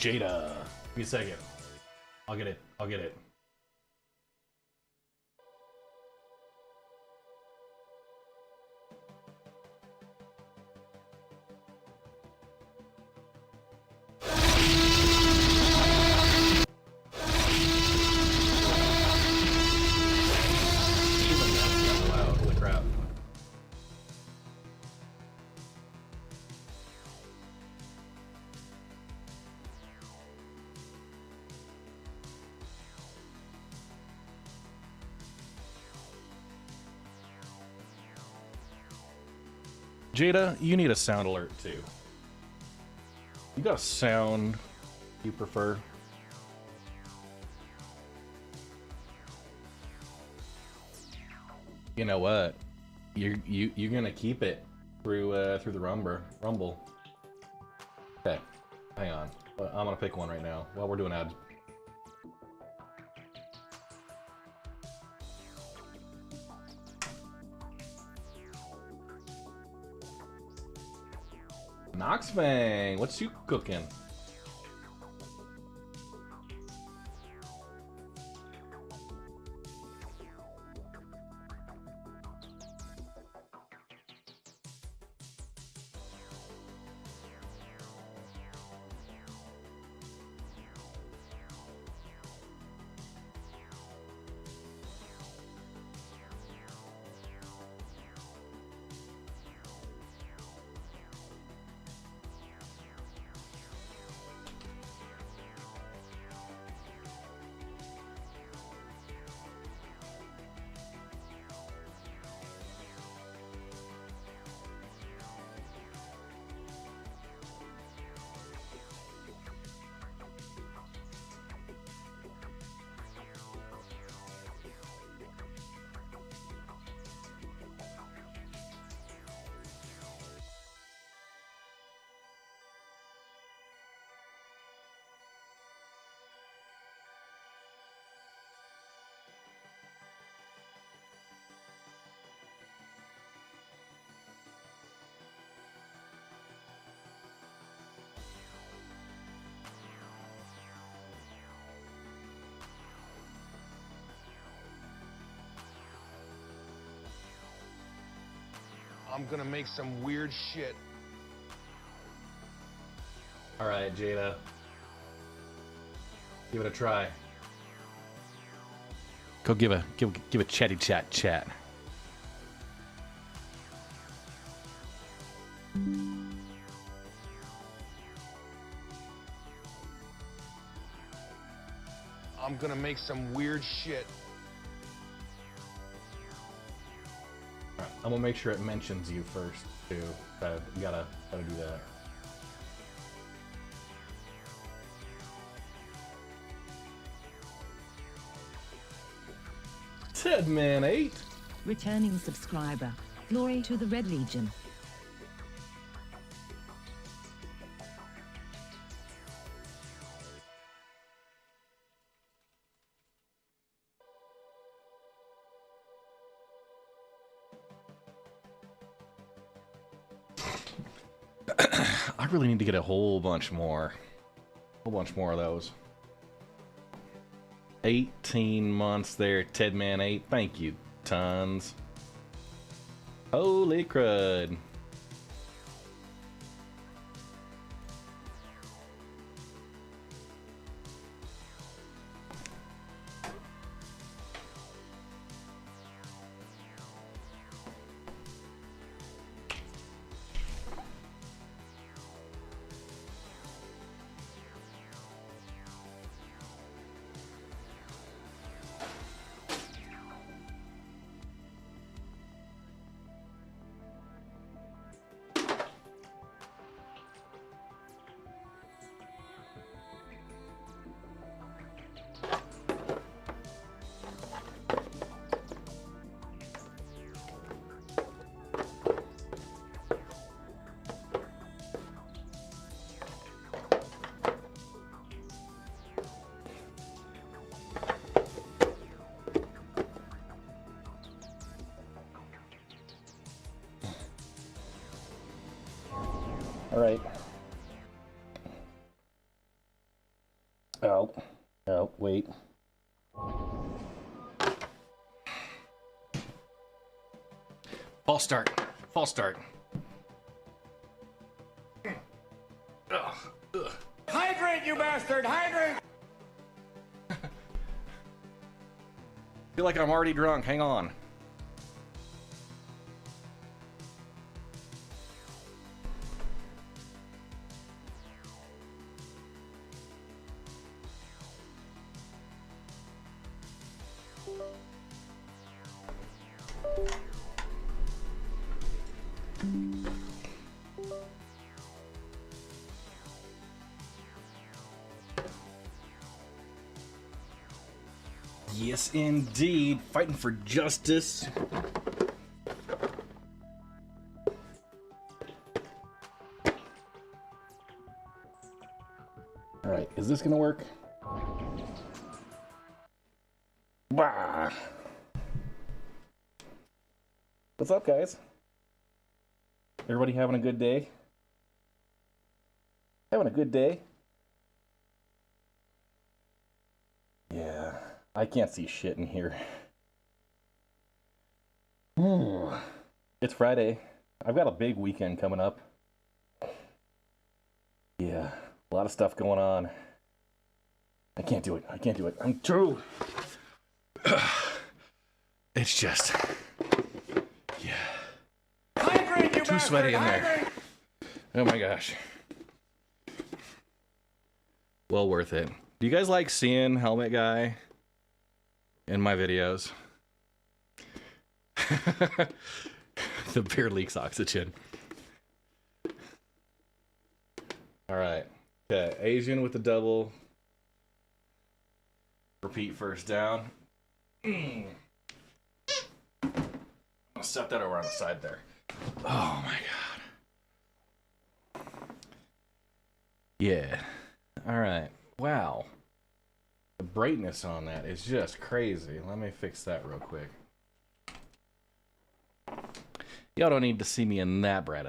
Jada. Give me a second. I'll get it. I'll get it. Holy crap. Jada, you need a sound alert too. You got a sound you prefer? You know what? You're gonna keep it through the rumble. Okay, hang on. I'm gonna pick one right now while we're doing ads. Knoxbang, what's you cooking? I'm gonna make some weird shit. All right, Jada. Give it a try. Go give a chatty chat. I'm gonna make some weird shit. Alright, I'm gonna make sure it mentions you first too. You gotta do that. Tedman8. Returning subscriber. Glory to the Red Legion. I really need to get a whole bunch more of those. 18 months there, Tedman8. Thank you, tons. Holy crud. Oh, oh, wait. False start. False start. Ugh. Ugh. Hydrate, you bastard! Hydrate! Feel like I'm already drunk. Hang on. Yes, indeed. Fighting for justice. All right, is this gonna work? Bah. What's up, guys? Everybody having a good day? Having a good day? Yeah, I can't see shit in here. Ooh. It's Friday. I've got a big weekend coming up. Yeah, a lot of stuff going on. I can't do it. I can't do it. I'm too... It's just... Yeah. Hydrate, you Too sweaty in there. Hydrate! Oh my gosh. Well worth it. Do you guys like seeing Helmet Guy in my videos? The beer leaks oxygen. Alright. Okay, Asian with the double. Repeat first down. I'm gonna set that over on the side there. Oh my god. Yeah. Alright. Wow. The brightness on that is just crazy. Let me fix that real quick. Y'all don't need to see me in that bright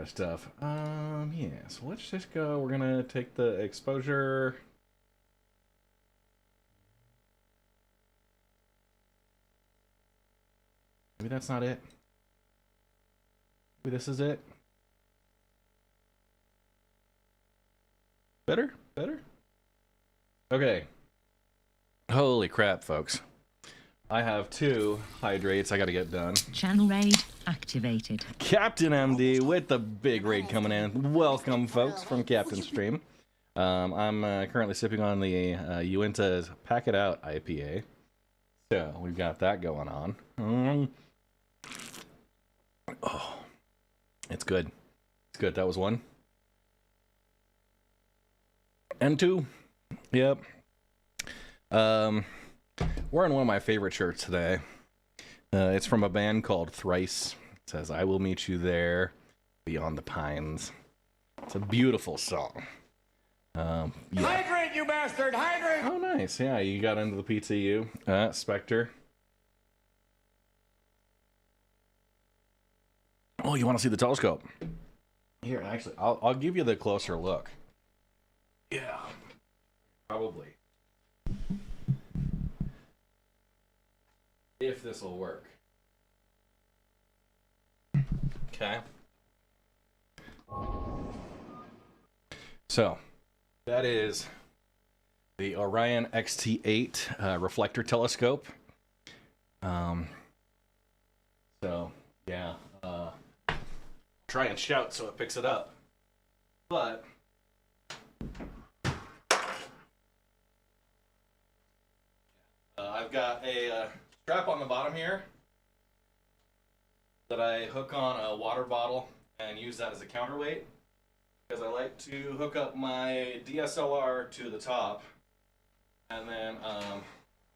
stuff. Yeah, so let's just go. We're gonna take the exposure. Maybe that's not it. Maybe this is it. Better? Better? Okay. Holy crap, folks. I have 2 hydrates I gotta get done. Channel raid activated. Captain MD with the big raid coming in. Welcome, folks, from Captain Stream. I'm currently sipping on the Uinta's Pack It Out IPA. So, we've got that going on. Oh, it's good. It's good. That was 1. And 2. Yep. Wearing one of my favorite shirts today. It's from a band called Thrice. It says, "I will meet you there, beyond the pines." It's a beautiful song. Yeah. Hydrate, you bastard! Hydrate! Oh, nice. Yeah, you got into the PTU. Spectre. Oh, you want to see the telescope? Here, actually, I'll give you the closer look. Yeah, probably. If this will work. Okay. So, that is the Orion XT8 reflector telescope. So, yeah. Try and shout so it picks it up. But I've got a strap on the bottom here that I hook on a water bottle and use that as a counterweight, because I like to hook up my DSLR to the top, and then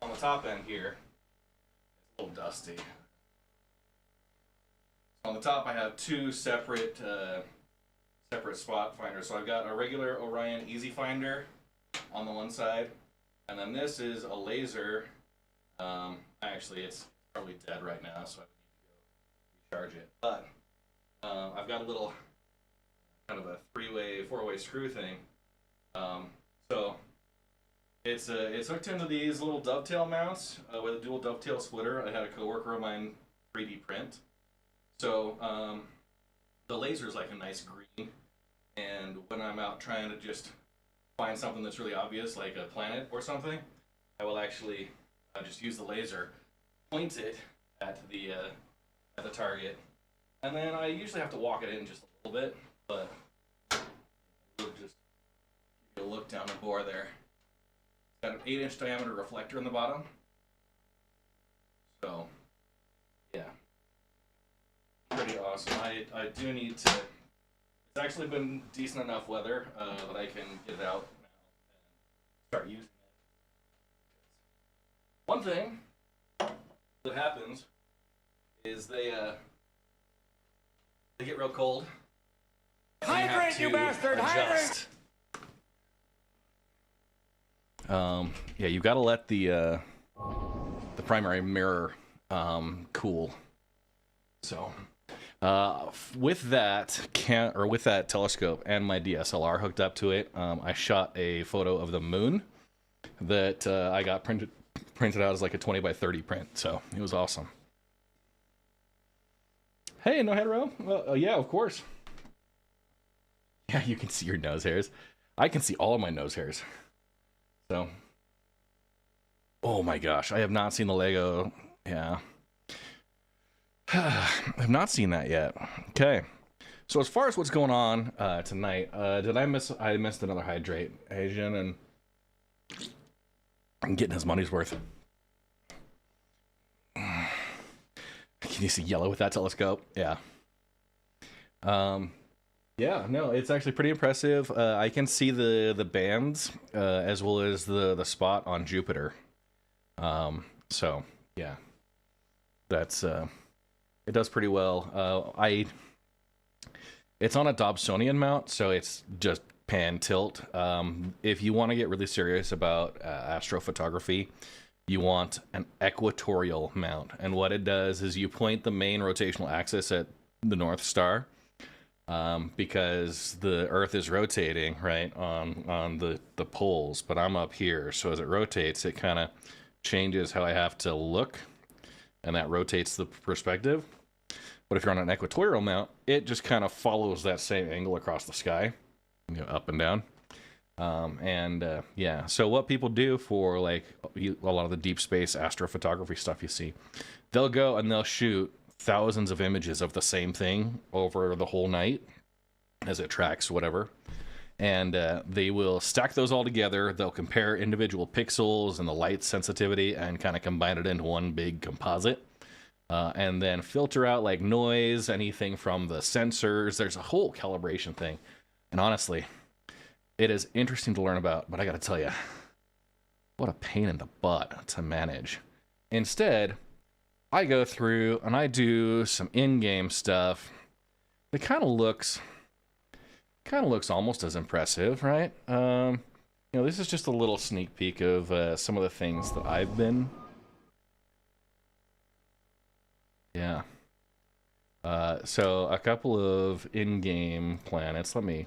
on the top end here, it's a little dusty. On the top I have 2 separate spot finders. So I've got a regular Orion Easy Finder on the one side, and then this is a laser. Actually, it's probably dead right now, so I would need to go recharge it. But I've got a little kind of a 3-way, 4-way screw thing. So it's hooked into these little dovetail mounts with a dual dovetail splitter. I had a coworker of mine 3D print. So the laser is like a nice green, and when I'm out trying to just find something that's really obvious, like a planet or something, I will actually just use the laser, point it at the target, and then I usually have to walk it in just a little bit, but we'll just give you a look down the bore there. It's got an 8-inch diameter reflector in the bottom, so yeah, pretty awesome. I do need to. It's actually been decent enough weather that I can get it out now and start using it. One thing that happens is they get real cold. Hydrate, you bastard! Hydrate! Yeah, you've got to let the primary mirror cool. So, with that with that telescope and my DSLR hooked up to it, I shot a photo of the moon that I got printed out as like a 20 by 30 print. So it was awesome. Hey, no hetero? Yeah, of course. Yeah, you can see your nose hairs. I can see all of my nose hairs. So, oh my gosh, I have not seen the Lego. Yeah. I've not seen that yet. Okay. So as far as what's going on tonight, I missed another hydrate Asian, and I'm getting his money's worth. Can you see yellow with that telescope? Yeah. Yeah, no, it's actually pretty impressive. I can see the bands as well as the spot on Jupiter. So yeah, that's it does pretty well. It's on a Dobsonian mount, so it's just pan tilt. If you want to get really serious about astrophotography, you want an equatorial mount, and what it does is you point the main rotational axis at the North Star. Because the Earth is rotating, right, on the poles, but I'm up here, so as it rotates, it kind of changes how I have to look, and that rotates the perspective. But if you're on an equatorial mount, it just kind of follows that same angle across the sky, up and down. Yeah, so what people do for like a lot of the deep space astrophotography stuff you see, they'll go and they'll shoot thousands of images of the same thing over the whole night as it tracks whatever, and they will stack those all together. They'll compare individual pixels and the light sensitivity and kind of combine it into one big composite, and then filter out like noise, anything from the sensors. There's a whole calibration thing, and honestly, it is interesting to learn about, but I gotta tell you, what a pain in the butt to manage. Instead, I go through and I do some in-game stuff. It kind of looks almost as impressive, right? This is just a little sneak peek of some of the things that I've been. Yeah. So a couple of in-game planets. Let me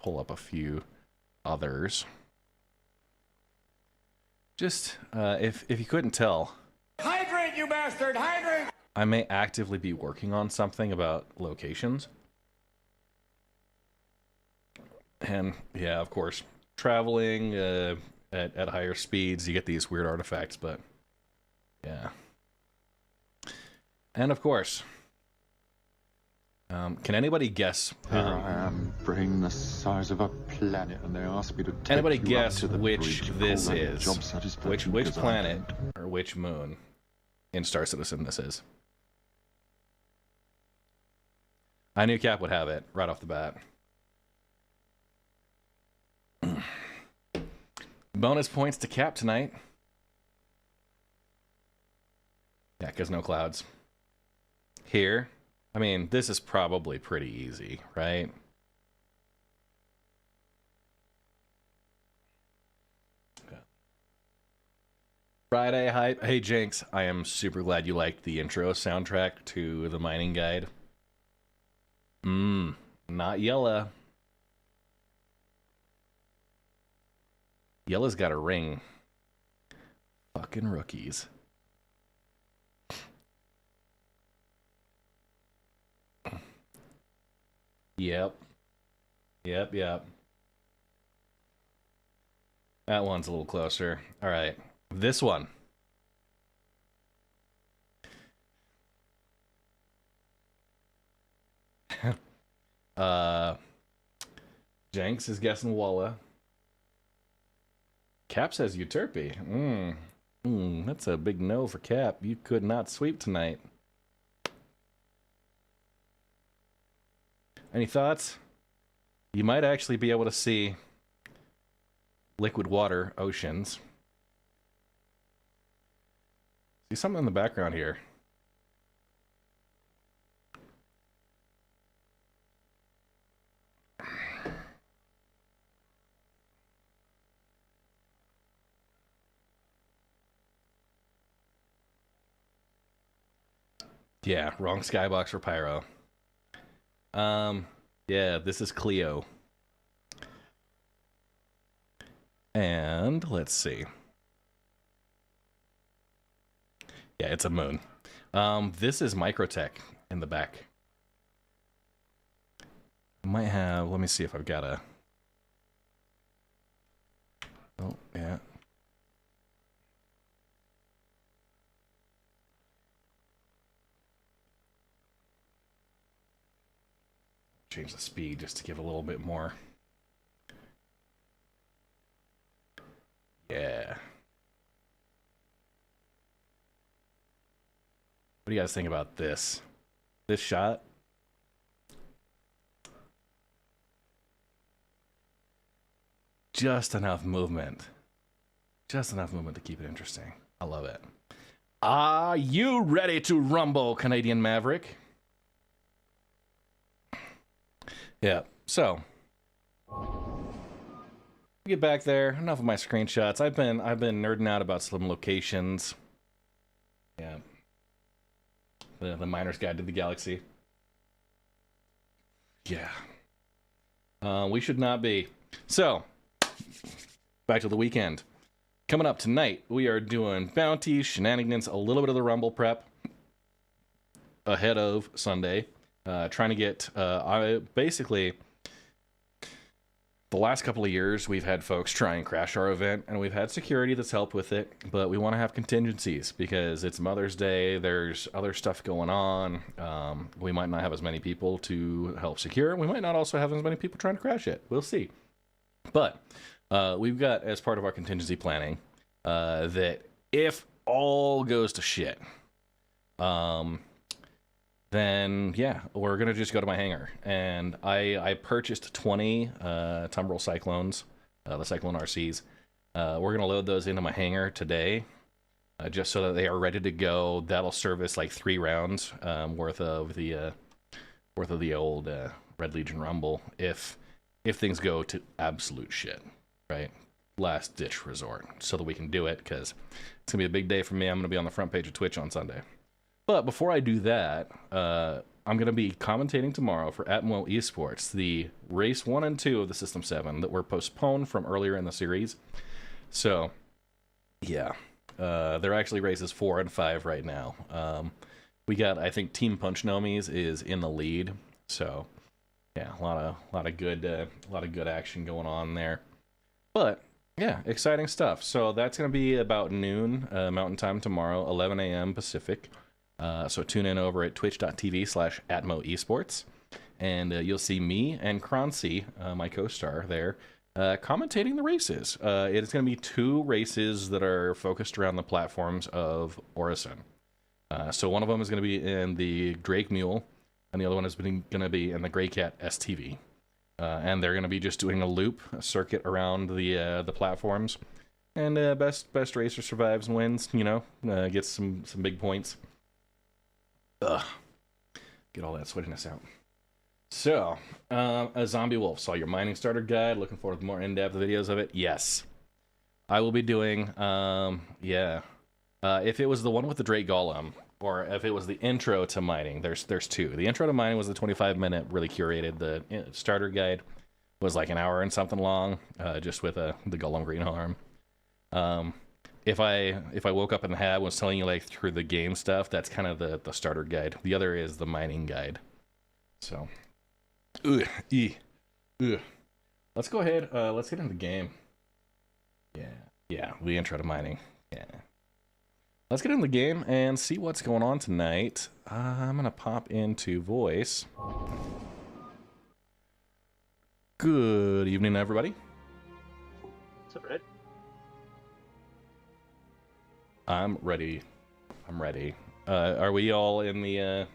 pull up a few others. Just if you couldn't tell. Hydrate, you bastard! Hydrate! I may actively be working on something about locations. And yeah, of course, traveling at higher speeds, you get these weird artifacts, but yeah. And of course, can anybody guess? Here I am, brain the size of a planet, and they ask me to take Anybody you guess up to the which bridge. this Call that is? job satisfaction Which because I planet don't. or which moon in Star Citizen this is? I knew Cap would have it right off the bat. Bonus points to Cap tonight. Yeah, because no clouds. Here, I mean, this is probably pretty easy, right? Friday hype. Hey, Jinx, I am super glad you liked the intro soundtrack to the mining guide. Not Yella. Yella's got a ring. Fucking rookies. Yep. Yep. That one's a little closer. All right. This one. Jenks is guessing Walla. Cap says Euterpe. That's a big no for Cap. You could not sweep tonight. Any thoughts? You might actually be able to see liquid water oceans. See something in the background here. Yeah, wrong skybox for Pyro. Yeah, this is Cleo. And let's see. Yeah, it's a moon. This is Microtech in the back. I might have, let me see if I've got a. Oh, yeah. Change the speed just to give a little bit more. Yeah. What do you guys think about this? This shot? Just enough movement. Just enough movement to keep it interesting. I love it. Are you ready to rumble, Canadian Maverick? Yeah, so get back there. Enough of my screenshots. I've been nerding out about some locations. Yeah. The Miner's Guide to the Galaxy. Yeah. We should not be. So, back to the weekend. Coming up tonight, we are doing Bounties, shenanigans, a little bit of the Rumble prep ahead of Sunday. Trying to get, basically, the last couple of years, we've had folks try and crash our event, and we've had security that's helped with it, but we want to have contingencies because it's Mother's Day, there's other stuff going on. We might not have as many people to help secure it. We might not also have as many people trying to crash it. We'll see. But we've got, as part of our contingency planning, that if all goes to shit, then yeah, we're gonna just go to my hangar. And I purchased 20 Tumbrel Cyclones, the Cyclone RCs. We're gonna load those into my hangar today, just so that they are ready to go. That'll service like 3 rounds worth of the old Red Legion Rumble if things go to absolute shit, right? Last ditch resort, so that we can do it, because it's gonna be a big day for me. I'm gonna be on the front page of Twitch on Sunday. But before I do that, I'm going to be commentating tomorrow for Atmo Esports, the race 1 and 2 of the System 7 that were postponed from earlier in the series. So, yeah, they're actually races 4 and 5 right now. We got, I think, Team Punch Nomies is in the lead. So, yeah, a lot of good action going on there. But yeah, exciting stuff. So that's going to be about noon Mountain Time tomorrow, 11 a.m. Pacific. So tune in over at twitch.tv/Atmo Esports, and you'll see me and Croncy, my co-star there, commentating the races. It's going to be 2 races that are focused around the platforms of Orison. So one of them is going to be in the Drake Mule, and the other one is going to be in the Grey Cat STV. And they're going to be just doing a loop, a circuit around the platforms, and best racer survives and wins. You know, gets some big points. Ugh. Get all that sweatiness out. So, a zombie wolf. Saw your mining starter guide. Looking forward to more in-depth videos of it. Yes. I will be doing, if it was the one with the Drake Golem, or if it was the intro to mining, there's 2. The intro to mining was the 25-minute, really curated. The starter guide was like an hour and something long, just with the Golem Green Arm. if I woke up in the hab was telling you like through the game stuff, that's kind of the starter guide. The other is the mining guide. So, let's go ahead. Let's get into the game. Yeah, we intro to mining. Yeah. Let's get into the game and see what's going on tonight. I'm gonna pop into voice. Good evening, everybody. What's up, Red? I'm ready. Are we all in the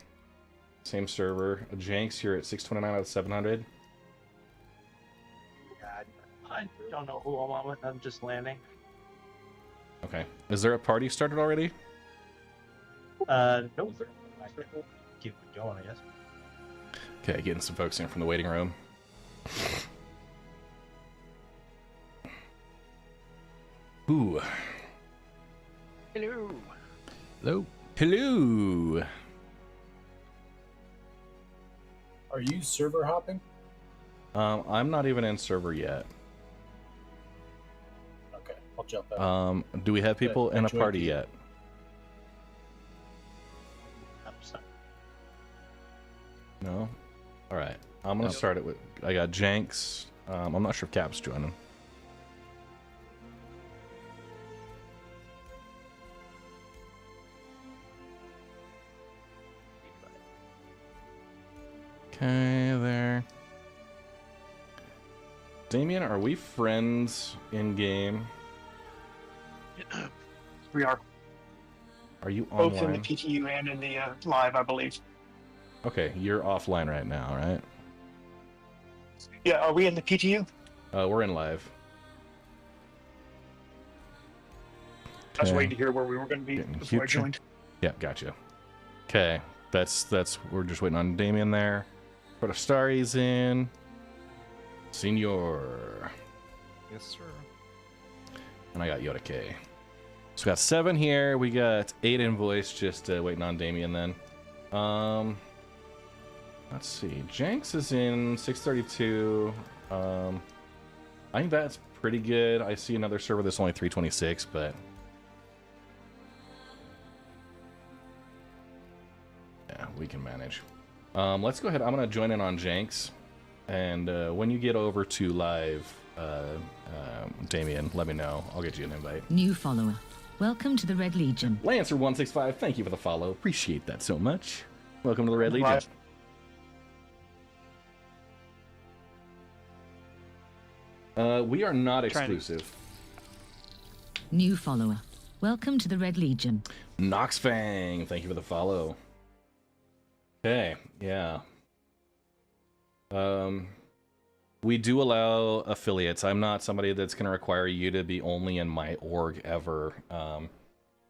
same server? Jenks, you're at 629 out of 700. God, I don't know who I'm on with. I'm just landing. Okay. Is there a party started already? Nope. Keep it going, I guess. Okay, getting some folks in from the waiting room. Ooh. Hello. Hello. Are you server hopping? I'm not even in server yet. Okay, I'll jump out. Do we have people in a joined party you. yet? No? Alright. I'm gonna start it with, I got Jenks. I'm not sure if Cap's joining. Okay, there. Damien, are we friends in game? We are Are you both in the online? PTU and in the live, I believe. Okay, you're offline right now, right? Yeah, are we in the PTU? We're in live. I was Okay. waiting to hear where we were going to be Getting before I future. joined. Yeah, gotcha. Okay, that's we're just waiting on Damien there. Put a Starry's in. Senor. Yes, sir. And I got Yoda K. So we got 7 here. We got 8 in voice, just waiting on Damien then. Let's see. Jenks is in 632. I think that's pretty good. I see another server that's only 326, but yeah, we can manage. Let's go ahead. I'm gonna join in on Jenks, and when you get over to live, Damien, let me know. I'll get you an invite. New follower. Welcome to the Red Legion. Lancer165, thank you for the follow. Appreciate that so much. Welcome to the Red Legion. Live. We are not exclusive. New follower. Welcome to the Red Legion. Noxfang, thank you for the follow. Okay, yeah. We do allow affiliates. I'm not somebody that's going to require you to be only in my org ever.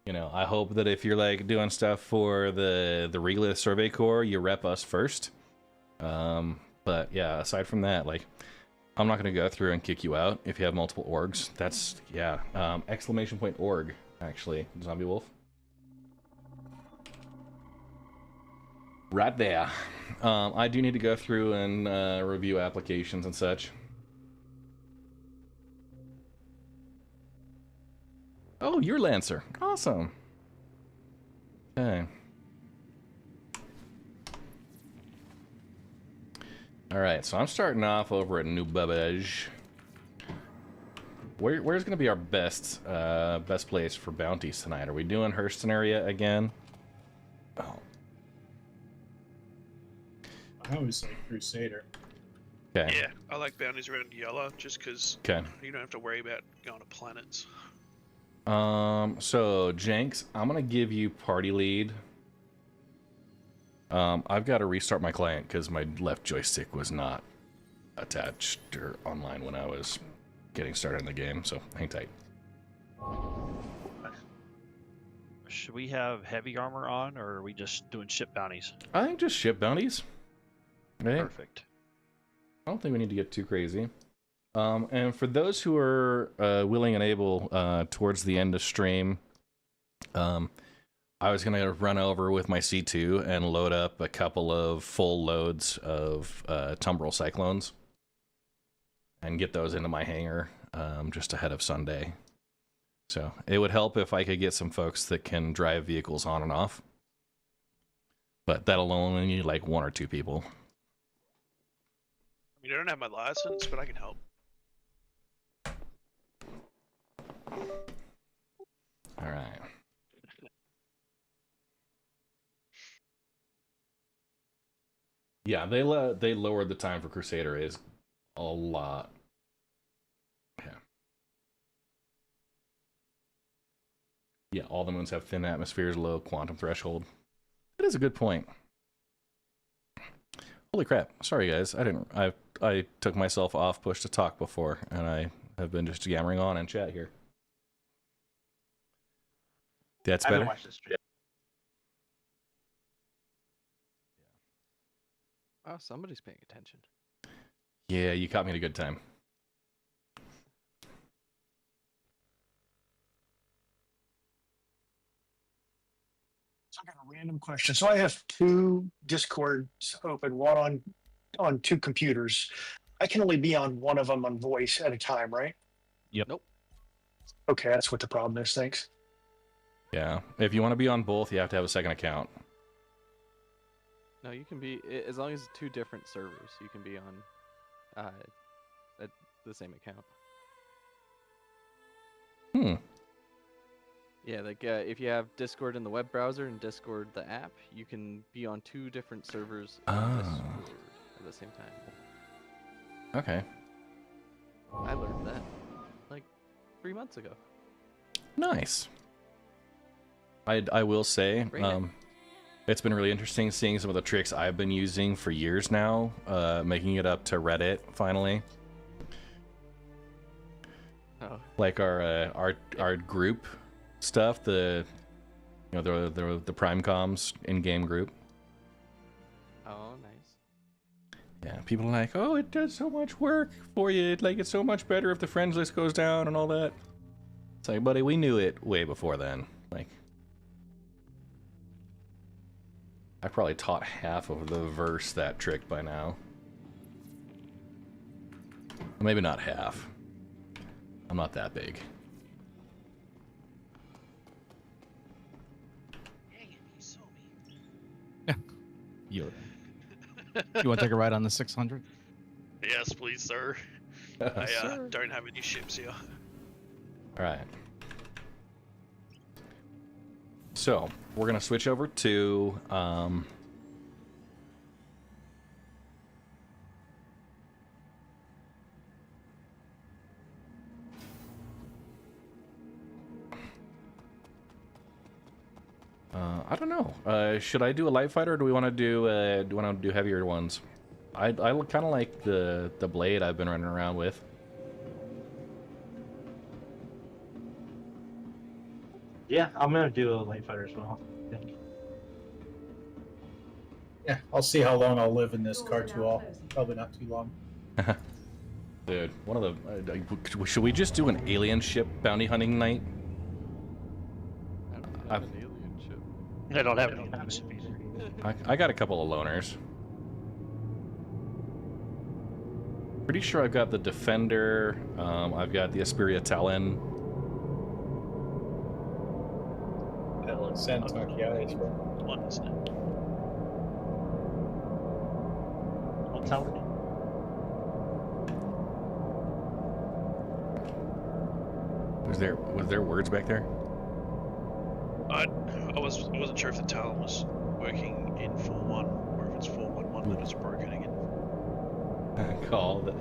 You know, I hope that if you're like doing stuff for the Regolith Survey Corps, you rep us first. But yeah, aside from that, like, I'm not going to go through and kick you out if you have multiple orgs. That's, yeah, !org, actually, Zombie Wolf. Right there. I do need to go through and review applications and such. Oh, you're Lancer. Awesome. Okay. Alright, so I'm starting off over at New Babbage. Where's going to be our best place for bounties tonight? Are we doing Hurston area again? Oh. I always say Crusader. Okay. Yeah, I like bounties around Yellow just because Okay. you don't have to worry about going to planets. So Jenks, I'm gonna give you party lead. I've got to restart my client because my left joystick was not attached or online when I was getting started in the game, so hang tight. Should we have heavy armor on, or are we just doing ship bounties? I think just ship bounties. Right? Perfect. I don't think we need to get too crazy. And for those who are willing and able towards the end of stream, I was going to run over with my C2 and load up a couple of full loads of Tumbril Cyclones and get those into my hangar just ahead of Sunday. So it would help if I could get some folks that can drive vehicles on and off. But that'll only need like 1 or 2 people. I mean, I don't have my license, but I can help. All right. Yeah, they lowered the time for Crusader is a lot. Yeah. Yeah, all the moons have thin atmospheres, low quantum threshold. That is a good point. Holy crap. Sorry guys. I took myself off push to talk before, and I have been just yammering on in chat here. That's better. Watch this stream. Oh, somebody's paying attention. Yeah, you caught me at a good time. So I got a random question. So I have 2 Discords open, one on 2 computers. I can only be on one of them on voice at a time, right? Yep. Nope. Okay, that's what the problem is. Thanks. Yeah. If you want to be on both, you have to have a second account. No, you can be, as long as it's 2 different servers, you can be on at the same account. Hmm. Yeah, like if you have Discord in the web browser and Discord the app, you can be on 2 different servers on Discord at the same time. Okay. I learned that like 3 months ago. Nice. I will say, it's been really interesting seeing some of the tricks I've been using for years now, making it up to Reddit finally. Oh. Like our group stuff, the Prime Comms in-game group. Oh, nice. Yeah, people are like, oh, it does so much work for you. Like, it's so much better if the friends list goes down and all that. It's like, buddy, we knew it way before then. Like, I probably taught half of the verse that trick by now. Maybe not half. I'm not that big. You want to take a ride on the 600? Yes, please, sir. I Sir. don't have any ships here. All right. So we're gonna switch over to I don't know. Should I do a light fighter, or do we want to do heavier ones? I kind of like the blade I've been running around with. Yeah, I'm gonna do a light fighter as well. I think. Yeah, I'll see how long I'll live in this Cartual. Probably not too long. Dude, one of the should we just do an alien ship bounty hunting night? I don't have an alien ship. I don't have any maps either. I got a couple of loners. Pretty sure I've got the Defender. I've got the Asperia Talon. That looks Santok, yeah, that's right. One, isn't it? I'll tell it. Was there words back there? I wasn't sure if the Talon was working in 4-1 or if it's 4-1-1 that it's broken again. Call the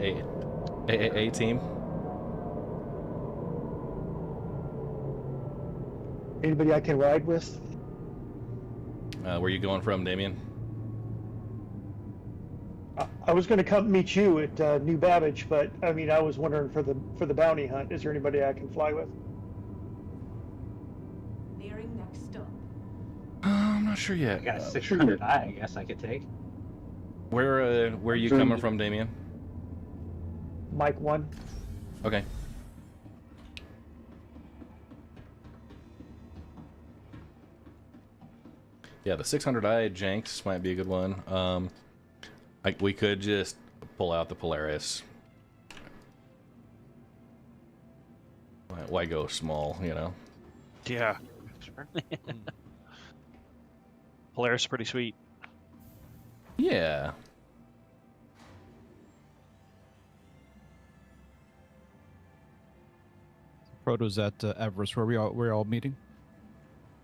A team. Anybody I can ride with? Where you going from, Damien? I was going to come meet you at New Babbage, but I mean, I was wondering for the bounty hunt. Is there anybody I can fly with? Nearing next stop. I'm not sure yet. I got a 600 I guess I could take. Where are you coming from, Damien? Mike 1. Okay. Yeah, the 600i Janks might be a good one. We could just pull out the Polaris. why go small? You know. Yeah. Polaris is pretty sweet. Yeah. Proto's at Everest. Where we're all meeting.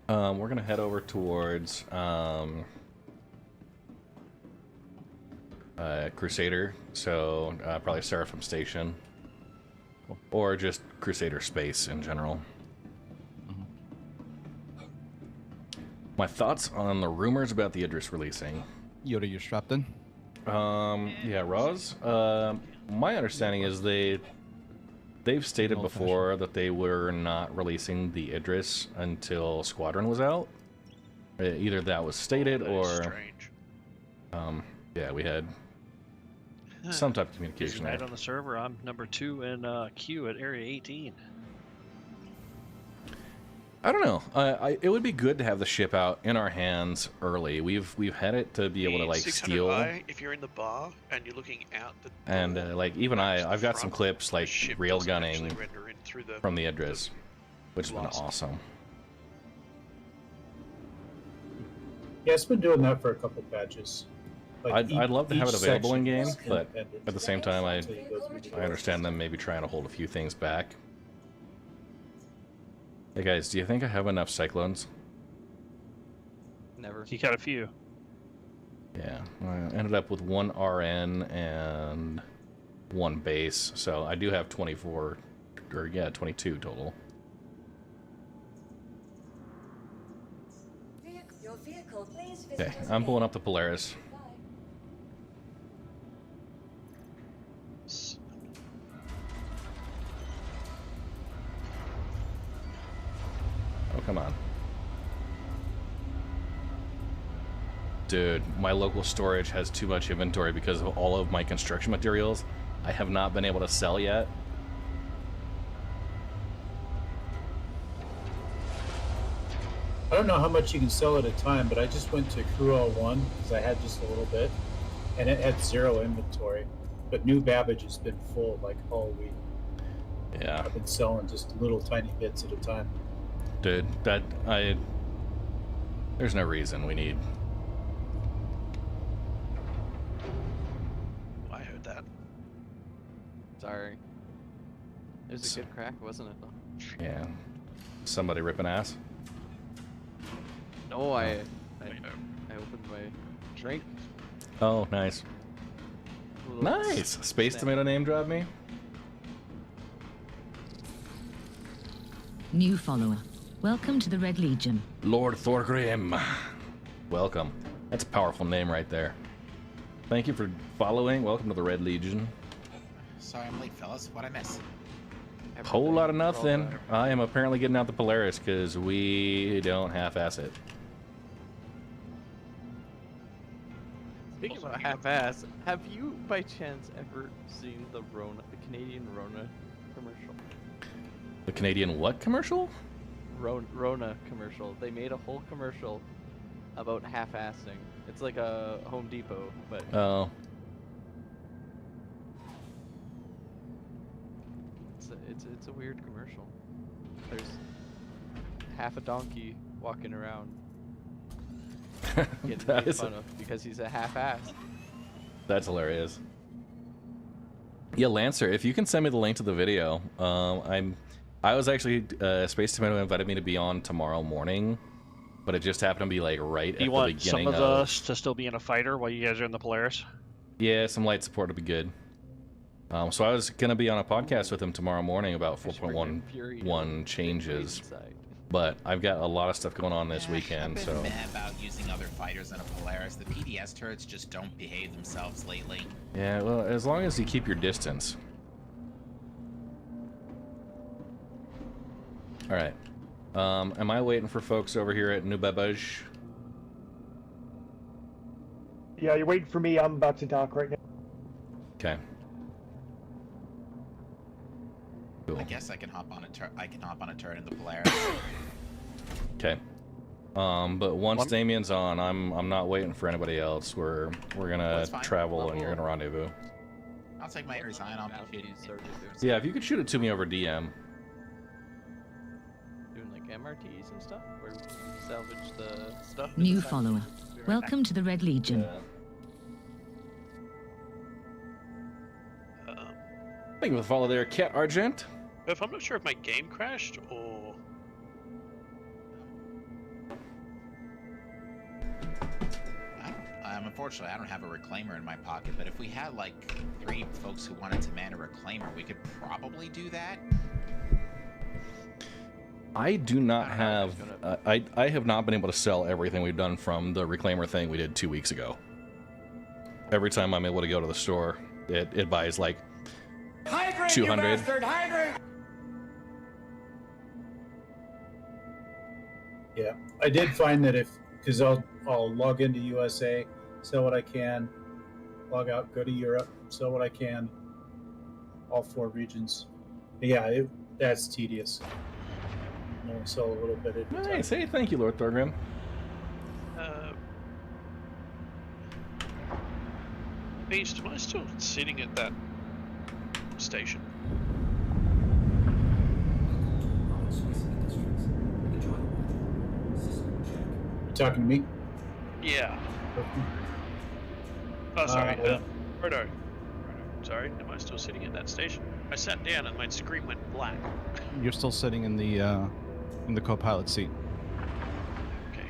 We're gonna head over towards Crusader, so probably Seraphim Station, or just Crusader space in general. My thoughts on the rumors about the Idris releasing. Yoda, you're strapped in. Yeah, Roz. My understanding is they've stated before that they were not releasing the Idris until Squadron was out. Either that was stated or strange. Yeah, we had some type of communication Right there. on the server, I'm number 2 in queue at Area 18. I don't know. It would be good to have the ship out in our hands early. We've had it to be able to like 600 steal. I, if you're in the bar and you're looking out the And like even I've got some clips like rail gunning from the Idris, which has been awesome. Yeah, it's been doing that for a couple patches. Like I'd love to have it each available in section game, is but independent. at the same time, I So you go through the understand them maybe trying to hold a few things back. Hey guys, do you think I have enough cyclones? Never. You got a few. Yeah, I ended up with 1 RN and 1 base, so I do have 24, or yeah, 22 total. Okay, I'm pulling up the Polaris. Oh, come on. Dude, my local storage has too much inventory because of all of my construction materials I have not been able to sell yet. I don't know how much you can sell at a time, but I just went to Crew All 1 because I had just a little bit, and it had 0 inventory. But New Babbage has been full like all week. Yeah. I've been selling just little tiny bits at a time. Dude, there's no reason we need. I heard that. Sorry. It was a good crack, wasn't it? Though? Yeah. Somebody ripping ass. No, I opened my drink. Oh, nice. Nice. Space Tomato name drop me. New follower. Welcome to the Red Legion. Lord Thorgrim. Welcome. That's a powerful name right there. Thank you for following. Welcome to the Red Legion. Sorry I'm late, fellas. What'd I miss? Whole lot of nothing. I am apparently getting out the Polaris because we don't half-ass it. Speaking of half-ass, have you by chance ever seen the Canadian Rona commercial? The Canadian what commercial? Rona commercial. They made a whole commercial about half-assing. It's like a Home Depot, but Oh. it's a weird commercial. There's half a donkey walking around getting made fun of because he's a half-ass. That's hilarious. Yeah, Lancer, if you can send me the link to the video, I was actually Space Tomato invited me to be on tomorrow morning, but it just happened to be like right at You the want beginning some of us to still be in a fighter while you guys are in the Polaris? Yeah, some light support would be good. So I was gonna be on a podcast with him tomorrow morning about 4.11 changes, but I've got a lot of stuff going on this weekend. I've So been mad about using other fighters on a Polaris. The PDS turrets just don't behave themselves lately. yeah, well, as long as you keep your distance. All right. Am I waiting for folks over here at New Babbage? Yeah, you're waiting for me. I'm about to dock right now. Okay. Cool. I guess I can hop on a turret in the Polaris. Okay. But once Damien's on, I'm not waiting for anybody else. We're gonna travel and you're gonna rendezvous. I'll take my Ares Ion. I'll be shooting. Yeah, if you could shoot it to me over DM. MRTs and stuff, where we can salvage the stuff. New follower. Welcome to the Red Legion. Thank you for the follow there, Cat Argent. If I'm not sure if my game crashed or. Unfortunately, I don't have a reclaimer in my pocket, but if we had like 3 folks who wanted to man a reclaimer, we could probably do that. I do not have. I have not been able to sell everything we've done from the reclaimer thing we did 2 weeks ago. Every time I'm able to go to the store, it buys like Hydrate, 200. you bastard! Hydrate! Yeah, I did find that because I'll log into USA, sell what I can, log out, go to Europe, sell what I can, all 4 regions. Yeah, that's tedious. You only sell a little bit at a time. Nice. Hey, thank you, Lord Thorgrim. Beast, am I still sitting at that station? You talking to me? Yeah. Oh, sorry. Rodo. Sorry, am I still sitting at that station? I sat down and my screen went black. You're still sitting in the co-pilot seat. Okay.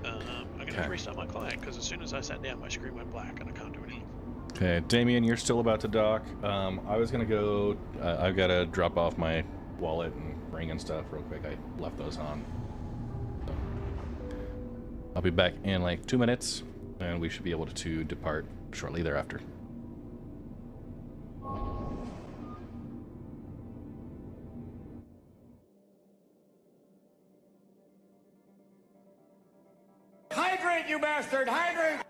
I'm going to restart my client because as soon as I sat down, my screen went black and I can't do anything. Okay, Damien, you're still about to dock. I was gonna go. I've got to drop off my wallet and ring and stuff real quick. I left those on. So, I'll be back in like 2 minutes, and we should be able to depart shortly thereafter. Hydrate, you bastard! Hydrate!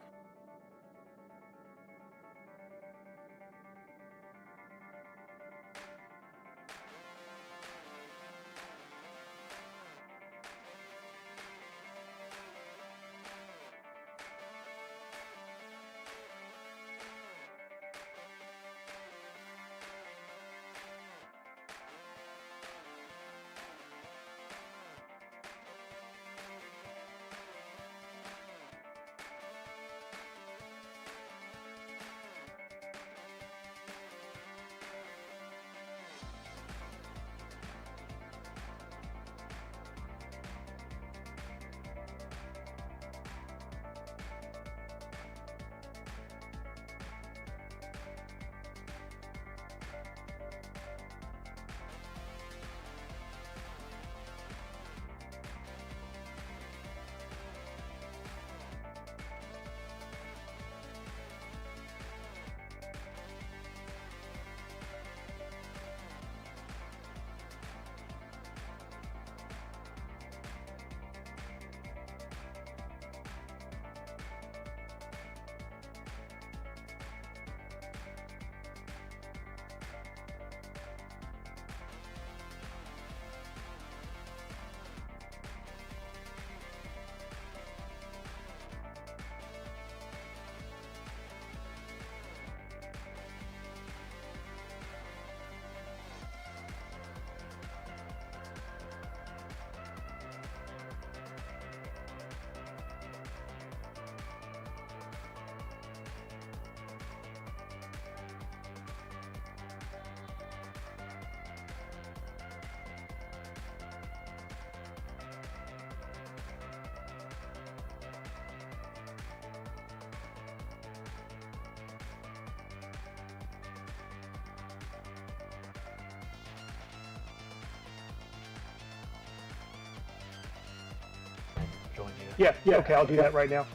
Yeah, okay, I'll do that right now.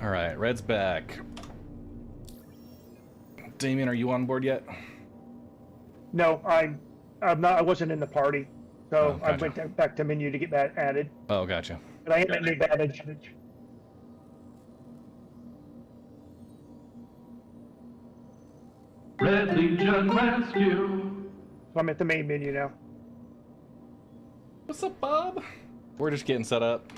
All right, Red's back. Damien, are you on board yet? No, I'm not. I wasn't in the party, so Oh, gotcha. I went back to menu to get that added. Oh, gotcha. But I am in new badge. Red Legion Rescue. So I'm at the main menu now. What's up, Bob? We're just getting set up.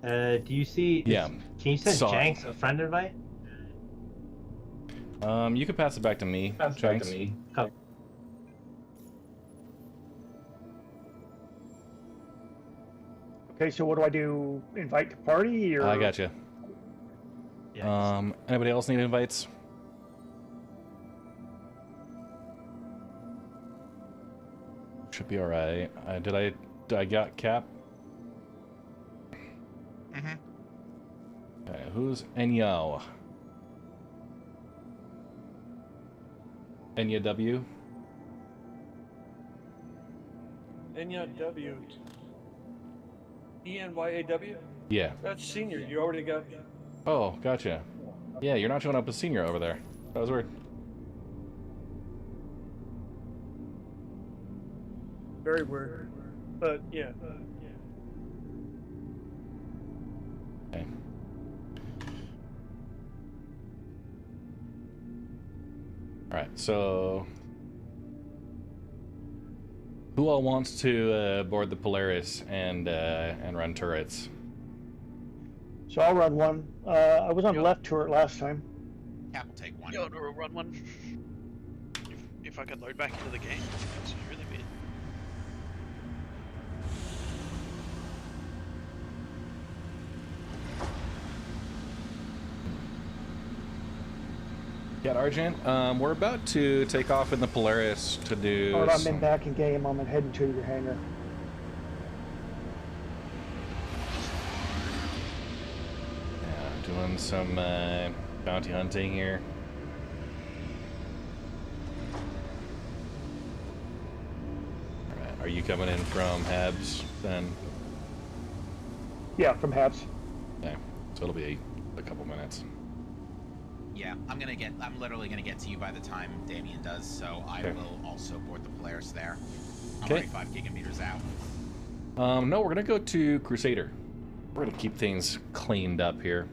Do you see? Yeah. Can you send Saw it. Jenks a friend invite? You can pass it back to me. Pass it back Jenks. to me. Okay, so what do I do? Invite to party or? I gotcha. Anybody else need invites? Should be all right. Did I got Cap? Mm-hmm. Okay, who's Enyo? Enya W? Enya W. ENYAW? Yeah. That's senior. You already got. Oh, gotcha. Yeah, you're not showing up as senior over there. That was weird. Very weird. But yeah. Okay. Alright, so who all wants to board the Polaris and run turrets? So I'll run one. I was on left turret last time. Cap will take one. Yeah, I'll run one. If I can load back into the game, it's really weird. Yeah, Argent, we're about to take off in the Polaris to do. Alright, I'm in back in game. I'm heading to your hangar. Yeah, doing some bounty hunting here. Alright, are you coming in from Habs then? Yeah, from Habs. Okay, so it'll be a couple minutes. Yeah, I'm literally gonna get to you by the time Damien does, so I will also board the Polaris there. I'm already 5 gigameters out. No, we're gonna go to Crusader. We're gonna keep things cleaned up here.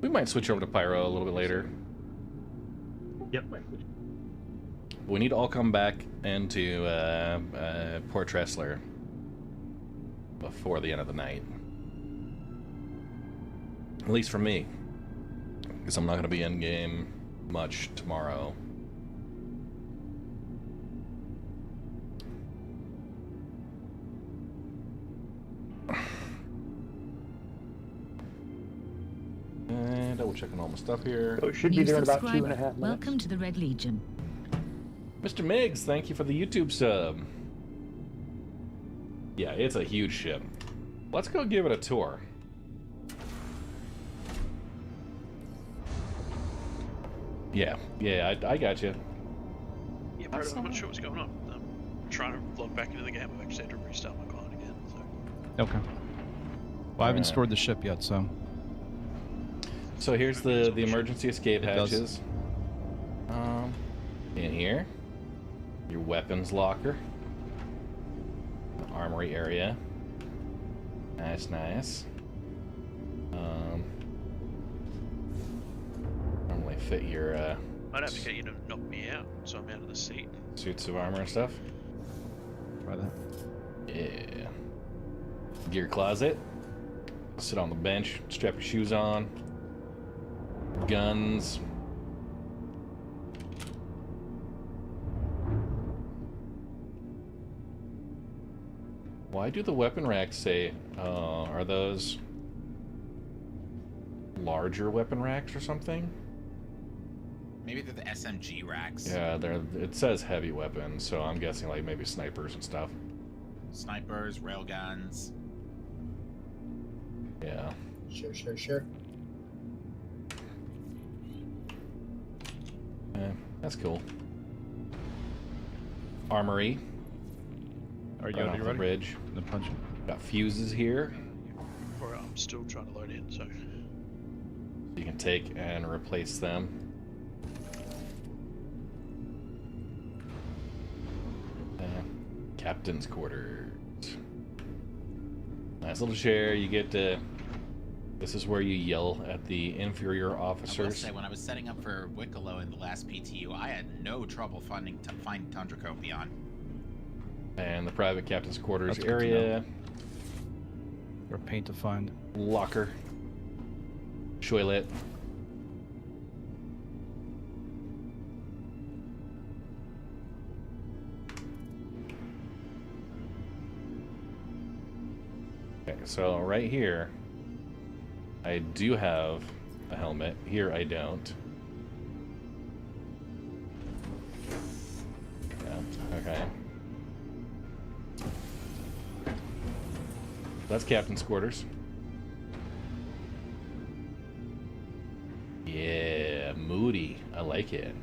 We might switch over to Pyro a little bit later. Yep. We need to all come back into Port Tressler before the end of the night. At least for me. Because I'm not going to be in game much tomorrow. And double checking all my stuff here. So it should be there in about 2.5 minutes. Welcome to the Red Legion. Mr. Miggs, thank you for the YouTube sub. Yeah, it's a huge ship. Let's go give it a tour. Yeah, I got you. Yeah, bro, I'm not sure what's going on. I'm trying to log back into the game. I've actually had to restart my client again. So. Okay. Well, I haven't stored the ship yet, so. So here's the emergency escape hatches. In here, your weapons locker, the armory area. Nice. Normally fit your I'd have to get you to knock me out, so I'm out of the seat. suits of armor and stuff. Try that. Yeah. Gear closet. Sit on the bench, strap your shoes on. Guns. Why do the weapon racks say, are those larger weapon racks or something? Maybe they're the SMG racks. Yeah, it says heavy weapons, so I'm guessing like maybe snipers and stuff. Snipers, railguns. Yeah. Sure. That's cool. Armory. Are you Right gonna be off the ready? bridge. The punch. Got fuses here. Alright, I'm still trying to load in, so. You can take and replace them. Captain's quarters. Nice little chair. You get to. This is where you yell at the inferior I will officers. say, when I was setting up for Wicklow in the last PTU, I had no trouble finding Tundra Copion. And the private captain's quarters That's good to area. Or paint to find. Locker. Toilet. Okay, so right here, I do have a helmet. Here I don't. Yeah, okay. That's Captain's quarters. Yeah, moody. I like it.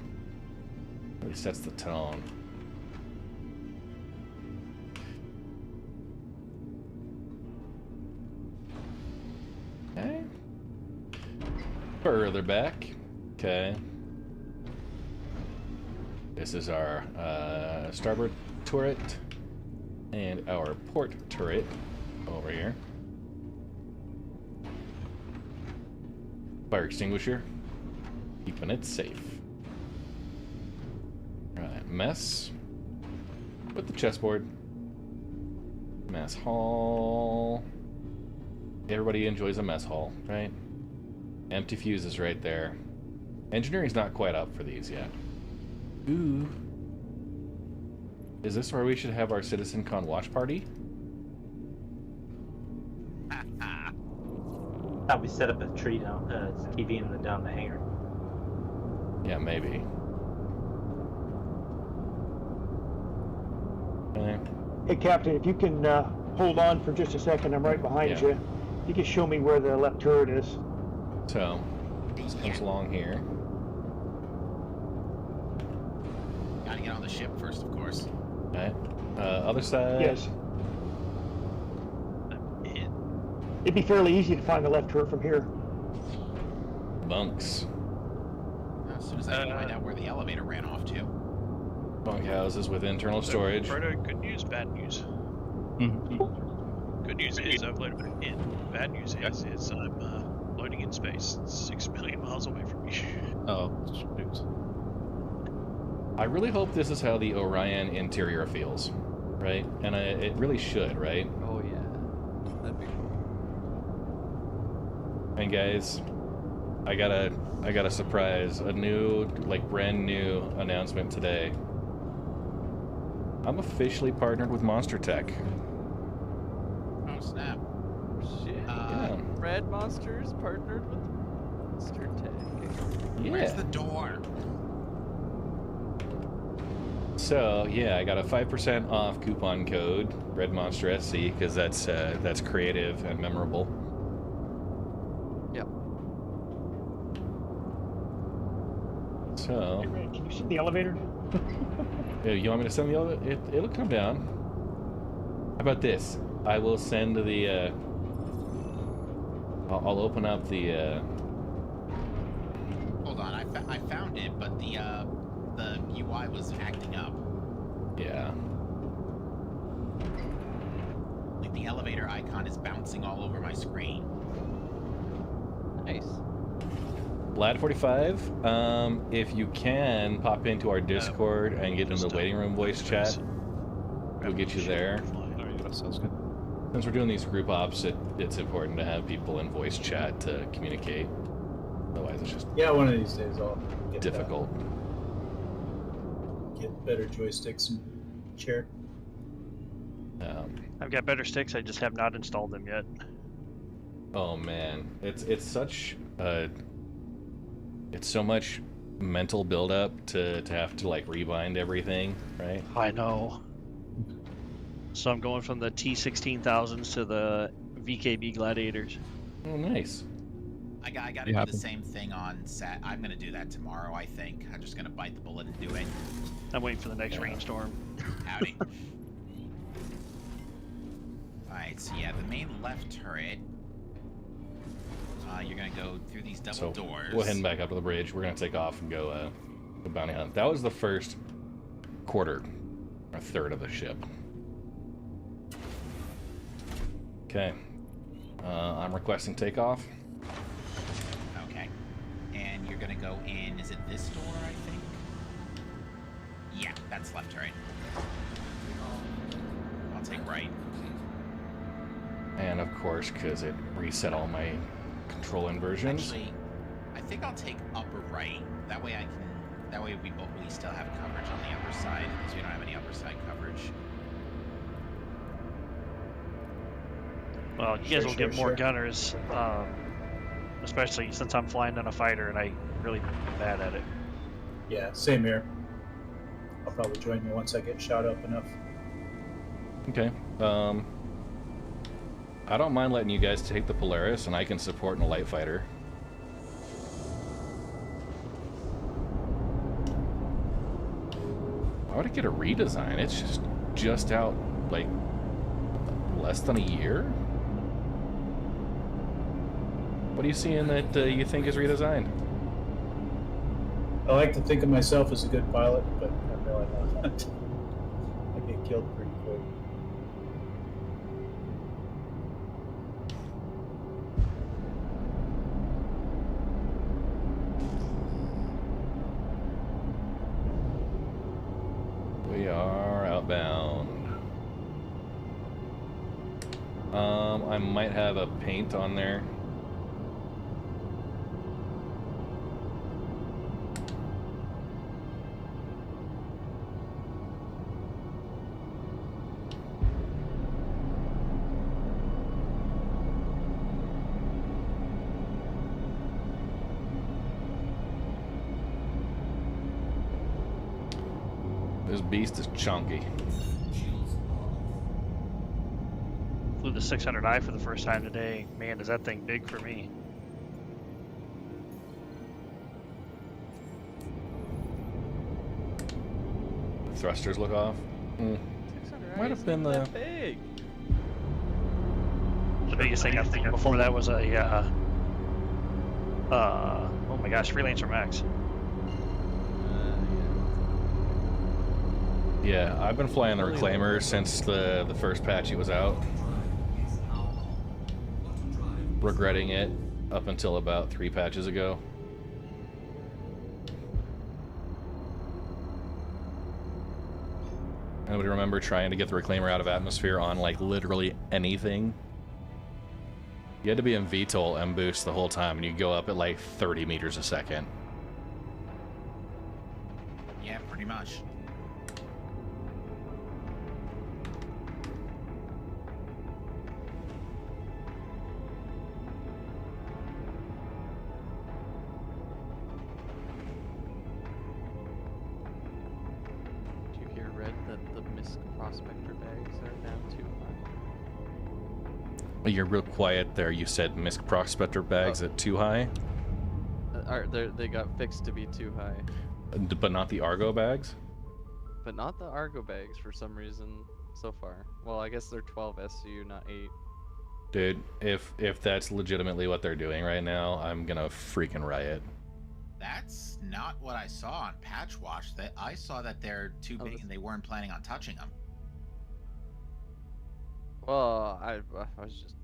Really sets the tone. Okay. Further back. Okay. This is our starboard turret and our port turret over here. Fire extinguisher. Keeping it safe. Right, mess. With the chessboard. Mess hall. Everybody enjoys a mess hall, right? Empty fuses right there. Engineering's not quite up for these yet. Ooh. Is this where we should have our CitizenCon watch party? Thought we set up a tree down, TV down the hangar. Yeah, maybe. Okay. Hey, Captain, if you can hold on for just a second, I'm right behind you. You can show me where the left turret is. So, this comes along here. Gotta get on the ship first, of course. Okay. Other side. Yes. It'd be fairly easy to find the left turret from here. Bunks. As soon as I find out where the elevator ran off to. Bunkhouses with internal storage. Frodo, good news, bad news. Good news is I've loaded back in. Bad news is I'm loading in space. It's 6 million miles away from me. Oh, oops. I really hope this is how the Orion interior feels, right? And it really should, right? Oh yeah, that'd be cool. And guys, I got a surprise, a new, like brand new announcement today. I'm officially partnered with Monster Tech. Oh snap! Shit. Yeah. Red Monsters partnered with Monster Tech. Yeah. Where's the door? So yeah, I got a 5% off coupon code, Red Monster SC, because that's creative and memorable. Yep. So. Hey, Ray, can you see the elevator? You want me to send the elevator? It'll come down. How about this? I will send the. I'll open up the. Hold on, I found it, but the UI was acting up. Yeah. Like the elevator icon is bouncing all over my screen. Nice. Lad45, if you can pop into our Discord and get into the waiting room voice chat, we'll get you there. That sounds good. Since we're doing these group ops, it's important to have people in voice chat to communicate. Otherwise, it's just one of these days I'll get difficult. Get better joysticks and chair. I've got better sticks. I just have not installed them yet. Oh man, it's such it's so much mental buildup to have to like rebind everything, right? I know. So I'm going from the T16000s to the VKB Gladiators. Oh, nice. I gotta do the same thing on Sat. I'm gonna do that tomorrow, I think. I'm just gonna bite the bullet and do it. I'm waiting for the next rainstorm. Howdy. Alright, so yeah, the main left turret. You're gonna go through these double doors. We're heading back up to the bridge. We're gonna take off and go bounty hunt. That was the first quarter or third of the ship. Okay. I'm requesting takeoff. Okay. And you're gonna go in, is it this door, I think? Yeah, that's left turret. I'll take right. And of course, because it reset all my control inversions. Actually, I think I'll take upper right. That way we still have coverage on the upper side, because we don't have any upper side coverage. Well, you Sure, guys will sure, get more sure. gunners, especially since I'm flying on a fighter and I'm really bad at it. Yeah, same here. I'll probably join you once I get shot up enough. Okay. I don't mind letting you guys take the Polaris, and I can support in a light fighter. Why would I get a redesign? It's just out, like, less than a year? What are you seeing that you think is redesigned? I like to think of myself as a good pilot, but I'm really not. I get killed pretty quick. We are outbound. I might have a paint on there. This beast is chunky. Flew the 600i for the first time today. Man, is that thing big for me. Thrusters look off. Might have been the... big. The biggest thing I think before that was a, oh my gosh, Freelancer Max. Yeah, I've been flying the Reclaimer since the first patch it was out. Regretting it up until about 3 patches ago. Anybody remember trying to get the Reclaimer out of atmosphere on like literally anything? You had to be in VTOL M boost the whole time, and you go up at like 30 meters a second. Yeah, pretty much. Do you hear, Red, that the MISC prospector bags are now too high? You're real quiet there. You said MISC prospector bags at too high? They got fixed to be too high. But not the Argo bags? But not the Argo bags for some reason so far. Well, I guess they're 12 SCU, not 8. Dude, if that's legitimately what they're doing right now, I'm gonna freaking riot. That's not what I saw on Patch Watch. That I saw that they're too big and they weren't planning on touching them. Well, I was just,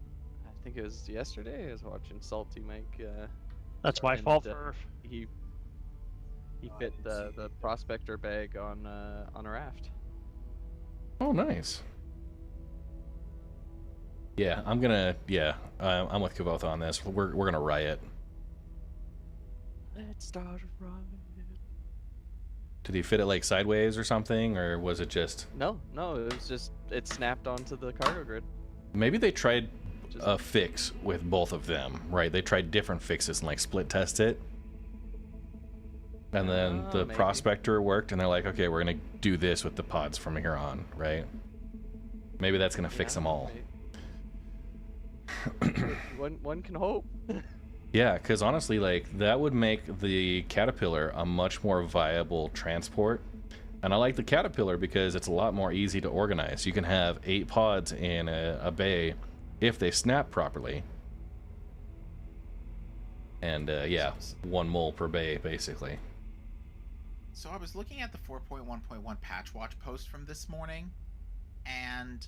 I think it was yesterday. I was watching Salty make. That's my fault for. He fit the prospector bag on a raft. Oh, nice. Yeah, I'm gonna. Yeah, I'm with Kavoth on this. We're gonna riot. Let's start a riot. Did he fit it like sideways or something, or was it just? No, it was just it snapped onto the cargo grid. Maybe they tried a fix with both of them, right? They tried different fixes and like split test it. And then the maybe. prospector worked, and they're like, okay, we're gonna do this with the pods from here on, right? Maybe that's gonna fix them all. One can hope. Yeah, because honestly, like, that would make the Caterpillar a much more viable transport. And I like the Caterpillar because it's a lot more easy to organize. You can have 8 pods in a bay if they snap properly. And, yeah, 1 mole per bay, basically. So I was looking at the 4.1.1 patch watch post from this morning, and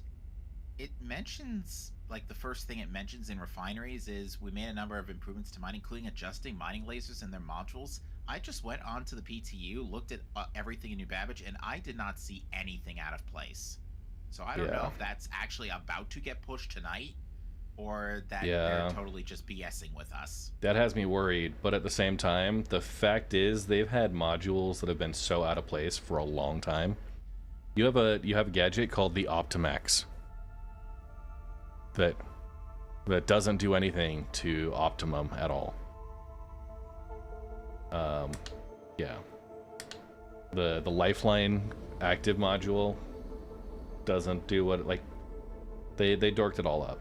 it mentions, like, the first thing it mentions in refineries is we made a number of improvements to mining, including adjusting mining lasers and their modules. I just went onto the PTU, looked at everything in New Babbage, and I did not see anything out of place. So I don't know if that's actually about to get pushed tonight, or that they're totally just BSing with us. That has me worried, but at the same time, the fact is they've had modules that have been so out of place for a long time. You have a gadget called the Optimax that that doesn't do anything to Optimum at all. Yeah. The Lifeline active module doesn't do what, like, they dorked it all up.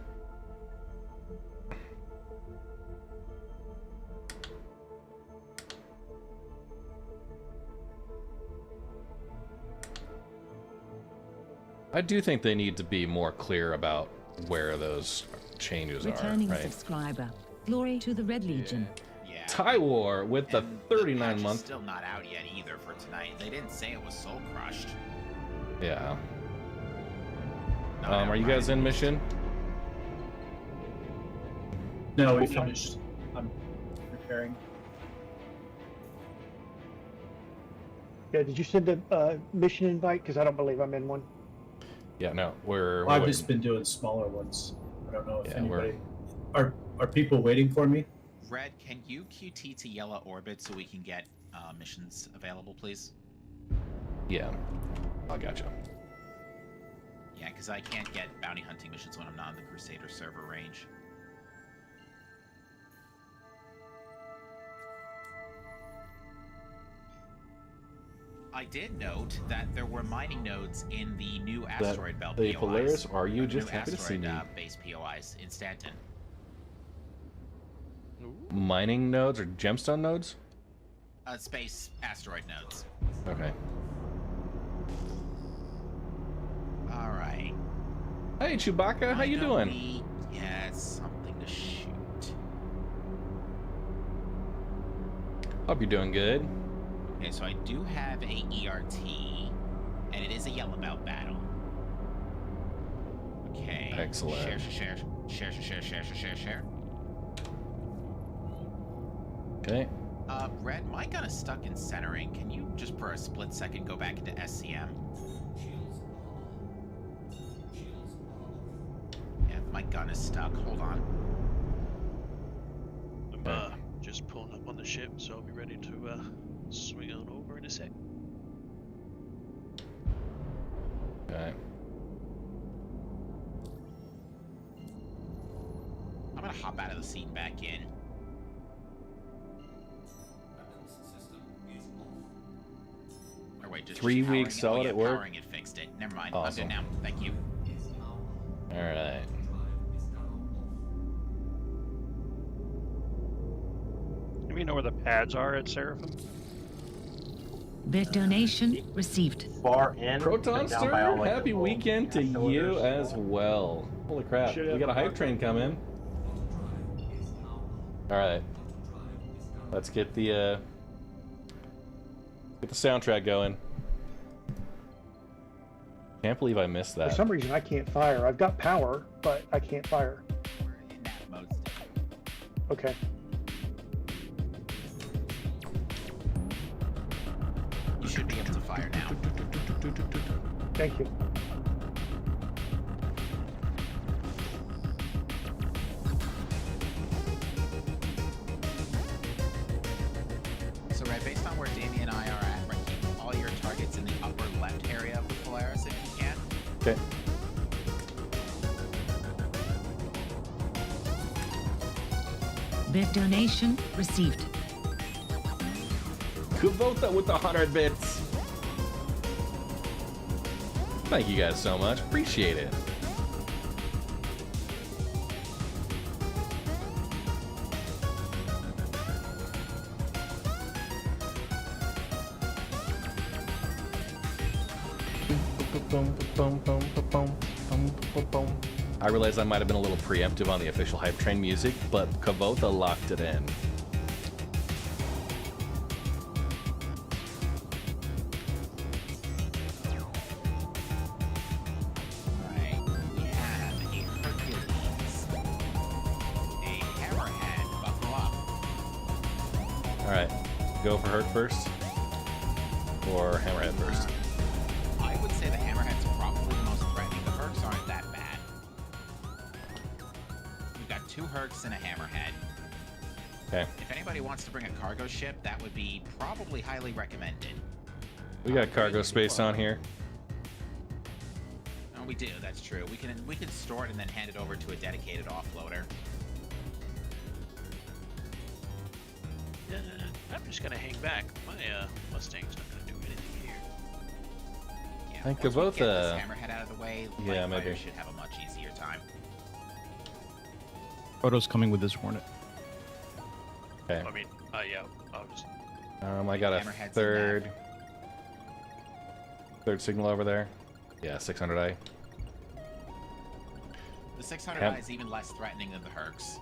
I do think they need to be more clear about where those changes Returning are, right? subscriber. Glory to the Red Legion. Yeah. Tywar with the And 39 patch month. is still not out yet either for tonight. They didn't say it was soul crushed. Yeah. Not out Are you right. guys in mission? No, we finished. I'm preparing. Yeah, did you send a mission invite? Because I don't believe I'm in one. Yeah, no, we're I've waiting. just been doing smaller ones. I don't know if Yeah, anybody are people waiting for me. Red, can you QT to yellow orbit so we can get missions available, please? Yeah, I gotcha. Yeah, because I can't get bounty hunting missions when I'm not in the Crusader server range. I did note that there were mining nodes in the new asteroid belt the POIs. Polaris, are you New just happy to see asteroid, me? base POIs in Stanton. Mining nodes or gemstone nodes? Space asteroid nodes. Okay. All right. Hey, Chewbacca, how you doing? We get something to shoot. Hope you're doing good. Okay, so I do have a ERT, and it is a yellow belt battle. Okay. Excellent. Share. Okay. Red, my gun is stuck in centering. Can you just for a split second go back into SCM? Yeah, my gun is stuck. Hold on. I'm just pulling up on the ship, so I'll be ready to swing on over in a sec. Okay. I'm gonna hop out of the seat and back in. Or wait, just 3 powering weeks it? solid Oh, yeah, at work? powering it fixed it. Never mind. Awesome. I'm good now. Thank you. All right. Do we know where the pads are at Seraphim? Bit donation received. Far in. Proton but down by all, Stir, like, the happy little weekend to gas you cylinders. as well. Holy crap, we got a hype train coming. All right, let's get the soundtrack going. Can't believe I missed For that. some reason, I can't fire. I've got power, but I can't fire. We're in that mode still. Okay. You should be able to fire now. Thank you. So, Red, based on where Damien and I are at, we're keeping all your targets in the upper left area of the Polaris if you can. Okay. Bit donation received. Kubota with 100 bits. Thank you guys so much. Appreciate it. I realized I might have been a little preemptive on the official hype train music, but Kubota locked it in. Alright, we have a Hercules, a Hammerhead, buckle up. Alright, go for Hurt first? Or Hammerhead first? I would say the Hammerhead's probably the most threatening. The Hercs aren't that bad. We've got 2 Hercs and a Hammerhead. Okay. If anybody wants to bring a cargo ship, that would be probably highly recommended. We got cargo space on here. Oh, we do. That's true. We can store it and then hand it over to a dedicated offloader. I'm just gonna hang back. My Mustang's not gonna do anything here. Yeah, I think once they're we both, get this hammerhead out of the way, yeah, light maybe. fighters should have a much easier time. Photo's coming with this Hornet. Okay. I mean, yeah, obviously. I got a Hammerhead's third signal over there. Yeah, 600i. The 600i is even less threatening than the Hercs.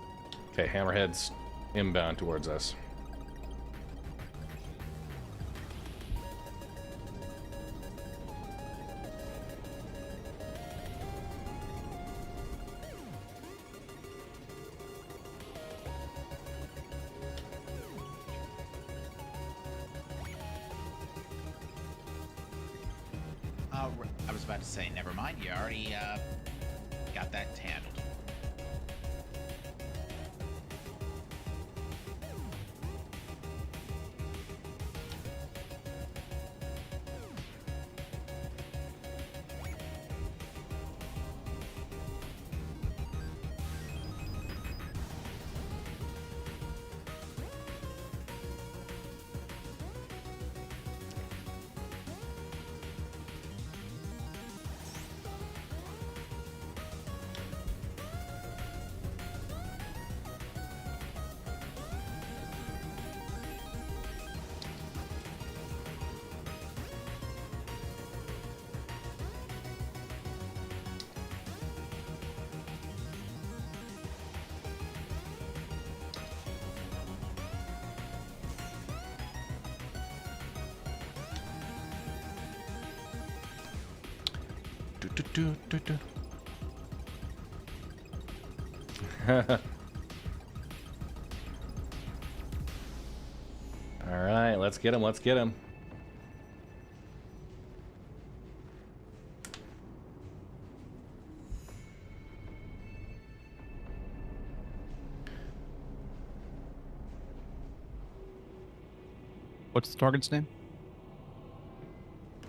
Okay, hammerhead's inbound towards us. I was about to say, never mind. You already got that handled. All right, let's get him. Let's get him. What's the target's name?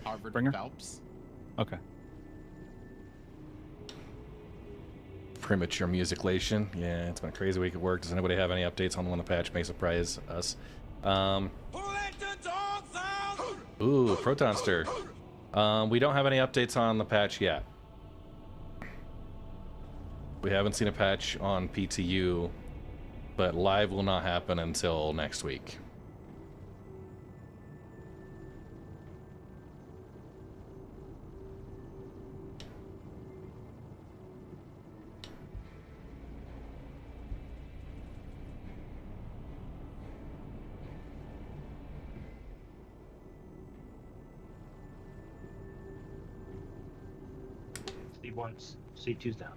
Harvard Springer? Phelps. Okay. Premature musiclation. Yeah, it's been a crazy week at work. Does anybody have any updates on when the patch may surprise us? Ooh, Protonster. We don't have any updates on the patch yet. We haven't seen a patch on PTU, but live will not happen until next week. C1's, C2's down.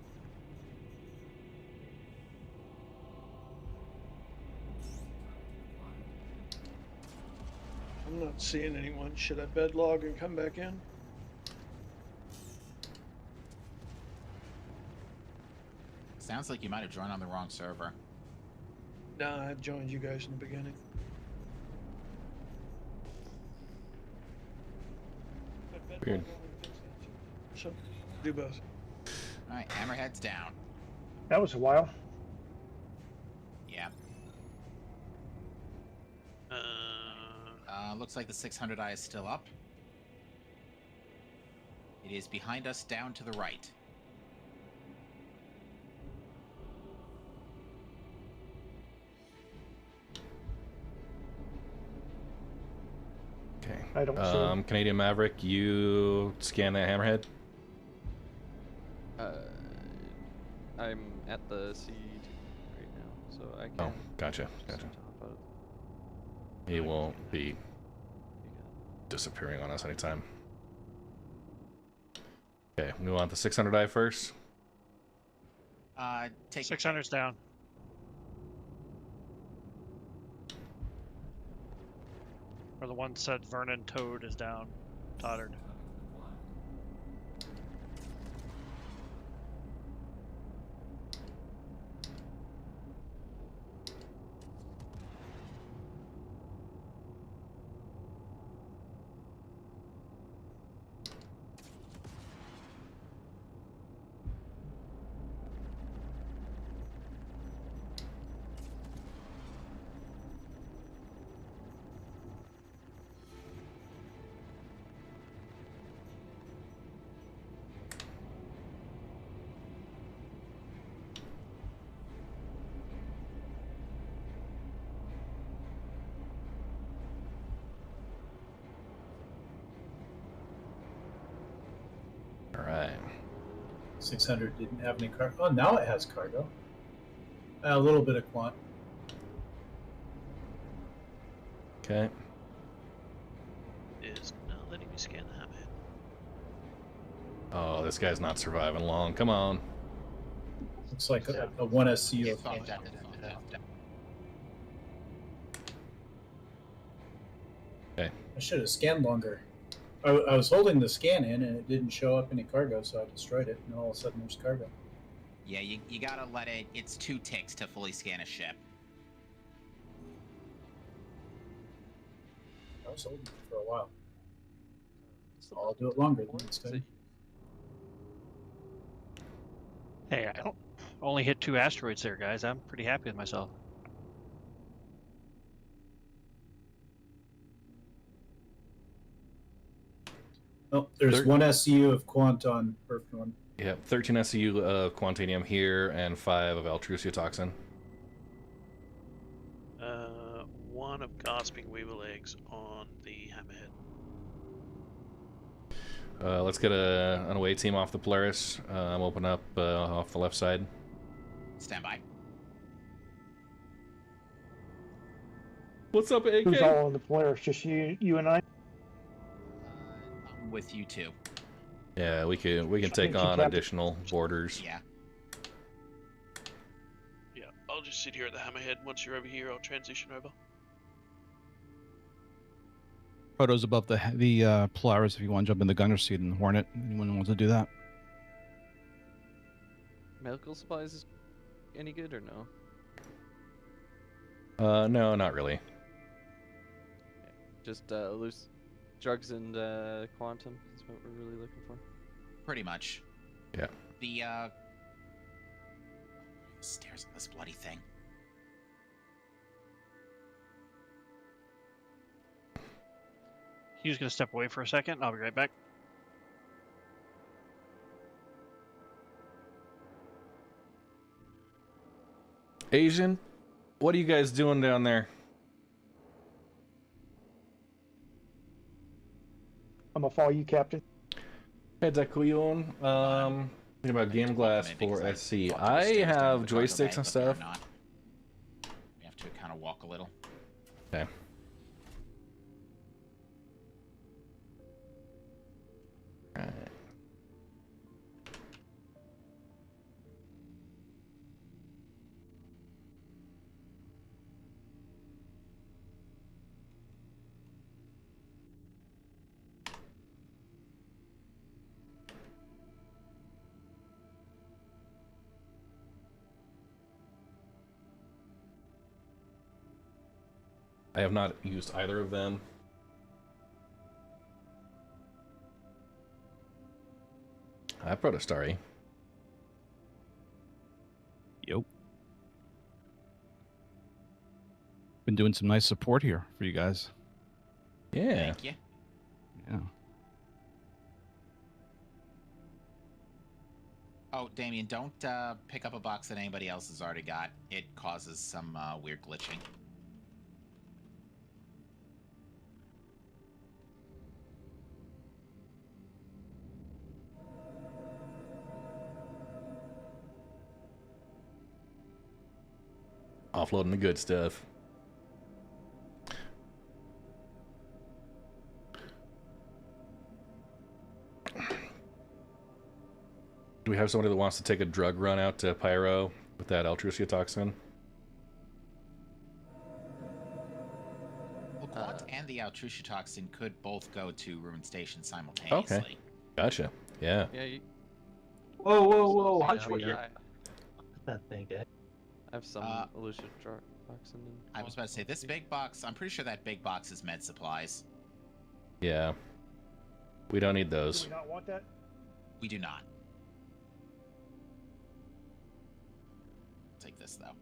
I'm not seeing anyone. Should I bed log and come back in? Sounds like you might have joined on the wrong server. Nah, I joined you guys in the beginning. Weird. So, do both. Alright, hammerhead's down. That was a while. Yeah. Looks like the 600i is still up. It is behind us down to the right. Okay. I don't see him. Canadian Maverick, you scan that hammerhead. I'm at the seed right now, so I can. Oh, gotcha. He won't be disappearing on us anytime. Okay, we want the 600i first. Take 600's down. Or the one said Vernon Toad is down. Tottered. All right. 600 didn't have any cargo. Oh, now it has cargo. A little bit of quant. Okay. Is not letting me scan the hammerhead. Oh, this guy's not surviving long. Come on. Looks like a 1 SCU. It's soft, dead. Okay. I should have scanned longer. I was holding the scan in and it didn't show up any cargo, so I destroyed it, and all of a sudden there's cargo. Yeah, you gotta let it. It's 2 ticks to fully scan a ship. I was holding it for a while. So I'll do it longer the next time. Hey, I only hit 2 asteroids there, guys. I'm pretty happy with myself. Oh, there's 1 SCU of quant on Earth 1. Yep, 13 SCU of Quantanium here and 5 of Altrusia Toxin. 1 of gasping weevil eggs on the hammerhead. Let's get an away team off the Polaris. Open up off the left side. Stand by. What's up, AK? Who's all on the Polaris? Just you and I? I'm with you too. Yeah, we can take on additional borders. Yeah. Yeah, I'll just sit here at the hammerhead. Once you're over here, I'll transition over. Photos above the Polaris if you want to jump in the gunner seat in the Hornet. Anyone wants to do that? Medical supplies is any good or no? No, not really. Just loose drugs and quantum is what we're really looking for. Pretty much. Yeah. The stairs on this bloody thing. He's gonna step away for a second. I'll be right back. Asian, what are you guys doing down there? I'm gonna follow you, Captain. Hey, Dakuyon. Thinking about Game Glass for SC. I have joysticks and stuff. We have to kind of walk a little. Okay. Right. I have not used either of them. I Protostari. Yep. Been doing some nice support here for you guys. Yeah. Thank you. Yeah. Oh, Damien, don't pick up a box that anybody else has already got. It causes some weird glitching. Offloading the good stuff. Do we have somebody that wants to take a drug run out to Pyro with that Altrusia Toxin? Well, Quant and the Altrusia Toxin could both go to Ruin Station simultaneously. Okay. Gotcha. Yeah. Yeah. You... Whoa! Yeah, Hush what yeah. you're... That thing, eh? I have some Elusive Toxin. I was about to say, this big box, I'm pretty sure that big box is med supplies. Yeah. We don't need Do those. we not want that? We do not. Take this, though.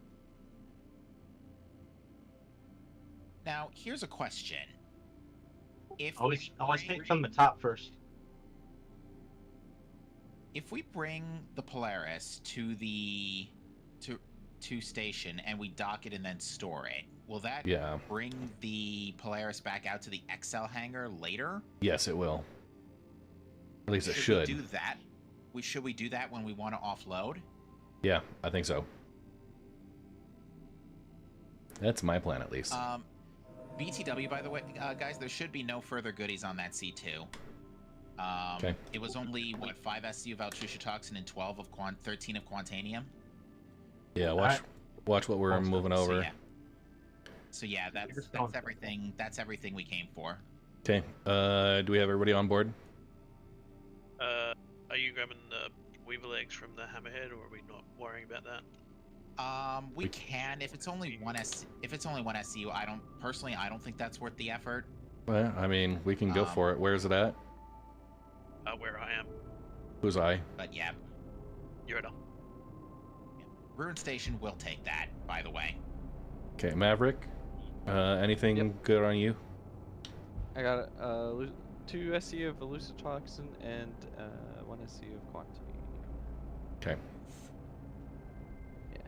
Now, here's a question. If Always take from the top first. If we bring the Polaris to the to station and we dock it and then store it, will that bring the Polaris back out to the XL hangar later? Yes, it will. At least it should. should. We do that? Should we do that when we want to offload? Yeah, I think so. That's my plan, at least. BTW, by the way, guys, there should be no further goodies on that C2. Okay. It was only, what, 5 SCU of Altruciotoxin and 13 of Quantanium? Yeah, watch what we're moving over. So yeah, that's everything. That's everything we came for. Okay. Do we have everybody on board? Are you grabbing the Weaver legs from the Hammerhead, or are we not worrying about that? We can if it's only one SCU. I don't think that's worth the effort. Well, I mean, we can go for it. Where's it at? Where I am. Who's I? But yeah. Yoda. Yeah. Ruin Station will take that, by the way. Okay, Maverick. Anything good on you? I got 2 SC of Elucidotoxin and 1 SC of Quantity. Okay. Yeah.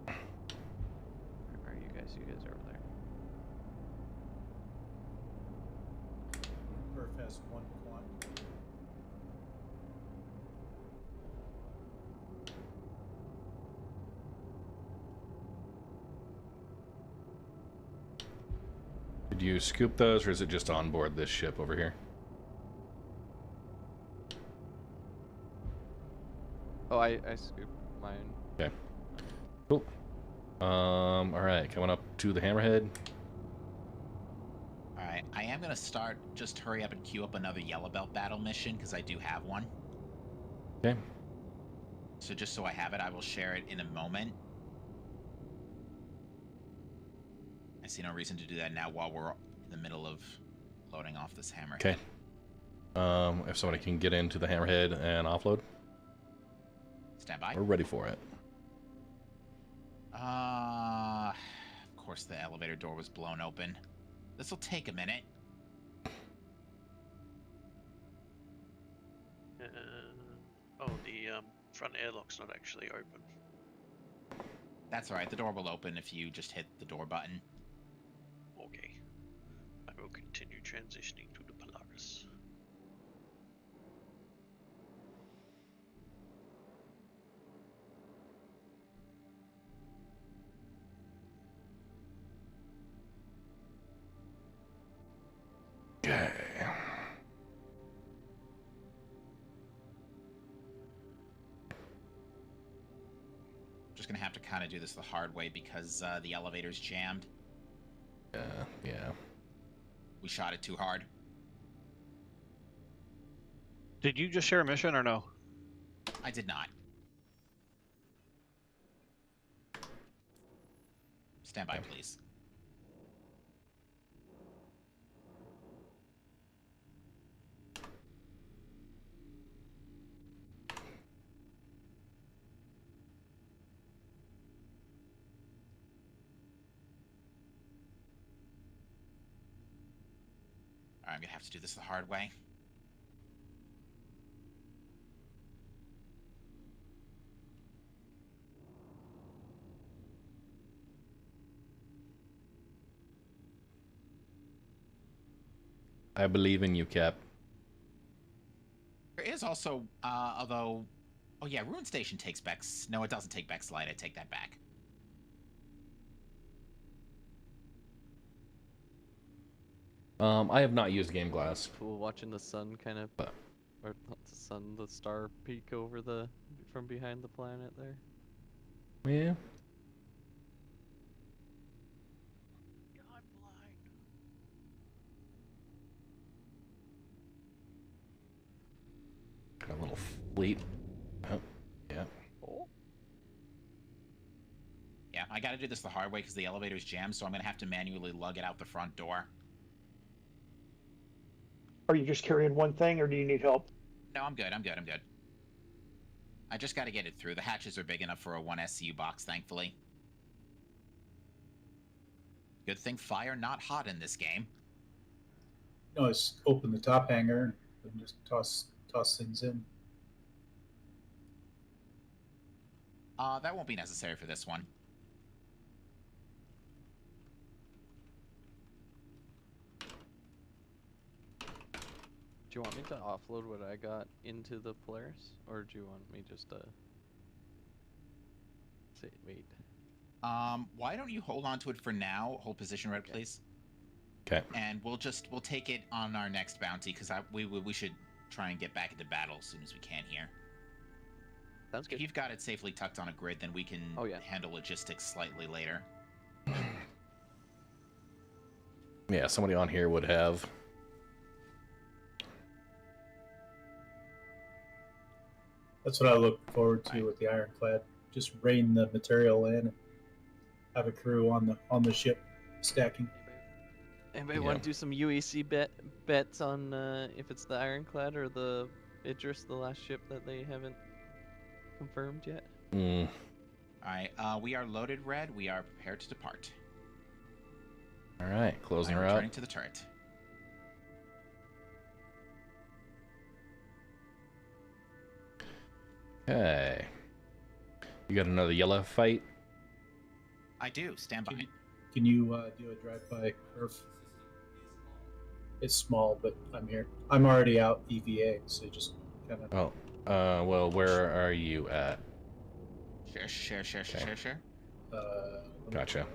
Where are you guys? You guys are over there. Perf has 1 quant. Did you scoop those, or is it just on board this ship over here? Oh, I scooped mine. Okay. Cool. Alright, coming up to the Hammerhead. Alright, I am gonna just hurry up and queue up another Yellow Belt battle mission, because I do have one. Okay. So just so I have it, I will share it in a moment. I see no reason to do that now while we're in the middle of loading off this Hammerhead. Okay. If somebody can get into the Hammerhead and offload. Stand by. We're ready for it. Of course the elevator door was blown open. This will take a minute. Oh, the front airlock's not actually open. That's alright, the door will open if you just hit the door button. Okay. I will continue transitioning to the Polaris. Okay. Just gonna have to kind of do this the hard way because the elevator's jammed. Yeah. We shot it too hard. Did you just share a mission or no? I did not. Stand by, please. Alright, I'm gonna have to do this the hard way. I believe in you, Cap. There is also, although... Oh yeah, Ruin Station takes Bex... No, it doesn't take Bex Light. I take that back. I have not used Game Glass. Cool, watching the sun kind of... Or not the sun, the star peek over the... From behind the planet there. Yeah. Got a little fleet. Oh, yeah. Yeah, I gotta do this the hard way because the elevator's jammed, so I'm gonna have to manually lug it out the front door. Are you just carrying one thing, or do you need help? No, I'm good. I just gotta get it through. The hatches are big enough for a 1 SCU box, thankfully. Good thing fire not hot in this game. No, just open the top hanger and just toss things in. That won't be necessary for this one. you want me to offload what I got into the Polaris, or do you want me just say wait? Why don't you hold on to it for now? Hold position red, please. Okay. And we'll take it on our next bounty because we should try and get back into battle as soon as we can here. Sounds good. If you've got it safely tucked on a grid, then we can handle logistics slightly later. Yeah, somebody on here would have. That's what I look forward to with the Ironclad. Just rain the material in and have a crew on the ship stacking. Anybody want to do some UAC bets on if it's the Ironclad or the Idris, the last ship that they haven't confirmed yet? Mm. Alright, we are loaded, Red. We are prepared to depart. Alright, closing her up. Returning to the turret. Okay. You got another yellow fight? I do. Stand by. Can you do a drive-by perf? It's small, but I'm here. I'm already out EVA, so just kind of... Oh, well, where are you at? Share. Gotcha.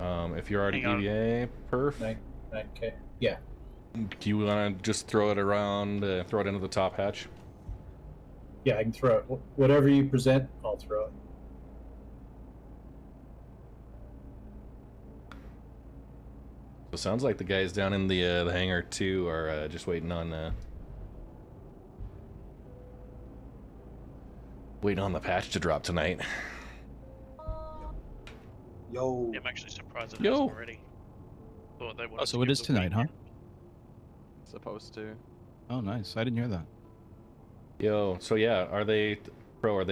If you're already EVA, perf? 9K. Yeah. Do you want to just throw it around, throw it into the top hatch? Yeah, I can throw it. Whatever you present, I'll throw it. So it sounds like the guys down in the hangar too are just waiting on the patch to drop tonight. Yo. Yeah, I'm actually surprised it Yo. hasn't already. Thought they Oh, so it is tonight, huh? Supposed to. Oh, nice. I didn't hear that. Yo, so yeah, are they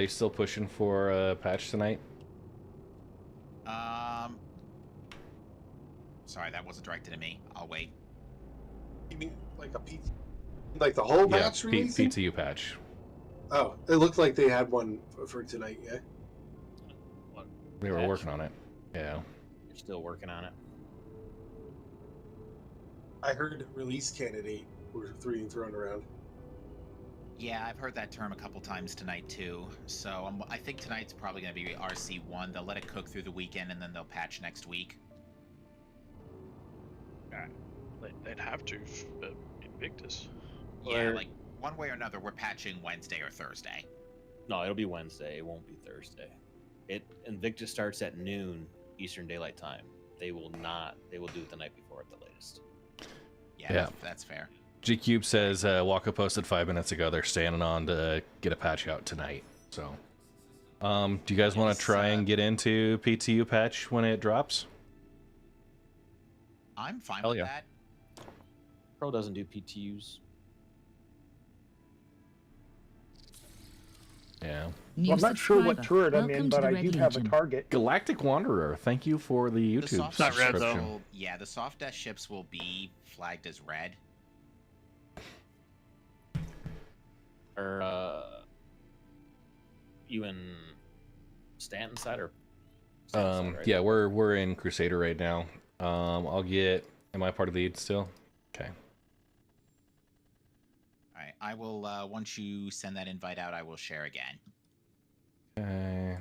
still pushing for a patch tonight? Sorry, that wasn't directed at me. I'll wait. You mean like a like the whole patch releasing? PTU patch. Oh, it looked like they had one for tonight, yeah. They were working on it. Yeah. They're still working on it. I heard release candidate were thrown around. Yeah, I've heard that term a couple times tonight too. So I think tonight's probably going to be RC1. They'll let it cook through the weekend and then they'll patch next week. They'd have to for Invictus. Yeah, like one way or another, we're patching Wednesday or Thursday. No, it'll be Wednesday. It won't be Thursday. Invictus starts at noon Eastern Daylight Time. They will do it the night before at the latest. Yeah. That's fair. G-Cube says Waka posted 5 minutes ago they're standing on to get a patch out tonight. So, do you guys want to try and get into PTU patch when it drops? I'm fine with that. Pro doesn't do PTUs. Yeah. Well, I'm not sure what turret I'm in, but I do have a target. Galactic Wanderer, thank you for the YouTube subscription. Yeah, the soft desk ships will be flagged as red. You in Stanton side or? Right? Yeah, we're in Crusader right now. Am I part of the lead still? Okay. Alright, I will, once you send that invite out, I will share again. Okay.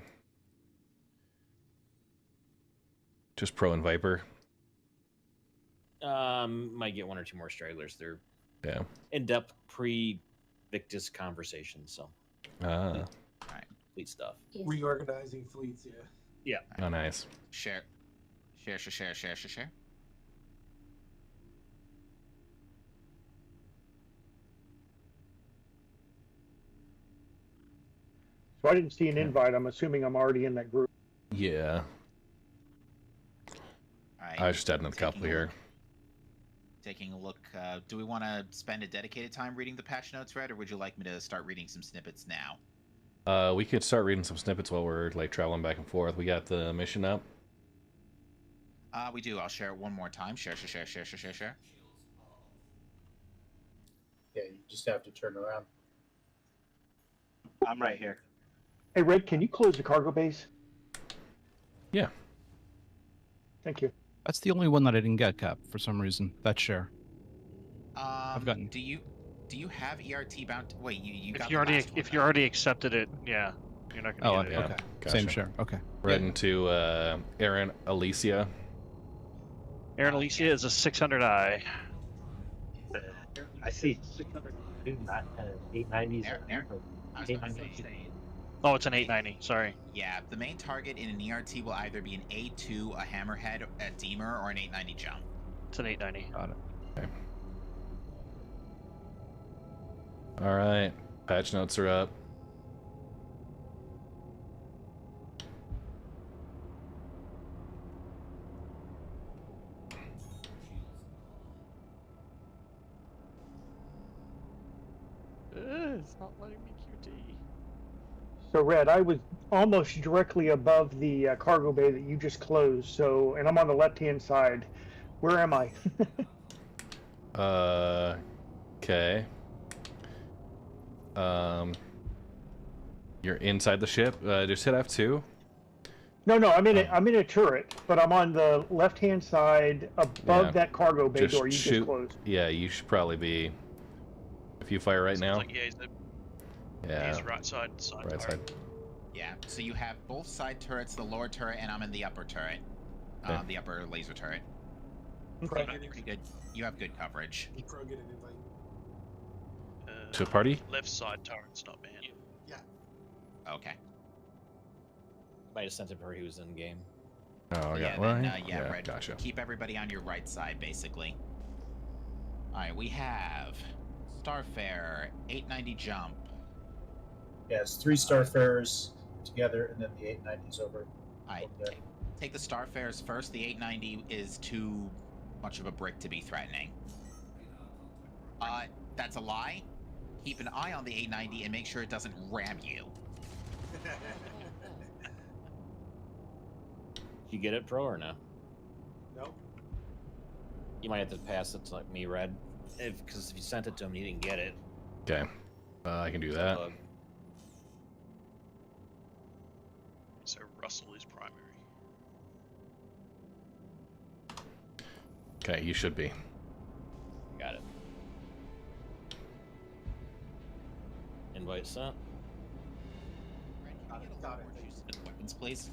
Just Pro and Viper. Might get one or two more stragglers. They're in-depth pre-Victus conversations, so. Alright. Fleet stuff. Reorganizing fleets, yeah. Yeah. Oh, nice. Share. So I didn't see an invite. I'm assuming I'm already in that group. Yeah. Alright. I was just adding a couple here. Taking a look, do we want to spend a dedicated time reading the patch notes, Red, or would you like me to start reading some snippets now? We could start reading some snippets while we're like traveling back and forth. We got the mission up. We do. I'll share it one more time. Share. Yeah, you just have to turn around. I'm right here. Hey, Red, can you close the cargo base? Yeah. Thank you. That's the only one that I didn't get, Cap, for some reason. That share. I've gotten. Do you have ERT bounty? Wait, you got If you the already last one, if you already accepted it, yeah, you're not Oh, gonna get it. okay. Gotcha. Same share. Okay. We're heading to Aaron Alicia. Aaron Alicia is a 600i. I see 600, 890s. I was about to say, Oh, it's an 890. Sorry. yeah, the main target in an ERT will either be an A2, a hammerhead, a deemer, or an 890 jump. It's an 890. Got it. Okay. All right. Patch notes are up. It's not letting me QT. So, Red, I was almost directly above the cargo bay that you just closed. So, and I'm on the left-hand side. Where am I? Okay. You're inside the ship. Just hit F2. No, I'm in I'm in a turret, but I'm on the left-hand side above Yeah. that cargo bay door you shoot. just closed. Yeah, you should probably be. If you fire right now. Like, yeah, he's right side Right turret. side. Yeah, so you have both side turrets, the lower turret, and I'm in the upper turret. Okay. The upper laser turret. Okay. Pretty good. You have good coverage. Pro get an invite. To a party? Left side turret's not banned. Yeah. Okay. Might have sent him before he was in game. Oh, Yeah, yeah. then, Right. yeah, Red. Gotcha. Keep everybody on your right side, basically. Alright, we have Starfarer, 890 jump. Yeah, it's 3 Starfarers together, and then the 890s over. Alright, take the Starfarers first. The 890 is too much of a brick to be threatening. That's a lie. Keep an eye on the 890 and make sure it doesn't ram you. You get it, Pro, or no? Nope. You might have to pass it to like me, Red. Because if you sent it to him, he didn't get it. Okay. I can do that. So Russell is primary. Okay, you should be. Got it. Invite sent. Weapons, please.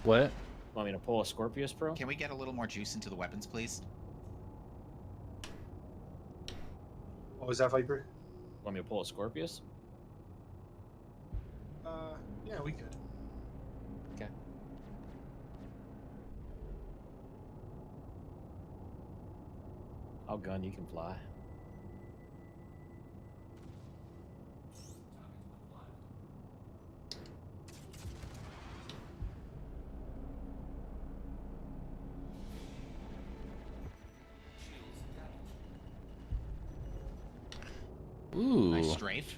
What? Want me to pull a Scorpius, Pro? Can we get a little more juice into the weapons, please? What was that, Viper? Want me to pull a Scorpius? Yeah, we could. Okay. I'll gun, you can fly. Ooh. Nice strafe.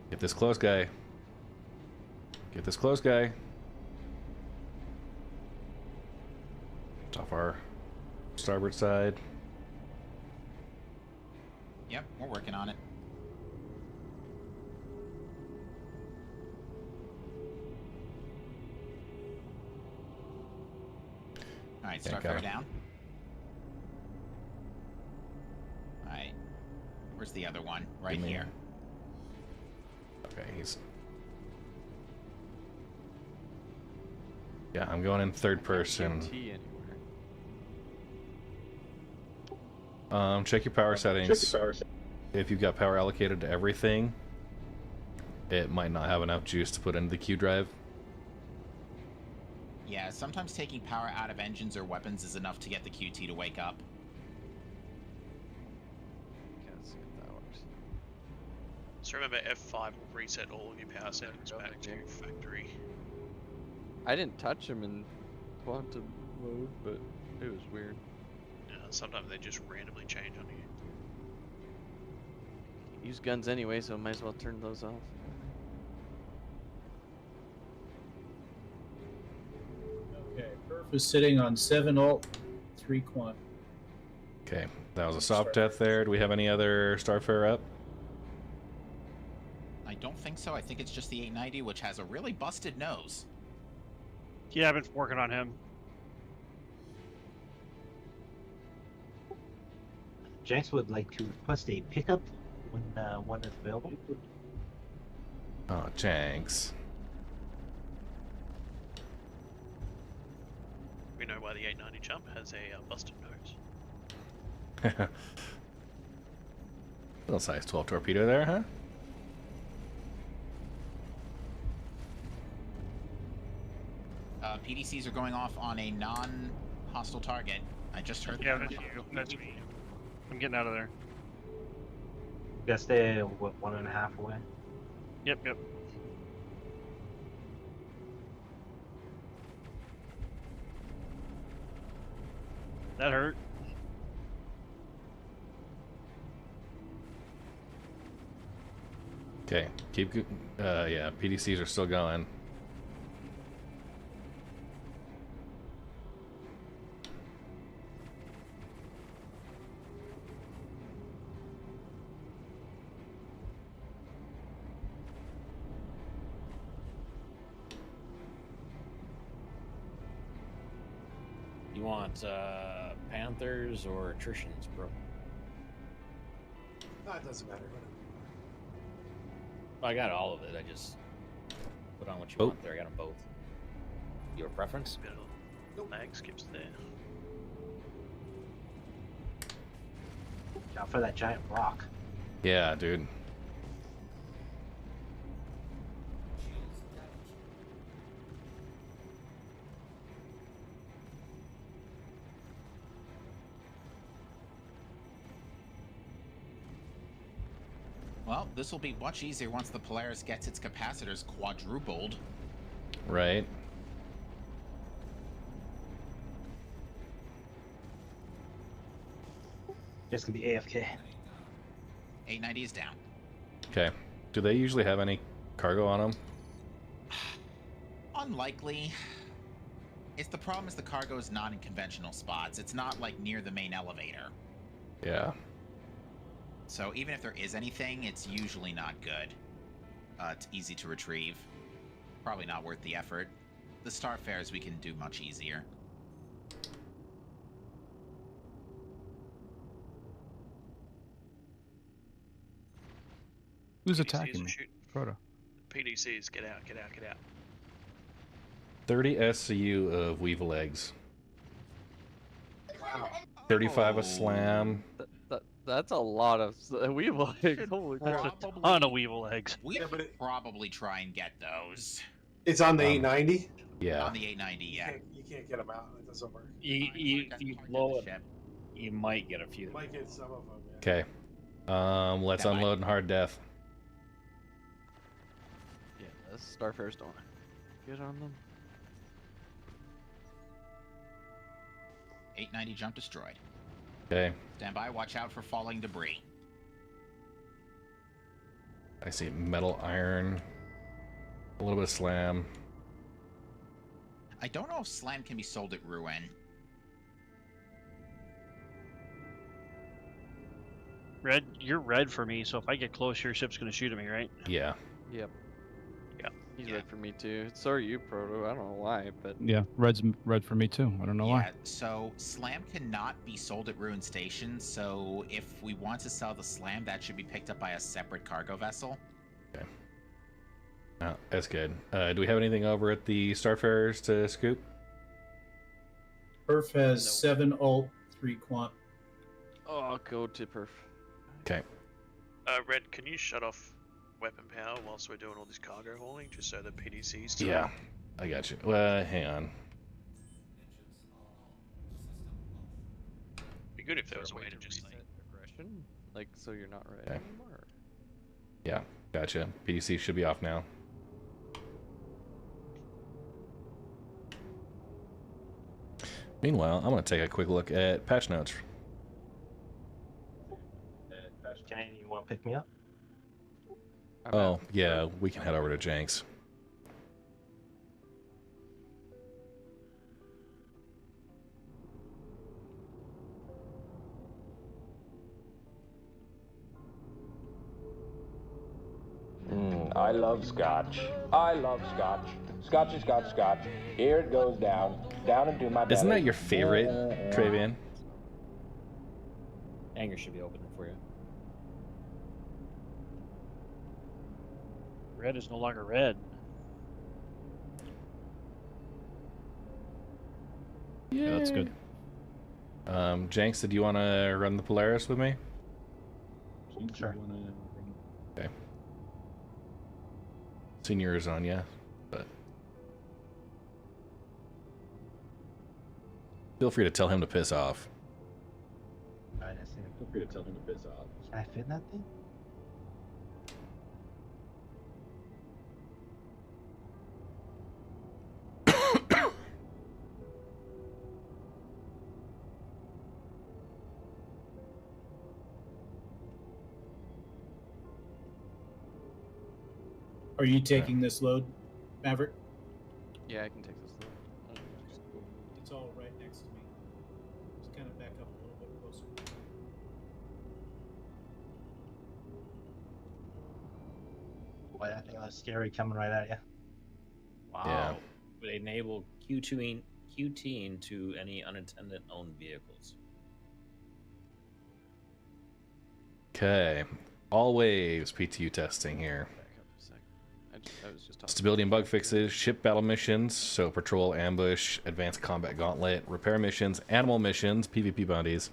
Get this close guy. Get this close guy. It's off our starboard side. Yep, we're working on it. Alright, Yeah, Starfarer got him. down. Alright. Where's the other one? Right Give me- here. Okay, he's. Yeah, I'm going in third person. QT anywhere. Check your power settings. If you've got power allocated to everything, it might not have enough juice to put into the Q drive. Yeah, sometimes taking power out of engines or weapons is enough to get the QT to wake up. Okay, let's see if that works. So remember, F5 will reset all of your power settings back to factory. I didn't touch him in quantum mode, but it was weird. Sometimes they just randomly change on you. Use guns anyway, so might as well turn those off. Okay, perfect. Perf is sitting on 7 alt, 3 quant. Okay, that was a soft death there. Do we have any other Starfarer up? I don't think so. I think it's just the 890, which has a really busted nose. Yeah, I've been working on him. Jenks would like to request a pickup when one is available. Oh, Jenks. We know why the 890 jump has a busted nose. Little size 12 torpedo there, huh? PDCs are going off on a non-hostile target. I just heard. Yeah, that's you. That's me. I'm getting out of there. You gotta stay, what, 1.5 away? Yep, yep. That hurt. Okay, keep. Yeah, PDCs are still going. You want Panthers or attritions, bro? No, it doesn't matter. I got all of it. I just put on what you want there. I got them both. Your preference? Lag skips there. Out for that giant rock. Yeah, dude. Well, this will be much easier once the Polaris gets its capacitors quadrupled. Right. Just gonna be AFK. 890 is down. Okay. Do they usually have any cargo on them? Unlikely. It's the problem is the cargo is not in conventional spots. It's not like near the main elevator. Yeah. So even if there is anything, it's usually not good. It's easy to retrieve. Probably not worth the effort. The Starfares we can do much easier. Who's PDCs attacking are me? shooting. Proto. PDCs, get out, get out, get out. 30 SCU of Weevil eggs. 35 a slam. That's a lot of weevil eggs. Holy That's crap. a ton of weevil eggs. We could probably try and get those. It's on the 890? Yeah. On the 890, yeah. You can't get them out. It doesn't work. You blow it. You might get a few. You might get some of them. Yeah. Okay. Let's unload in hard death. Yeah, the Starfares don't get on them. 890 jump destroyed. Okay. Stand by, watch out for falling debris. I see metal, iron, a little bit of slam. I don't know if slam can be sold at Ruin. Red, you're red for me, so if I get close, your ship's gonna shoot at me, right? Yeah. Yep. Yeah. He's red for me too. So are you, Proto. I don't know why, but Yeah, red's red for me too. I don't know why. So slam cannot be sold at Ruin Station, so if we want to sell the slam, that should be picked up by a separate cargo vessel. Okay. Oh, that's good. Do we have anything over at the Starfarers to scoop? Perf has 7 alt, 3 quant. Oh, I'll go to Perf. Okay. Red, can you shut off weapon power whilst we're doing all this cargo hauling, just so the PDCs do Yeah. it? I got you. Well, hang on. Be good if there was a way to just like aggression, like so you're not red Okay. anymore. Yeah, gotcha. PDC should be off now. Meanwhile, I'm going to take a quick look at patch notes. Jane, you want to pick me up? Oh, yeah, we can head over to Jenks. I love scotch. I love scotch. Scotchy, scotch, scotch. Here it goes down into my belly. Isn't that your favorite, Travian? Anger should be opening for you. Red is no longer red. Yeah, that's good. Jenks, did you want to run the Polaris with me? Sure. Okay. Senior is on, yeah, but feel free to tell him to piss off. Alright, I see. Feel free to tell him to piss off. Can I fit in that thing? Are you taking this load, Maverick? Yeah, I can take this load. It's all right next to me. Just kind of back up a little bit closer. Boy, that thing was scary coming right at you. Wow. Yeah. Would enable QTing to any unattended owned vehicles. Okay. All waves PTU testing here. I was just talking. Stability and bug fixes, ship battle missions, so patrol, ambush, advanced combat gauntlet, repair missions, animal missions, PvP bounties,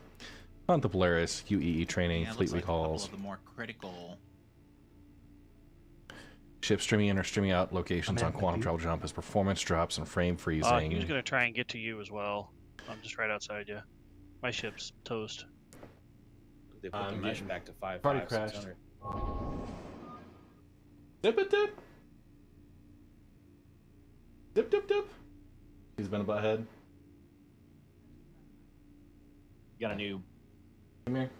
hunt the Polaris, UEE training, Yeah, it fleet looks like a couple recalls, of the more critical. ship streaming in or streaming out locations on quantum travel jump as performance drops and frame freezing. He was going to try and get to you as well. I'm just right outside you. My ship's toast. They put the mesh back to 5. Party 5, crashed. 600. Dip it dip. Dip dip dip. He's been a butthead. You got a new Come here.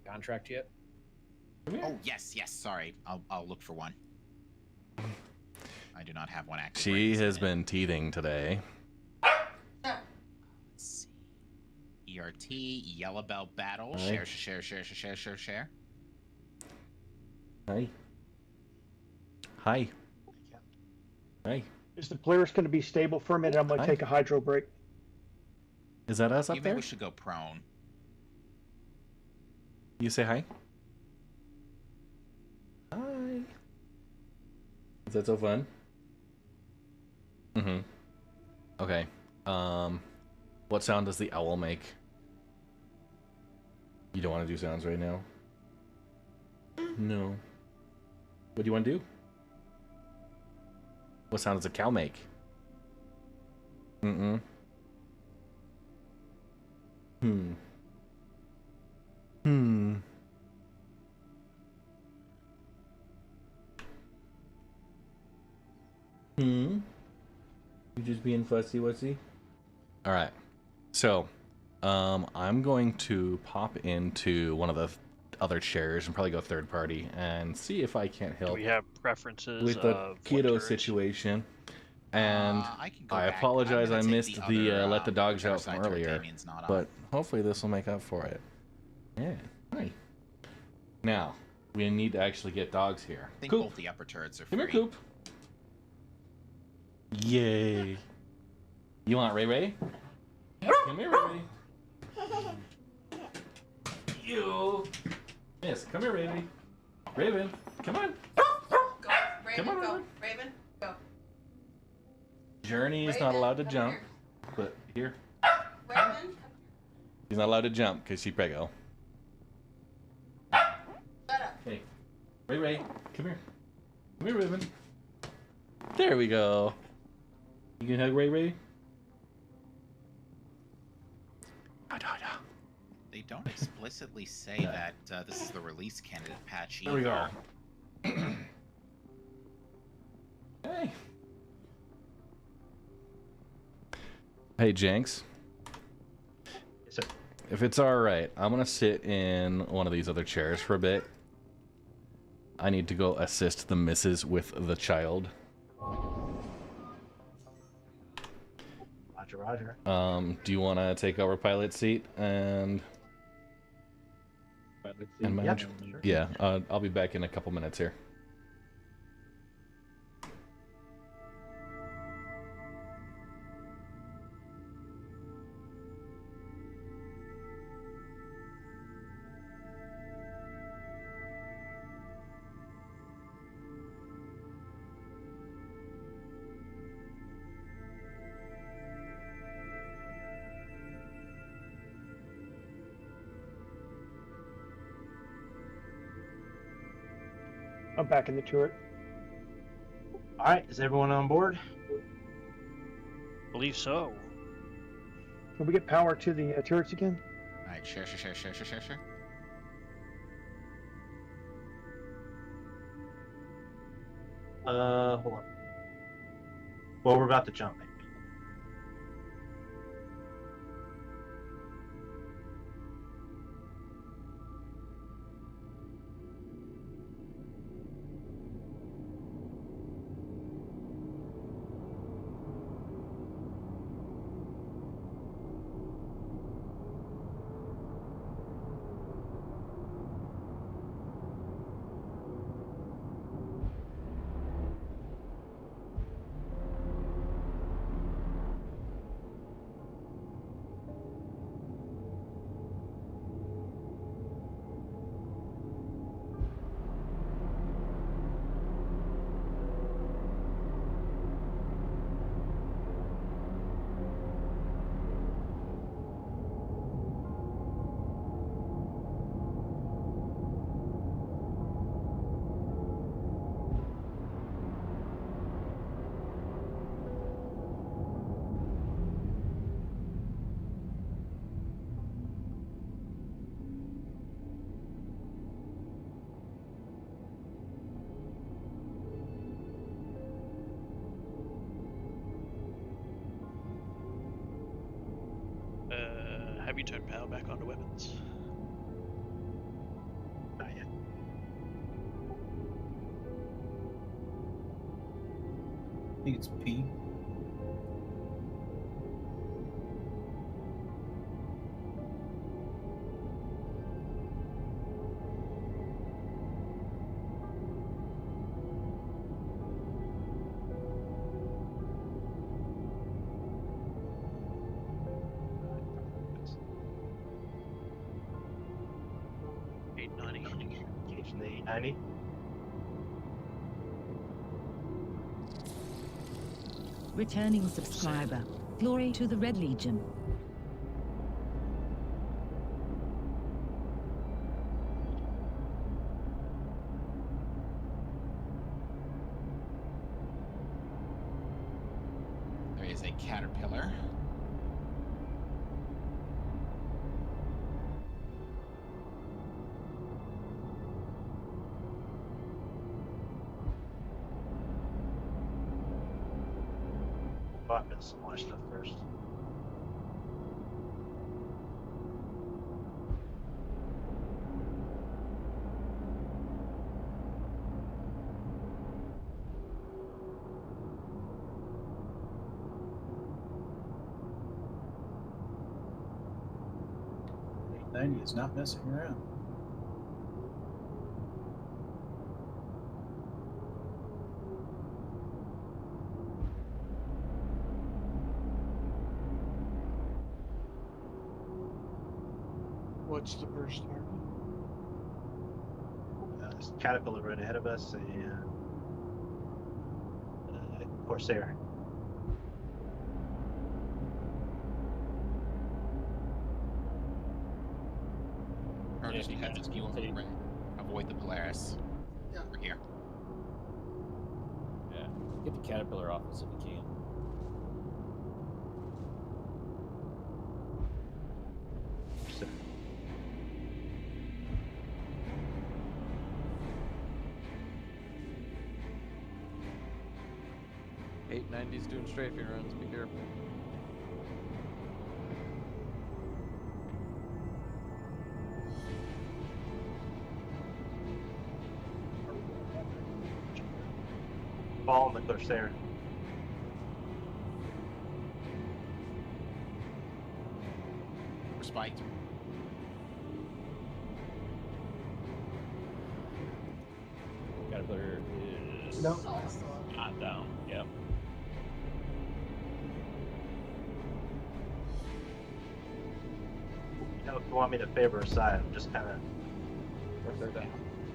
contract yet? Oh yes, yes. Sorry, I'll look for one. I do not have one active. She has been teething today. Let's see. ERT, Yellow Bell Battle, Hi. share. Hi. Hi. Hi. Is the Polaris going to be stable for a minute? I'm going to take a hydro break. Is that us up Maybe there? we should go prone. You say hi. Hi. Is that so fun? Mm-hmm. Okay. What sound does the owl make? You don't want to do sounds right now? No. What do you want to do? What sound does a cow make? Mm-mm. Hmm. You're just being fussy wussy? Alright. So, I'm going to pop into one of the other chairs and probably go third party and see if I can't Do help we have preferences with the of what keto turns? situation. And I can go I back. apologize I'm I gonna take missed the the other, let the dogs whichever out from side turret earlier, Damien's not on. but hopefully this will make up for it. Yeah. Hi. Now, we need to actually get dogs here. I think Coop. both the upper turrets are Come free. here, Coop. Yay. You want Ray Ray? Come here, Ray Ray. You. Yes, come here, Raven. Raven, come on. Raven, Come on, go. Raven. Raven, go. Journey is not Raven, allowed to come jump, here. but here. Raven, She's not allowed to jump because she's preggo. shut up. Hey, Ray Ray, come here. Come here, Raven. There we go. You can hug Ray Ray? They don't explicitly say that this is the release candidate patch There we go. either. Hey. Hey, Jenks. Yes, sir. If it's alright, I'm gonna sit in one of these other chairs for a bit. I need to go assist the missus with the child. Roger, Roger. Do you want to take over pilot seat and... Pilot And Yeah, manage. sure. Yeah, I'll be back in a couple minutes here. I'm back in the turret. All right, is everyone on board? Believe so. Can we get power to the turrets again? All right, share. Hold on. Well, we're about to jump. Have you turned power back onto weapons? Not yet. I think it's P. Engaging the 890. Returning subscriber. Glory to the Red Legion. There is a caterpillar. Bought some more stuff first. $890 is not messing around. What's the first target? Caterpillar right ahead of us, and Corsair. Or just heads if you want to avoid the Polaris. Yeah. We're here. Yeah. Get the caterpillar off us if you can. $890's doing strafing runs. Be careful. Ball on the Corsair. We're spiked. Caterpillar is No. not down. Yep. You know, if you want me to favor a side, I'm just kind of. They're down.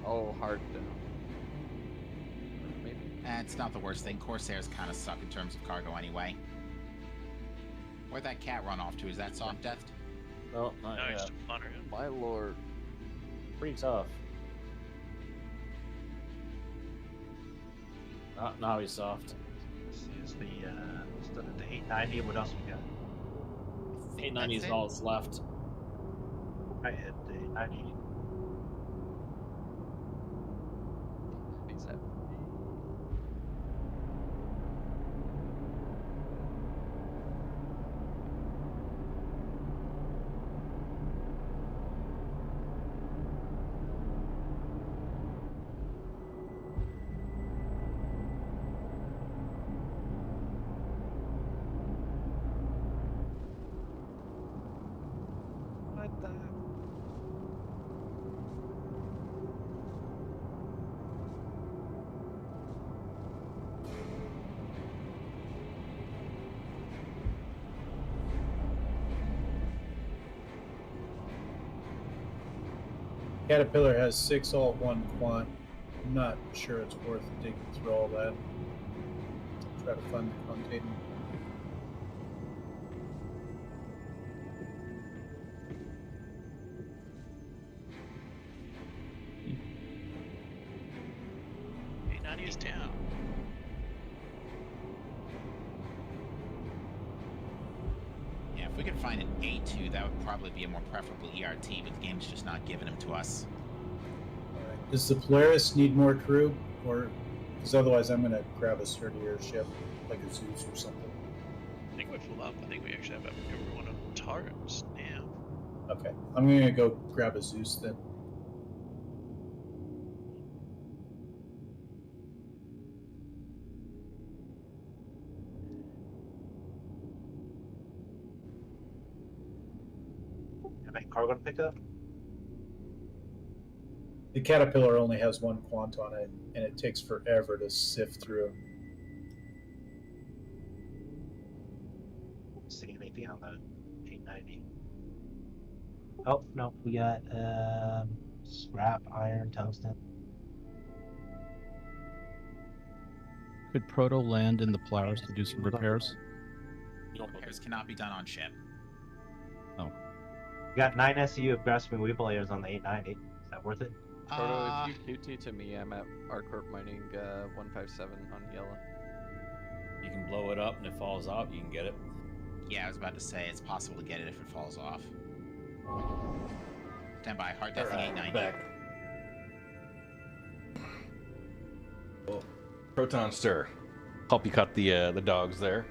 Oh, hard down. Maybe. It's not the worst thing. Corsairs kind of suck in terms of cargo anyway. Where'd that cat run off to? Is that soft death? No, not No, he's yet. still fluttering. My lord. Pretty tough. Now he's soft. This is the 890. What else we got? 890 is all that's left. I hit the 890. He's at What the? Caterpillar has 6 alt 1 quant. I'm not sure it's worth digging through all that. Try to find the container. Hey, 90 is down. Yeah, if we could find an A2, that would probably be a more preferable ERT, but the game's just not giving them to us. Alright. Does the Polaris need more crew? Or because otherwise I'm gonna grab a sturdier ship, like a Zeus or something. I think we're full up. I think we actually have everyone on turrets now. Okay. I'm gonna go grab a Zeus then. Have any cargo to pick up? The Caterpillar only has 1 quant on it, and it takes forever to sift through. See anything on the 890? Oh no, we got scrap, iron, tungsten. Could Proto land in the Polaris to do some repairs? Repairs cannot be done on ship. Oh. We got 9 SCU of grasping weave layers on the 890. Is that worth it? Proto, if you QT to me, I'm at Arcorp Mining 157 on yellow. You can blow it up, and if it falls out, you can get it. Yeah, I was about to say it's possible to get it if it falls off. Stand by, hard deathing 890. Back. Proton stir. Help you cut the dogs there.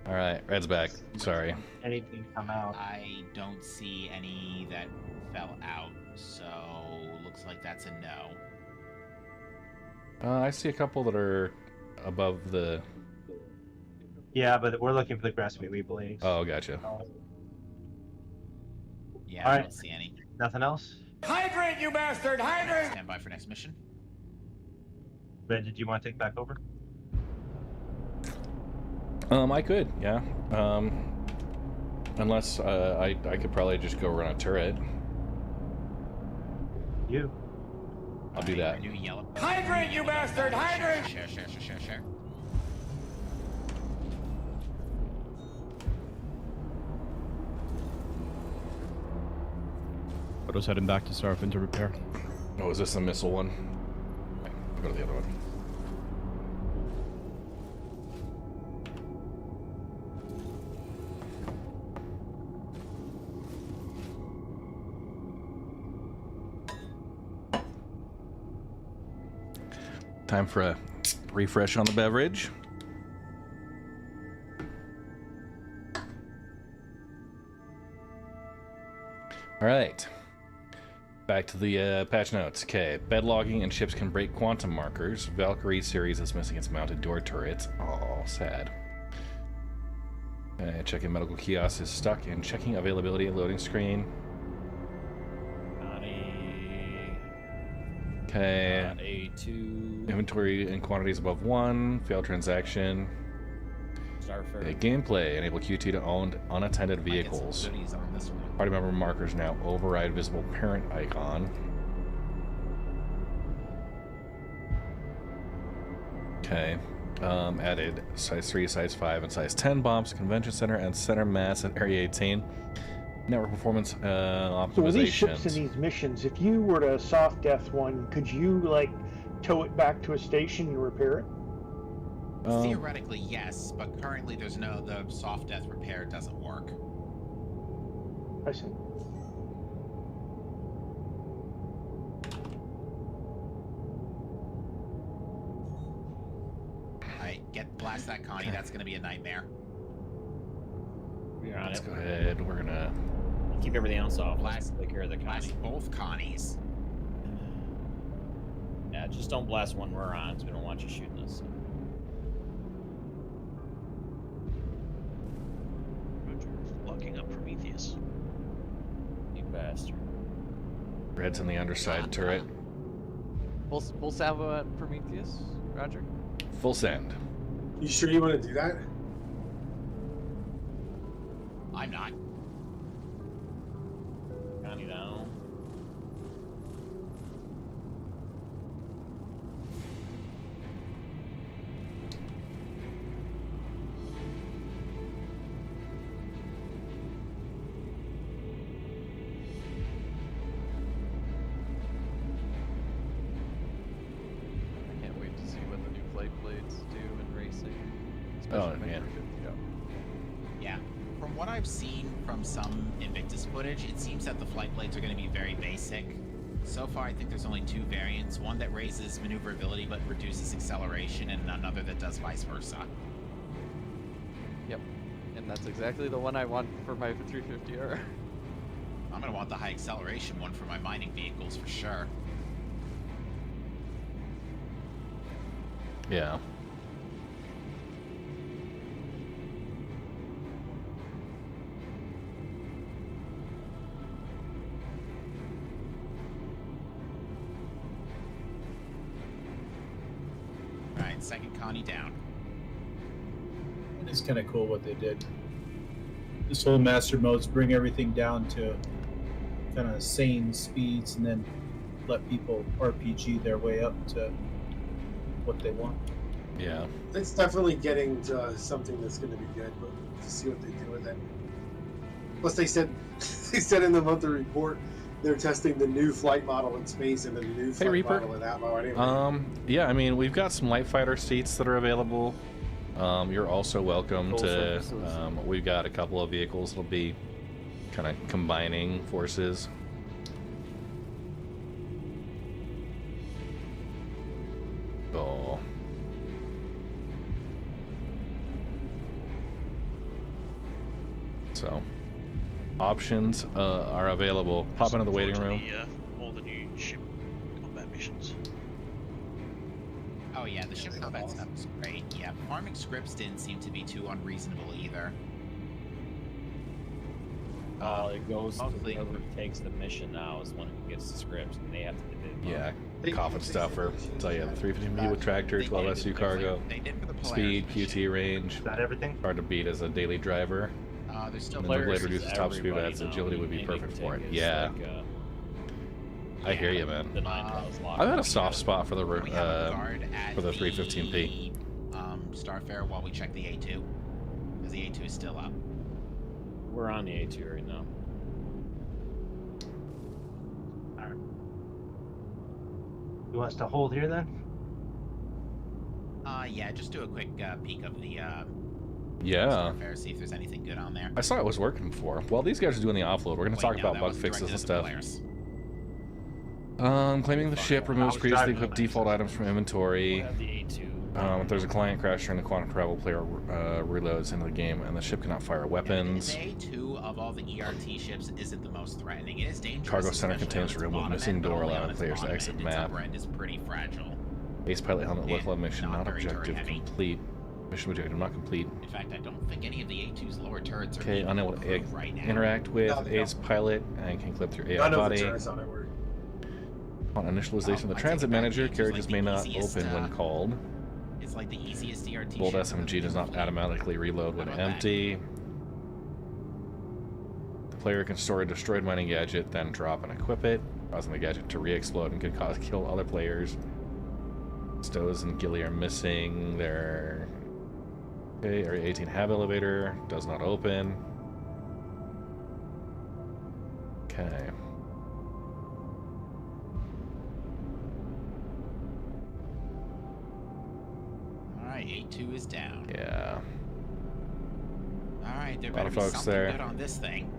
All right, Red's back. Sorry. Anything come out? I don't see any that fell out, so looks like that's a no. I see a couple that are above the. Yeah, but we're looking for the grasping weave blades. Oh, gotcha. Yeah, All I right. don't see any. Nothing else? Hydrate, you bastard! Hydrate! Stand by for next mission. Red, did you want to take back over? I could, yeah. Unless I could probably just go run a turret. You. I'll do that. New yellow. Hydrate, you bastard! Hydrate! Share. Proto's heading back to Sarafin to repair. Oh, is this the missile one? Okay, I'll go to the other one. Time for a refresh on the beverage. All right. Back to the patch notes. Okay. Bed logging and ships can break quantum markers. Valkyrie series is missing its mounted door turrets. Oh, sad. Checking medical kiosk is stuck and checking availability loading screen. Okay. A2. Inventory in quantities above 1. Failed transaction. Starfarer. Okay, gameplay. Enable QT to own unattended Might get some vehicles. goodies on this one. Party member markers now override visible parent icon. Okay. Added size 3, size 5, and size 10 bombs, convention center, and center mass at Area 18. Network performance So with these ships optimizations. and these missions, if you were to soft death one, could you like tow it back to a station and repair it? Theoretically, yes, but currently the soft death repair doesn't work. I see. Alright, blast that Connie. That's gonna be a nightmare. We're on Let's it. go ahead. We're gonna Keep everything else off. Blast, Take care of the Connie. blast both Connies. Yeah, just don't blast one we're on, because we don't want you shooting us. Locking up Prometheus. You bastard. Red's on the underside turret. Full salvo at Prometheus, Roger. Full send. You sure you want to do that? I'm not. Connie down. I can't wait to see what the new flight blades do in racing. Oh, especially man. Yeah. From what I've seen from some Invictus footage, it seems that the flight blades are going to be very basic. So far, I think there's only two variants. One that raises maneuverability but reduces acceleration, and another that does vice versa. Yep. And that's exactly the one I want for my 350R. I'm going to want the high acceleration one for my mining vehicles for sure. Yeah. Alright, second Connie down. It's kind of cool what they did. This whole master modes bring everything down to kind of sane speeds, and then let people RPG their way up to what they want. Yeah. It's definitely getting to something that's going to be good, but to see what they do with it. Plus, they said in the monthly report they're testing the new flight model in space and the new flight Reaper. model in Atmo. Anyway. Yeah, I mean, we've got some light fighter seats that are available. You're also welcome Full to. services. We've got a couple of vehicles that'll be kind of combining forces. Oh. So, options are available. Pop into the waiting room. All the new ship combat missions. Oh yeah, the ship combat stuff is great. Yeah, farming scripts didn't seem to be too unreasonable either. It goes to mostly- whoever takes the mission now is one who gets the scripts, and they have to do it. Yeah, coffin stuffer. So yeah, the 350 with tractor, 12 SU cargo, They did for the Polaris speed, mission. QT range. Is that everything? Hard to beat as a daily driver. There's still And then the blade Polaris is reduces top speed, but everybody adds now. agility would be Anything perfect for it. is Yeah, like, I hear you, man. the 9,000 lock. I've had a soft spot for the We have a guard at for the 315p. Starfare while we check the A2, because the A2 is still up. We're on the A2 right now. You want us to hold here then? Yeah, just do a quick peek of the Yeah. Starfare, see if there's anything good on there. I saw it was working before. While these guys are doing the offload, we're going to talk no, about that bug was fixes and directed at stuff. the Polaris. Claiming the ship removes was previously driving equipped the default items from inventory. We'll have the A2. If there's a client crash during the quantum travel, player reloads into the game, and the ship cannot fire weapons. The A2 of all the ERT ships isn't the most threatening. It is dangerous. Cargo center especially contains on its room with bottom missing end, but door, only on allowing its players to bottom exit end. Its map. upper end is pretty fragile. Ace pilot helmet lift And level mission not not very objective turret heavy. complete. Mission objective not complete. In fact, I don't think any of the A2's lower turrets are Okay, even unable to approved right now. interact with No, they Ace pilot and can clip through AI None of the body. turrets on it were. On initialization of the I transit take it back, manager, James, it's carriages like may the not easiest, open when called. It's like the easiest DRT. Bolt ship SMG does not automatically reload when empty. The player can store a destroyed mining gadget, then drop and equip it, causing the gadget to re-explode and could kill other players. Stows and Gilly are missing. Their Area 18 hab elevator does not open. Okay. Alright, A2 is down. Yeah. Alright, there A lot better of be folks something there. good on this thing.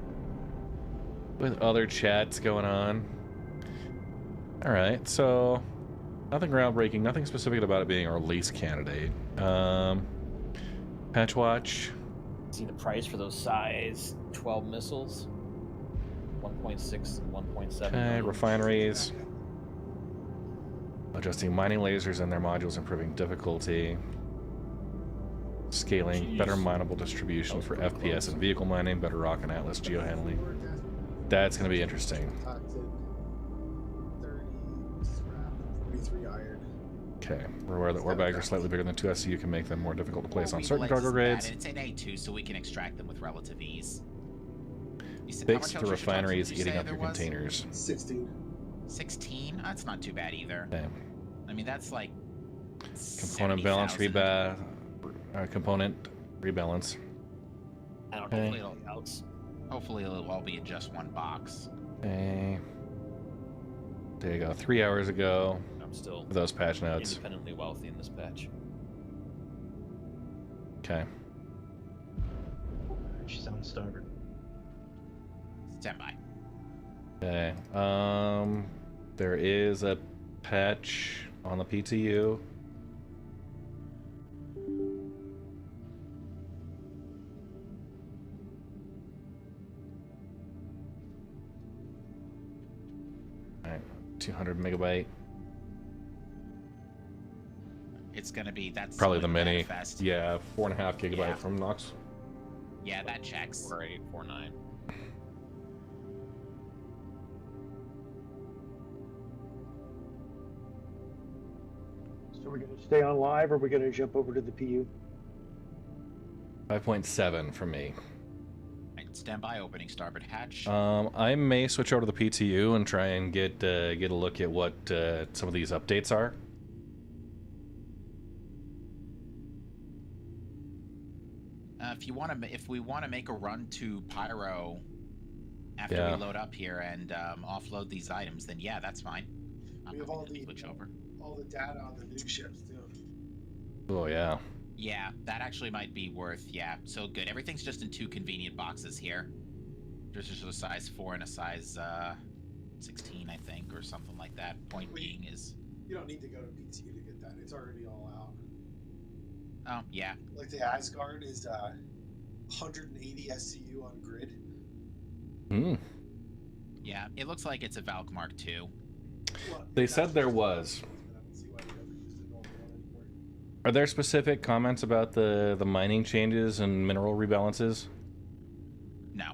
With other chats going on. Alright, so nothing groundbreaking, nothing specific about it being a release candidate. Patch watch. See the price for those size 12 missiles? 1.6 and 1.7. Okay, refineries. Adjusting mining lasers and their modules, improving difficulty. Scaling, better mineable distribution for FPS and vehicle mining, better rock and atlas geohandling. That's going to be interesting. 43 iron. Okay, we're aware that ore bags are slightly bigger than 2 SCU can make them more difficult to place on We certain will cargo exit grades. that, and it's in A2, so we can extract them with relative ease. You said, Fix how the much refinery is did you eating say up your there was? containers. 16. 16? That's not too bad either. Okay. I mean, that's like Component balance 70,000. component rebalance. I don't Okay. know if else. Hopefully it'll all be in just one box. Okay. There you go. 3 hours ago. I'm still Those patch notes. independently wealthy in this patch. Okay. She's on starboard. Stand by. Okay. There is a patch on the PTU. Alright, 200 megabyte. It's gonna be that's Probably the like mini. Manifest. Yeah, 4.5 gigabyte Yeah. from Nox. Yeah, that checks. 4849. So we're going to stay on live, or we're going to jump over to the PU? 5.7 from me. Right, stand by. Opening starboard hatch. I may switch over to the PTU and try and get a look at what some of these updates are. If we want to make a run to Pyro after Yeah. we load up here and offload these items, then yeah, that's fine. We have all the Switch over. all the data on the new ships too. Oh yeah. Yeah, that actually might be worth. Yeah, so good. Everything's just in 2 convenient boxes here. There's just a size 4 and a size 16, I think, or something like that. Point being is. You don't need to go to PTU to get that. It's already all out. Oh yeah. Like the Asgard is 180 SCU on grid. Hmm. Yeah, it looks like it's a Valk Mark II. They said there was. Are there specific comments about the mining changes and mineral rebalances? No.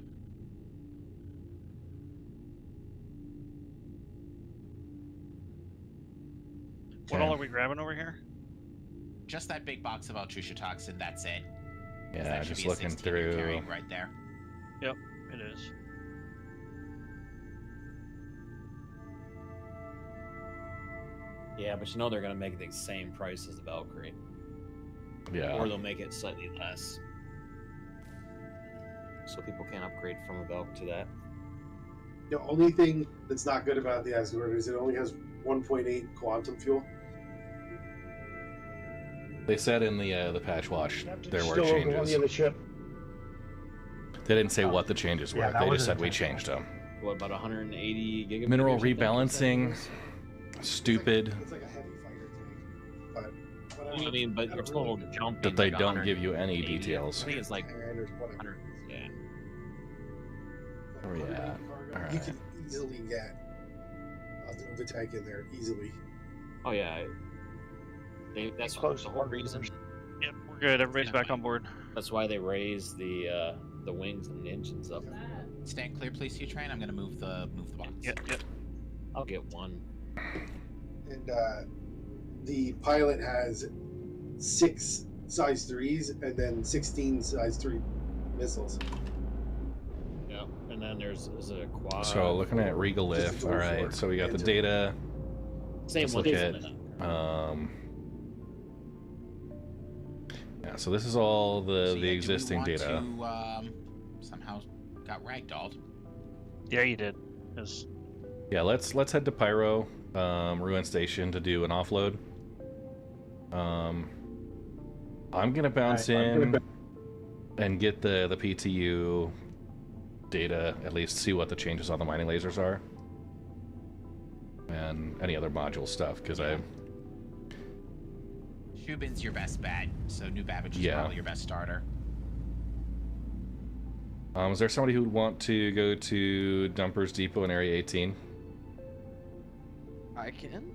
What all are we grabbing over here? Just that big box of Altrusha toxin. That's it. Yeah, That should just be a looking 16 you're through. carrying right there. Yep, it is. Yeah, but you know they're gonna make it the same price as the Valkyrie. Yeah. Or they'll make it slightly less. So people can't upgrade from a Valk to that. The only thing that's not good about the Asgard is it only has 1.8 quantum fuel. They said in the patch watch there were Still over on the changes. other ship. They didn't say what the changes were. Yeah, that They just wasn't said we intentional. changed them. What about 180 gigabytes? Mineral rebalancing. Stupid. It's like a heavy fighter tank. But I mean, but your total jump That they don't give you any details. I think it's like and there's 100. Yeah. Oh yeah. All you right. can easily get the tank in there easily. Oh yeah. That's the whole reason. Yep, we're good. Everybody's back on board. That's why they raised the wings and engines up. Stand clear, please, U-Train. I'm gonna move the box. Yep. I'll get one. And the pilot has 6 size 3s and then 16 size 3 missiles. Yeah, and then there's a quad. So looking at Regolith, all right. So we got the data. Same Let's one. look at, yeah. So this is all the existing data. Somehow got ragdolled. Yeah, you did. 'Cause Yeah, let's head to Pyro, Ruin Station to do an offload. I'm gonna bounce in and get the PTU data, at least see what the changes on the mining lasers are, and any other module stuff, because Shubin's your best bet, so New Babbage is probably your best starter. Is there somebody who would want to go to Dumpers Depot in Area 18? I can.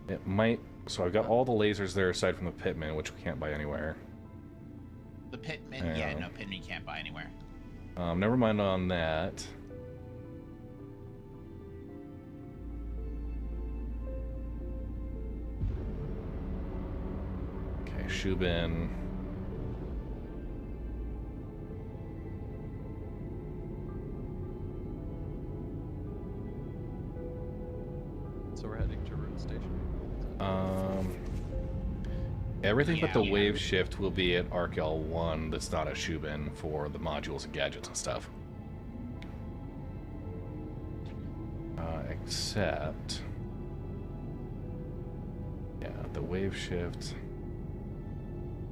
It might. So I've got all the lasers there aside from the Pitman, which we can't buy anywhere. The Pitman, yeah, no, Pitman you can't buy anywhere. Never mind on that. Okay, Shubin. So we're heading to Ruin Station. Everything but the wave shift will be at Arkel 1 that's not a Shubin for the modules and gadgets and stuff. Except... yeah, the wave shift,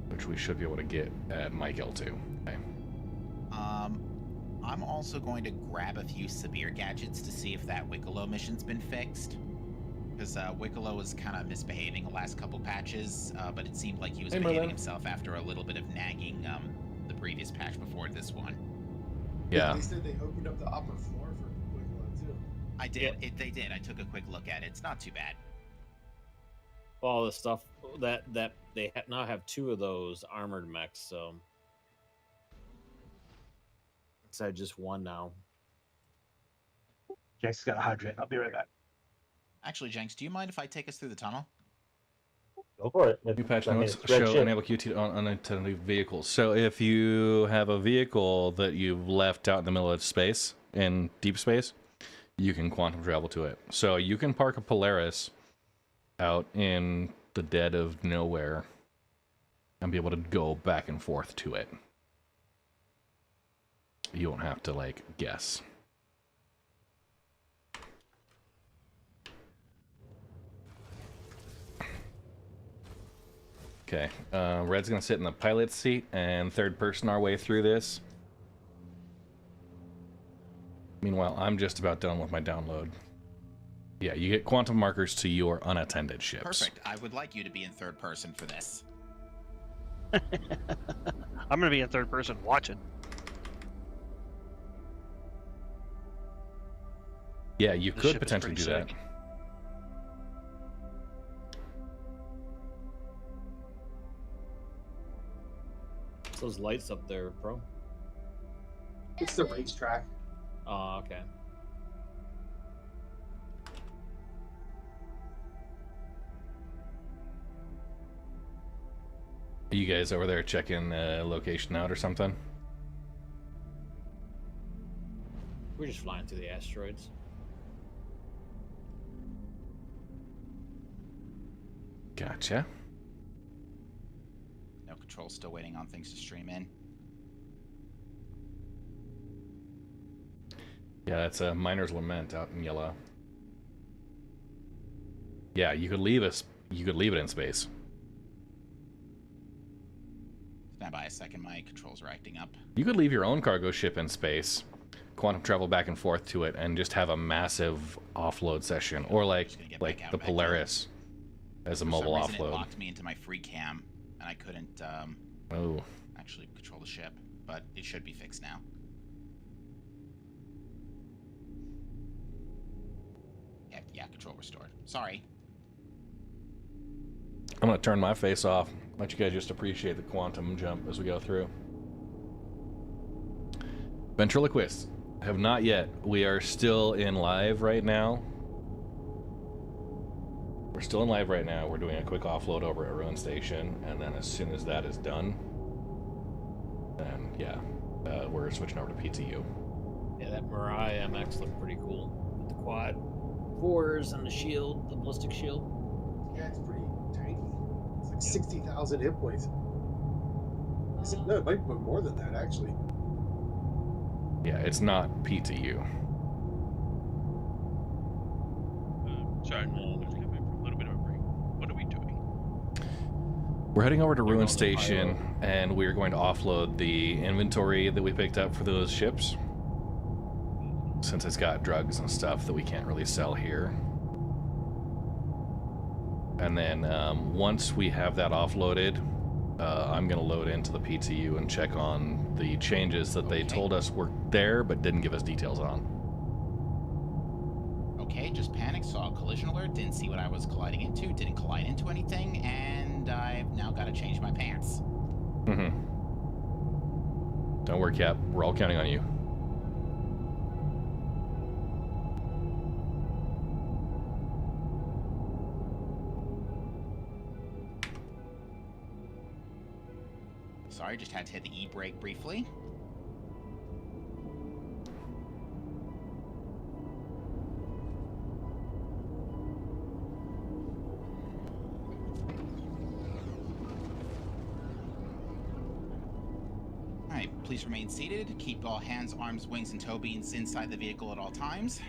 which we should be able to get at Mike L2. Okay. I'm also going to grab a few severe gadgets to see if that Wicklow mission's been fixed. Because Wicklow was kind of misbehaving the last couple patches, but it seemed like he was behaving himself after a little bit of nagging the previous patch before this one. Yeah. They said they opened up the upper floor for Wicklow too. I did. They did. I took a quick look at it. It's not too bad. All the stuff that they now have 2 of those armored mechs, so instead of just 1 now. Jake's got to hydrate. I'll be right back. Actually, Jenks, do you mind if I take us through the tunnel? Go for it. New patch notes show enable QT on unattended vehicles. So if you have a vehicle that you've left out in the middle of space, in deep space, you can quantum travel to it. So you can park a Polaris out in the dead of nowhere and be able to go back and forth to it. You won't have to, like, guess. Okay, Red's gonna sit in the pilot's seat and third person our way through this. Meanwhile, I'm just about done with my download. Yeah, you get quantum markers to your unattended ships. Perfect. I would like you to be in third person for this. I'm gonna be in third person watching. Yeah, you This could ship is potentially do pretty that. sick. Those lights up there, bro. It's the racetrack. Oh, okay. Are you guys over there checking location out or something? We're just flying through the asteroids. Gotcha. No control, still waiting on things to stream in. Yeah, that's a Miner's Lament out in yellow. Yeah, you could leave us. You could leave it in space. Stand by a second, my controls are acting up. You could leave your own cargo ship in space, quantum travel back and forth to it, and just have a massive offload session, or like the Polaris as a mobile For some reason, offload. It locked me into my free cam, and I couldn't actually control the ship, but it should be fixed now. Yeah, control restored. Sorry. I'm gonna turn my face off. Let you guys just appreciate the quantum jump as we go through. Ventriloquists have not yet. We are still in live right now. We're still in live right now. We're doing a quick offload over at Ruin Station, and then as soon as that is done, then yeah, we're switching over to PTU. Yeah, that Mirai MX looked pretty cool with the quad 4s and the shield, the ballistic shield. Yeah, it's pretty tanky. It's like 60,000 hit points. No, it might be more than that, actually. Yeah, it's not PTU. Sorry, I was coming from a little bit of a break. What are we doing? We're heading over to Ruin Station, and we're going to offload the inventory that we picked up for those ships, since it's got drugs and stuff that we can't really sell here. And then once we have that offloaded, I'm going to load into the PTU and check on the changes that they told us were there but didn't give us details on. Okay, just panicked, saw a collision alert, didn't see what I was colliding into, didn't collide into anything, and I've now got to change my pants. Mm-hmm. Don't worry, Cap. We're all counting on you. Sorry, just had to hit the E-brake briefly. Alright, please remain seated. Keep all hands, arms, wings, and toe beans inside the vehicle at all times.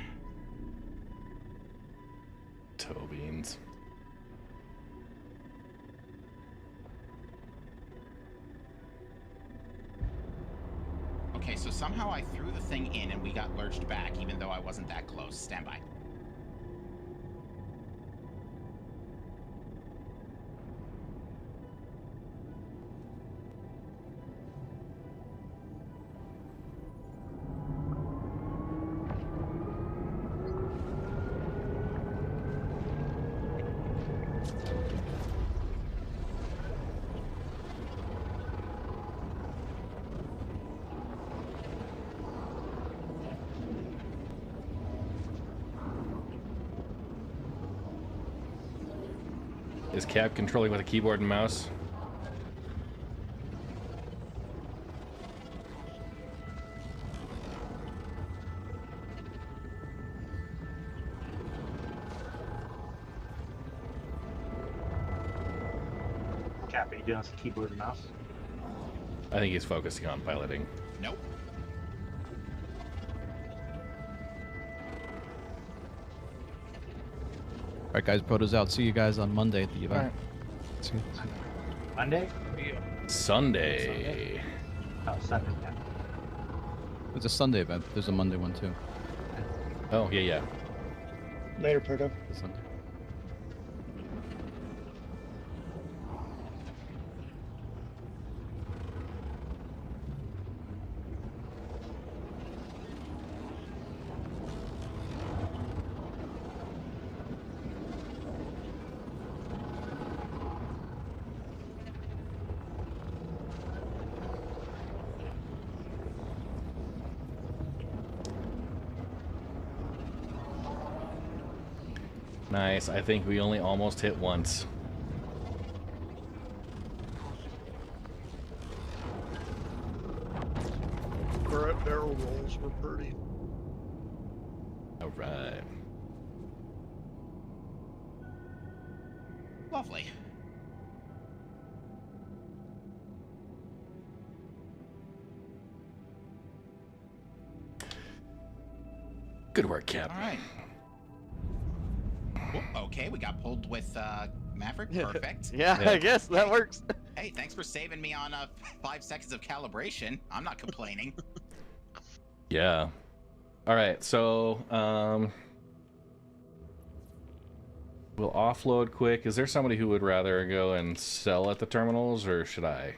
Toe beans. Okay, so somehow I threw the thing in and we got lurched back, even though I wasn't that close. Stand by. Is Cap controlling with a keyboard and mouse? Cap, are you doing this with keyboard and mouse? I think he's focusing on piloting. Nope. All right, guys, Proto's out. See you guys on Monday at the event. All right. See you. Monday? Sunday. Oh, Sunday, yeah. It's a Sunday event. There's a Monday one too. Oh, yeah, yeah. Later, Proto. Sunday. Nice. I think we only almost hit once. Barrel rolls were pretty. All right. Lovely. Good work, Cap. All right. Okay, we got pulled with Maverick. Perfect. Yeah, I guess that works. Hey, thanks for saving me on 5 seconds of calibration. I'm not complaining. Yeah. All right, so we'll offload quick. Is there somebody who would rather go and sell at the terminals, or should I?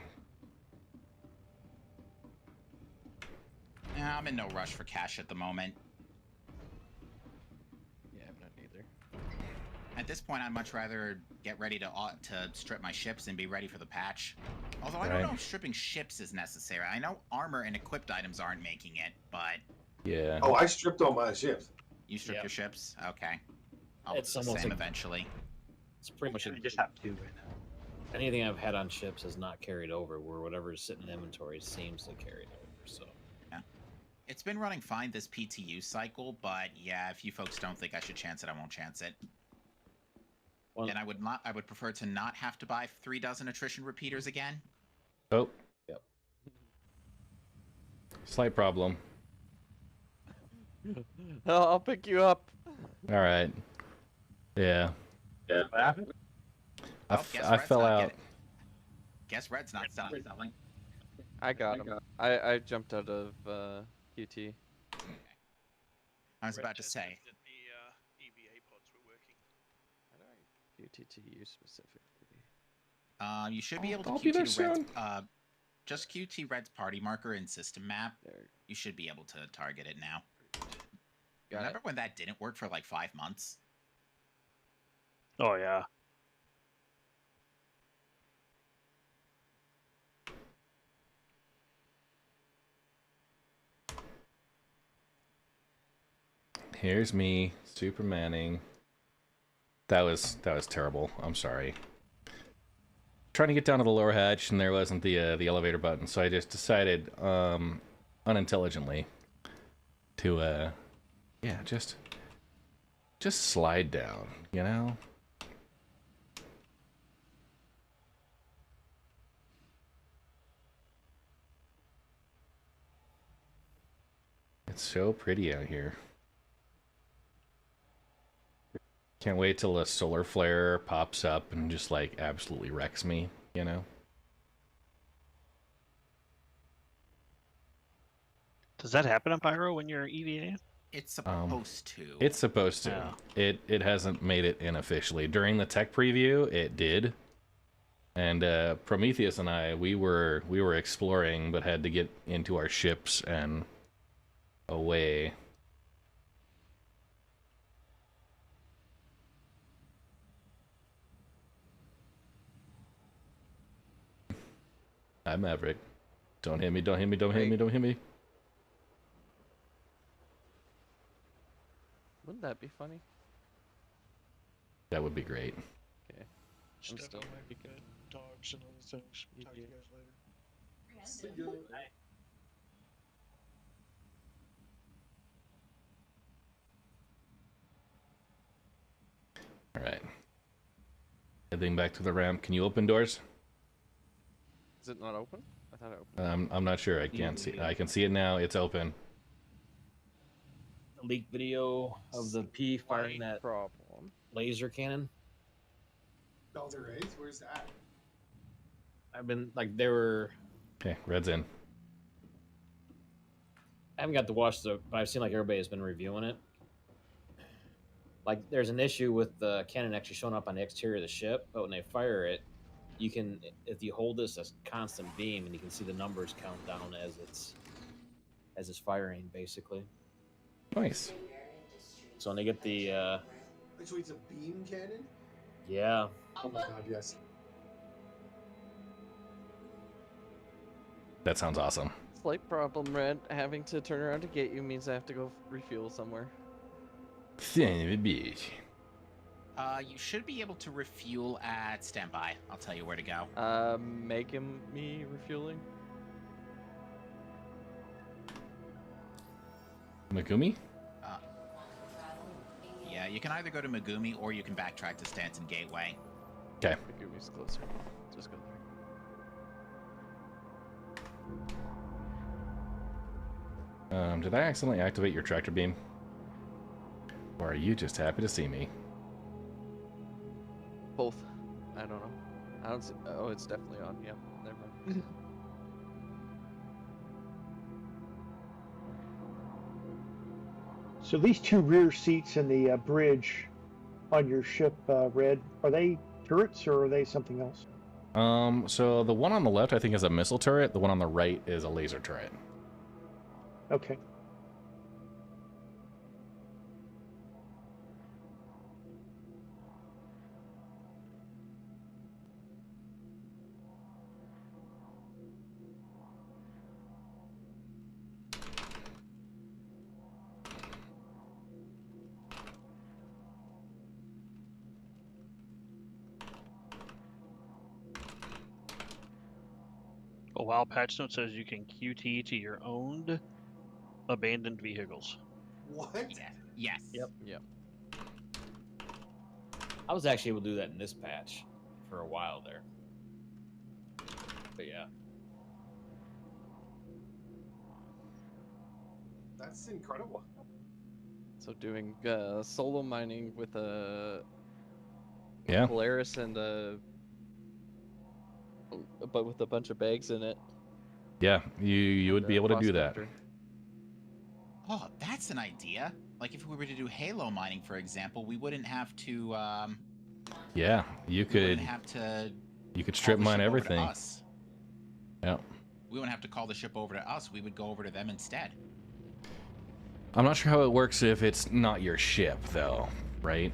Nah, I'm in no rush for cash at the moment. Yeah, I'm not either. At this point, I'd much rather get ready to strip my ships and be ready for the patch. Although I don't know if stripping ships is necessary. I know armor and equipped items aren't making it, but... Yeah. Oh, I stripped all my ships. You stripped your ships? Okay. I'll do It's the almost same like- eventually. It's pretty much. I just have 2 right now. Anything I've had on ships has not carried over, where whatever is sitting in inventory seems to carry it over. So Yeah. It's been running fine this PTU cycle, but yeah, if you folks don't think I should chance it, I won't chance it. Well, and I would prefer to not have to buy 3 dozen attrition repeaters again. Oh, yep. Slight problem. I'll pick you up. All right. Yeah. Yeah. What happened? I fell out. Guess Red's not selling. I got him. I jumped out of QT. I was about to say. The EVA pods were working. How do I QT to you specifically? You should be able to I'll be there QT to Red's, soon. just QT Red's party marker in system map. You should be able to target it now. Remember when that didn't work for like 5 months? Oh yeah. Here's me, Supermaning. That was terrible. I'm sorry. Trying to get down to the lower hatch, and there wasn't the elevator button, so I just decided, unintelligently, to yeah, just slide down, you know. It's so pretty out here. Can't wait till a solar flare pops up and just like absolutely wrecks me, you know? Does that happen on Pyro when you're EVA? It's supposed to. It's supposed to. Yeah. It hasn't made it in officially. During the tech preview, it did. And Prometheus and I, we were exploring, but had to get into our ships and away. I'm Maverick. Don't hit me, don't hit me, don't hit me, don't hit me. Wouldn't that be funny? That would be great. Okay. Step on my good dogs and other things. Talk to you guys later. Alright. Heading back to the ramp. Can you open doors? Is it not open? I thought it opened. I'm not sure. I can't see. I can see it now. It's open. The leaked video of the P firing that problem laser cannon. Delta Rays? Where's that? I've been like they were. Okay, Red's in. I haven't got to watch the, but I've seen like everybody has been reviewing it. Like there's an issue with the cannon actually showing up on the exterior of the ship, but when they fire it, you can, if you hold this as constant beam, and you can see the numbers count down as it's firing, basically. Nice. So when they get the Actually, it's a beam cannon? yeah. Oh my god, yes. That sounds awesome. Slight problem, Red. Having to turn around to get you means I have to go refuel somewhere. Son of a bitch. You should be able to refuel at standby. I'll tell you where to go. Make me refueling. Megumi? Yeah, you can either go to Megumi or you can backtrack to Stanton Gateway. Okay. Megumi's closer. Just go there. Did I accidentally activate your tractor beam? Or are you just happy to see me? Both. I don't know. I don't see. Oh, it's definitely on. Yeah. Never mind. So these 2 rear seats in the bridge on your ship, Red, are they turrets or are they something else? So the one on the left I think is a missile turret. The one on the right is a laser turret. Okay. WoW patch note says you can QT to your owned abandoned vehicles. What? Yeah. Yes. Yep. I was actually able to do that in this patch for a while there. But yeah. That's incredible. So doing solo mining with a Yeah. Polaris and but with a bunch of bags in it. Yeah, you would be able to do that. Prospector. Oh, that's an idea. Like if we were to do Halo mining, for example, we wouldn't have to. Yeah, you We could. wouldn't have to. You could call strip the mine ship over to everything. us. Yeah. We wouldn't have to call the ship over to us. We would go over to them instead. I'm not sure how it works if it's not your ship, though, right?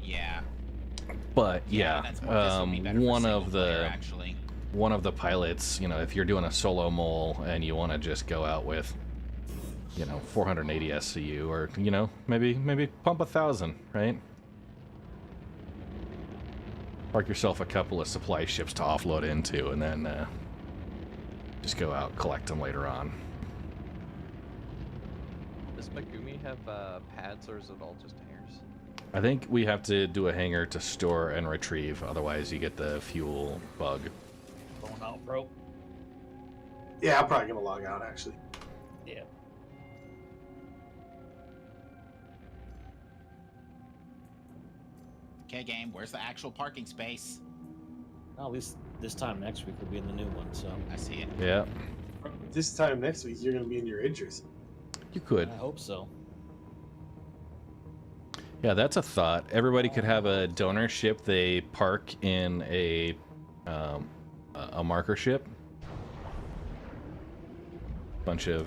Yeah. But yeah, that's more- this would be better for one single of player, the actually. one of the pilots, you know, if you're doing a solo mole and you want to just go out with, you know, 480 SCU, or you know, maybe pump 1,000, right? Park yourself a couple of supply ships to offload into, and then just go out, collect them later on. Does Megumi have pads or is it all just hangers? I think we have to do a hangar to store and retrieve, otherwise you get the fuel bug. Going out, bro. Yeah, I'm probably gonna log out actually. Yeah. Okay, game. Where's the actual parking space? Well, at least this time next week we'll be in the new one, so. I see it. Yeah, This time next week, you're gonna be in your Idris. you could. I hope so. Yeah, that's a thought. Everybody could have a donor ship they park in a marker ship. Bunch of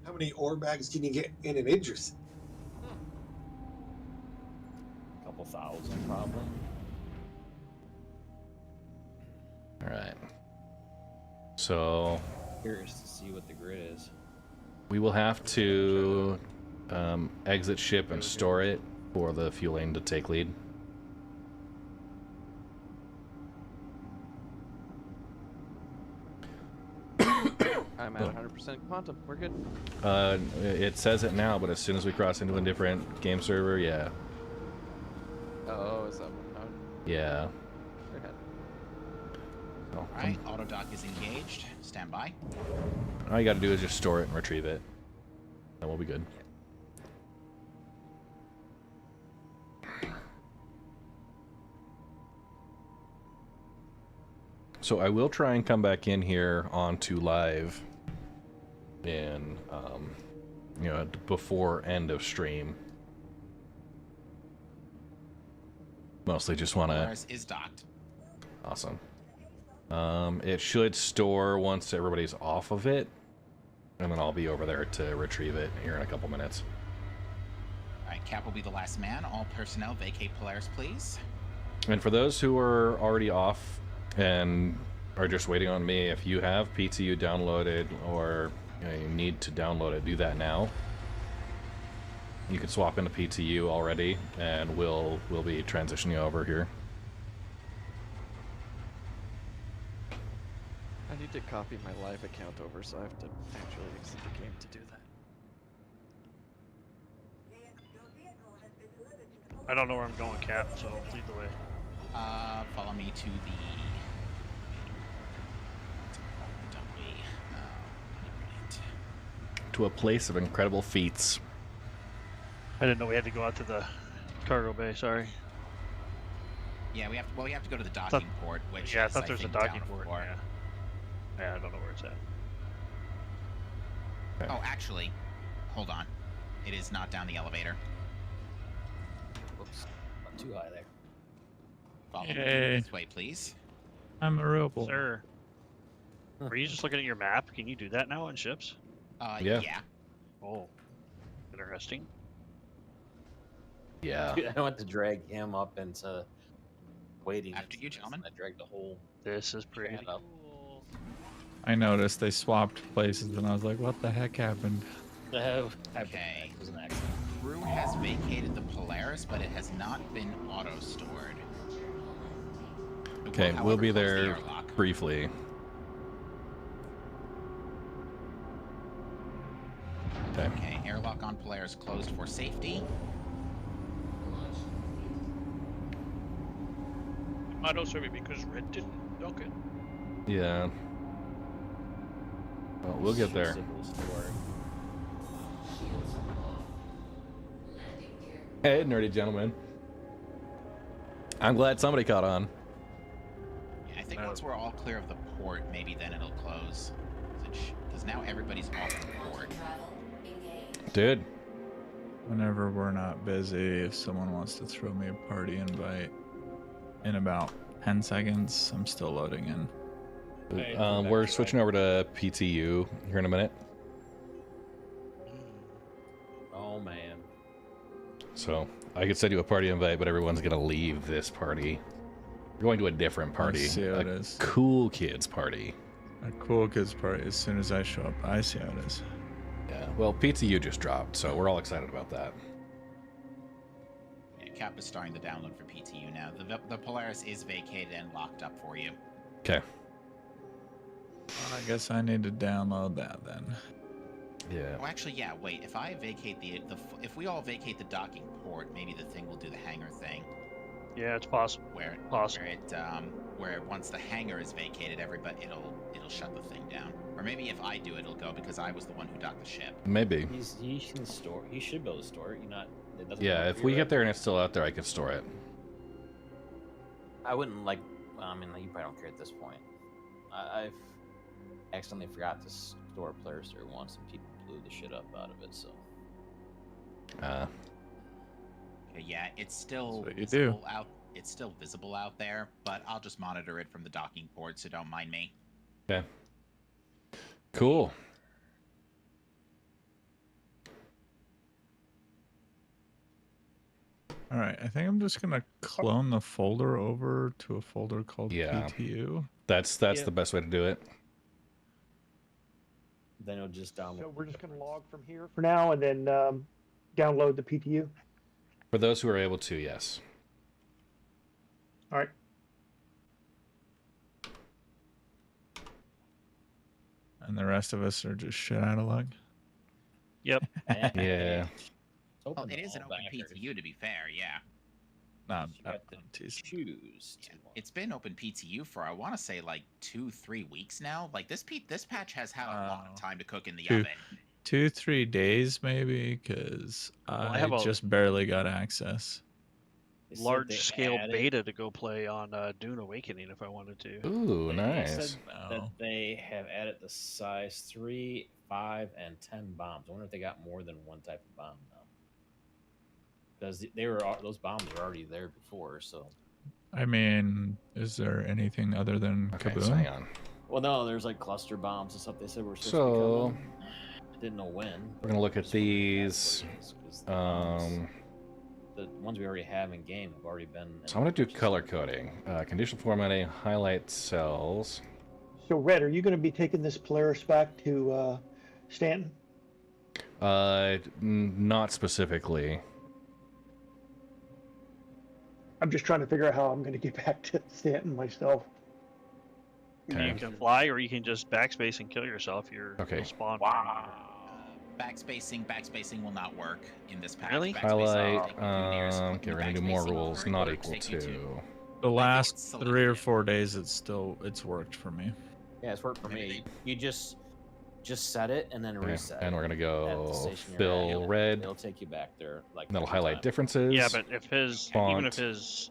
How many ore bags can you get in an Idris? Couple thousand, probably. all right. So Curious to see what the grid is. we will have to exit ship and store it for the fuel lane to take lead. I'm at 100% quantum. We're good. It says it now, but as soon as we cross into a different game server, yeah. Oh, is that what? Yeah. We're ahead. So, All right. Auto dock is engaged. Stand by. all you got to do is just store it and retrieve it. And we'll be good. So I will try and come back in here onto live in, you know, before end of stream. Mostly just want to... Polaris is docked. Awesome. It should store once everybody's off of it, and then I'll be over there to retrieve it here in a couple minutes. All right. Cap will be the last man. All personnel vacate Polaris, please. And for those who are already off and are just waiting on me, if you have PTU downloaded or you need to download it, do that now. You can swap into PTU already, and we'll be transitioning over here. I need to copy my live account over, so I have to actually exit the game to do that. I don't know where I'm going, Cap, so lead the way. Follow me to the. Don't we? Brilliant. To a place of incredible feats. I didn't know we had to go out to the cargo bay. Sorry. Yeah, we have. Well, we have to go to the docking port, which Yeah, I is, thought there's a think, docking down port. for- Yeah. Yeah, I don't know where it's at. Oh, actually, hold on. It is not down the elevator. Whoops. Not too high there. Follow me Yay. this way, please. I'm a rebel. Sir, were you just looking at your map? Can you do that now on ships? Yeah. Yeah. Oh, interesting. Yeah. Dude, I want to drag him up into waiting. After you, gentlemen. I dragged the whole This is pretty ship up. cool. I noticed they swapped places, and I was like, "What the heck happened?" Okay. It was an accident. Crew has vacated the Polaris, but it has not been auto-stored. Okay, However, we'll be close the there airlock. briefly. Okay, airlock on Polaris closed for safety. It might also be because Red didn't dock it. Yeah. Well, we'll get there. Hey, nerdy gentlemen. I'm glad somebody caught on. Yeah, I think once we're all clear of the port, maybe then it'll close. Because now everybody's off the port. Dude. Whenever we're not busy, if someone wants to throw me a party invite in about 10 seconds, I'm still loading in. We're switching over to PTU here in a minute. Oh man. So I could send you a party invite, but everyone's gonna leave this party. We're going to a different party. I see how it is. Cool kids party. A cool kids party. As soon as I show up, I see how it is. Yeah. Well, PTU just dropped, so we're all excited about that. Yeah, Cap is starting to download for PTU now. The Polaris is vacated and locked up for you. Okay. I guess I need to download that then. Yeah. Oh, actually, yeah. Wait. If I vacate if we all vacate the docking port, maybe the thing will do the hangar thing. Yeah, it's possible. Where once the hangar is vacated, it'll shut the thing down. Or maybe if I do it, it'll go because I was the one who docked the ship. Maybe. He can store. He should be able to store it. It doesn't Yeah, if we get there and it's still out there, I could store it. I wouldn't like. Well, I mean, you probably don't care at this point. I've accidentally forgot to store players there once, and people blew the shit up out of it. So. Okay, yeah, it's still what you visible out. It's still visible out there, but I'll just monitor it from the docking port, so don't mind me. Okay. Cool. All right, I think I'm just gonna clone the folder over to a folder called Yeah. PTU. That's the best way to do it. Then it'll just download. So we're just going to log from here for now, and then download the PTU. For those who are able to, yes. All right. And the rest of us are just shit out of luck. Yep. Yeah. Well, it is an open PTU, to be fair. Yeah. Not choose. It's been open PTU for I want to say like 2-3 weeks now. Like this patch has had a lot of time to cook in the oven. 2-3 days maybe, because I I have a- just barely got access. Large scale beta to go play on Dune Awakening if I wanted to. Ooh, They nice. said that they have added the size 3, 5, and 10 bombs. I wonder if they got more than one type of bomb now. Because those bombs were already there before, so. I mean, is there anything other than Kaboom? So hang on. Well, no, there's like cluster bombs and stuff. They said were supposed to So be coming. I didn't know when. we're gonna look at these. The ones we already have in game have already been. So I'm gonna do color coding, conditional formatting, highlight cells. So, Red, are you going to be taking this Polaris back to Stanton? Not specifically. I'm just trying to figure out how I'm going to get back to Stanton myself. Okay. You can fly, or you can just backspace and kill yourself. Okay. You'll spawn. Backspacing will not work in this patch. Really? Highlight. Okay, we're gonna do more rules. Not equal to. The last 3 or 4 days, it's worked for me. Yeah, it's worked for me. You just set it and then Okay, reset. and we're gonna at go the station you're fill at. red. It'll take you back there. Like And that'll every highlight time. differences. Yeah, but if his even if Font. his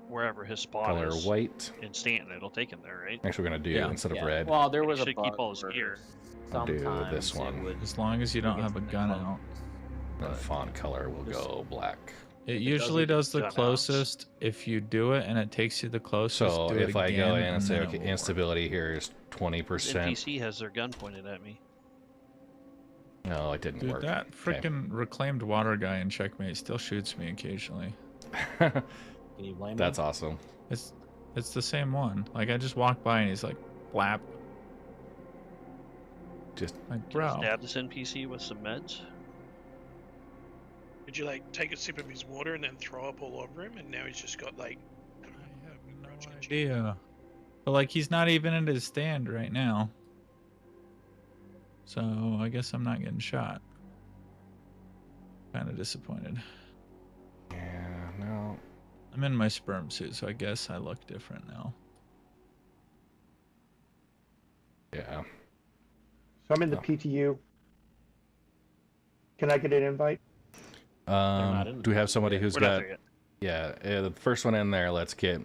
wherever his spawn Color is white. in Stanton, it'll take him there, right? Actually, we're gonna do instead of Yeah. red. Well, there was He a should bug keep all his where gear. I'll do sometimes this it one. would- As long as you don't have a gun out. And font color will go black. It usually does the gun out. closest if you do it and it takes you the closest. So do it if I go again, in and say, then it okay, will work. instability here is 20%. NPC has their gun pointed at me. No, it didn't Dude, work. that Okay. freaking reclaimed water guy in Checkmate still shoots me occasionally. Can you blame That's him? awesome. It's the same one. Like I just walk by and he's like, blap. Just like, bro. Stab this NPC with some meds. Did you like take a sip of his water and then throw up all over him, and now he's just got like? I have no idea. But like he's not even at his stand right now. So I guess I'm not getting shot. Kind of disappointed. Yeah, no. I'm in my sperm suit, so I guess I look different now. Yeah. So I'm in the PTU. Can I get an invite? Do we have somebody who's We're not got? there yet. Yeah, the first one in there. Let's get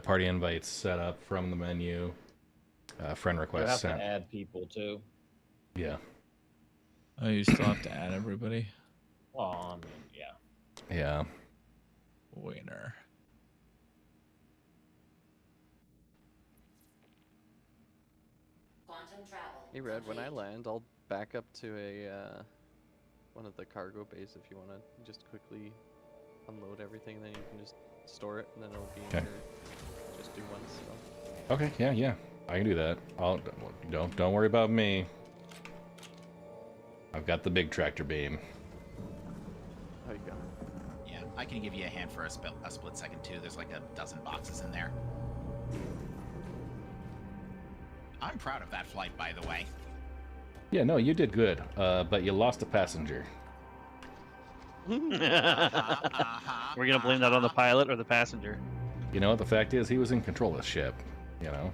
party invites set up from the menu. Friend You request have sent. to add people too. Yeah. Oh, you still have to add everybody. Well, I mean, yeah. Yeah. Winner. Hey Red, when I land, I'll back up to a one of the cargo bays if you want to just quickly unload everything, and then you can just store it, and then it'll be in Okay. your just do one still. Okay. Yeah. I can do that. Don't worry about me. I've got the big tractor beam. How you go? Yeah, I can give you a hand for a split second too. There's like a dozen boxes in there. I'm proud of that flight, by the way. Yeah, no, you did good. But you lost a passenger. We're gonna blame that on the pilot or the passenger. You know what? The fact is, he was in control of the ship. You know.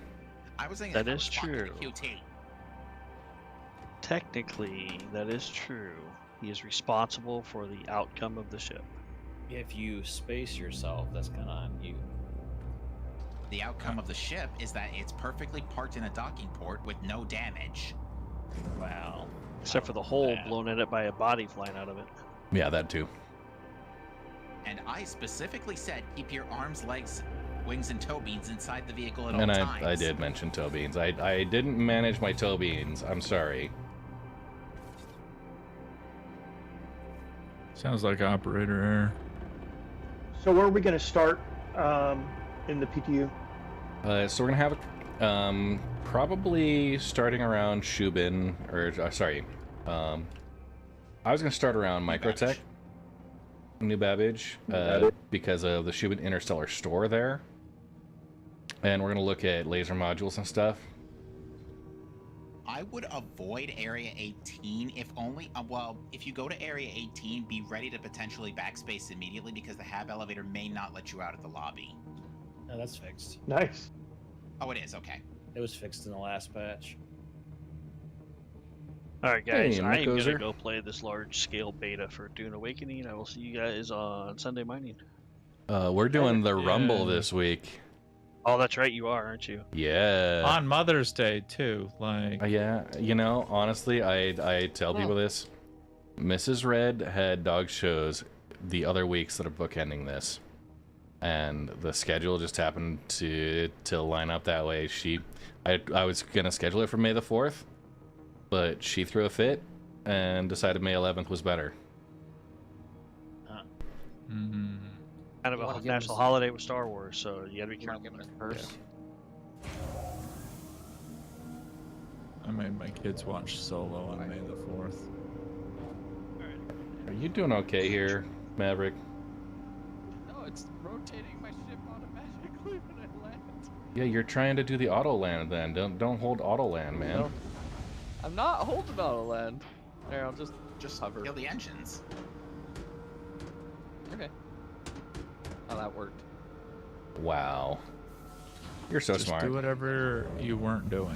I was saying That is true. QT. Technically, that is true. He is responsible for the outcome of the ship. If you space yourself, that's kind of on you. The outcome of the ship is that it's perfectly parked in a docking port with no damage. Wow. Except for the hole blown in it by a body flying out of it. Yeah, that too. And I specifically said keep your arms, legs, wings, and toe beans inside the vehicle at And all times. I did mention toe beans. I didn't manage my toe beans. I'm sorry. Sounds like operator error. So where are we going to start in the PTU? So we're gonna have probably starting around Shubin, or sorry, I was gonna start around Microtech, New Babbage, because of the Shubin Interstellar store there, and we're gonna look at laser modules and stuff. I would avoid Area 18 if only, well, if you go to Area 18, be ready to potentially backspace immediately because the HAB elevator may not let you out of the lobby. No, that's fixed. Nice. Oh, it is? Okay. It was fixed in the last patch. Alright guys, Hey, I am Nick gonna Ozer. go play this large scale beta for Dune Awakening. I will see you guys on Sunday mining. We're doing the Rumble Yeah. this week. Oh, that's right, you are, aren't you? Yeah. On Mother's Day too. Like Yeah, you know, honestly, I tell people this. Mrs. Red had dog shows the other weeks that are bookending this, and the schedule just happened to line up that way. I was gonna schedule it for May the 4th, but she threw a fit and decided May 11th was better. Kind of a national holiday with Star Wars, so you gotta be careful. I made my kids watch Solo on May the 4th. Are you doing okay here, Maverick? No, it's rotating my ship automatically when I land. Yeah, you're trying to do the auto land then. Don't hold auto land, man. No. I'm not holding auto land. There, I'll just hover. Kill the engines. Okay. Oh, that worked. Wow. You're so Just smart. do whatever you weren't doing.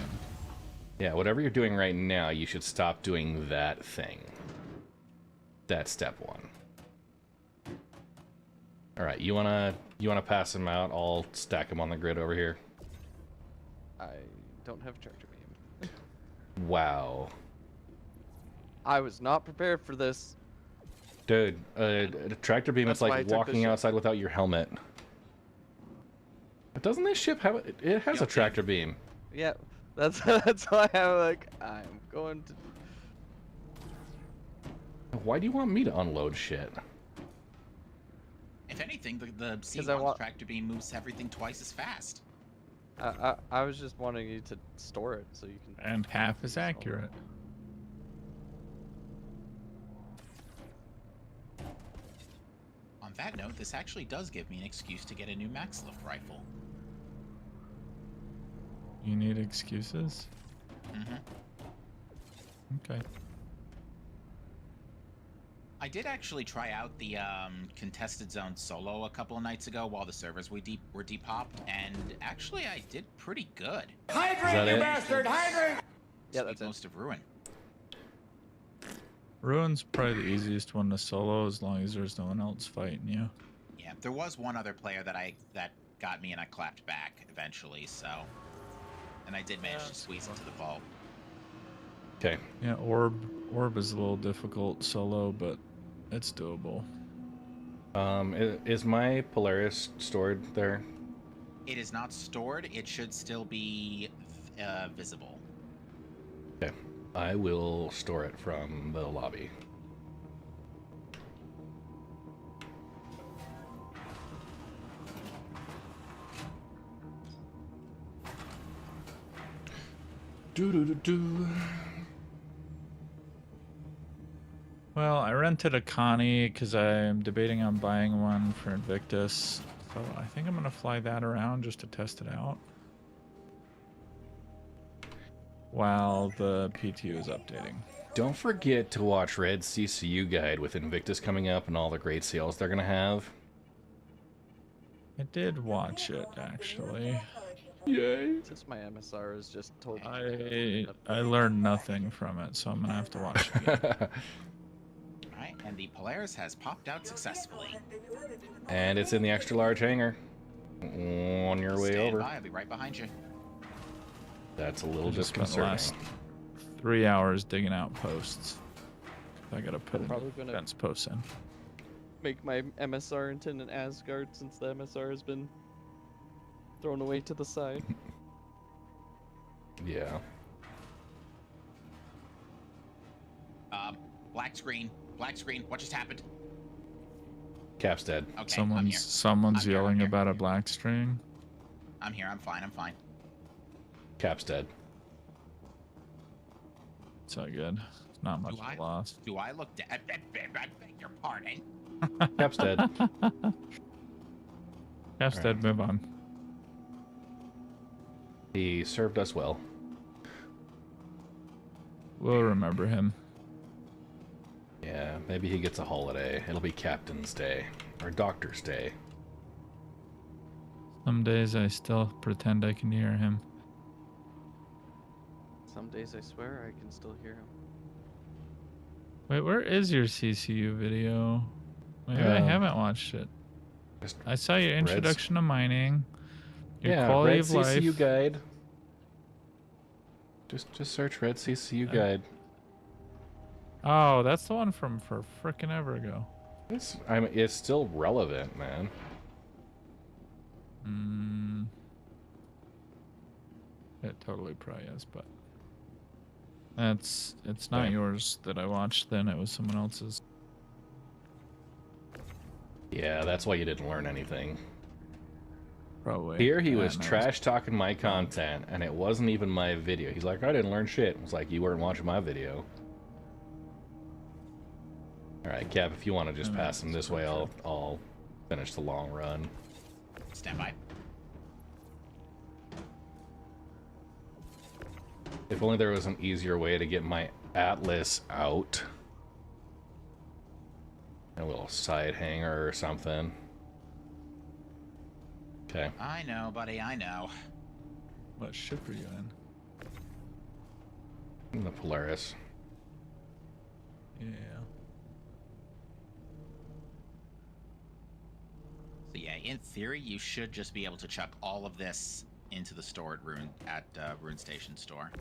Yeah, whatever you're doing right now, you should stop doing that thing. That's step one. All right, you wanna pass them out? I'll stack them on the grid over here. I don't have tractor beam. Wow, I was not prepared for this. dude, a tractor beam That's is why I like took the walking ship. outside without your helmet. But doesn't this ship have it has a tractor beam? Yeah, that's why I'm going to. Why do you want me to unload shit? If anything, the I C1 want- tractor beam moves everything twice as fast. I was just wanting you to store it so you can. And half is accurate. On that note, this actually does give me an excuse to get a new max lift rifle. You need excuses? Mm-hmm. Okay. I did actually try out the contested zone solo a couple of nights ago while the servers were depopped, and actually I did pretty good. Hydrate, you bastard! Hydrate! Yeah, that's most of Ruin. Ruin's probably the easiest one to solo as long as there's no one else fighting you. Yeah, there was one other player that got me and I clapped back eventually, so. And I did manage to squeeze into the vault. Okay. Yeah, Orb is a little difficult solo, but it's doable. Is my Polaris stored there? It is not stored. It should still be visible. Okay. I will store it from the lobby. Do. Well, I rented a Connie because I'm debating on buying one for Invictus. So I think I'm going to fly that around just to test it out. While the PTU is updating. Don't forget to watch Red CCU Guide with Invictus coming up and all the great sales they're going to have. I did watch it, actually. Yay. Since my MSR is just told. I learned nothing from it, so I'm going to have to watch it again. Alright, and the Polaris has popped out successfully. And it's in the extra large hangar. On your way Stand over. by, I'll be right behind you. That's a little I just spent the disconcerting. last 3 hours digging out posts. I gotta put Probably gonna fence posts in. make my MSR into an Asgard since the MSR has been thrown away to the side. Yeah. Black screen. Black screen. What just happened? Cap's dead. Okay, I'm here. Someone's yelling about a black string. I'm here. I'm fine. I'm fine. Cap's dead. It's all good. It's not much loss. Do I look dead? I beg your pardon. Cap's dead. Cap's dead. Move on. He served us well. We'll remember him. Yeah, maybe he gets a holiday. It'll be Captain's Day. Or Doctor's Day. Some days I still pretend I can hear him. Some days I swear I can still hear him. Wait, where is your CCU video? Maybe I haven't watched it. I saw your introduction to mining. Your quality Red of life. CCU Guide. Just search Red CCU Guide. Oh, that's the one from for frickin' ever ago. It's still relevant, man. It totally probably is, but it's not yours that I watched. Then it was someone else's. Yeah, that's why you didn't learn anything. Probably. Here he Yeah, was no, trash talking my content, and it wasn't even my video. He's like, I didn't learn shit. I was like, you weren't watching my video. All right, Cap, if you want to just pass him this way, I'll finish the long run. Stand by. If only there was an easier way to get my Atlas out. A little side hanger or something. Okay. I know, buddy. I know. What ship are you in? In the Polaris. Yeah. So yeah, in theory, you should just be able to chuck all of this into the store at Rune Station store.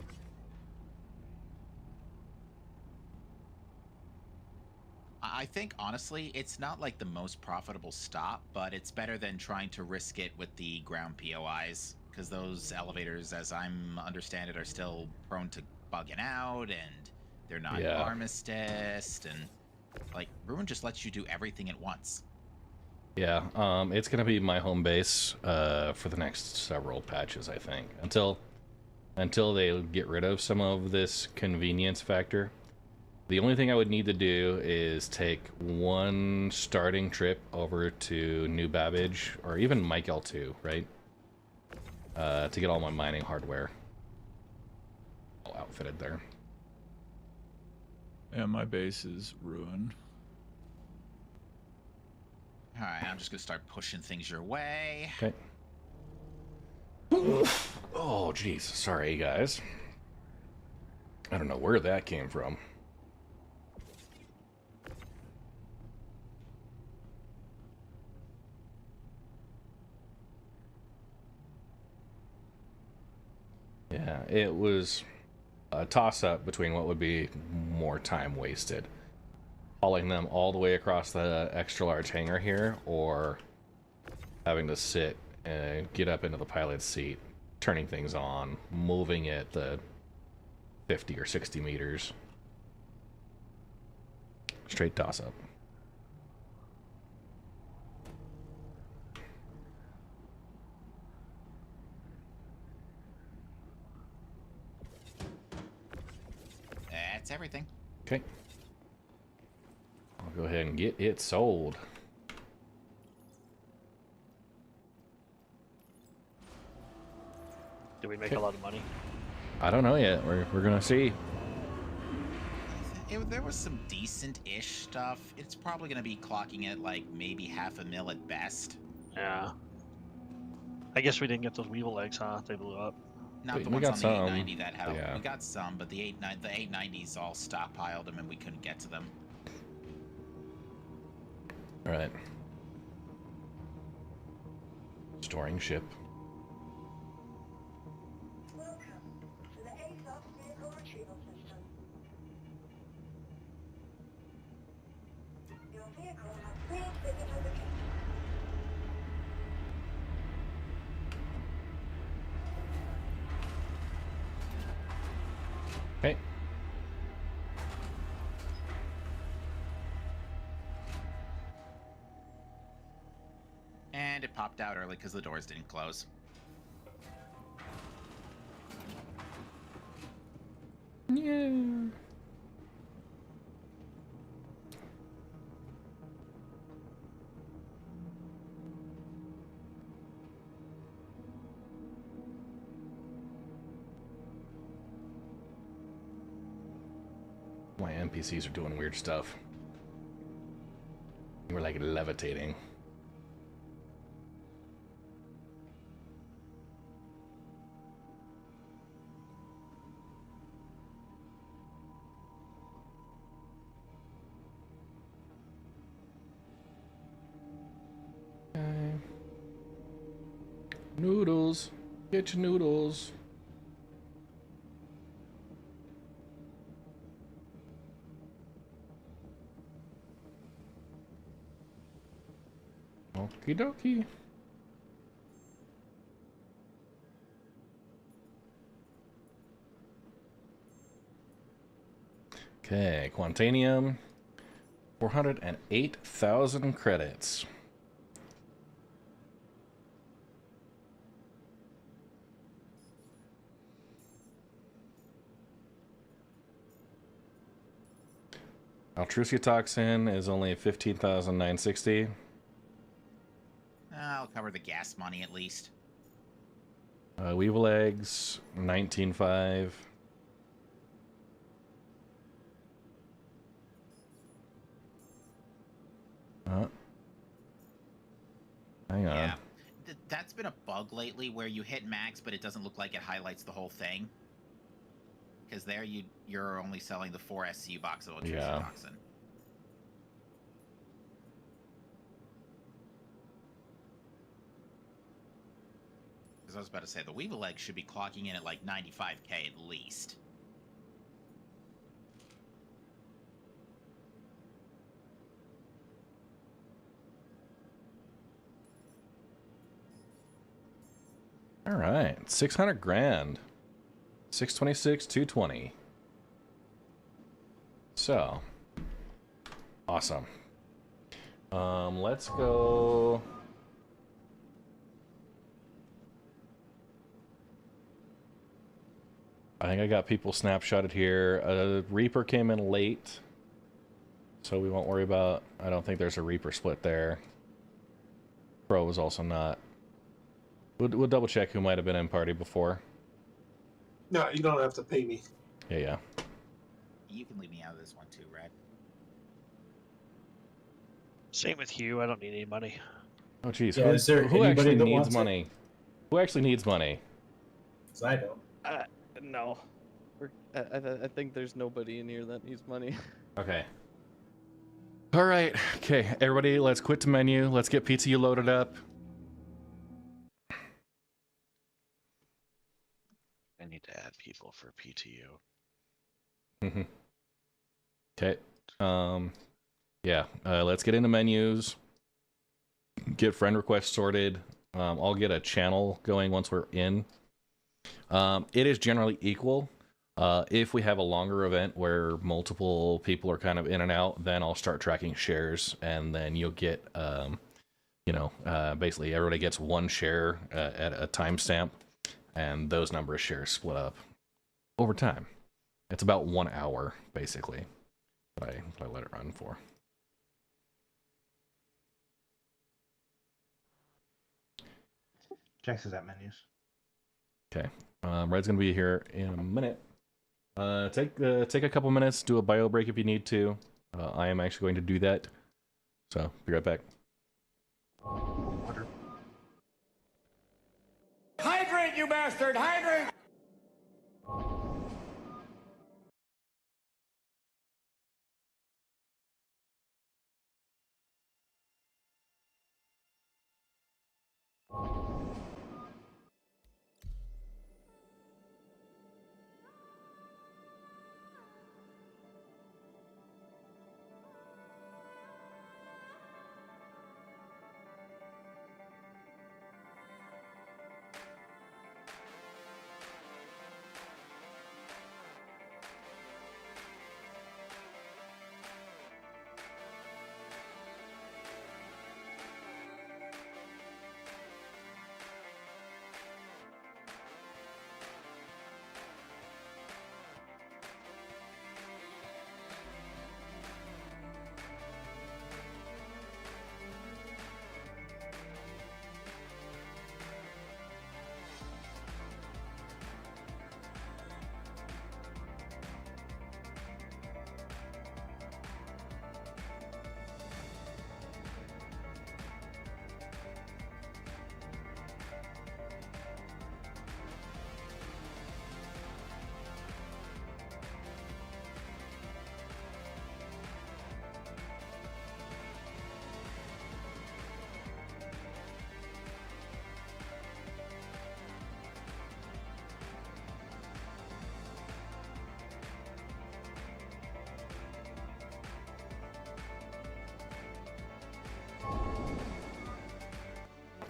I think honestly, it's not like the most profitable stop, but it's better than trying to risk it with the ground POIs, because those elevators, as I'm understand it, are still prone to bugging out, and they're not armistice, and like Ruin just lets you do everything at once. Yeah, it's gonna be my home base for the next several patches, I think, until they get rid of some of this convenience factor. The only thing I would need to do is take one starting trip over to New Babbage, or even Mike L2, right? To get all my mining hardware. all outfitted there. Yeah, my base is ruined. All right, I'm just gonna start pushing things your way. Okay. Oh, jeez. Sorry, guys. I don't know where that came from. Yeah, it was a toss-up between what would be more time wasted. Hauling them all the way across the extra-large hangar here, or having to sit and get up into the pilot's seat, turning things on, moving it the 50 or 60 meters. Straight toss-up. That's everything. Okay. I'll go ahead and get it sold. Do we make a lot of money? I don't know yet. We're gonna see. There was some decent-ish stuff. It's probably gonna be clocking at like maybe $500,000 at best. Yeah. I guess we didn't get those Weevil eggs, huh? They blew up. Not the we ones got on the some, 890 that had. yeah. We got some, but the 890s all stockpiled them, and we couldn't get to them. All right. Storing ship. Okay. And it popped out early because the doors didn't close. Yeah. My NPCs are doing weird stuff. We're like levitating. Okay. Noodles. Get your noodles. Okie dokie. Okay, Quantanium. 408,000 credits. Altrusia toxin is only 15,960. I'll cover the gas money at least. Weevil eggs, 19.5. Hang on. Yeah, that's been a bug lately where you hit max, but it doesn't look like it highlights the whole thing. Because there you're only selling the 4 SCU box of Altrusia toxin. Because I was about to say, the Weevil egg should be clocking in at like 95k at least. All right, 600 grand. 626, 220. So, awesome. Let's go. I think I got people snapshotted here. Reaper came in late, so we won't worry about. I don't think there's a Reaper split there. Pro was also not. We'll double check who might have been in party before. No, you don't have to pay me. Yeah. You can leave me out of this one too, Red. Same with you. I don't need any money. Oh, geez. Yeah, is there who anybody actually that needs wants it? money? Who actually needs money? 'Cause I don't. No. I think there's nobody in here that needs money. Okay. All right. Okay, everybody, let's quit the menu. Let's get PTU loaded up. I need to add people for PTU. Okay. Yeah. Let's get into menus. Get friend requests sorted. I'll get a channel going once we're in. It is generally equal. If we have a longer event where multiple people are kind of in and out, then I'll start tracking shares, and then you'll get, basically everybody gets one share at a timestamp, and those number of shares split up over time. It's about 1 hour, basically, that I let it run for. Jax is at menus. Okay. Red's gonna be here in a minute. Take a couple minutes, do a bio break if you need to. I am actually going to do that. So, be right back. Hydrate, you bastard! Hydrate!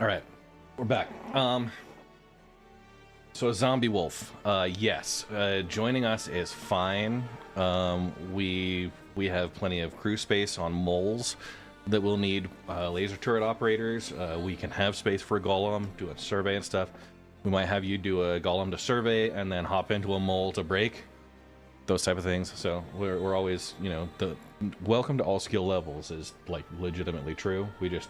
All right, we're back. So Zombie Wolf, yes, joining us is fine. We have plenty of crew space on moles that will need laser turret operators. We can have space for a golem doing survey and stuff. We might have you do a golem to survey and then hop into a mole to break. Those type of things. So we're always, the welcome to all skill levels is like legitimately true. We just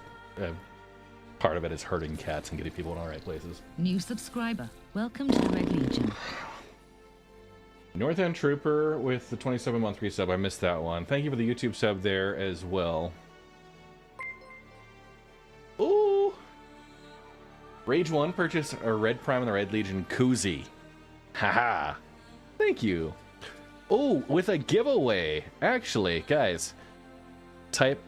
part of it is herding cats and getting people in all right places. New subscriber. Welcome to the Red Legion. North End Trooper with the 27-month resub. I missed that one. Thank you for the YouTube sub there as well. Ooh! Rage 1 purchased a Red Prime and the Red Legion koozie. Haha. Thank you. Oh, with a giveaway. Actually, guys, type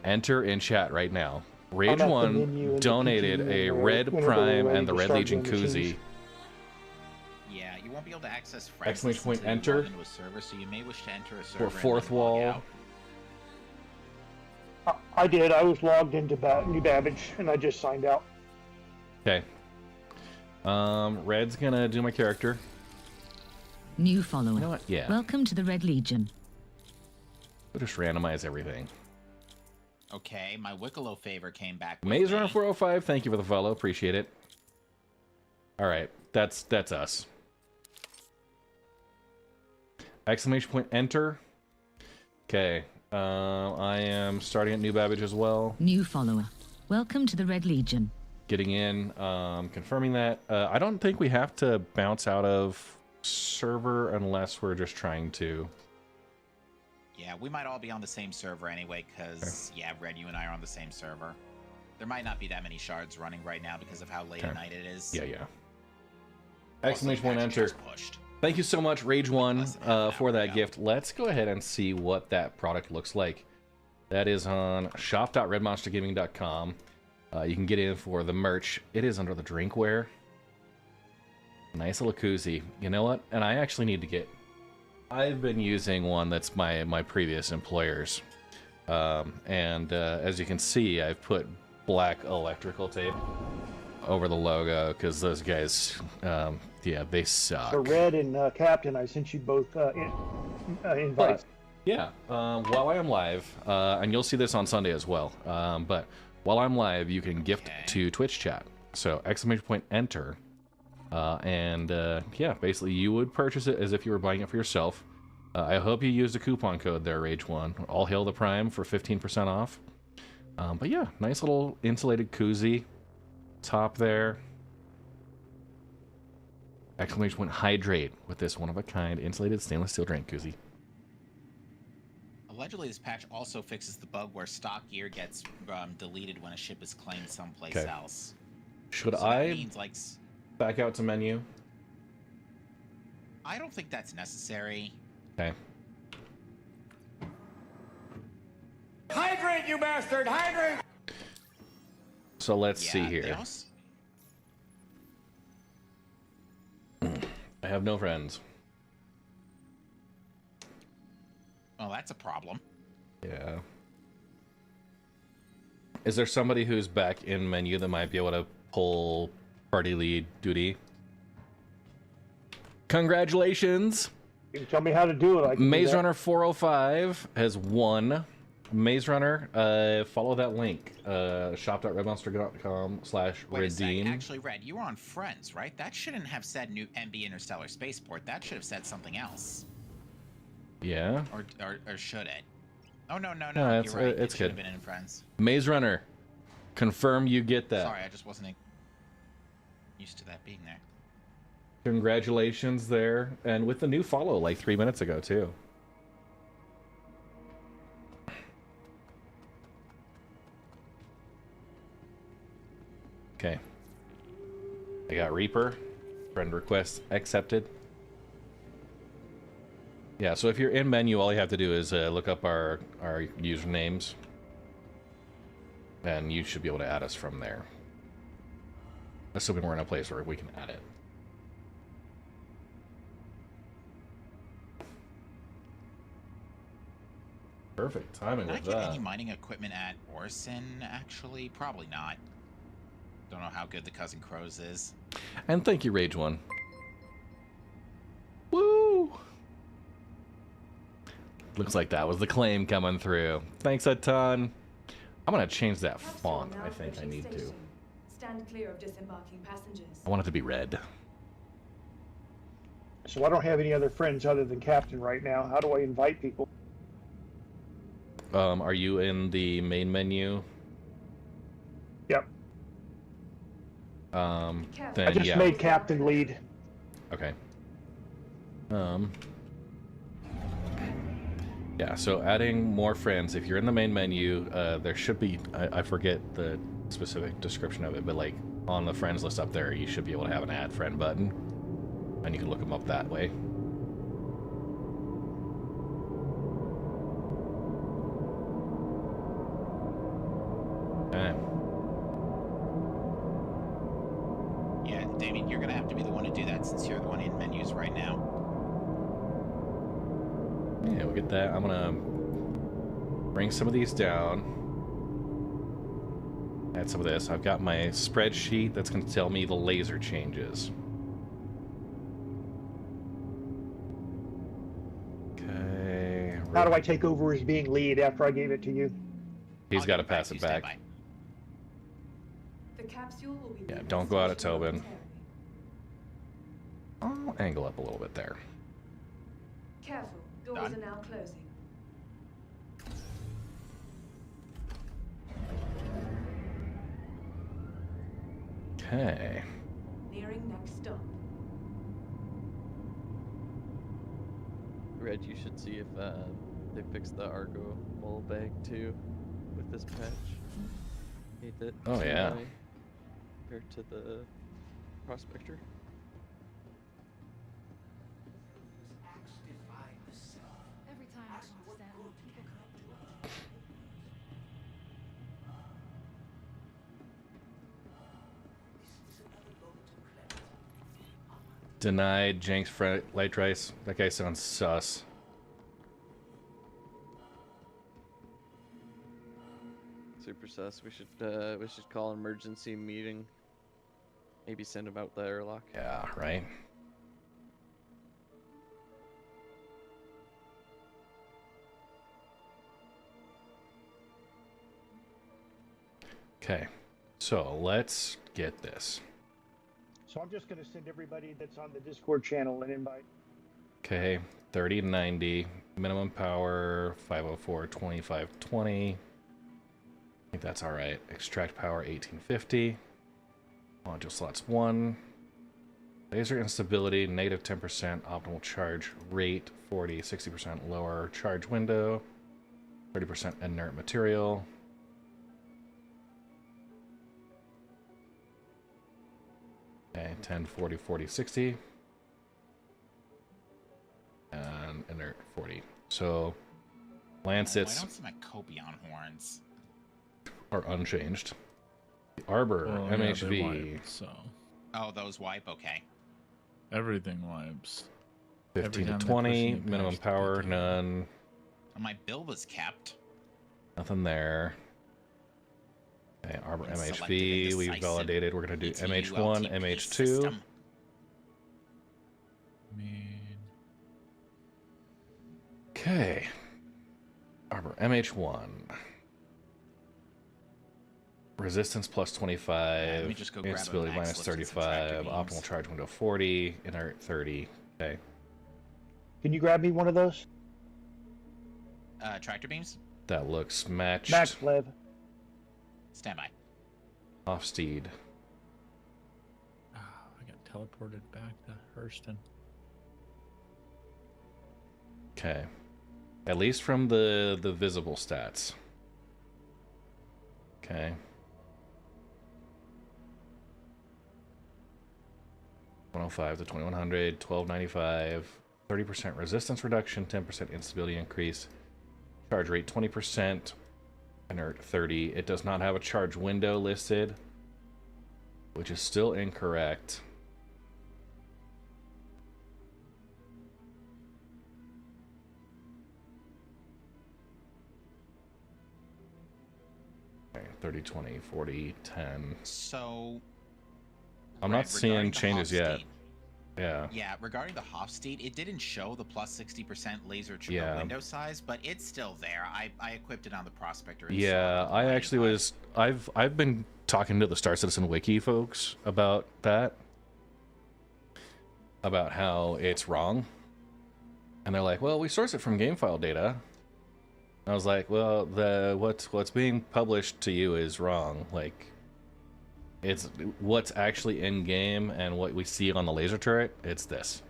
!enter in chat right now. Rage 1 donated a Red Prime and the Red Legion koozie. Yeah, you won't be able to access friends !enter into a server, so you may wish to enter a server for fourth wall. I did. I was logged into New Babbage, and I just signed out. Okay. Red's gonna do my character. New follower. You know what? Yeah. Welcome to the Red Legion. We'll just randomize everything. Okay, my Wicklow favor came back. Maze Runner 405, thank you for the follow. Appreciate it. Alright, that's us. !enter. Okay. I am starting at New Babbage as well. New follower. Welcome to the Red Legion. Getting in, confirming that. I don't think we have to bounce out of server unless we're just trying to. Yeah, we might all be on the same server anyway, because, yeah, Red, you and I are on the same server. There might not be that many shards running right now because of how late at night it is. Yeah, yeah. Also, Exclamation point, patch enter. just pushed. Thank you so much, Rage1, for that gift. Let's go ahead and see what that product looks like. That is on shop.redmonstergaming.com. You can get in for the merch. It is under the drinkware. Nice little koozie. You know what? And I actually need to get... I've been using one that's my previous employer's. As you can see, I've put black electrical tape over the logo because those guys, yeah, they suck. So Red and Captain, I sent you both invites. But, yeah, while I am live, and you'll see this on Sunday as well, but while I'm live, you can gift to Twitch chat. So exclamation point enter, yeah, basically you would purchase it as if you were buying it for yourself. I hope you used the coupon code there, Rage1. All hail the Prime for 15% off. But yeah, nice little insulated koozie. Top there. Exclamation point hydrate with this one-of-a-kind insulated stainless steel drink koozie. Allegedly, this patch also fixes the bug where stock gear gets deleted when a ship is claimed someplace else. Should So I that means, like, back out to menu? I don't think that's necessary. Okay. Hydrate, you bastard! Hydrate! So let's see here. I have no friends. Well, that's a problem. Yeah. Is there somebody who's back in menu that might be able to pull party lead duty? Congratulations! You can tell me how to do it. I can Maze do that. Runner 405 has won. Maze Runner, follow that link. Wait a sec, shop.redmonster.com/redeem. actually, Red, you were on Friends, right? That shouldn't have said new MB Interstellar Spaceport. That should have said something else. Yeah. Or should it? Oh, no, No, you're right. it's It should good. have been in Friends. Maze Runner, confirm you get that. Sorry, I just wasn't used to that being there. Congratulations there. And with the new follow like 3 minutes ago, too. Okay. I got Reaper. Friend request accepted. Yeah, so if you're in menu, all you have to do is look up our usernames. And you should be able to add us from there. Assuming we're in a place where we can add it. Perfect timing Can I with get that. any mining equipment at Orson, actually? Probably not. Don't know how good the Cousin Crows is. And thank you, Rage1. Woo! Looks like that was the claim coming through. Thanks a ton. I'm gonna change that font. I think I need to. Stand clear of disembarking passengers. I want it to be red. So I don't have any other friends other than Captain right now. How do I invite people? Are you in the main menu? Yep. Then I just yeah. made Captain lead. Okay. Yeah, so adding more friends. If you're in the main menu, there should be, I forget the specific description of it, but like on the friends list up there, you should be able to have an add friend button. And you can look them up that way. Okay. Yeah, Damien, you're gonna have to be the one to do that since you're the one in menus right now. Yeah, we'll get that. I'm gonna bring some of these down. Add some of this. I've got my spreadsheet that's gonna tell me the laser changes. Okay. How do I take over as being lead after I gave it to you? He's got to pass it back. The capsule will be Yeah, don't go out at Tobin. I'll angle up a little bit there. Careful, doors are now closing. Okay. Nearing next stop. Red, you should see if they fixed the Argo mole bag too with this patch. Made it Oh, yeah. compared to the Prospector. Every time I come to Stanley, people come. Denied Jenks Light Rice. That guy sounds sus. Super sus. We should call an emergency meeting. Maybe send him out the airlock. Yeah, right. Okay, so let's get this. So I'm just going to send everybody that's on the Discord channel an invite. Okay, 3090, minimum power, 504, 2520. I think that's all right. Extract power, 1850. Module slots 1. Laser instability, negative 10%. Optimal charge rate, 40, 60% lower charge window. 30% inert material. Okay, 10, 40, 40, 60. And inert 40. So, Lancets I don't see my Copion horns. are unchanged. The Arbor, Well, yeah, they MHV. wipe, so Oh, those wipe? Okay. everything wipes. 15 to Every time they push 20. any Minimum patch, power, none. And my bill was kept. Nothing there. Okay, Arbor And selective MHV, we've indecisive validated. We're going to do ETU MH1, LTP MH2. system. Okay. Arbor MH1. Resistance plus 25. let me just go grab a Instability max minus lift and some tractor 35. beams. Optimal charge window 40. Inert 30. Okay. Can you grab me one of those? Tractor beams? That looks matched. Max Lev. Stand by. Off steed. I got teleported back to Hurston. Okay. At least from the visible stats. Okay. 105 to 2100, 1295, 30% resistance reduction, 10% instability increase, charge rate 20%, inert 30. It does not have a charge window listed, which is still incorrect. Okay, 30, 20, 40, 10. So, I'm Red, not seeing regarding the changes yet. Hofstede- Yeah. Yeah, regarding the Hofstede, it didn't show the plus 60% laser Yeah. window size, but it's still there. I equipped it on the Prospector. and Yeah, saw it I light actually up. was. I've been talking to the Star Citizen Wiki folks about that, about how it's wrong, and they're like, "Well, we source it from game file data." I was like, "Well, what's being published to you is wrong. Like, it's what's actually in game and what we see on the laser turret. It's this."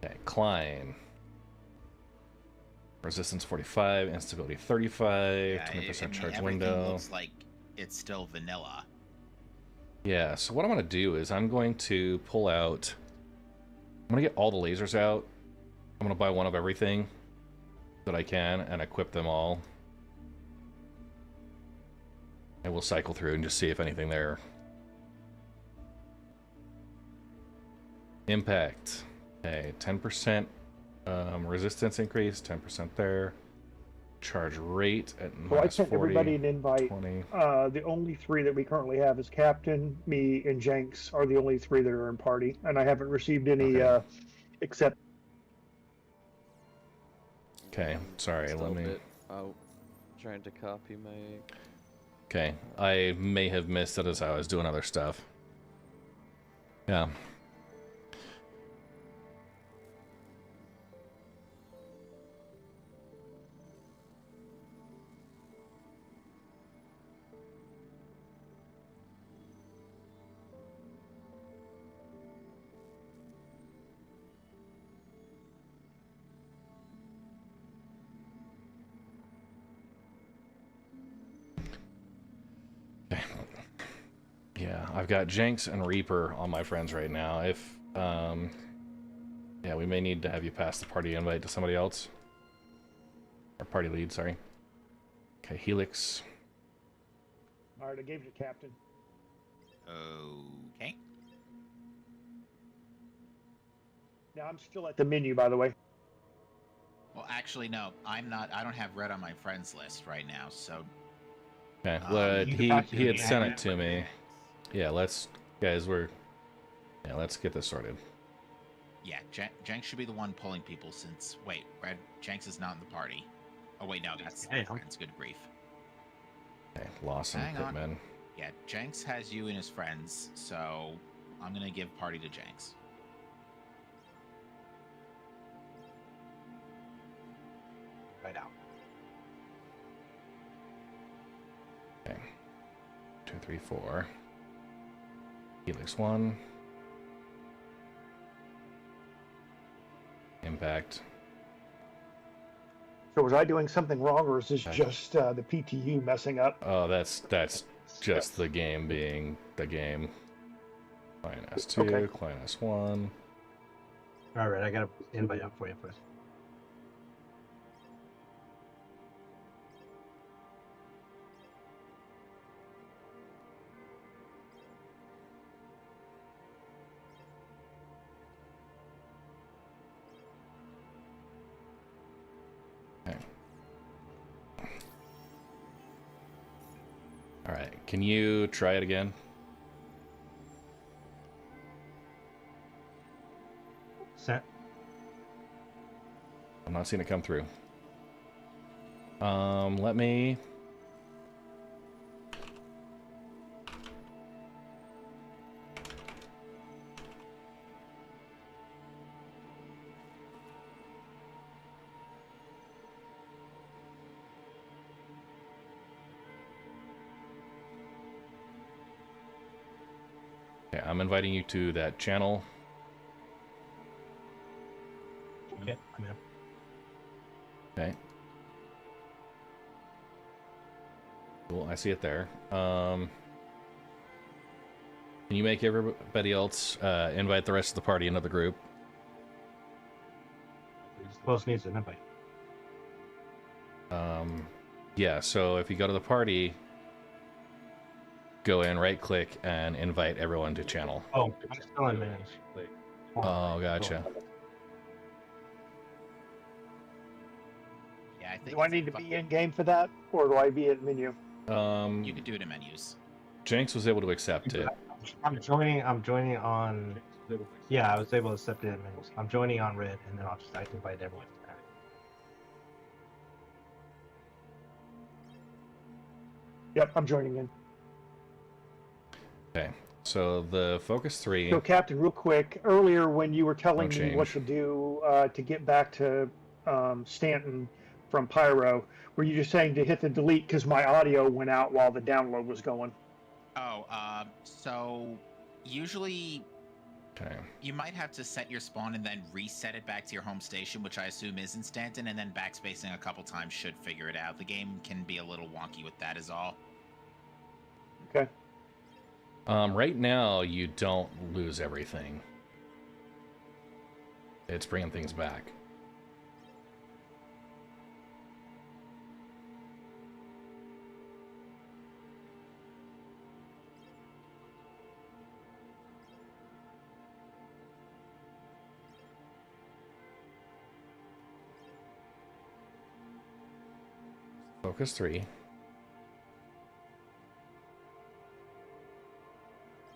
Okay, Klein. Resistance 45, instability 35, Yeah, 20% charge everything window. looks like it's still vanilla. Yeah, so what I'm going to do is I'm going to pull out... I'm going to get all the lasers out. I'm going to buy one of everything that I can and equip them all. And we'll cycle through and just see if anything there. Impact. Okay, 10% resistance increase, 10% there. Charge rate at So I minus sent 40, everybody an invite. 20. The only three that we currently have is Captain, me, and Jenks are the only three that are in party, and I haven't received any except. Okay, sorry, Still let a me... bit out trying to copy my. Okay, I may have missed it as I was doing other stuff. Yeah. I've got Jenks and Reaper on my friends right now. If yeah, we may need to have you pass the party invite to somebody else. Or party lead, sorry. Okay, Helix. All right, I gave it to Captain. Okay. Now I'm still at the menu, by the way. Well, actually, no. I'm not. I don't have red on my friends list right now, so... Okay, well, he had sent it to me. Yeah, let's get this sorted. Yeah, Jenks should be the one pulling people since... Wait, Jenks is not in the party. Oh, wait, no, that's friends. Good grief. Okay, Lawson, Hang on. Pitman. Yeah, Jenks has you and his friends, so I'm going to give party to Jenks. Right out. Okay. 2, 3, 4. Helix 1. Impact. So was I doing something wrong, or is this just the PTU messing up? Oh, that's just the game being the game. Client S2, Okay. client S1. All right, I got to invite up for you first. All right, can you try it again? Set. I'm not seeing it come through. Let me... Okay, I'm inviting you to that channel. Okay, I'm in. Okay. Cool, I see it there. Can you make everybody else invite the rest of the party into the group? Close needs an invite. Yeah, so if you go to the party, go in, right-click, and invite everyone to channel. Oh, I'm still in manage. Oh, gotcha. Yeah, I think. Do I need to be in game for that, or do I be at menu? You can do it in menus. Jenks was able to accept it. I'm joining on... Yeah, I was able to accept it in menus. I'm joining on red, and then I can invite everyone. Yep, I'm joining in. Okay, so the Focus 3... So, Captain, real quick, earlier when you were telling No me what change. to do to get back to Stanton from Pyro, were you just saying to hit the delete because my audio went out while the download was going? Oh, so usually Okay. you might have to set your spawn and then reset it back to your home station, which I assume is in Stanton, and then backspacing a couple times should figure it out. The game can be a little wonky with that is all. Okay. Right now, you don't lose everything. It's bringing things back. Focus 3.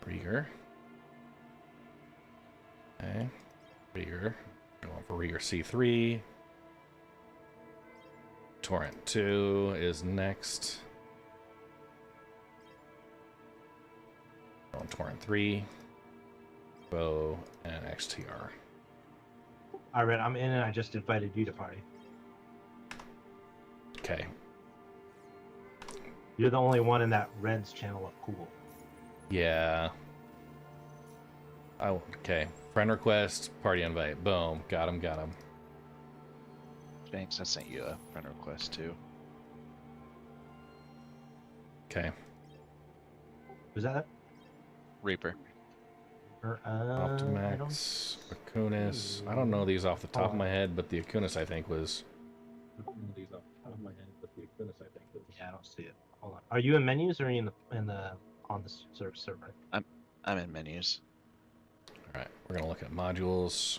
Rieger. Okay. Rieger. Going for Rieger C3. Torrent 2 is next. Going Torrent 3. Bow and XTR. All right, I'm in, and I just invited you to party. Okay. You're the only one in that Reds channel of cool. Yeah. Oh, okay. Friend request, party invite. Boom. Got him, got him. Thanks, I sent you a friend request too. Okay. Was that it? Reaper. Optimax, Acunis. I don't know these off the top of my head, but the Acunis I think was. Yeah, I don't see it. Hold on. Are you in menus or are you on the server? I'm in menus. All right, we're gonna look at modules.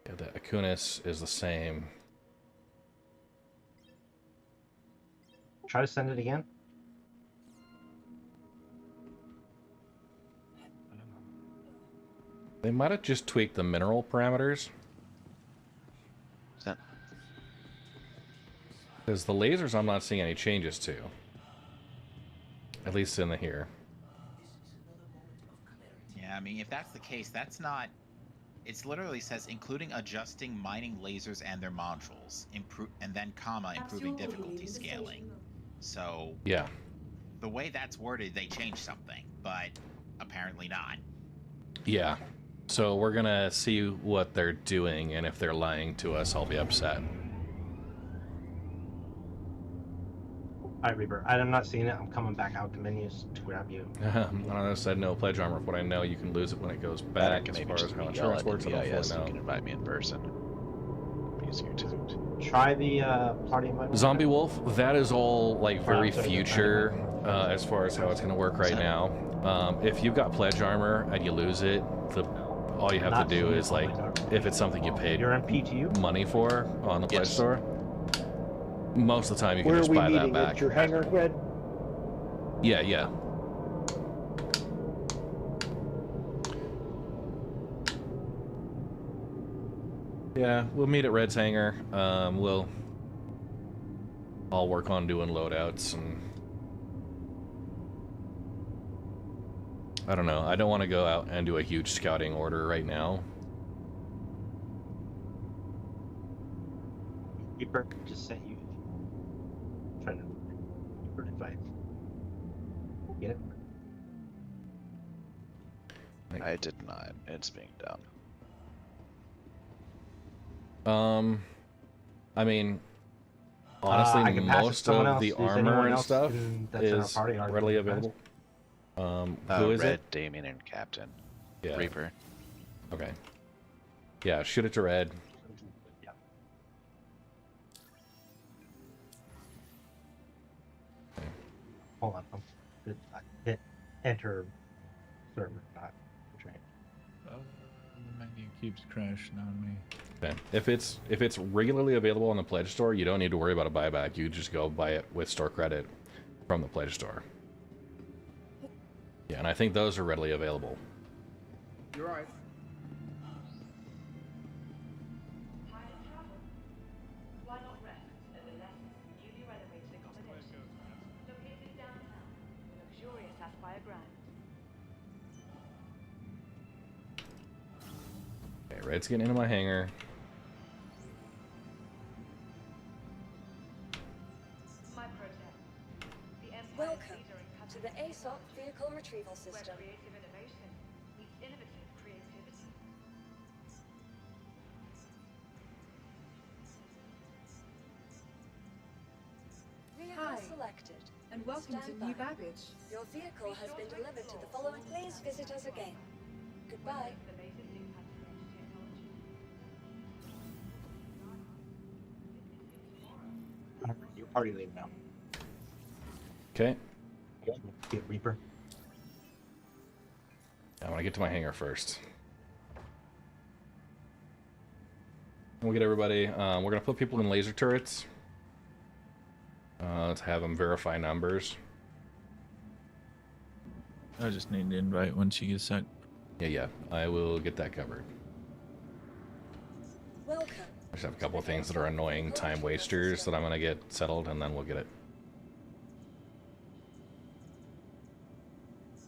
Yeah, the Acunis is the same. Try to send it again. They might have just tweaked the mineral parameters. Because the lasers I'm not seeing any changes to. At least in the here. Yeah, I mean, if that's the case, that's not... It literally says, including adjusting mining lasers and their modules, and then comma, improving difficulty scaling. So... Yeah. The way that's worded, they changed something, but apparently not. Yeah. So we're gonna see what they're doing, and if they're lying to us, I'll be upset. Alright, Reaper. I'm not seeing it. I'm coming back out to menus to grab you. I don't know, said no pledge armor. What I know, you can lose it when it goes back. As far as how insurance works, I don't fully know. You can invite me in person. Easier to. Try the party invite. Zombie Wolf, that is all like very future as far as how it's going to work right now. If you've got pledge armor and you lose it, all you have to do is like, if it's something you paid money for on the pledge store, most of the time you can just buy that back. At your hangar, Red? Yeah, yeah. Yeah, we'll meet at Red's hangar. I'll work on doing loadouts and I don't know. I don't want to go out and do a huge scouting order right now. Reaper just sent you. Trying to invite. Get it? I did not. It's being done. I mean, honestly, most of the armor and stuff is readily available. Who is Red, it? Damien, and Captain. Yeah. Reaper. Okay. Yeah, shoot it to Red. Yeah. Hold on. Hit enter server. Not train. The menu keeps crashing on me. Okay. If it's regularly available on the pledge store, you don't need to worry about a buyback. You just go buy it with store credit from the pledge store. Yeah, and I think those are readily available. You're right. Okay, Red's getting into my hangar. Welcome to the ASOP vehicle retrieval system. Vehicle selected. And welcome to New Babbage. Your vehicle has been delivered to the following. Please visit us again. Goodbye. Your party leave now. Okay. Get Reaper. I want to get to my hangar first. We'll get everybody. We're gonna put people in laser turrets. Let's have them verify numbers. I just need to invite once you get set. Yeah, I will get that covered. Welcome. I just have a couple of things that are annoying time wasters that I'm gonna get settled, and then we'll get it.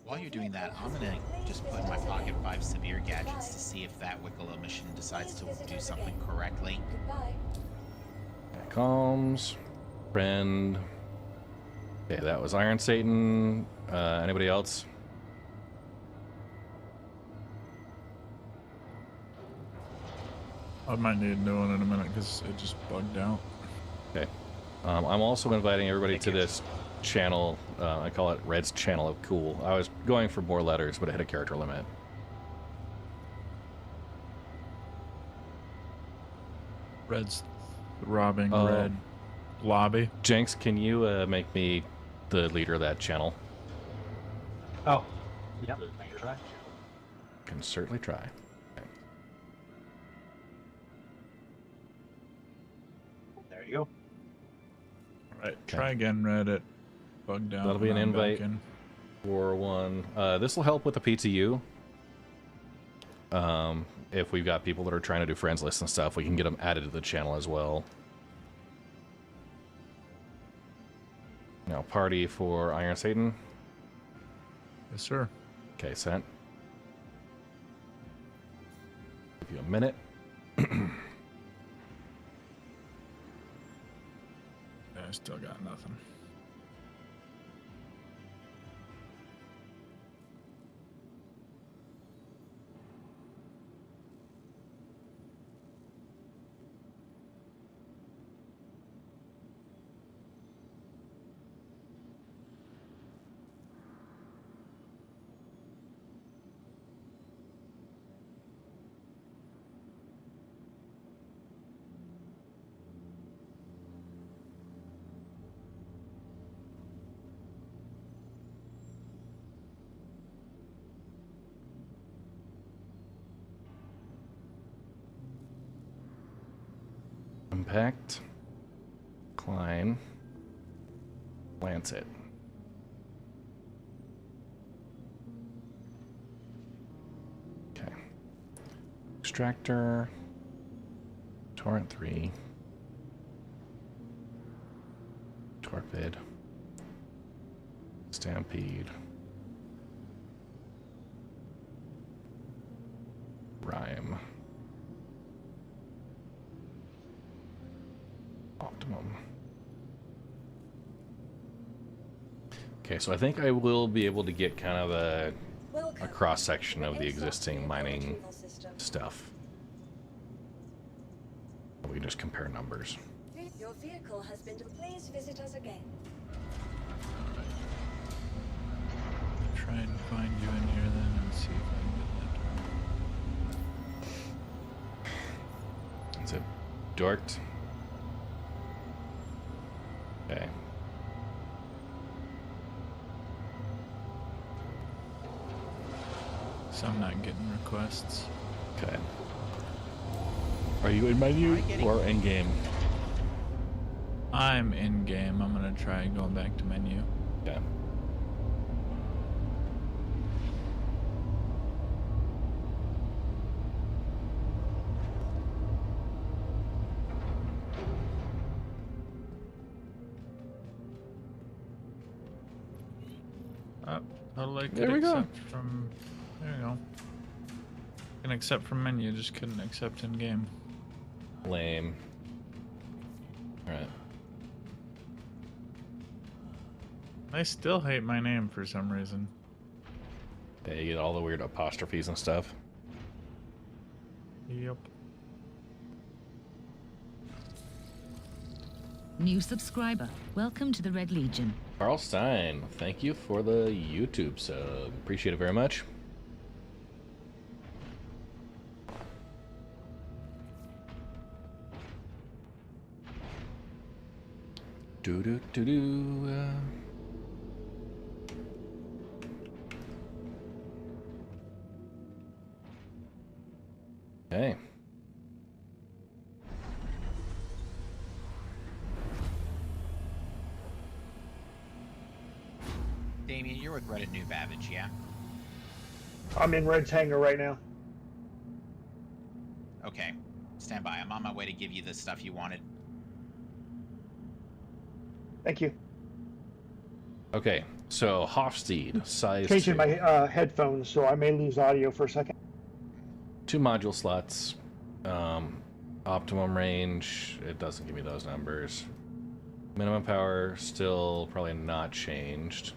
While you're doing that, I'm gonna just put in my pocket 5 severe gadgets to see if that Wicklow mission decides to do something correctly. Comms, friend. Okay, that was Iron Satan. Anybody else? I might need to do one in a minute because it just bugged out. Okay. I'm also inviting everybody to this channel. I call it Red's Channel of Cool. I was going for more letters, but I hit a character limit. Red's robbing Red lobby. Jenks, can you make me the leader of that channel? Oh, yep. I can try. Can certainly try. There you go. All right, try again, Red. It bugged out. That'll be an when I'm invite back in. for one. This will help with the PTU. If we've got people that are trying to do friends lists and stuff, we can get them added to the channel as well. Now, party for Iron Satan. Yes, sir. Okay, sent. Give you a minute. I still got nothing. Impact. Klein. Lancet. Okay. Extractor. Torrent 3. Torpid. Stampede. Rhyme. Optimum. Okay, so I think I will be able to get kind of a cross-section of the existing mining stuff. We can just compare numbers. Your vehicle has been. Please visit us again. Try and find you in here then and see if I can get that. Is it dorked? Okay. So I'm not getting requests. Okay. Are you in menu or in game? I'm in game. I'm gonna try going back to menu. Okay. Totally could There we go. accept from. There you go. Can accept from menu, just couldn't accept in game. Lame. Alright. I still hate my name for some reason. Yeah, you get all the weird apostrophes and stuff. Yep. New subscriber. Welcome to the Red Legion. Carl Stein, thank you for the YouTube sub. Appreciate it very much. Do do do do. Okay. Damien, you're with Reddit New Babbage, yeah? I'm in Red's hangar right now. Okay. Stand by. I'm on my way to give you the stuff you wanted. Thank you. Okay, so Hofstede, size Changing 2. my headphones, so I may lose audio for a second. 2 module slots. Optimum range, it doesn't give me those numbers. Minimum power, still probably not changed.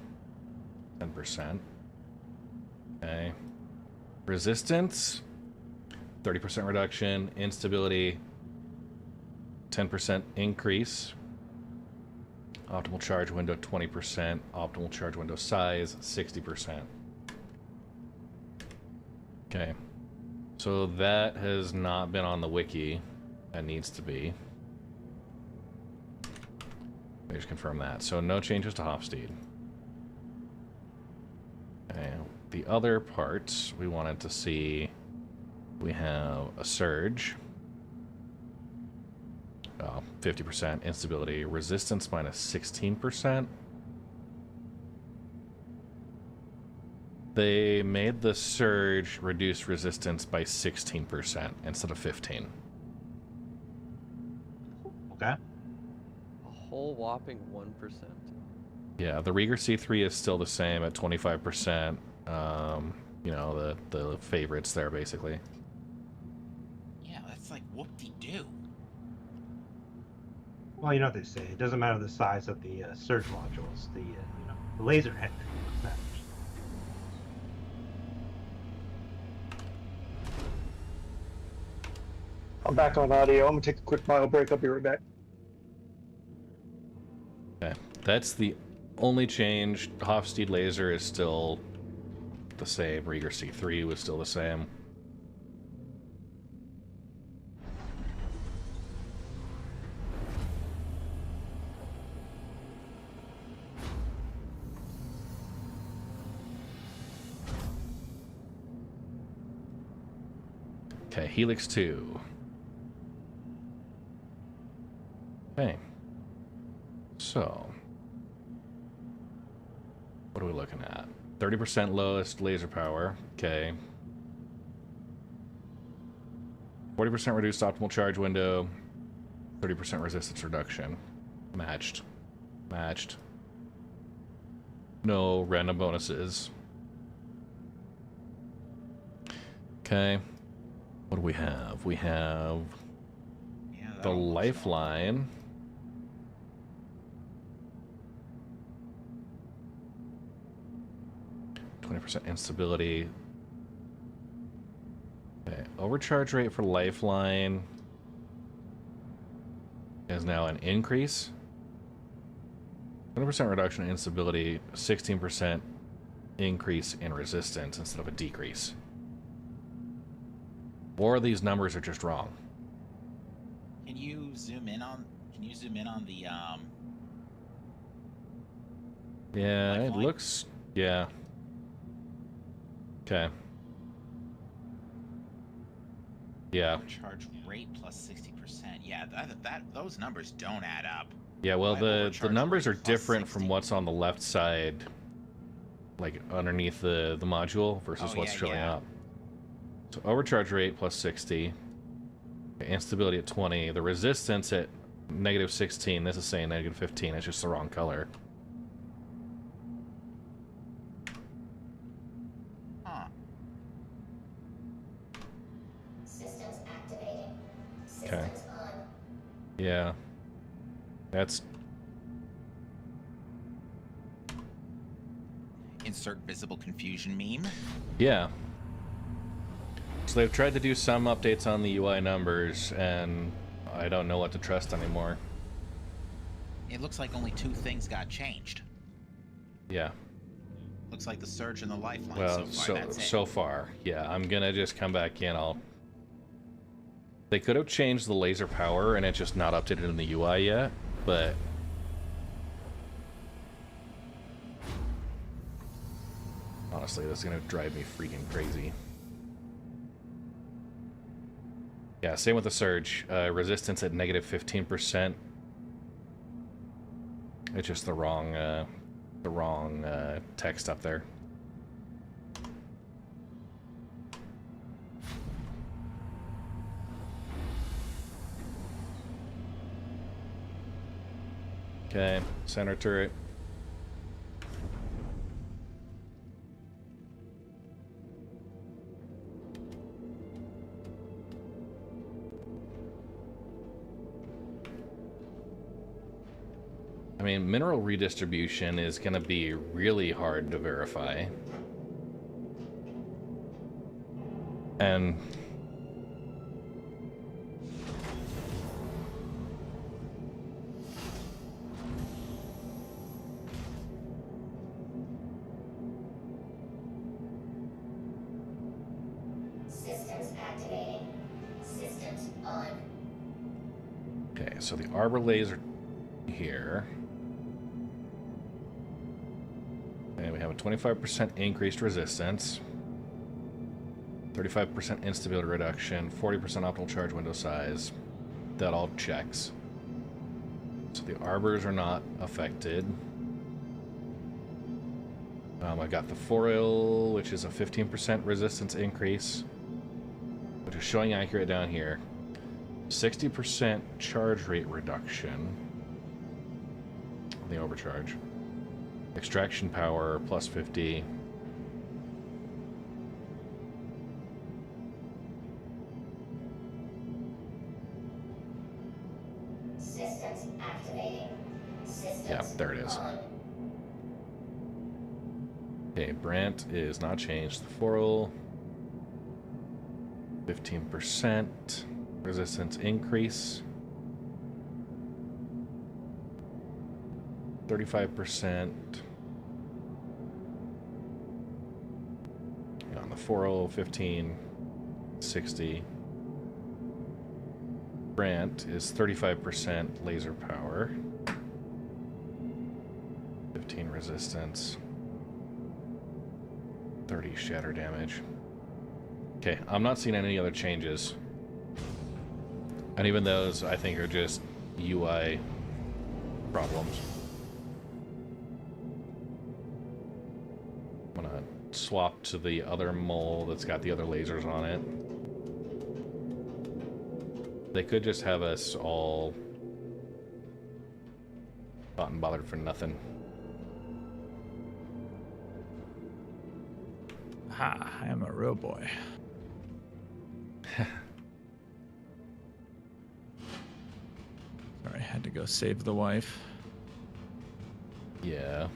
10%. Okay. Resistance, 30% reduction. Instability, 10% increase. Optimal charge window 20%. Optimal charge window size 60%. Okay. So that has not been on the wiki. That needs to be. Let me just confirm that. So no changes to Hofstede. Okay. The other parts we wanted to see, we have a surge. 50% instability. Resistance minus 16%. They made the surge reduce resistance by 16% instead of 15. Okay. A whole whopping 1%. Yeah, the Rieger C3 is still the same at 25%. You know, the favorites there, basically. Yeah, that's like whoop-de-doo. Well, you know what they say. It doesn't matter the size of the surge modules. The the laser head matters. I'm back on audio. I'm gonna take a quick mile break. I'll be right back. Okay, that's the only change. Hofstede laser is still the same. Rieger C3 was still the same. Okay, Helix 2. Okay. So, what are we looking at? 30% lowest laser power. Okay. 40% reduced optimal charge window. 30% resistance reduction. Matched. Matched. No random bonuses. Okay. What do we have? We have the lifeline. %, instability. Okay, overcharge rate for lifeline is now an increase. 20% reduction in instability, 16% increase in resistance instead of a decrease. Or these numbers are just wrong. Can you zoom in on the Yeah, lifeline? it looks, yeah. Okay. Yeah. Charge rate plus 60%. Yeah, those numbers don't add up. Yeah, well, Why the overcharge numbers are rate plus different from what's on the left side, like underneath the module versus what's showing up. So overcharge rate plus 60, instability at 20, the resistance at negative 16. This is saying negative 15. It's just the wrong color. Huh. Systems activating. Okay. Systems on. Yeah. That's... Insert visible confusion meme. Yeah. So they've tried to do some updates on the UI numbers, and I don't know what to trust anymore. It looks like only two things got changed. Yeah. Looks like the surge and the lifeline Well, so far. That's it. so far, yeah. I'm gonna just come back in. They could have changed the laser power, and it's just not updated in the UI yet, but... honestly, this is gonna drive me freaking crazy. Yeah, same with the surge. Resistance at negative 15%. It's just the wrong text up there. Okay, center turret. I mean, mineral redistribution is going to be really hard to verify. And so the arbor laser here. And we have a 25% increased resistance, 35% instability reduction, 40% optimal charge window size. That all checks. So the arbors are not affected. I got the foil, which is a 15% resistance increase, which is showing accurate down here. 60% charge rate reduction. The overcharge. Extraction power plus 50. Systems activating. Systems Yeah, there it is. on. Okay, Brant is not changed. The foil, 15% resistance increase, 35% on the foil, 15, 60. Brant is 35% laser power, 15 resistance, 30 shatter damage. Okay, I'm not seeing any other changes. And even those, I think, are just UI problems. I'm gonna swap to the other mole that's got the other lasers on it. They could just have us all hot and bothered for nothing. Ha, I am a real boy. Sorry, I had to go save the wife. Yeah.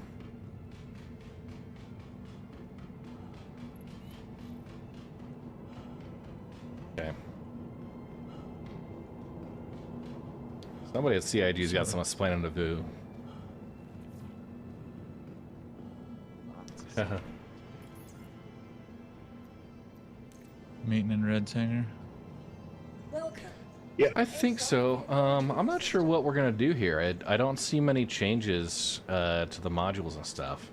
Okay. Somebody at CIG's got some explaining to do. Meeting in Red's hangar. Welcome. Yeah, I think so. I'm not sure what we're gonna do here. I don't see many changes to the modules and stuff.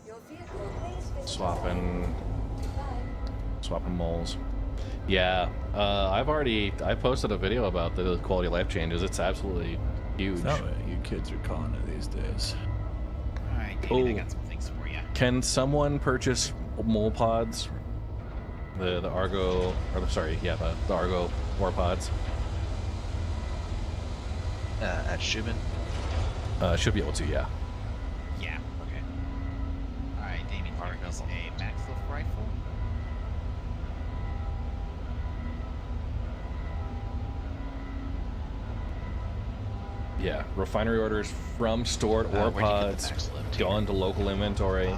Your vehicle, please visit Swapping moles. Yeah, I posted a video about the quality of life changes. It's absolutely huge. Is that what you kids are calling it these days? Alright, David, I got some things for you. Can someone purchase mole pods? The Argo, or the Argo war pods. At Shubin? Should be able to, yeah. Yeah, okay. Alright, Damien, here is a max lift rifle. Yeah, refinery orders from stored ore pods go into local inventory.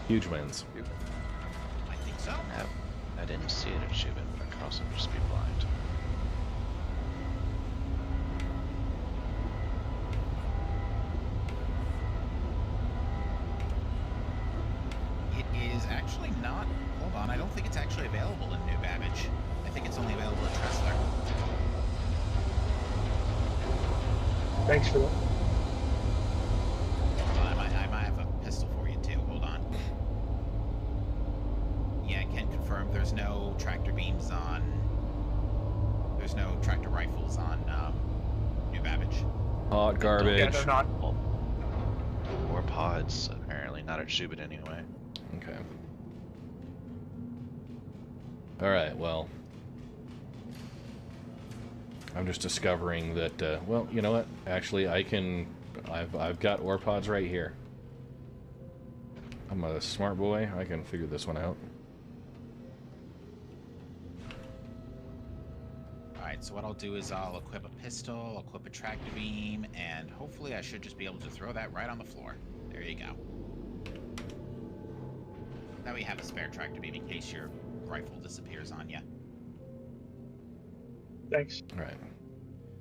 Huge wins. I think so. I didn't see it at Shubin, but I could also just be blind. It is actually not. Hold on, I don't think it's actually available in New Babbage. I think it's only available at Tressler. Thanks for that. Hold on, I might have a pistol for you too. Hold on. Yeah, I can confirm there's no tractor beams on. There's no tractor rifles on New Babbage. Hot garbage. Yeah, they're not. More pods, apparently. Not at Shubin anyway. Okay. Alright, well. I'm just discovering that, well, you know what? Actually, I've got ore pods right here. I'm a smart boy. I can figure this one out. Alright, so what I'll do is I'll equip a pistol, equip a tractor beam, and hopefully I should just be able to throw that right on the floor. There you go. Now we have a spare tractor beam in case your rifle disappears on you. Thanks. Alright.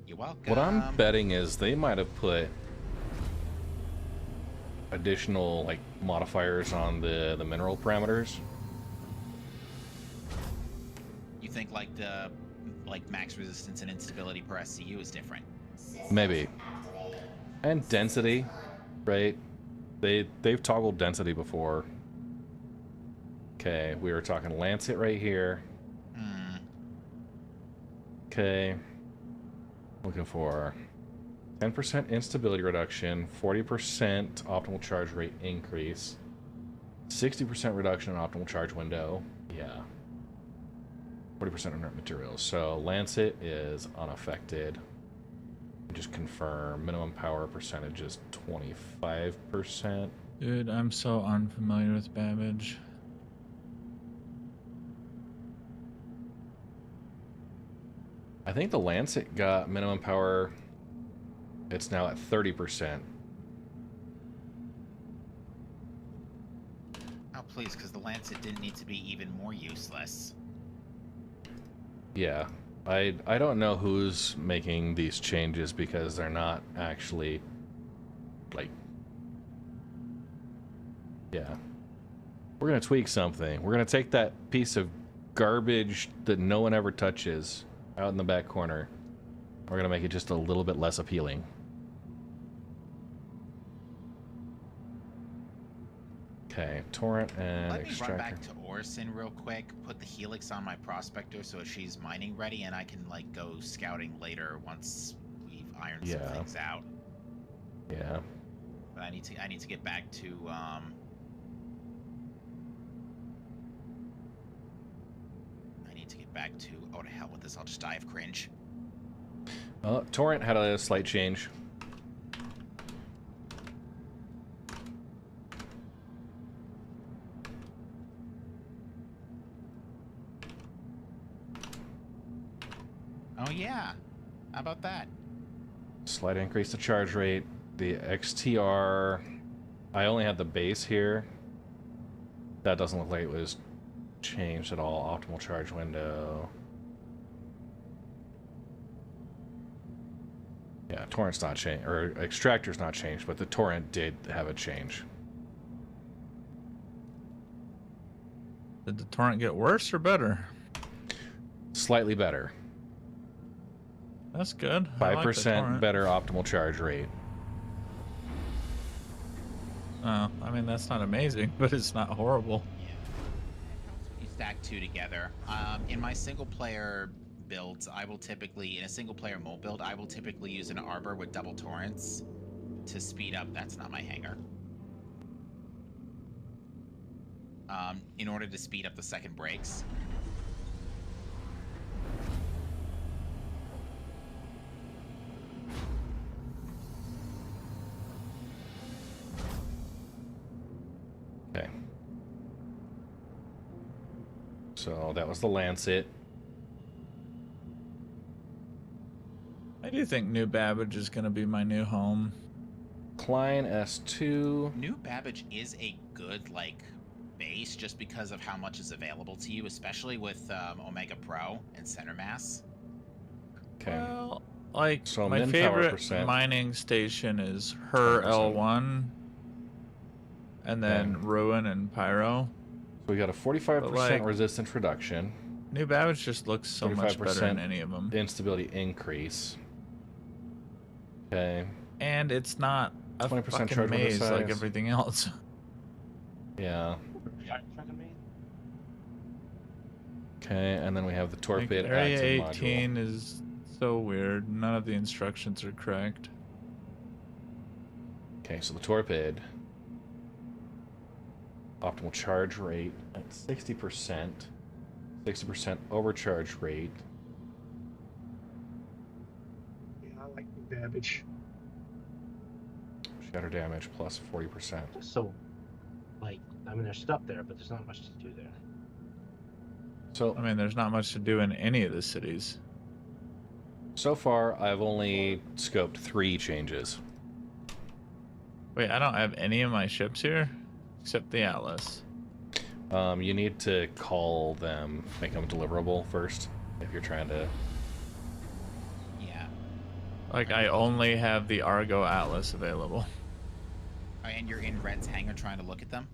You're welcome. What I'm betting is they might have put additional, like, modifiers on the mineral parameters. You think like the like max resistance and instability per SCU is different. Maybe. And density, right? They've toggled density before. Okay, we were talking Lancet right here. Okay. Looking for 10% instability reduction, 40% optimal charge rate increase, 60% reduction in optimal charge window. Yeah. 40% inert materials. So Lancet is unaffected. Just confirm minimum power percentage is 25%. Dude, I'm so unfamiliar with Babbage. I think the Lancet got minimum power. It's now at 30%. Oh, please, because the Lancet didn't need to be even more useless. Yeah. I don't know who's making these changes because they're not actually, like... Yeah. We're going to tweak something. We're going to take that piece of garbage that no one ever touches out in the back corner. We're going to make it just a little bit less appealing. Okay, Torrent and Let me Extractor. run back to Orison real quick, put the Helix on my Prospector so she's mining ready, and I can, like, go scouting later once we've ironed some things out. Yeah. But I need to get back to, oh, to hell with this, I'll just die of cringe. Torrent had a slight change. Oh yeah, how about that? Slight increase to charge rate. The XTR, I only had the base here. That doesn't look like it was changed at all. Optimal charge window. Yeah, Torrent's not changed, or Extractor's not changed, but the Torrent did have a change. Did the Torrent get worse or better? Slightly better. That's good. 5% better optimal charge rate. Oh, I mean, that's not amazing, but it's not horrible. You stack two together. In my single player builds, I will typically, in a single player mole build, I will typically use an Arbor with double torrents to speed up. That's not my hanger. In order to speed up the second breaks. Okay. So that was the Lancet. I do think New Babbage is going to be my new home. Klein S2. New Babbage is a good, like, base just because of how much is available to you, especially with Omega Pro and Center Mass. Okay. Well, like, so my favorite mining station is Her L1, and then Ruin and Pyro. So we got a 45% resistance reduction. New Babbage just looks so much better than any of them. Instability increase. Okay. And it's not a 20% fucking charge window maze like size. everything else. Yeah. Okay, and then we have the Torpid Area active 18 module. is so weird. None of the instructions are correct. Okay, so the Torpid. Optimal charge rate at 60%. 60% overcharge rate. Yeah, I like New Babbage. Shatter damage plus 40%. So, like, I mean, there's stuff there, but there's not much to do there. So, I mean, there's not much to do in any of the cities. So far, I've only scoped 3 changes. Wait, I don't have any of my ships here, except the Atlas. You need to call them, make them deliverable first, if you're trying to... Yeah. Like, I only have the Argo Atlas available. And you're in Red's hangar trying to look at them?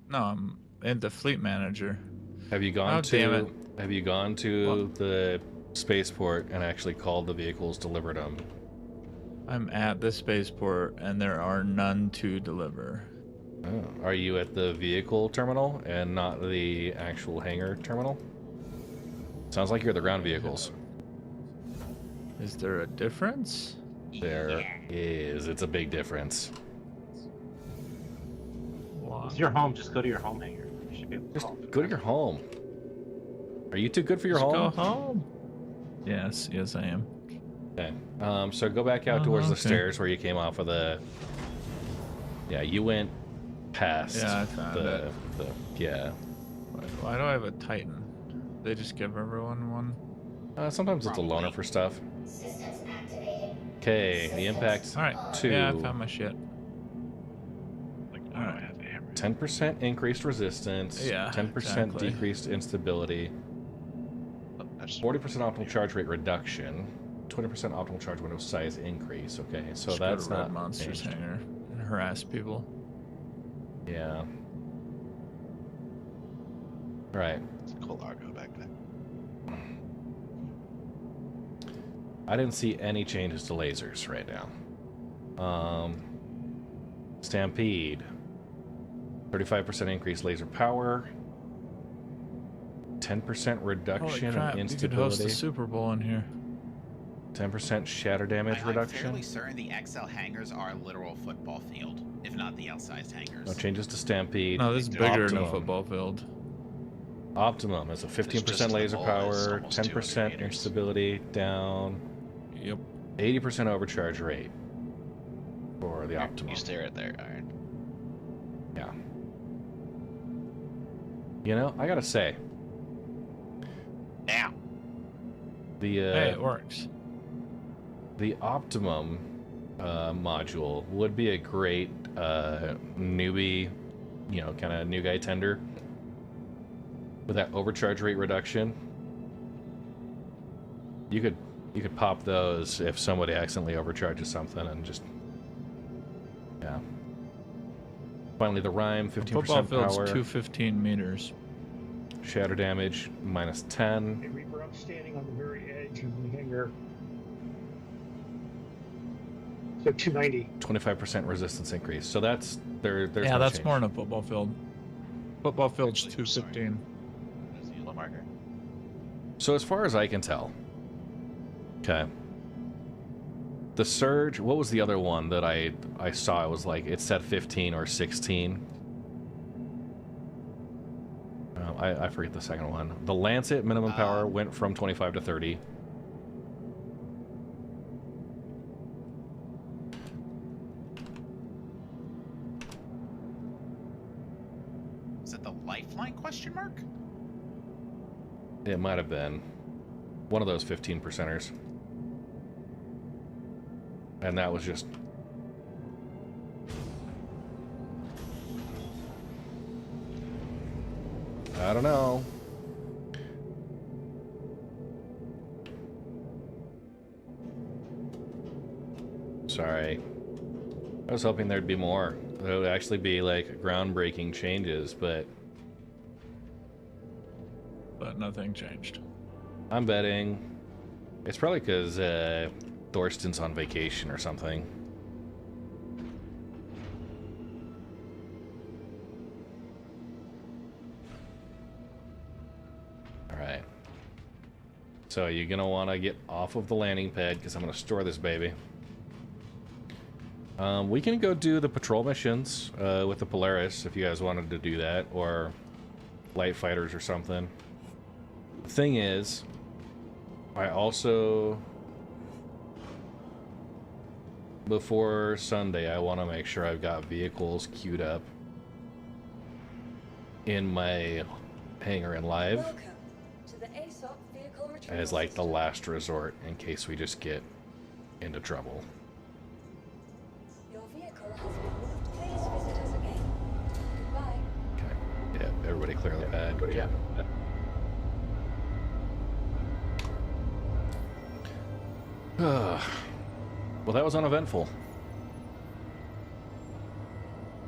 No, I'm in the Fleet Manager. Have you gone Damn it. Have you gone to the spaceport and actually called the vehicles, delivered them. I'm at the spaceport, and there are none to deliver. Oh, are you at the vehicle terminal and not the actual hangar terminal? Sounds like you're at the ground vehicles. Is there a difference? There is. It's a big difference. It's your home. Just go to your home hangar. You should be able to Just call for go to your home. Are you too good for your Just home? Go home. Yes, I am. Okay. So go back out towards the okay. stairs where you came off of the. Yeah, you went past. Yeah, I found it. Yeah. Why do I have a Titan? They just give everyone one. Sometimes it's a loaner for stuff. Systems activated. Okay, the impact's All right. 2. Yeah, I found my shit. Like, why do I have hammer? 10% increased resistance. Yeah, 10% exactly. decreased instability. 40% optimal charge rate reduction. 20% optimal charge window size increase. Okay, so Just that's go to not Red Monsters changed. hangar and harass people. Yeah. Right. It's a cool Argo back then. I didn't see any changes to lasers right now. Stampede. 35% increased laser power. 10% reduction Holy crap, in you could host instability. the Super Bowl in here. 10% shatter damage I'm reduction. fairly certain the XL hangars are a literal football field, if not the L-sized hangars. No changes to Stampede. No, this is bigger than a Optimum. football field. Optimum is a 15% laser power, 10% instability down. Yep. 80% overcharge rate for the Optimum. You stay right there, Iron. Yeah. You know, I gotta say. Now. The Hey, it works. The Optimum module would be a great newbie, kind of new guy tender. With that overcharge rate reduction, you could pop those if somebody accidentally overcharges something and just Finally, the Rhyme, 15% Football field's power. 215 meters. Shatter damage -10. Hey, Reaper, I'm standing on the very edge of the hangar. So 290. 25% resistance increase. So that's there's Yeah, no that's change. more than a football field. Football field's 215. There's the yellow marker. So as far as I can tell, okay. The Surge, what was the other one that I saw? It was like, it said 15 or 16. I forget the second one. The Lancet minimum power went from 25 to 30. Is it the Lifeline question mark? It might have been one of those 15%ers. And that was just... I don't know. Sorry. I was hoping there'd be more. There would actually be like groundbreaking changes, but nothing changed. I'm betting it's probably because Thorsten's on vacation or something. Alright. So you're going to want to get off of the landing pad because I'm going to store this baby. We can go do the patrol missions with the Polaris if you guys wanted to do that, or light fighters or something. The thing is, I also, before Sunday, I want to make sure I've got vehicles queued up in my hangar and live Welcome to the ASOP vehicle retrieval as like the last resort in case we just get into trouble. Your vehicle has been moved. Please visit us again. Goodbye. Okay. Yeah, everybody clear the pad. Yeah. Well, that was uneventful.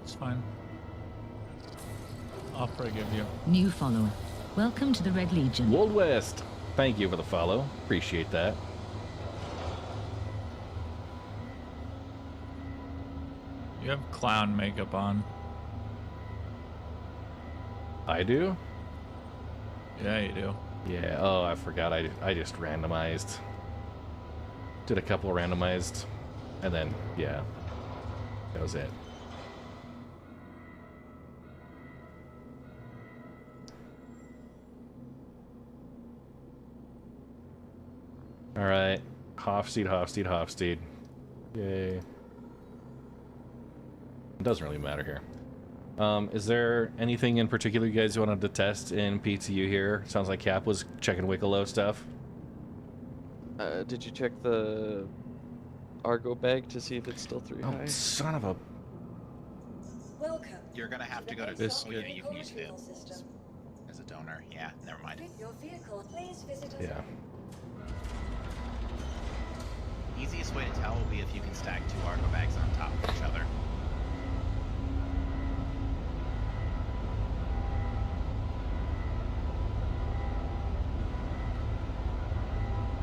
It's fine. I'll forgive you. New follower. Welcome to the Red Legion. Old West. Thank you for the follow. Appreciate that. You have clown makeup on. I do? Yeah, you do. Yeah, oh, I forgot. I just randomized. Did a couple randomized, and then, yeah, that was it. All right, Hofsteed, Hofsteed, Hofsteed. Yay. It doesn't really matter here. Is there anything in particular you guys wanted to test in PTU here? Sounds like Cap was checking Wicklow stuff. Did you check the Argo bag to see if it's still 3 high? Oh, son of a... Welcome. You're gonna have to go to. This Oh yeah, you can use it as a donor. Yeah, never mind. Your vehicle. Please visit us. Yeah. Easiest way to tell will be if you can stack 2 Argo bags on top of each other.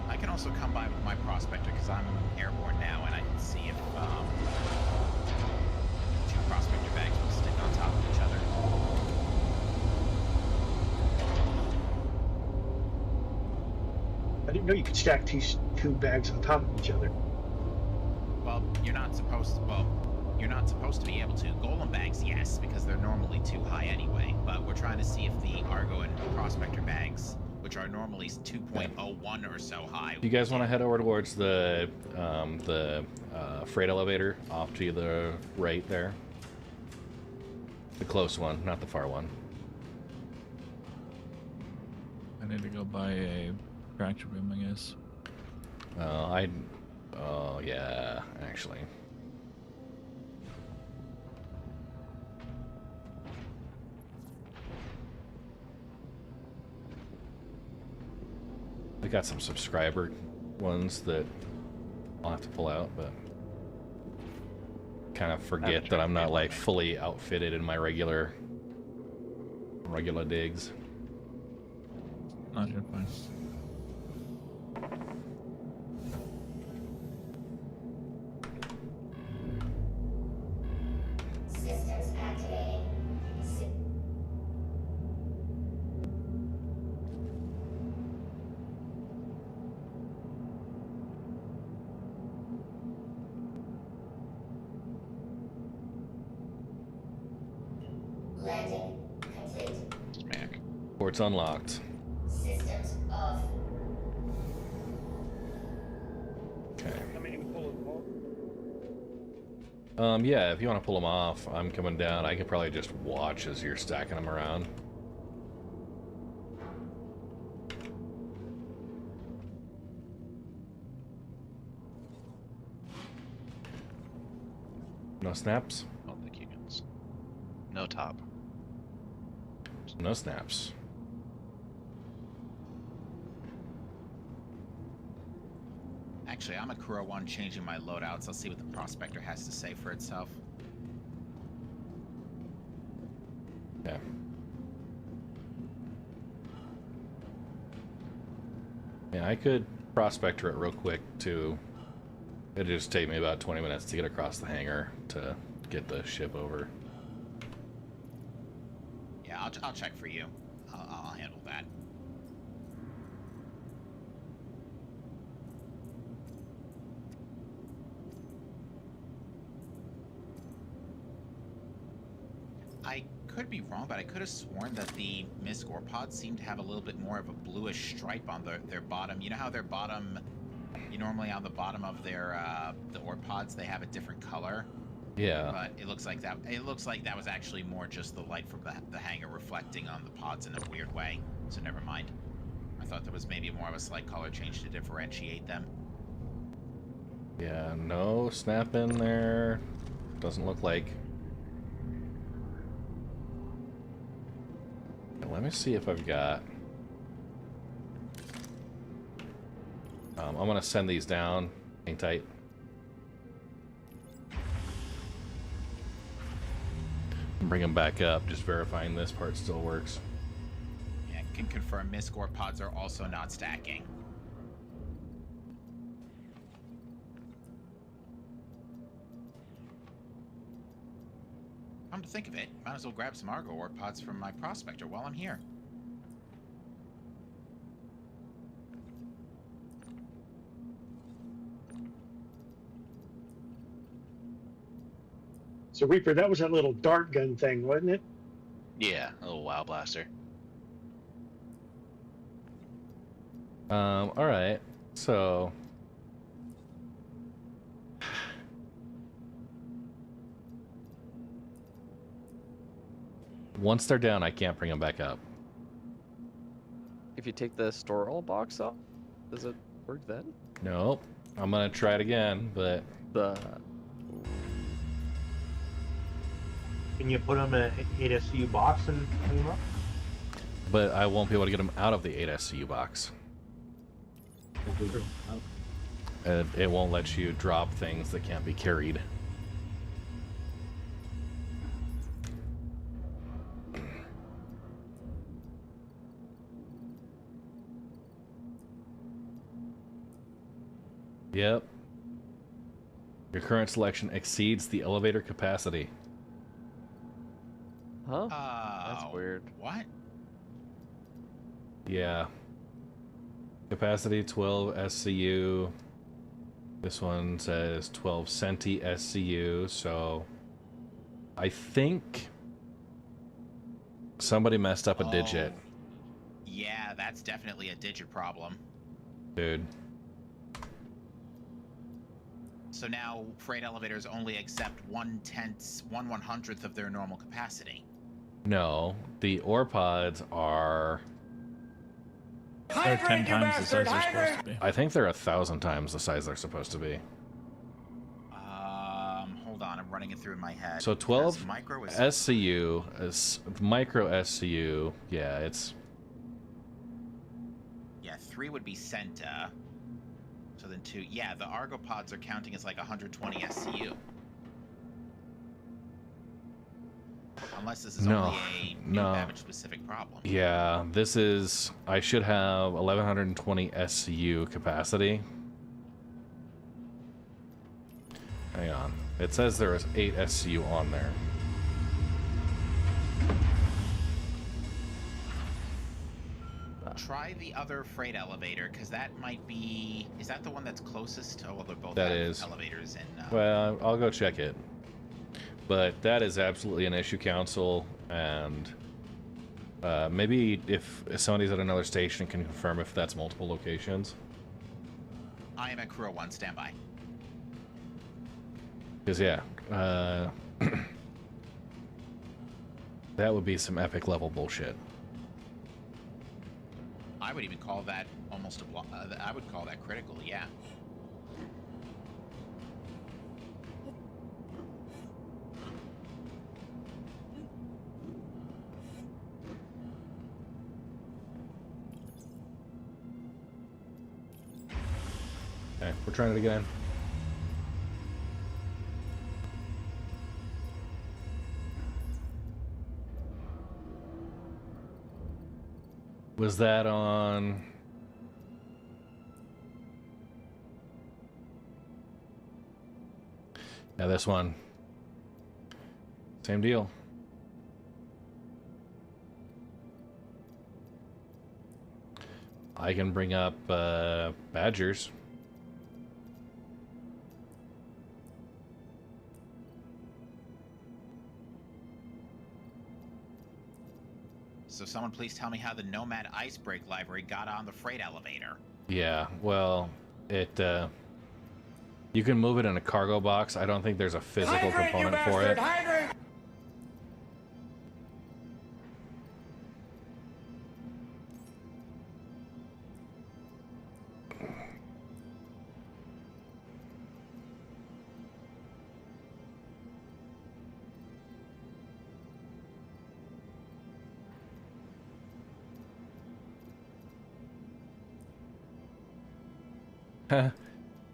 I can also come by with my prospector because I'm airborne now, and I can see if 2 prospector bags will stick on top of each other. I didn't know you could stack two bags on top of each other. Well, you're not supposed to. Well, you're not supposed to be able to. Golem bags, yes, because they're normally too high anyway. But we're trying to see if the Argo and Prospector bags, which are normally 2.01 or so high. Do you guys want to head over towards the freight elevator off to the right there? The close one, not the far one. I need to go buy a tractor beam, I guess. Oh, yeah, actually. I got some subscriber ones that I'll have to pull out, but kind of forget that I'm not like fully outfitted in my regular digs. Not your fine. Systems activating. Landing complete. Smack. Port's unlocked. Systems off. Okay. I mean, you pull it off. Yeah, if you want to pull them off, I'm coming down. I can probably just watch as you're stacking them around. No snaps? I don't think you can. No top. No snaps. Actually, I'm a Kuro 1 changing my loadouts. I'll see what the Prospector has to say for itself. Yeah. Yeah, I could prospector it real quick too. It'd just take me about 20 minutes to get across the hangar to get the ship over. Yeah, I'll check for you. I'll handle that. I could be wrong, but I could have sworn that the Misk ore pods seem to have a little bit more of a bluish stripe on their bottom. You know how their bottom, you normally on the bottom of their the ore pods they have a different color. Yeah. But it looks like that. It looks like that was actually more just the light from the hangar reflecting on the pods in a weird way. So never mind. I thought there was maybe more of a slight color change to differentiate them. Yeah, no snap in there. Doesn't look like. Let me see if I've got. I'm gonna send these down. Hang tight. Bring them back up. Just verifying this part still works. Yeah, can confirm MISC ore pods are also not stacking. Come to think of it, might as well grab some Argo ore pods from my prospector while I'm here. So Reaper, that was that little dart gun thing, wasn't it? Yeah, a little WoW blaster. All right. So once they're down, I can't bring them back up. If you take the store all box off, does it work then? Nope. I'm gonna try it again, but Can you put them in an 8 SCU box and hang them up? but I won't be able to get them out of the 8 SCU box. It won't let you drop things that can't be carried. Yep. Your current selection exceeds the elevator capacity. Huh? That's weird. What? Yeah. Capacity 12 SCU. This one says 12 centi SCU, so I think somebody messed up a digit. Yeah, that's definitely a digit problem. Dude. So now freight elevators only accept 1/100th of their normal capacity. No, the ore pods are... They're 10 times the size they're supposed to be. I think they're 1,000 times the size they're supposed to be. Hold on, I'm running it through in my head. So 12 Because micro is SCU is micro SCU. Yeah, it's... Yeah, 3 would be Centa. So then 2. Yeah, the Argo pods are counting as like 120 SCU. Unless this is only a new Babbage specific problem. Yeah, this is... I should have 1,120 SCU capacity. Hang on. It says there is 8 SCU on there. Try the other freight elevator, because that might be... Is that the one that's closest? Oh, well, they're both That have is. elevators in... Well, I'll go check it. But that is absolutely an issue, Council, and maybe if somebody's at another station can confirm if that's multiple locations. I am at Crew 1, standby. Because, yeah, that would be some epic level bullshit. I would even call that almost a block. I would call that critical, yeah. Okay, we're trying it again. Was that on... Yeah, this one. Same deal. I can bring up Badgers. So someone please tell me how the Nomad Icebreak library got on the freight elevator. Yeah, well, it, you can move it in a cargo box. I don't think there's a physical component for it.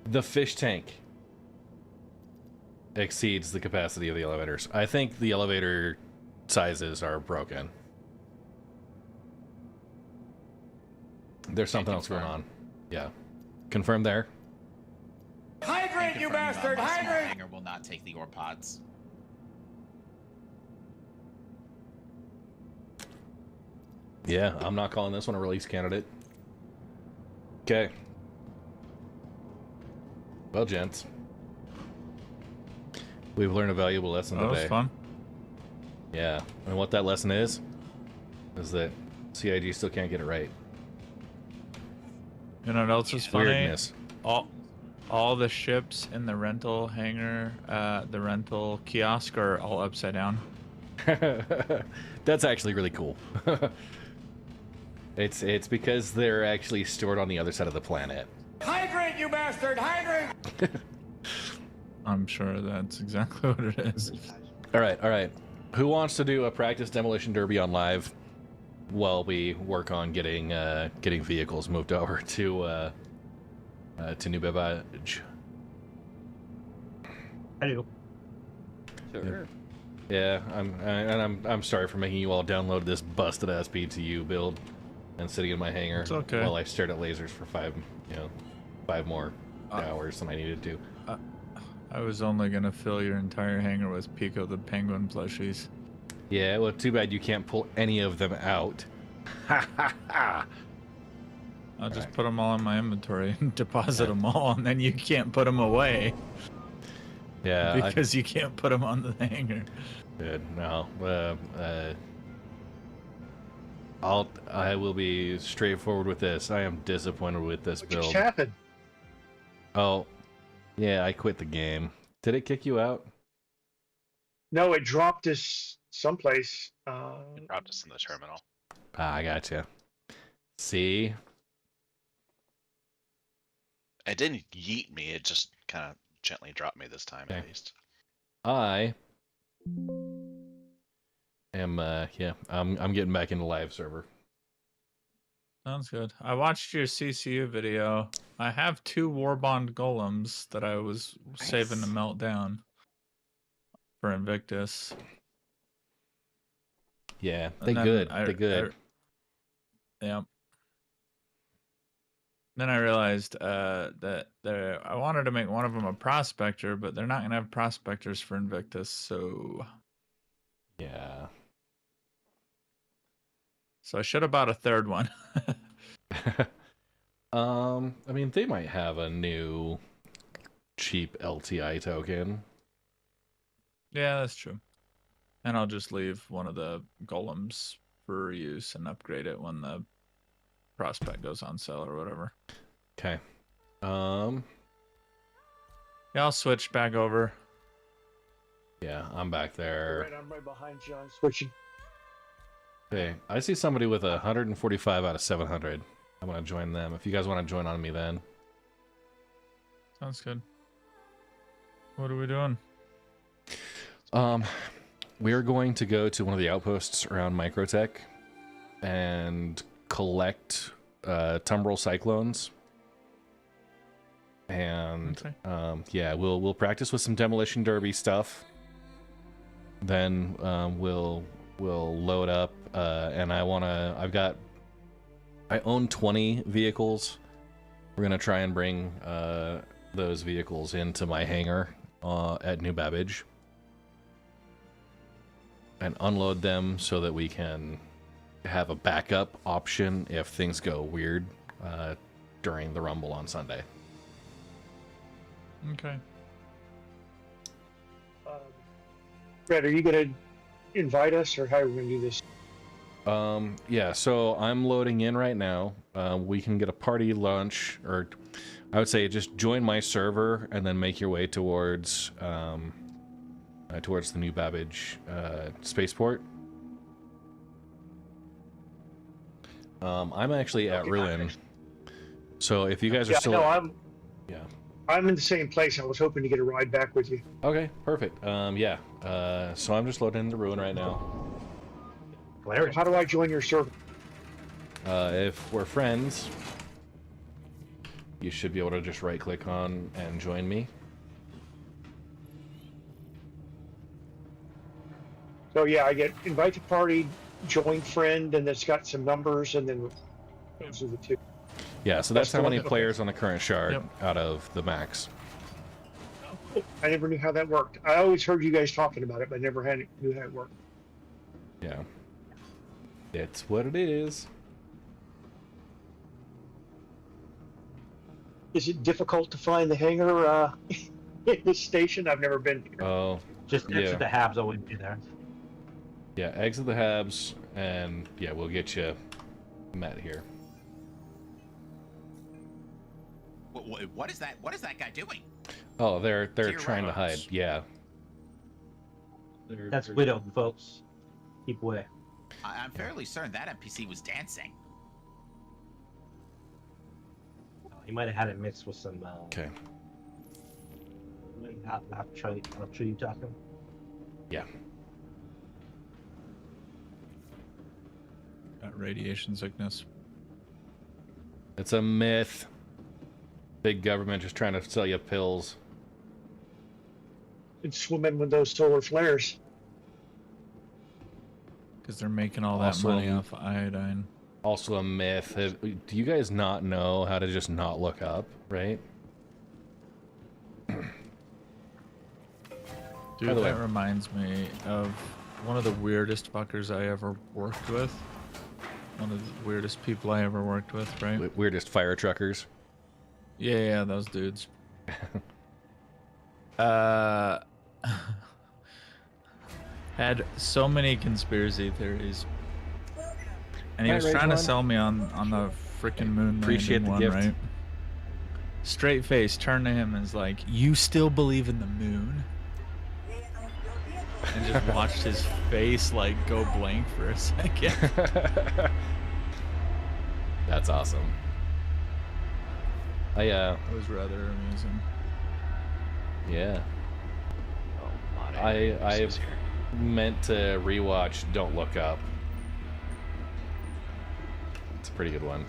The fish tank exceeds the capacity of the elevators. I think the elevator sizes are broken. There's something else going on. Yeah. Confirm there. Hydrate, you bastard! Hydrate! Hangar will not take the ore pods. Yeah, I'm not calling this one a release candidate. Okay. Well, gents, we've learned a valuable lesson today. That was fun. Yeah, and what that lesson is that CIG still can't get it right. You know what else is funny? Weirdness. All the ships in the rental hangar, the rental kiosk are all upside down. That's actually really cool. It's because they're actually stored on the other side of the planet. Hydrate, you bastard! Hydrate! I'm sure that's exactly what it is. All right. Who wants to do a practice demolition derby on live while we work on getting vehicles moved over to New Babbage? I do. Sure. Yeah, I'm sorry for making you all download this busted ass PTU build and sitting in my hangar It's okay. while I stared at lasers for 5 more hours than I needed to. I was only gonna fill your entire hangar with Pico the Penguin plushies. Yeah, well, too bad you can't pull any of them out. Ha ha ha! I'll just put them all in my inventory and deposit them all, and then you can't put them away. Yeah, because you can't put them on the hanger. Good. No. I will be straightforward with this. I am disappointed with this What build. just happened? Oh, yeah, I quit the game. Did it kick you out? No, it dropped us someplace. It dropped us in the terminal. Ah, I gotcha. See? It didn't yeet me. It just kind of gently dropped me this time, at least. I am, I'm getting back into live server. Sounds good. I watched your CCU video. I have 2 Warbond golems that I was saving to melt down for Invictus. Yeah, And then they good. Yeah. Then I realized that I wanted to make one of them a prospector, but they're not gonna have prospectors for Invictus, so yeah. So I should have bought a 3rd one. I mean, they might have a new cheap LTI token. Yeah, that's true. And I'll just leave one of the golems for use and upgrade it when the prospect goes on sale or whatever. Okay. Yeah, I'll switch back over. Yeah, I'm back there. Right, I'm right behind you. I'm switching. Okay, I see somebody with 145 out of 700. I'm gonna join them. If you guys want to join on me, then. Sounds good. What are we doing? We are going to go to one of the outposts around Microtech and collect Tumbrel Cyclones. And yeah, we'll practice with some demolition derby stuff. Then we'll load up, and I own 20 vehicles. We're gonna try and bring those vehicles into my hangar at New Babbage and unload them so that we can have a backup option if things go weird during the Rumble on Sunday. Okay. Brett, are you going to invite us, or how are we going to do this? Yeah, so I'm loading in right now. We can get a party lunch, or I would say just join my server and then make your way towards the New Babbage spaceport. I'm actually at Ruin, so if you guys are still... No, I'm in the same place. I was hoping to get a ride back with you. Okay, perfect. Yeah. So I'm just loading into Ruin right now. How do I join your server? If we're friends, you should be able to just right-click on and join me. So yeah, I get invite to party, join friend, and it's got some numbers, and then those are the 2. Yeah, so that's the how one many that- players on the current shard Yep. out of the max. I never knew how that worked. I always heard you guys talking about it, but I never knew how it worked. Yeah. It's what it is. Is it difficult to find the hangar in this station? I've never been here. Oh. Just yeah. exit the habs always be there. Yeah, exit the habs, and yeah, we'll get you met here. What is that? What is that guy doing? Oh, they're Dear trying to hide. roads. Yeah. That's widowed, folks. Keep away. I'm fairly certain that NPC was dancing. He might have had it mixed with some. Okay. I'll show you talking. Yeah. Got radiation sickness. It's a myth. Big government just trying to sell you pills. And swimming with those solar flares. Because they're making all Also- that money off iodine. Also a myth. Do you guys not know how to just not look up, right? Dude, By the way- that reminds me of one of the weirdest fuckers I ever worked with. One of the weirdest people I ever worked with, right? Weirdest fire truckers. Yeah, those dudes. Had so many conspiracy theories. And he Hi, was trying to Rajon. sell me on the freaking moon Appreciate landing the one, gift. right? Straight face, turned to him and is like, "You still believe in the moon?" And just watched his face like go blank for a second. That's awesome. It was rather amusing. Yeah. Oh, I've meant to rewatch Don't Look Up. It's a pretty good one.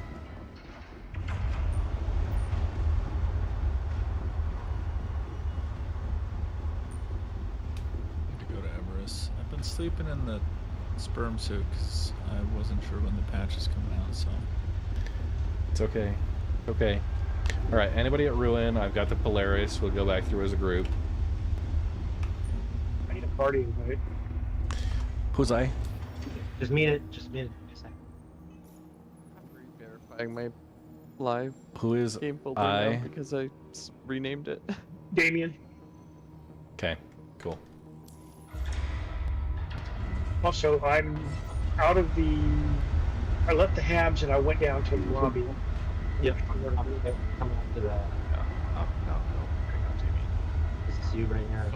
To go to Everest. I've been sleeping in the sperm suit because I wasn't sure when the patch is coming out, so. It's okay. Okay. All right. Anybody at Ruin? I've got the Polaris. We'll go back through as a group. I need a party invite. Who's I? Just meet it. Just meet it. Verifying my live Who is game folder I? now because I renamed it. Damien. Okay. Cool. Also, I'm out of the. I left the Habs and I went down to the lobby. Yep. Coming up to the. No. This is you right here.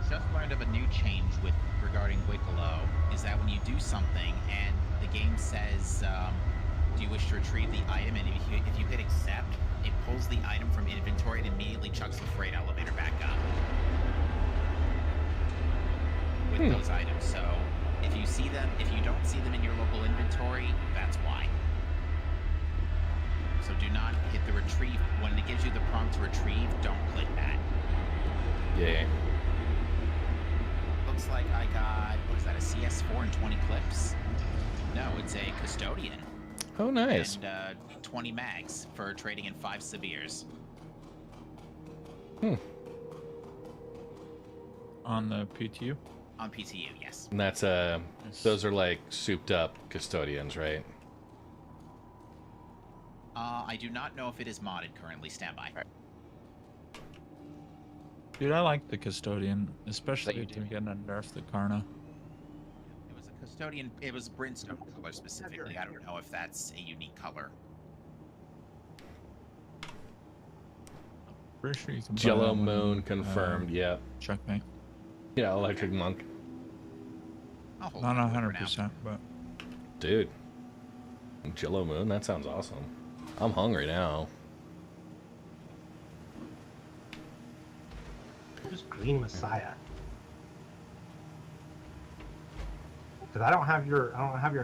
Just learned of a new change with regarding Wicklow is that when you do something and the game says, do you wish to retrieve the item, and if you hit accept, it pulls the item from inventory and immediately chucks the freight elevator back up with those items. So if you see them, if you don't see them in your local inventory, that's why. So do not hit the retrieve. When it gives you the prompt to retrieve, don't click that. Yeah. Looks like I got, what is that, a CS4 and 20 clips? No, it's a custodian. Oh, nice. And 20 mags for trading in 5 Seviers. On the PTU? On PTU, yes. And that's those are like souped up custodians, right? I do not know if it is modded currently. Stand by. Dude, I like the custodian, especially if they're gonna nerf the Karna. It was a custodian. It was brimstone color specifically. I don't know if that's a unique color. Pretty sure you can buy Jello that one, Moon confirmed. Yeah. Check me. Yeah, Electric Monk. I'll hold Not on to it for now. 100%, but Dude. Jello Moon? That sounds awesome. I'm hungry now. Who's Green Messiah? Because I don't have your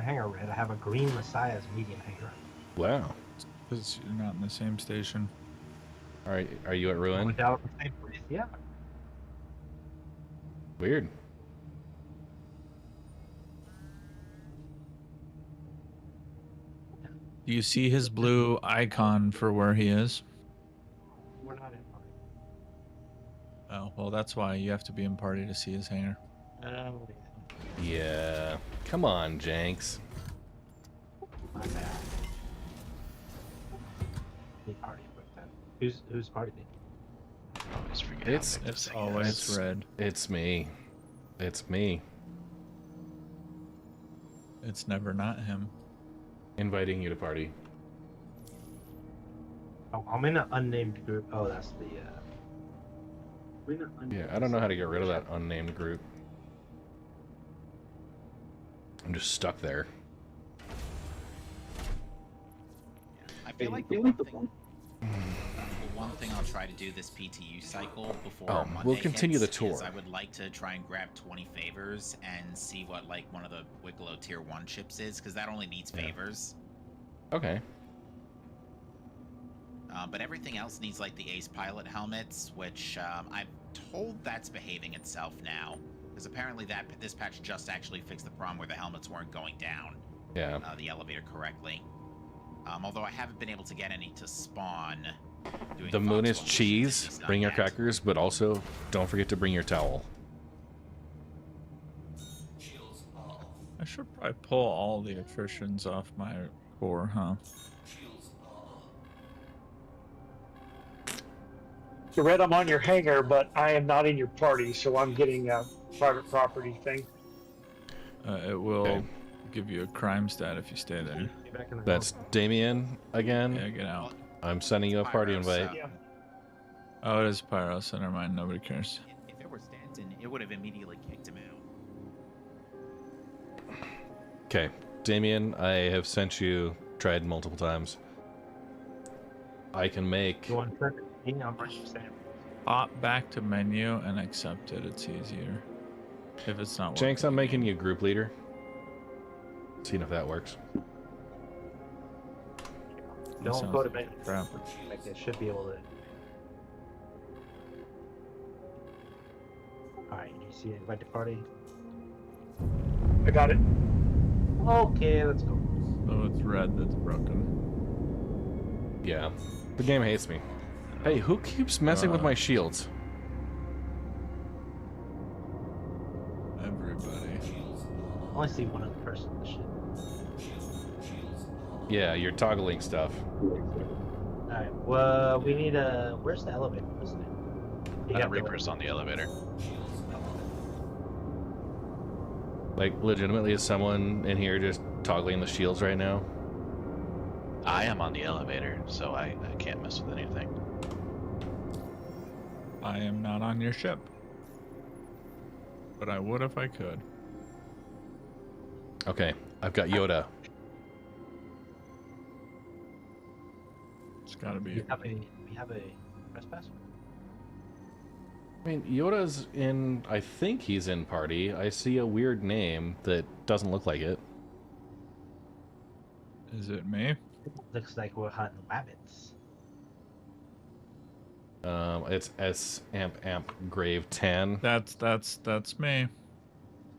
hanger red. I have a Green Messiah's medium hanger. Wow. because you're not in the same station. All right, are you at Ruin? Yeah. Weird. Do you see his blue icon for where he is? We're not in party. Oh, well, that's why you have to be in party to see his hangar. Oh, Yeah. Come on, Jenks. my bad. Be party with that. Who's party? Always forget It's how big this thing always is. red. It's me. It's me. It's never not him. Inviting you to party. Oh, I'm in an unnamed group. Oh, that's the. We're in an Yeah, unnamed I don't know how to get rid of that unnamed group. I'm just stuck there. I feel like the one thing I'll try to do this PTU cycle before Oh, Monday we'll continue hits the tour. is I would like to try and grab 20 favors and see what like one of the Wiggalo tier 1 chips is, because that only needs favors. Okay. But everything else needs like the Ace Pilot helmets, which I'm told that's behaving itself now, because apparently this patch just actually fixed the problem where the helmets weren't going down. Yeah. The elevator correctly. Although I haven't been able to get any to spawn. Doing The moon is Foxwell cheese. missions, at least not Bring your yet. crackers, but also don't forget to bring your towel. I should probably pull all the attritions off my core, huh? So Red, I'm on your hangar, but I am not in your party, so I'm getting a private property thing. It will give you a crime stat if you stay there. That's Damien again. Yeah, get out. I'm sending you a party invite. Oh, it is Pyro, so never mind. Nobody cares. If it were Stanton, it would have immediately kicked him out. Okay, Damien, I have sent you, tried multiple times. I can make... You want to email Sam? Hop back to menu and accept it. It's easier. If it's not working. Jenks, I'm making you group leader. Seeing if that works. Don't go to bed. Crap. Like they should be able to. Alright, you see invite to party? I got it. Okay, let's go. So it's red that's broken. Yeah, the game hates me. Hey, who keeps messing with my shields? Everybody. I only see one other person in the ship. Yeah, you're toggling stuff. Alright, well, we need a. Where's the elevator? Isn't it? The Reaper's on the elevator. Like, legitimately, is someone in here just toggling the shields right now? I am on the elevator, so I can't mess with anything. I am not on your ship. But I would if I could. Okay, I've got Yoda. It's gotta be. We have a trespass. I mean, Yoda's in... I think he's in party. I see a weird name that doesn't look like it. Is it me? Looks like we're hunting rabbits. It's S Amp Grave 10. That's me.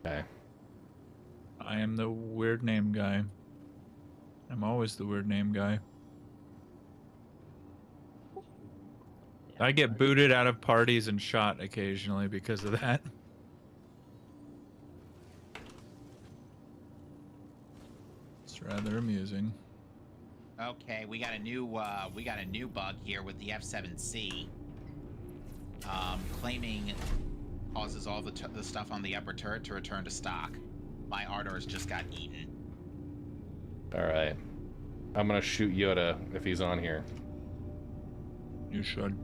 Okay. I am the weird name guy. I'm always the weird name guy. I get booted out of parties and shot occasionally because of that. It's rather amusing. Okay, we got a new bug here with the F7C. Claiming causes all the stuff on the upper turret to return to stock. My Ardors just got eaten. Alright. I'm gonna shoot Yoda if he's on here. You should.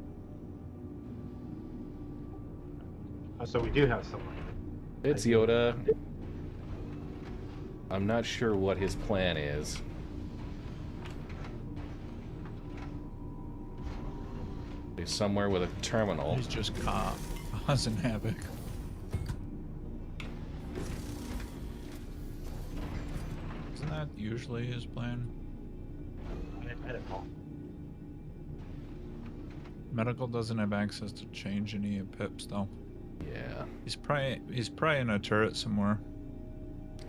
Oh, so we do have someone. It's Yoda. I'm not sure what his plan is. He's somewhere with a terminal. He's just causing havoc. Isn't that usually his plan? I don't know. Medical doesn't have access to change any pips though. Yeah. He's probably in a turret somewhere.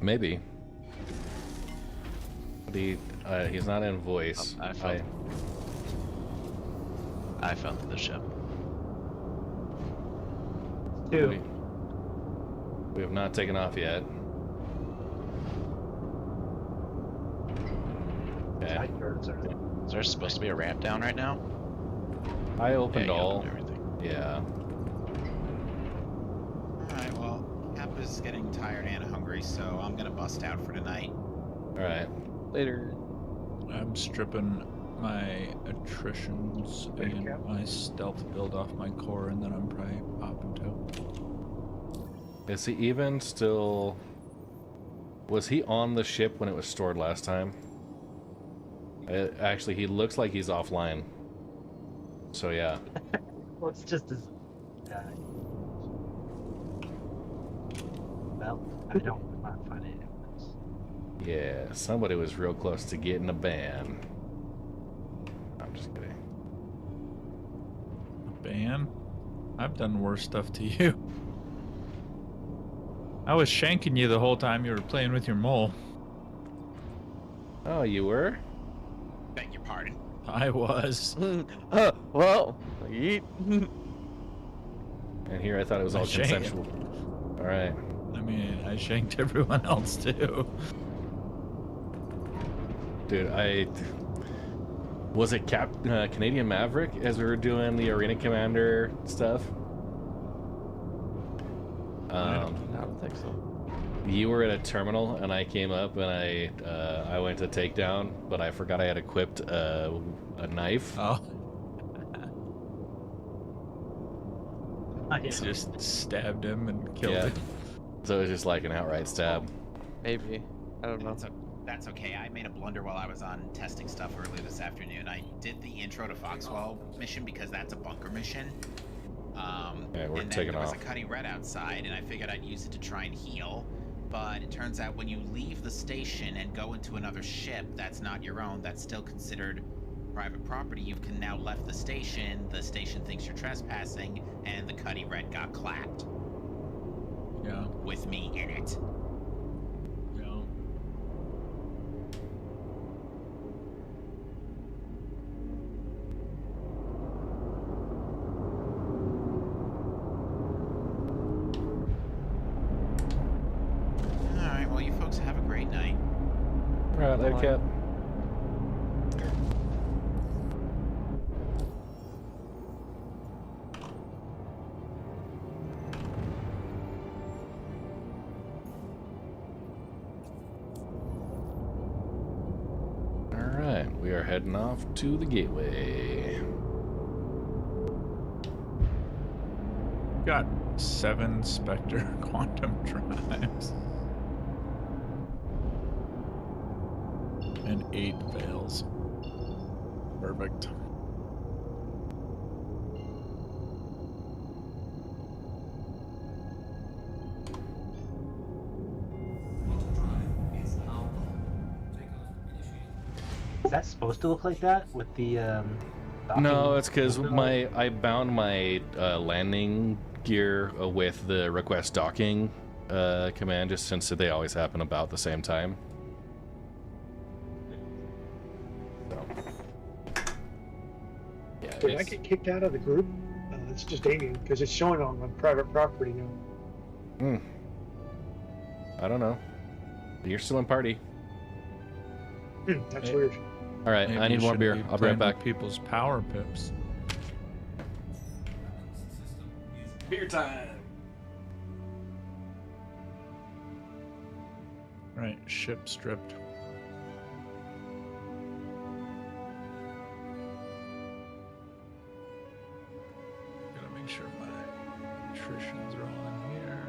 Maybe. He's not in voice. I found the ship. Two. We have not taken off yet. Okay. Is there supposed to be a ramp down right now? I opened Yeah, you all. opened everything. Yeah. Alright, well, Cap is getting tired and hungry, so I'm gonna bust out for tonight. Alright. Later. I'm stripping my attritions and my stealth build off my core, and then I'm probably popping too. Is he even still... Was he on the ship when it was stored last time? Actually, he looks like he's offline. So yeah. Well, it's just as. Well, I don't want to find it. Yeah, somebody was real close to getting a ban. I'm just kidding. A ban? I've done worse stuff to you. I was shanking you the whole time you were playing with your mole. Oh, you were? Beg your pardon. I was. Well, eat. And here I thought it was all I shanked consensual. Alright. I mean, I shanked everyone else too. Dude, was it Canadian Maverick as we were doing the Arena Commander stuff? I don't think so. You were at a terminal and I came up and I went to take down, but I forgot I had equipped a knife. Oh. You just stabbed him and killed him. So it was just like an outright stab. Maybe. I don't know. That's okay. I made a blunder while I was on testing stuff earlier this afternoon. I did the intro to Foxwell mission because that's a bunker mission. Yeah, we're and then taking there was off. a cutty red outside, and I figured I'd use it to try and heal. But it turns out when you leave the station and go into another ship that's not your own, that's still considered private property. You can now left the station thinks you're trespassing, and the cutty red got clapped. Yeah. With me in it. Yeah. Alright, well, you folks have a great night. Alright, later, Cap. Alright, we are heading off to the gateway. Got 7 Spectre quantum drives. And 8 fails. Perfect. Is that supposed to look like that with the? No, it's because I bound my landing gear with the request docking command, just since they always happen about the same time. So. Yeah. Did I get kicked out of the group? It's just Damien because it's showing on my private property now. I don't know. You're still in party. That's weird. All right, Maybe I need you more should beer. be I'll be right playing back. with people's power pips. Beer time. Right, ship stripped. Gotta make sure my attritions are all in here.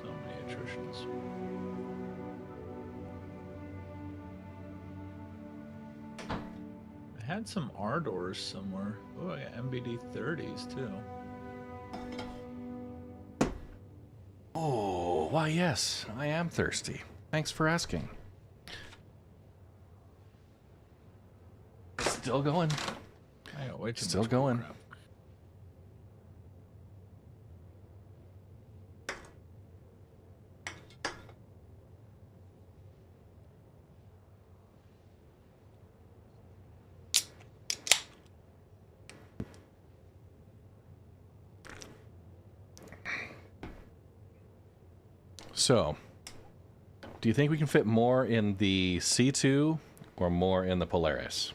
So many attritions. I had some R-doors somewhere. Oh, I got MBD 30s too. Oh, why yes, I am thirsty. Thanks for asking. Still going. I got way too Still much going. crap. So, do you think we can fit more in the C2 or more in the Polaris?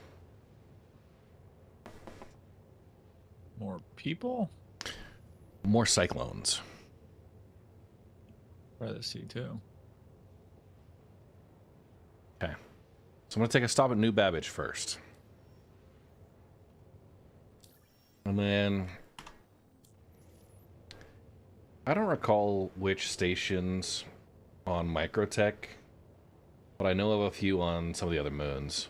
More people? More Cyclones. Rather C2. Okay. So I'm going to take a stop at New Babbage first. And then... I don't recall which stations on Microtech, but I know of a few on some of the other moons.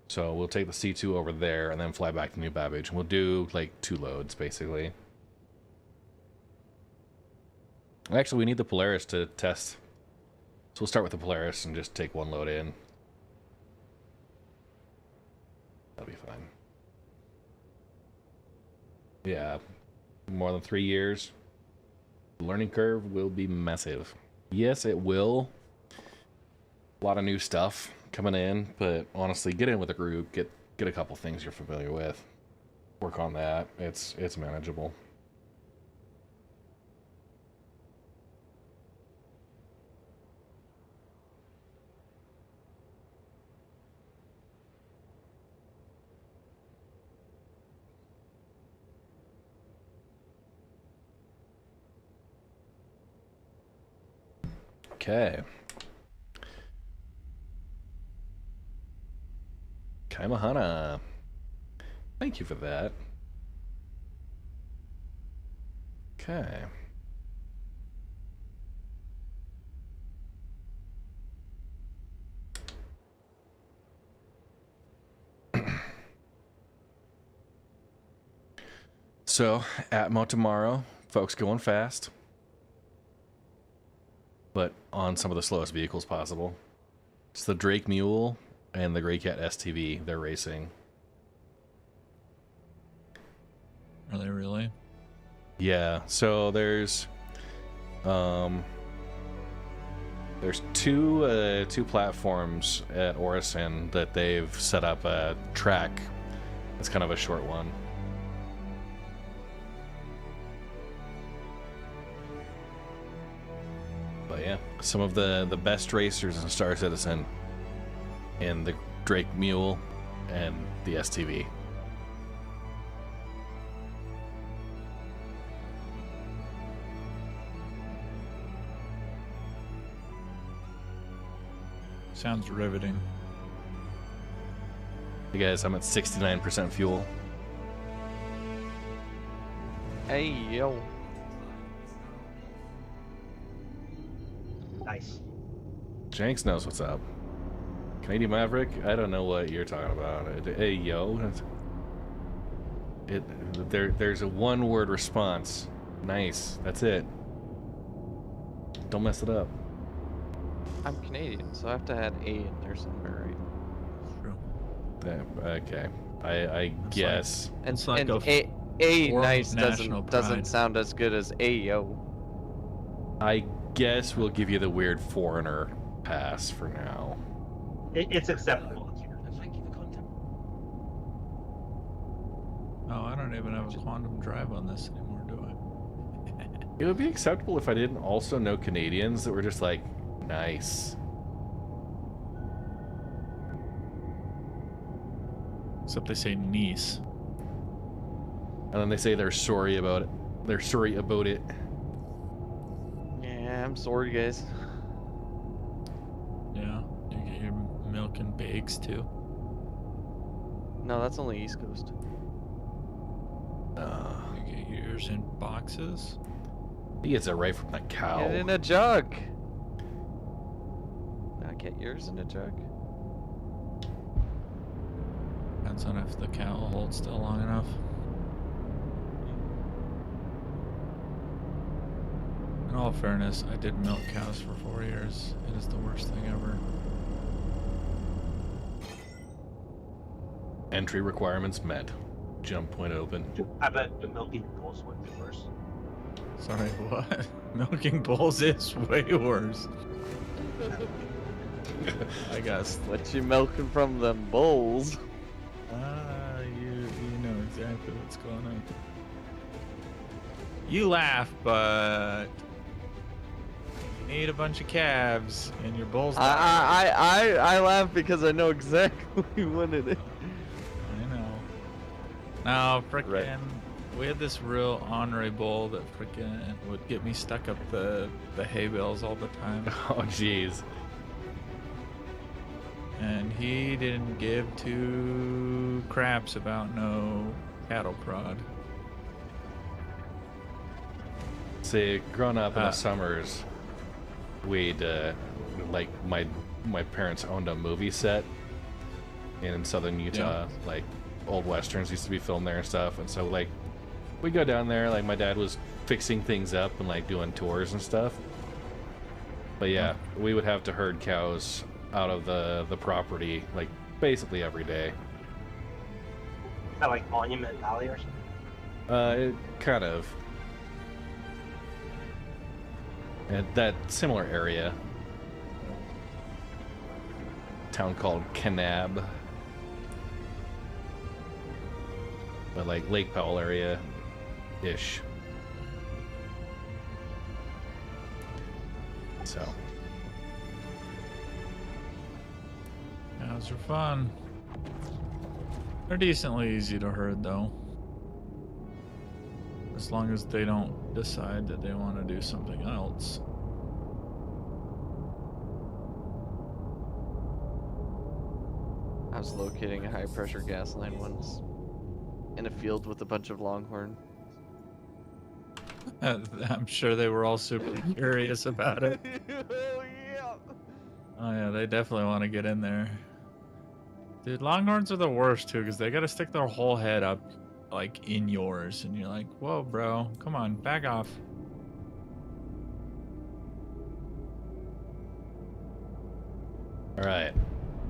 So we'll take the C2 over there and then fly back to New Babbage. We'll do like 2 loads, basically. Actually, we need the Polaris to test. So we'll start with the Polaris and just take 1 load in. That'll be fine. Yeah. More than 3 years. The learning curve will be massive. Yes, it will. A lot of new stuff coming in, but honestly, get in with a group, get a couple things you're familiar with. Work on that. It's manageable. Okay. Kaimahana. Thank you for that. Okay. So, Atmo tomorrow. Folks going fast. But on some of the slowest vehicles possible. It's the Drake Mule and the Grey Cat STV. They're racing. Are they really? Yeah. So there's two platforms at Orison that they've set up a track. It's kind of a short one. But yeah, some of the best racers in Star Citizen in the Drake Mule and the STV. Sounds riveting. Hey guys, I'm at 69% fuel. Hey, yo. Nice. Jenks knows what's up. Canadian Maverick? I don't know what you're talking about. Hey, yo. There's a one-word response. Nice. That's it. Don't mess it up. I'm Canadian, so I have to add A in there somewhere, right? True. Yeah, okay. I guess. And, It's like and a A form of nice national doesn't pride. sound as good as A yo. I guess we'll give you the weird foreigner pass for now. It's acceptable. Oh, I don't even have a quantum drive on this anymore, do I? It would be acceptable if I didn't also know Canadians that were just like, nice. Except they say niece. And then they say they're sorry about it. They're sorry about it. Yeah, I'm sorry, guys. Yeah, you get your milk and bakes too. No, that's only East Coast. You get yours in boxes. He gets it right from the cow. Get it in a jug. Not get yours in a jug. Depends on if the cow will hold still long enough. In all fairness, I did milk cows for 4 years. It is the worst thing ever. Entry requirements met. Jump point open. I bet the milking bulls would be worse. Sorry, what? Milking bulls is way worse. I guess. What you milking from them bulls? You know exactly what's going on. You laugh, but need a bunch of calves, and your bulls. I laugh because I know exactly when it is. I know. No, frickin', we had this real ornery bull that frickin' would get me stuck up the hay bales all the time. Oh, jeez. And he didn't give two craps about no cattle prod. See, growing up in the summers, we'd like my parents owned a movie set in southern Utah. Like old westerns used to be filmed there and stuff, and so like we'd go down there. Like my dad was fixing things up and like doing tours and stuff. But yeah, we would have to herd cows out of the property like basically every day. Is that like Monument Valley or something? It kind of. And that similar area. Town called Kanab. But like Lake Powell area ish. So Cows are fun. They're decently easy to herd though. As long as they don't decide that they want to do something else. I was locating a high pressure gas line once in a field with a bunch of longhorn. I'm sure they were all super curious about it. Oh yeah, they definitely want to get in there. Dude, longhorns are the worst too, because they gotta stick their whole head up like in yours, and you're like, whoa bro, come on, back off. all right,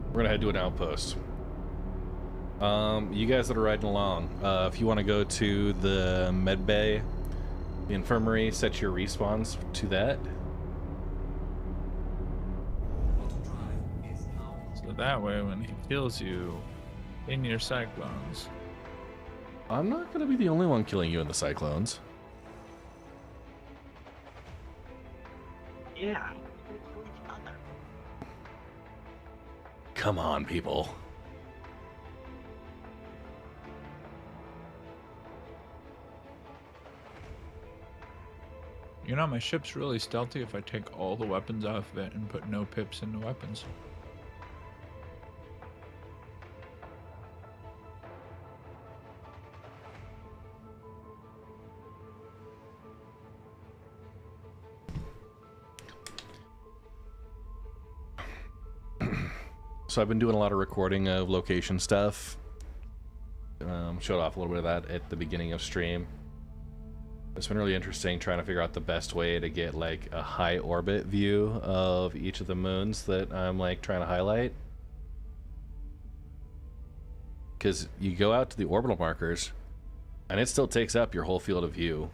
we're gonna head to an outpost. You guys that are riding along, if you want to go to the med bay, the infirmary, set your respawns to that. So that way when he kills you in your cyclones. I'm not gonna be the only one killing you in the cyclones. Yeah. Come on, people. You know, my ship's really stealthy if I take all the weapons off of it and put no pips into weapons. So I've been doing a lot of recording of location stuff. Showed off a little bit of that at the beginning of stream. It's been really interesting trying to figure out the best way to get like a high orbit view of each of the moons that I'm like trying to highlight. Because you go out to the orbital markers and it still takes up your whole field of view,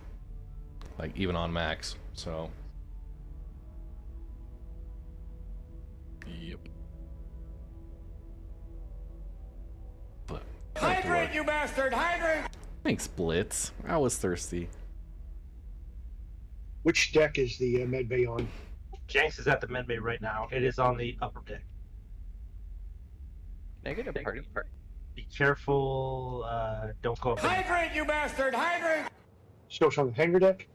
like even on max. So yep. Hydrate, you bastard! Hydrate! Thanks, Blitz. I was thirsty. Which deck is the medbay on? Jenks is at the medbay right now. It is on the upper deck. Negative party. Be careful. Don't go up. Hydrate, you bastard! Hydrate! Still on the hangar deck?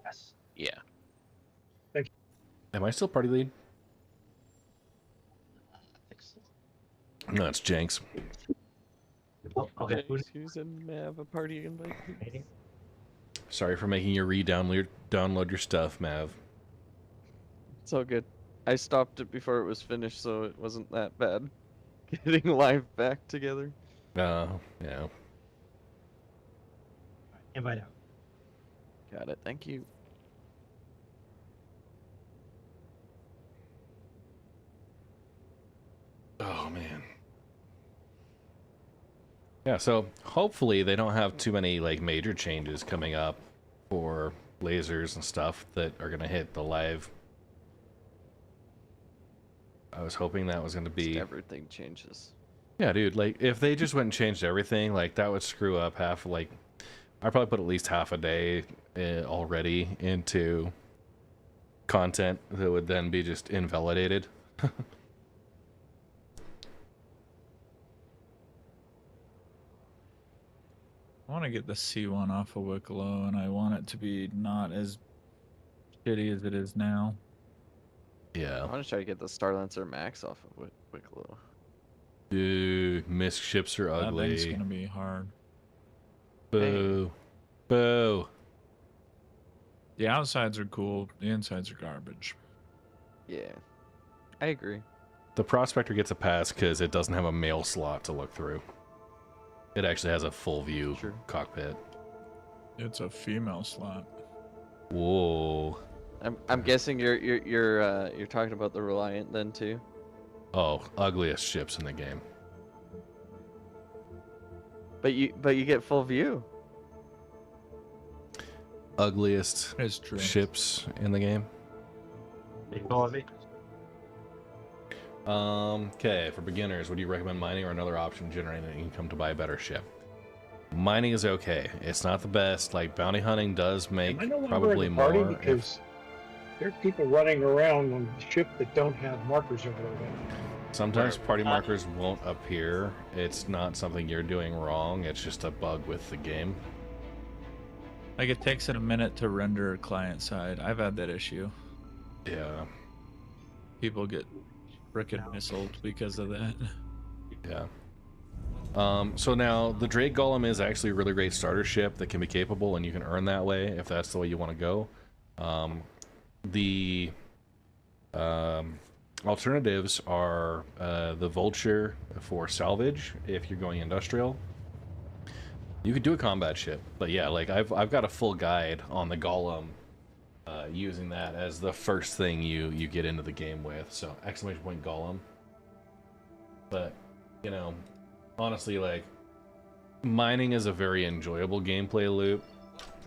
Yes. Yeah. Thank you. Am I still party lead? No, it's Jenks. Oh, okay. Who's in Mav a party invite? Sorry for making you download your stuff, Mav. It's all good. I stopped it before it was finished, so it wasn't that bad. Getting live back together. Yeah. Invite out. Got it. Thank you. Oh man. Yeah, so hopefully they don't have too many like major changes coming up for lasers and stuff that are gonna hit the live. I was hoping that was gonna be Just everything changes. Yeah, dude, like if they just went and changed everything, like that would screw up half like I probably put at least half a day already into content that would then be just invalidated. I want to get the C1 off of Wicklow, and I want it to be not as shitty as it is now. Yeah. I want to try to get the Starlancer Max off of Wicklow. Dude, misc ships are That thing's ugly. gonna be hard. Boo. Boo. The outsides are cool. The insides are garbage. Yeah, I agree. The Prospector gets a pass because it doesn't have a mail slot to look through. It actually has a full view cockpit. It's a female slot. Whoa. I'm guessing you're talking about the Reliant then too. Oh, ugliest ships in the game. But you get full view. Ugliest ships in the game. Okay, for beginners, would you recommend mining or another option generating income to buy a better ship? Mining is okay. It's not the best. Like, bounty hunting does make I no longer probably in the party more. because there are people running around on the ship that don't have markers over their head. Sometimes party markers won't appear. It's not something you're doing wrong. It's just a bug with the game. Like, it takes it a minute to render client side. I've had that issue. Yeah. People get frickin' missiled because of that. Yeah. So now the Drake Golem is actually a really great starter ship that can be capable, and you can earn that way if that's the way you want to go. The alternatives are the Vulture for salvage if you're going industrial. You could do a combat ship, but yeah, like I've got a full guide on the Golem, using that as the first thing you get into the game with. So exclamation point Golem. But you know, honestly, like, mining is a very enjoyable gameplay loop.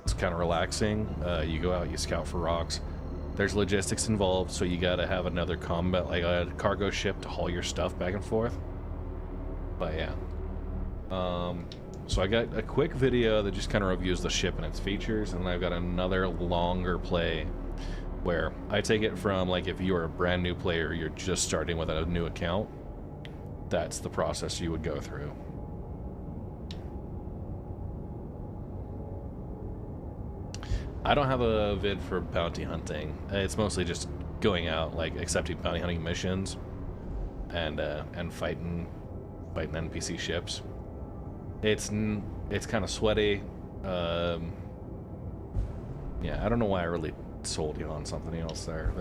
It's kind of relaxing. You go out, you scout for rocks. There's logistics involved, so you gotta have another combat, like a cargo ship to haul your stuff back and forth. But yeah. So I got a quick video that just kind of reviews the ship and its features, and then I've got another longer play where I take it from, like, if you're a brand new player, you're just starting with a new account, that's the process you would go through. I don't have a vid for bounty hunting. It's mostly just going out, like, accepting bounty hunting missions and fighting NPC ships. It's kind of sweaty. Yeah, I don't know why I really sold you on something else there.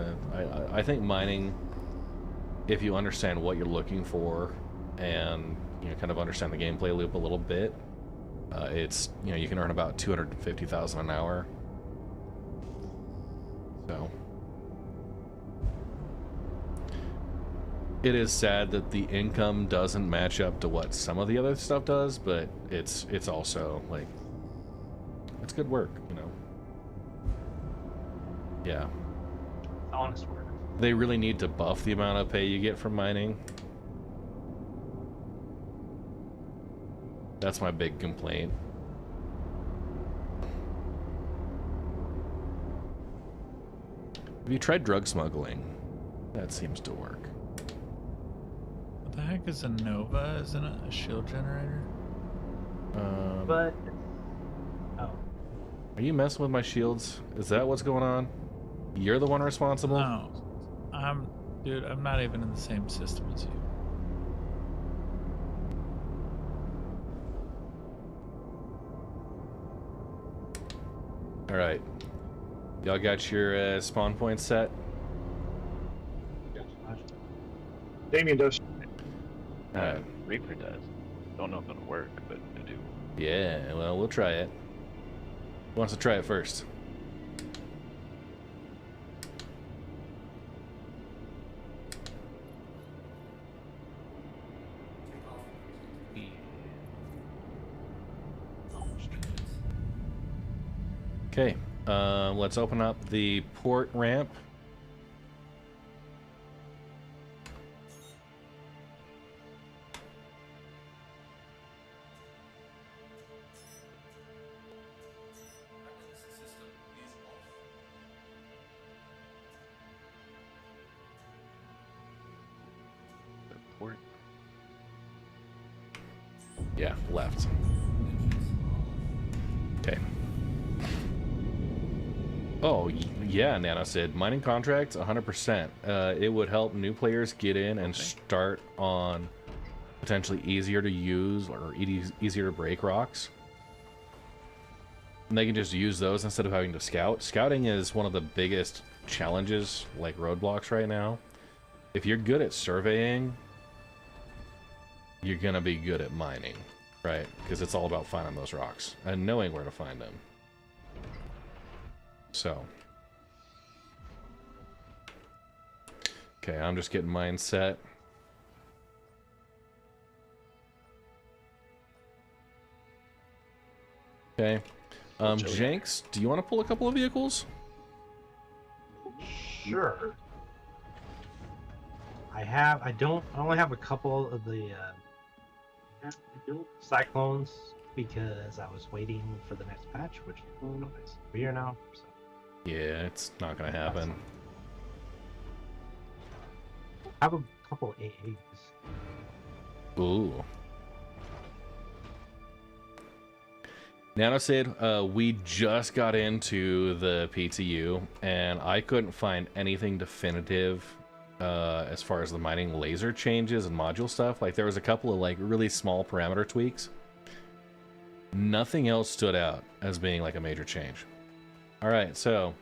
I think mining, if you understand what you're looking for and kind of understand the gameplay loop a little bit, it's you can earn about 250,000 an hour. So it is sad that the income doesn't match up to what some of the other stuff does, but it's also like it's good work, Yeah. Honest work. They really need to buff the amount of pay you get from mining. That's my big complaint. Have you tried drug smuggling? That seems to work. What the heck is a Nova? Isn't it a shield generator? But Are you messing with my shields? Is that what's going on? You're the one responsible? No. Dude, I'm not even in the same system as you. Alright. Y'all got your spawn points set? Damien does. Alright. Reaper does. Don't know if it'll work, but I do. Yeah, well, we'll try it. Who wants to try it first? Okay, let's open up the port ramp. Yeah, left. Okay. Oh, yeah, Nanosid. Mining contracts, 100%. It would help new players get in and start on potentially easier to use or easier to break rocks. And they can just use those instead of having to scout. Scouting is one of the biggest challenges, like roadblocks right now. If you're good at surveying, you're gonna be good at mining, right? Because it's all about finding those rocks and knowing where to find them. So. Okay, I'm just getting mine set. Okay. Jenks, do you want to pull a couple of vehicles? Sure. I only have a couple of the cyclones because I was waiting for the next patch, which is here now. So. Yeah, it's not gonna happen. I have a couple AAs. Ooh. Nanosid, we just got into the PTU, and I couldn't find anything definitive as far as the mining laser changes and module stuff. Like, there was a couple of, like, really small parameter tweaks. Nothing else stood out as being, like, a major change. Alright, so...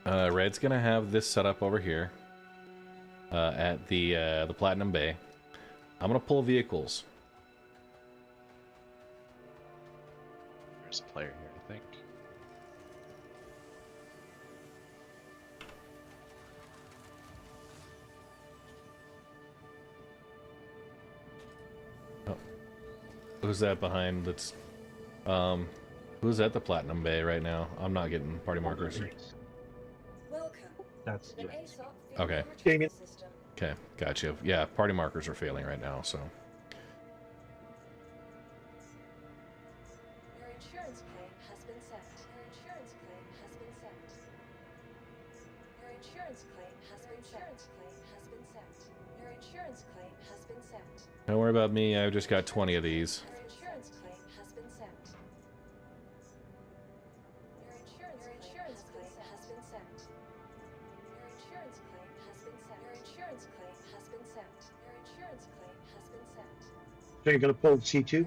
Red's gonna have this set up over here. At the Platinum Bay. I'm gonna pull vehicles. There's a player here, I think. Oh. Who's that behind? That's who's at the Platinum Bay right now? I'm not getting party markers. That's okay. Damien. Okay, gotcha. Yeah, party markers are failing right now, so. Your insurance claim has been sent. Your insurance claim has been sent. Your insurance claim has been sent. Your insurance claim has been sent. Don't worry about me, I've just got 20 of these. Your insurance claim has been sent. Your insurance claim has been sent. Your insurance claim has been sent. Your insurance claim has been sent. Your insurance claim has been sent. So you're going to pull C2?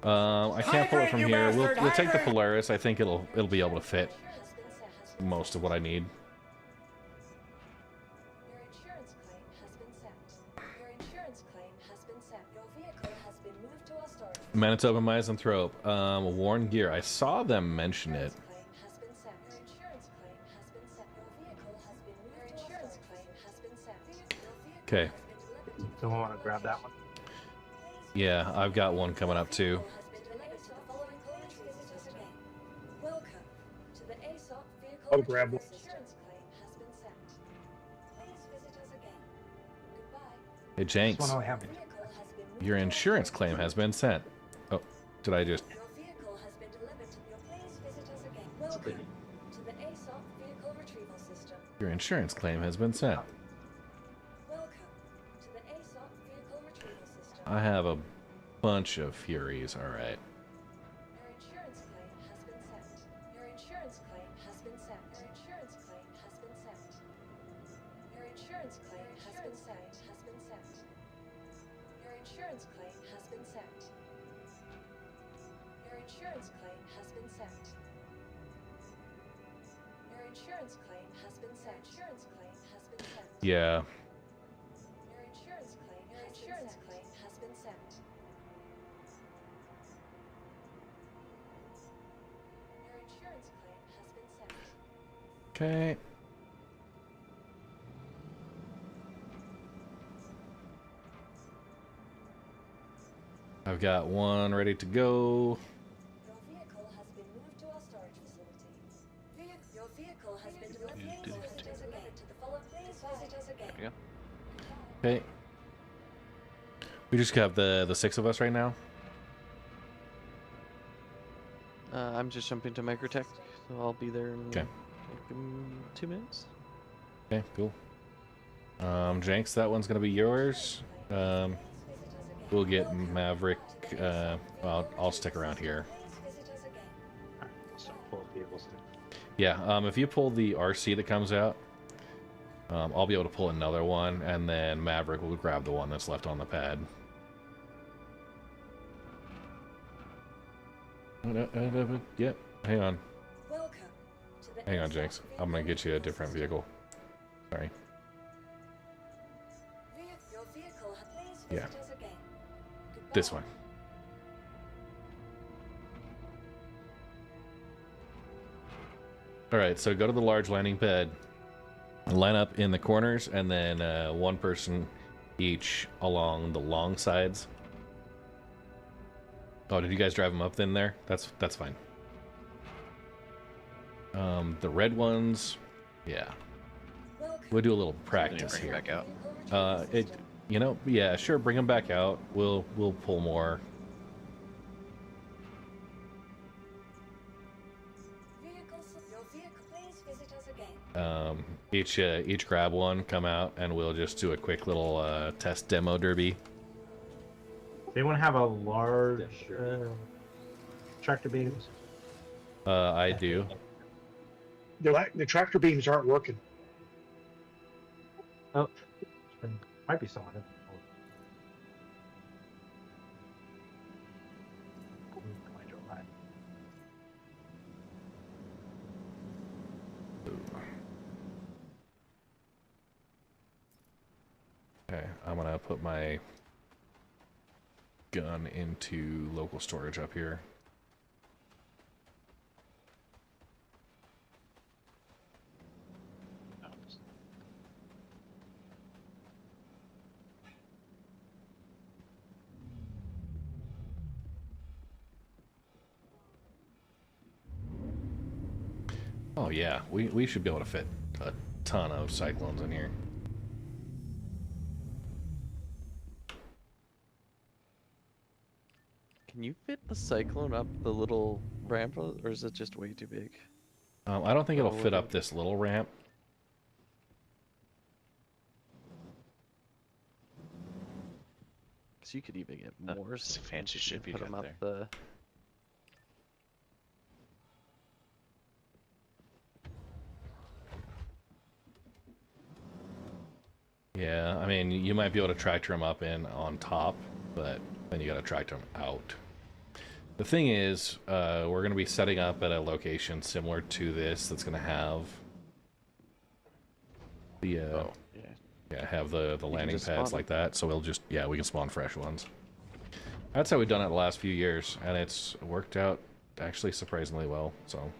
I can't pull it from here. We'll take the Polaris. I think it'll be able to fit most of what I need. Your insurance claim has been sent. Your insurance claim has been sent. Your vehicle has been moved to our storage. Manitoba Misanthrope. Worn Gear. I saw them mention it. Okay. Someone want to grab that one? Yeah, I've got one coming up too. I'll grab one. Hey, Jenks. Your insurance claim has been sent. Oh, did I just... Your insurance claim has been sent. I have a bunch of Furies, alright. Your insurance claim has been sent. Your insurance claim has been sent. Your insurance claim has been sent. Your insurance claim has been sent. Your insurance claim has been sent. Your insurance claim has been sent. Your insurance claim has been sent. Insurance claim has been sent. Yeah. Your insurance claim has been sent. Your insurance claim has been sent. Okay. I've got one ready to go. Your vehicle has been moved to our storage facility. Your vehicle has been delivered. Please visit us again. To the follow, please visit us again. Yeah. Okay. We just have the 6 of us right now. I'm just jumping to Microtech, so I'll be there in Okay. like, 2 minutes. Okay, cool. Jenks, that one's gonna be yours. we'll get Maverick. Well, I'll stick around here. So pull vehicles. Yeah. If you pull the RC that comes out, I'll be able to pull another one, and then Maverick will grab the one that's left on the pad. Yep. Hang on. Hang on, Jinx. I'm gonna get you a different vehicle. Sorry. Yeah. This one. Alright, so go to the large landing pad. Line up in the corners, and then one person each along the long sides. Oh, did you guys drive them up then there? That's fine. The red ones, yeah. We'll do a little practice here. Back out. You know, yeah, sure, bring them back out. We'll pull more. Each grab one, come out, and we'll just do a quick little test demo derby. Does anyone have a large tractor beams? I do. The tractor beams aren't working. Oh, might be someone. Okay, I'm gonna put my gun into local storage up here. Oh yeah, we should be able to fit a ton of cyclones in here. Can you fit the cyclone up the little ramp, or is it just way too big? I don't think it'll fit up this little ramp. Because you could even get more fancy ship you put got them up there. the. Yeah, I mean, you might be able to tractor them up in on top, but then you got to tractor them out. The thing is, we're going to be setting up at a location similar to this that's going to have the have the landing pads like that. So we'll just we can spawn fresh ones. That's how we've done it the last few years, and it's worked out actually surprisingly well. So.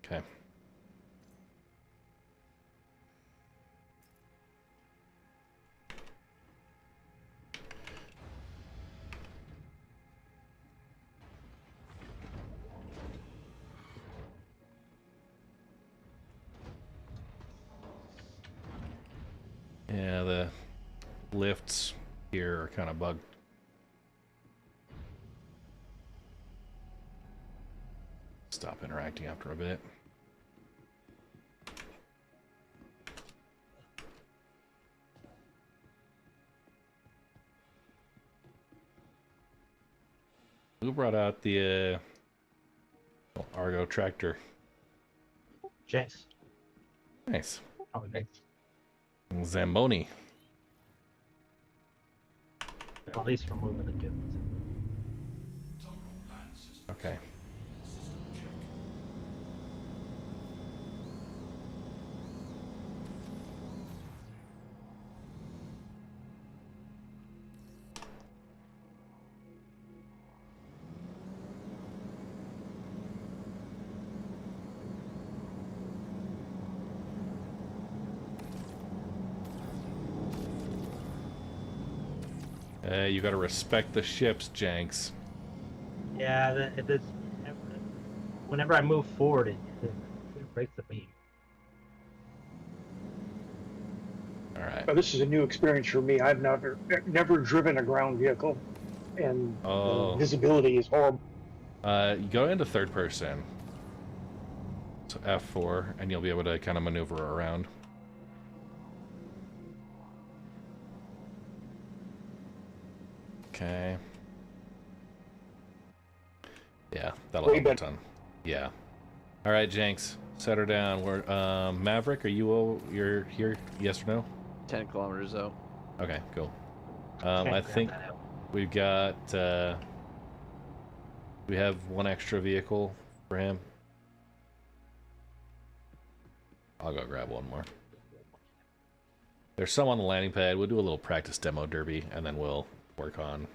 Okay. Yeah, the lifts here are kind of bugged. Stop interacting after a bit. Who brought out the Argo tractor? Jace. Nice. Oh, thanks. Zamboni. At least for moving the kids. Okay. You gotta respect the ships, Janks. Yeah, whenever I move forward, it breaks the beam. All right. But this is a new experience for me. I've never driven a ground vehicle, and the visibility is horrible. You go into third person. So F4, and you'll be able to kind of maneuver around. Okay. Yeah, that'll help a ton. Yeah. All right, Jenks, set her down. We're Maverick. Are you? You're here? Yes or no? 10 kilometers out. Okay, cool. I think we've got. We have one extra vehicle for him. I'll go grab one more. There's some on the landing pad. We'll do a little practice demo derby, and then we'll work on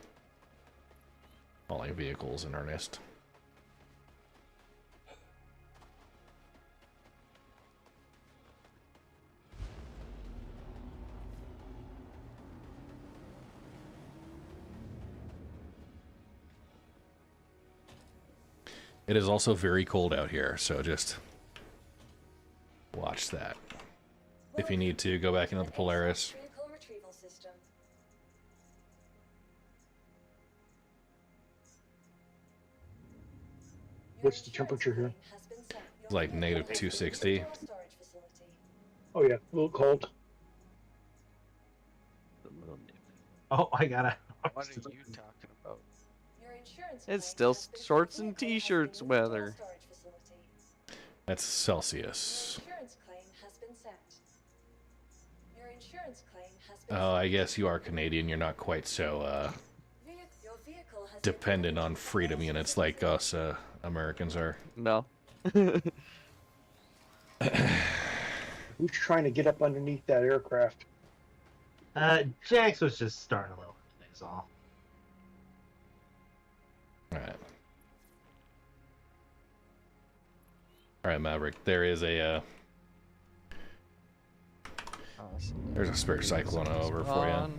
hauling vehicles in earnest. It is also very cold out here, so just watch that. If you need to, go back into the Polaris. Vehicle retrieval system. What's the temperature here? It's like negative 260. Oh yeah, a little cold. Oh, I gotta. What are you talking about? It's still shorts and t-shirts weather. That's Celsius. Oh, I guess you are Canadian. You're not quite so dependent on freedom units like us Americans are. No. Who's trying to get up underneath that aircraft? Jax was just starting a little things off. Alright. Alright, Maverick. There is a there's a spare cyclone over for you.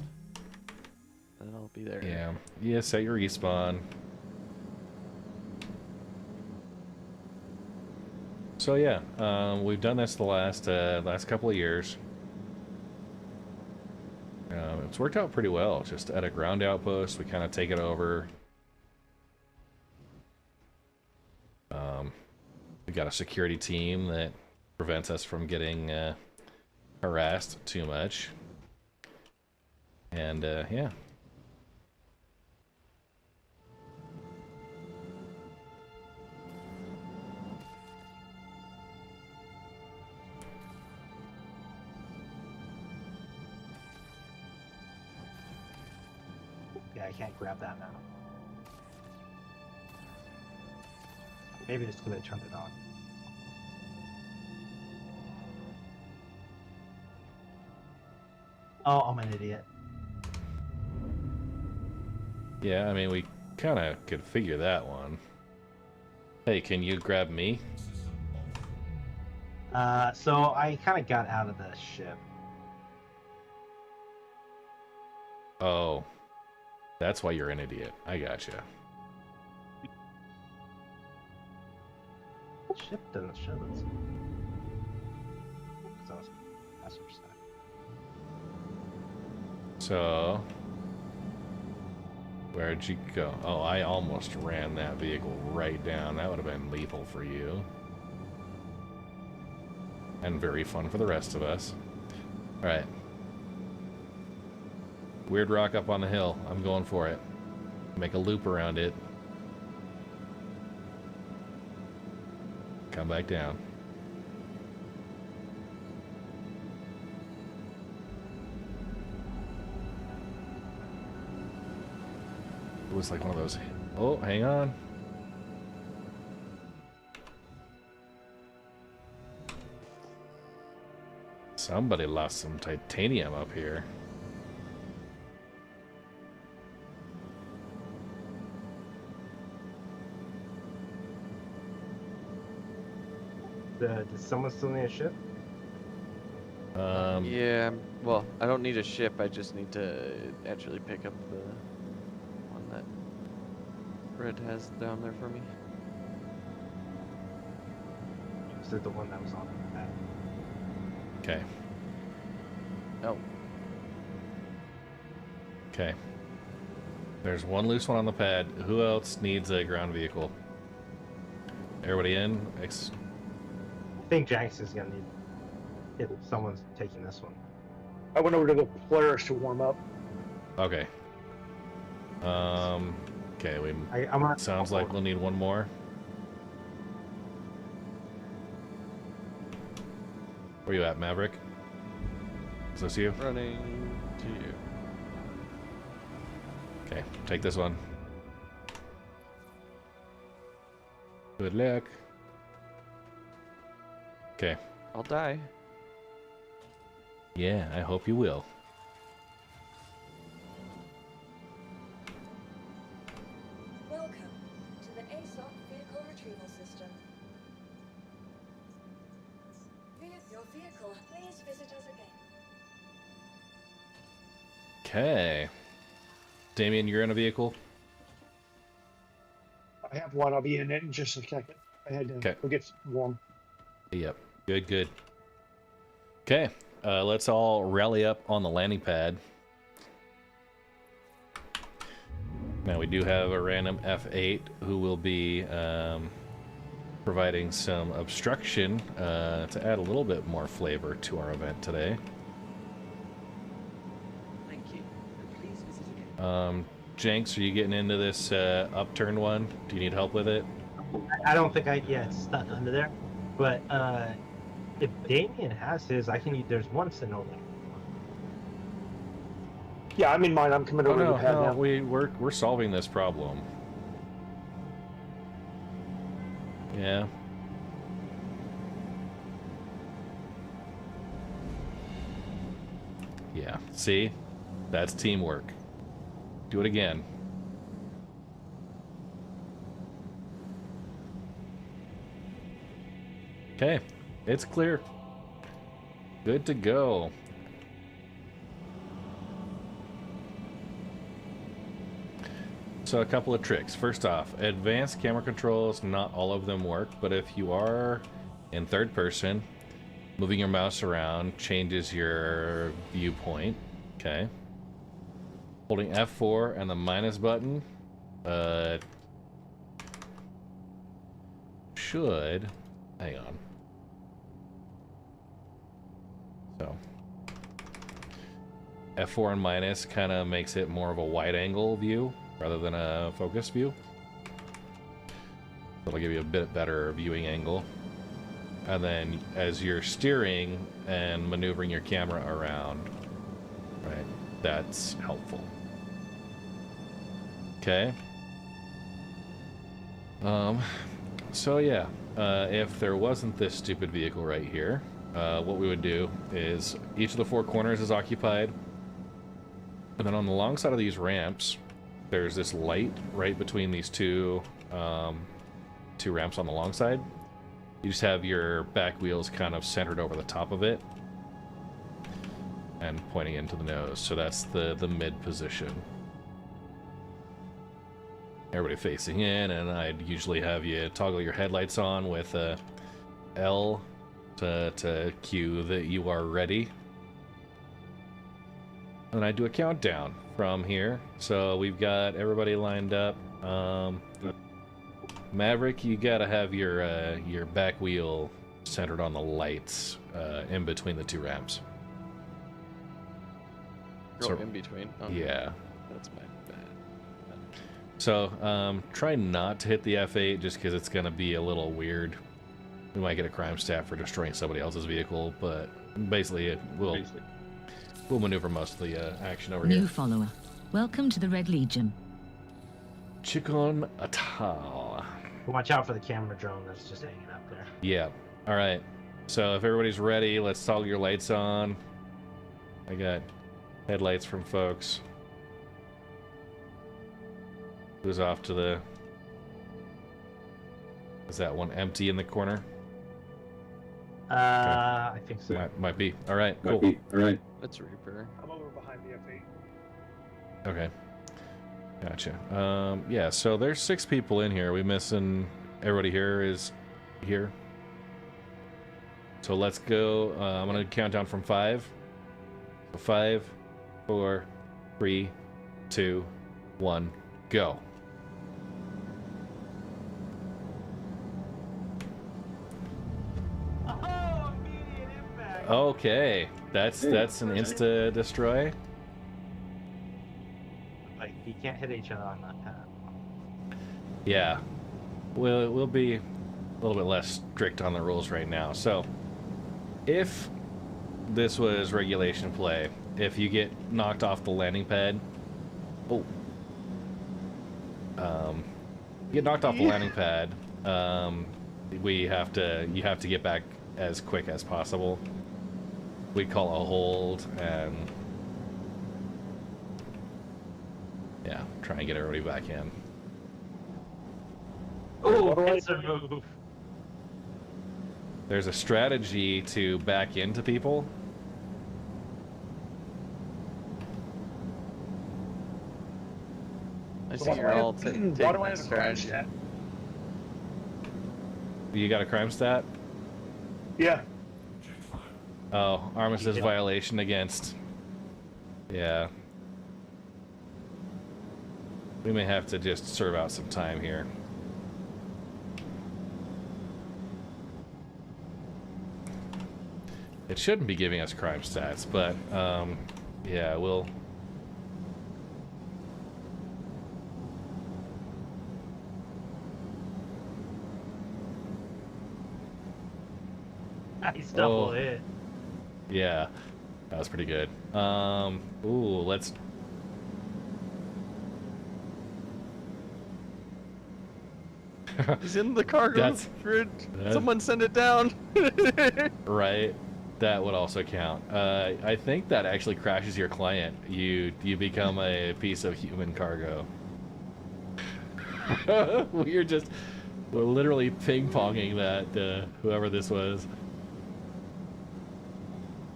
And I'll be there. Yeah. Yeah, set your respawn. So yeah, we've done this the last couple of years. It's worked out pretty well. Just at a ground outpost, we kind of take it over. We got a security team that prevents us from getting harassed too much. And yeah. Yeah, I can't grab that now. Maybe it's because I turned it on. Oh, I'm an idiot. Yeah, I mean, we kind of could figure that one. Hey, can you grab me? So I kind of got out of the ship. Oh, that's why you're an idiot. I gotcha. Ship doesn't show this. Because I was passenger side. So, where'd you go? Oh, I almost ran that vehicle right down. That would have been lethal for you. And very fun for the rest of us. Alright. Weird rock up on the hill. I'm going for it. Make a loop around it. Come back down. It was like one of those. Oh, hang on. Somebody lost some titanium up here. Did someone still need a ship? Yeah, well, I don't need a ship. I just need to actually pick up the one that Red has down there for me. Is it the one that was on the map? Okay. Oh, Okay. There's one loose one on the pad. Who else needs a ground vehicle? Everybody in? I think Janks is gonna need if someone's taking this one. I went over to the Polaris to warm up. Okay. Okay, I'm sounds like we'll need one more. Where you at, Maverick? Is this you? Running to you. Okay, take this one. Good luck. Okay. I'll die. Yeah, I hope you will. Welcome to the ASOP vehicle retrieval system. Your vehicle, please visit us again. Okay. Damien, you're in a vehicle? I have one. I'll be in it in just a second. I had to go get warm. Yep. Good, good. Okay. Let's all rally up on the landing pad. Now we do have a random F8 who will be providing some obstruction to add a little bit more flavor to our event today. Thank you. Please visit again. Jenks, are you getting into this upturned one? Do you need help with it? I don't think it's stuck under there. But if Damien has his, I can. There's one sitting over there. Yeah, I'm in mine. I'm coming over to the pad now. We're solving this problem. Yeah. Yeah. See? That's teamwork. Do it again. Okay. It's clear. Good to go. So a couple of tricks. First off, advanced camera controls, not all of them work, but if you are in third person, moving your mouse around changes your viewpoint. Okay. Holding F4 and the minus button should... Hang on. So F4 and minus kind of makes it more of a wide angle view rather than a focus view. That'll give you a bit better viewing angle. And then as you're steering and maneuvering your camera around, right, that's helpful. Okay. So yeah, if there wasn't this stupid vehicle right here, what we would do is each of the four corners is occupied, and then on the long side of these ramps, there's this light right between these two ramps on the long side. You just have your back wheels kind of centered over the top of it and pointing into the nose. So that's the mid position. Everybody facing in, and I'd usually have you toggle your headlights on with L to cue that you are ready. And I do a countdown from here. So we've got everybody lined up. Maverick, you gotta have your back wheel centered on the lights in between the two ramps. So, in between? Okay. Yeah. That's my bad. So try not to hit the F8 just because it's gonna be a little weird. We might get a crime stat for destroying somebody else's vehicle, but basically we'll maneuver most of the action over New here. follower. Welcome to the Red Legion. Chikon Atal. Watch out for the camera drone that's just hanging up there. Yeah. All right. So if everybody's ready, let's toggle your lights on. I got headlights from folks. Who's off to the... Is that one empty in the corner? I think so. Might be. All right, cool. All right. That's Reaper. I'm over behind the F8. Okay. Gotcha. Yeah, so there's 6 people in here. We missing... Everybody here is here. So let's go. I'm going to count down from 5. So 5, 4, 3, 2, 1, go. Oh, immediate impact. Okay, that's an insta destroy. Like you can't hit each other on that path. Yeah, we'll be a little bit less strict on the rules right now. So, if this was regulation play, if you get knocked off the landing pad, you get knocked off the landing pad, you have to get back as quick as possible. We call a hold and yeah, try and get everybody back in. Oh, pincer move. There's a strategy to back into people. I see you're all taking that strategy. You got a crime stat? Yeah. Oh, armistice violation against. Yeah. We may have to just serve out some time here. It shouldn't be giving us crime stats, but yeah, we'll. Nice double hit. Yeah, that was pretty good. Ooh, let's. He's in the cargo. Someone send it down. Right. That would also count. I think that actually crashes your client. You become a piece of human cargo. We're literally ping-ponging that, whoever this was.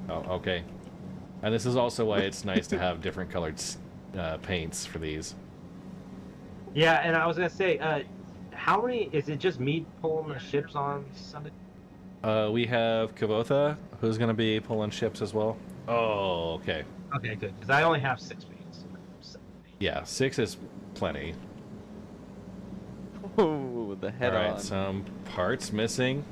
Oh, okay. And this is also why it's nice to have different colored paints for these. Yeah, and I was gonna say, how many? Is it just me pulling the ships on Sunday? We have Kavotha, who's going to be pulling ships as well. Oh, okay. Okay, good. Because I only have 6 paints. Yeah, 6 is plenty. Oh, the head on. Alright, some parts missing.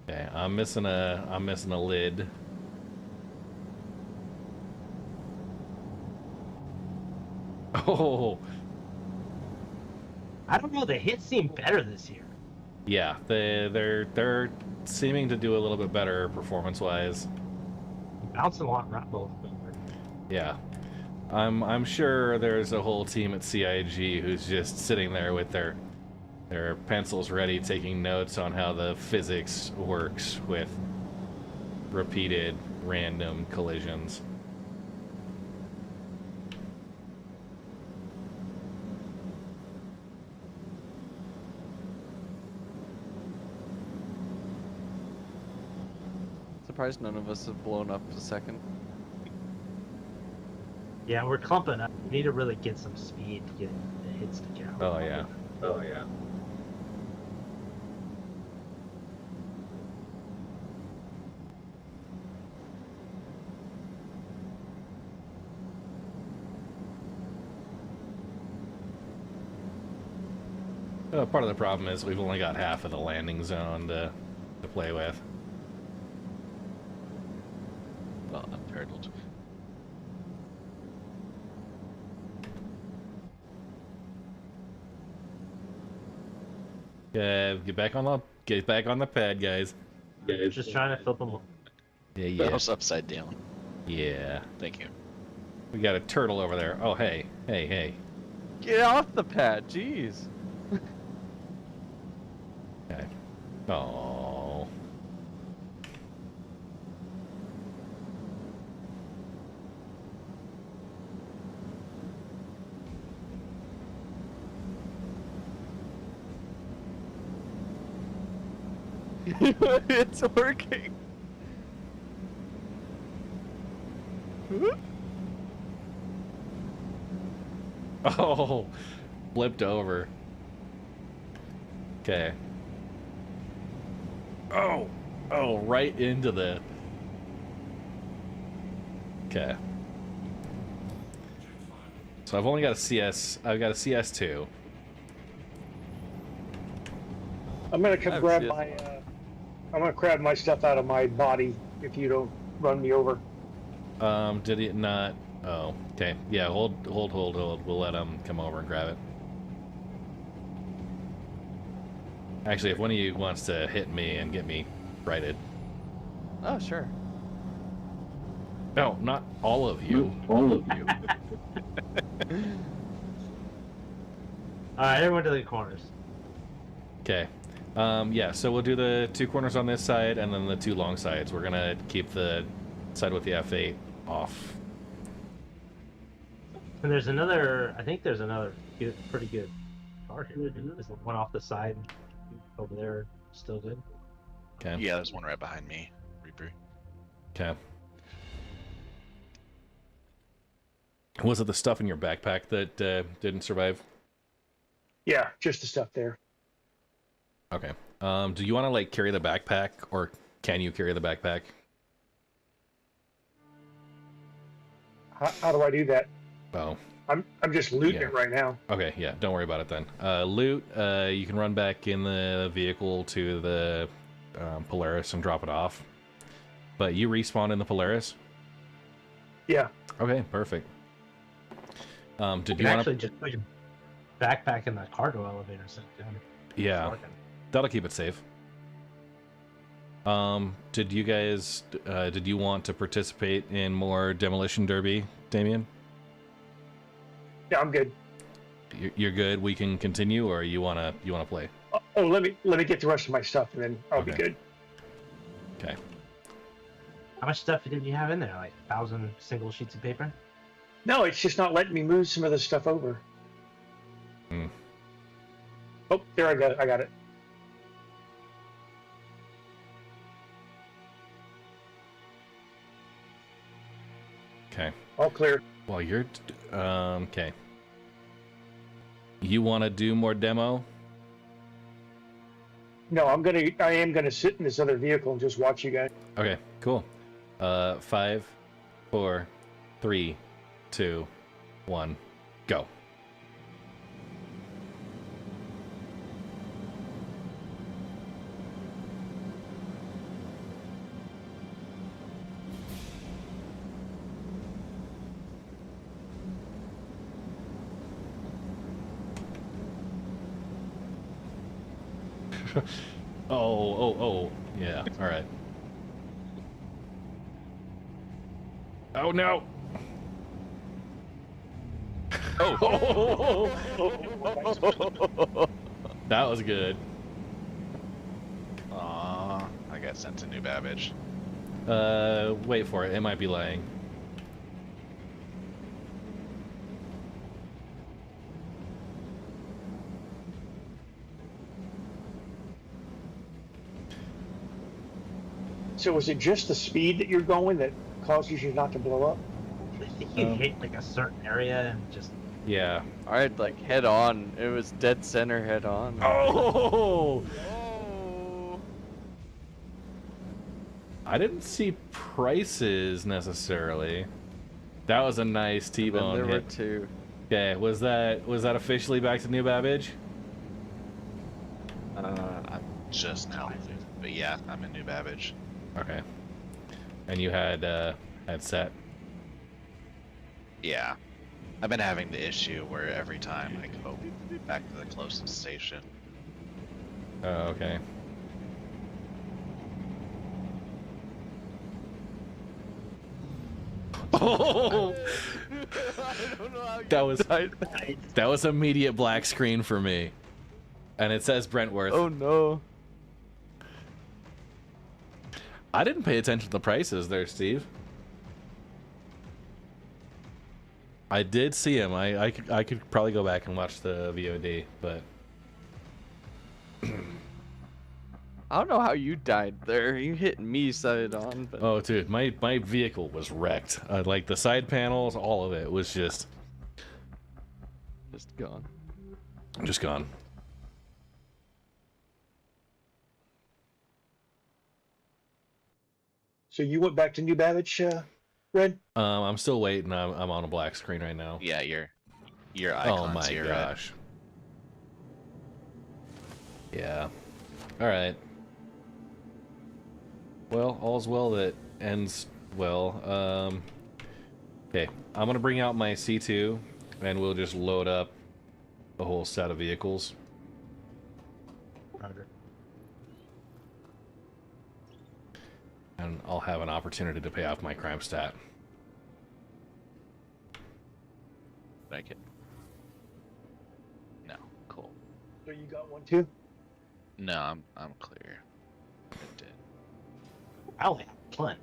Okay, I'm missing a lid. Oh. I don't know. The hits seem better this year. Yeah, they're seeming to do a little bit better performance-wise. Bouncing a lot, right? Both. Yeah, I'm sure there's a whole team at CIG who's just sitting there with their pencils ready, taking notes on how the physics works with repeated random collisions. Surprised none of us have blown up a second. Yeah, we're clumping up. We need to really get some speed to get the hits to count. Oh yeah. Oh yeah. Part of the problem is we've only got half of the landing zone to play with. Well, I'm turtled. Get back on the pad, guys. Just trying to flip them. Yeah. Mouse upside down. Yeah. Thank you. We got a turtle over there. Oh, hey. Get off the pad, jeez. Okay. Oh. It's working. Oh, flipped over. Okay. Oh, right into the. Okay. So I've only got a CS. I've got a CS2. I'm gonna come grab my. I'm gonna grab my stuff out of my body if you don't run me over. Did it not? Oh, okay. Yeah, hold. We'll let him come over and grab it. Actually, if one of you wants to hit me and get me righted. Oh, sure. No, not all of you. All of you. Alright, everyone to the corners. Okay. Yeah, so we'll do the 2 corners on this side and then the 2 long sides. We're gonna keep the side with the F8 off. And there's another, I think there's another pretty good car here. Is the one off the side over there still good? Okay. Yeah, there's one right behind me, Reaper. Okay. Was it the stuff in your backpack that didn't survive? Yeah, just the stuff there. Okay. Do you want to like carry the backpack, or can you carry the backpack? How do I do that? Oh. I'm just looting it right now. Okay, yeah, don't worry about it then. Loot, you can run back in the vehicle to the Polaris and drop it off. But you respawn in the Polaris? Yeah. Okay, perfect. Did You you want actually to... just put your backpack in the cargo elevator set down. Yeah, that'll keep it safe. Did you guys, did you want to participate in more Demolition Derby, Damien? Yeah, I'm good. You're good. We can continue, or you wanna play? Oh, let me get the rest of my stuff, and then I'll be Okay. good. Okay. How much stuff did you have in there? Like 1,000 single sheets of paper? No, it's just not letting me move some of the stuff over. Hmm. Oh, there I got it. Okay. All clear. Well, you're okay. You want to do more demo? No, I am gonna sit in this other vehicle and just watch you guys. Okay, cool. 5, 4, 3, 2, 1, go. Oh, yeah, all right. Oh no! Oh! That was good. Aw, I got sent to New Babbage. Wait for it. It might be laying. So is it just the speed that you're going that causes you not to blow up? I think you hit like a certain area and just. Yeah. Alright, like head on. It was dead center head on. Oh! I didn't see prices necessarily. That was a nice T-bone There were hit. 2. Okay, was that officially back to New Babbage? I'm just now, but yeah, I'm in New Babbage. Okay. And you had set. Yeah, I've been having the issue where every time I go back to the closest station. Oh, okay. Oh! That was immediate black screen for me, and it says Brentworth. Oh no! I didn't pay attention to the prices there, Steve. I did see him. I could probably go back and watch the VOD, but I don't know how you died there. You hit me side on, but oh, dude, my vehicle was wrecked. Like the side panels, all of it was just. Just gone. Just gone. So you went back to New Babbage, Red? I'm still waiting. I'm on a black screen right now. Yeah, your Oh icon's my here, gosh. Yeah. All right. Well, all's well that ends well. Okay, I'm gonna bring out my C2, and we'll just load up a whole set of vehicles. Roger. And I'll have an opportunity to pay off my crime stat. Thank you. No, cool. So you got one too? No, I'm clear. I did. I only have one.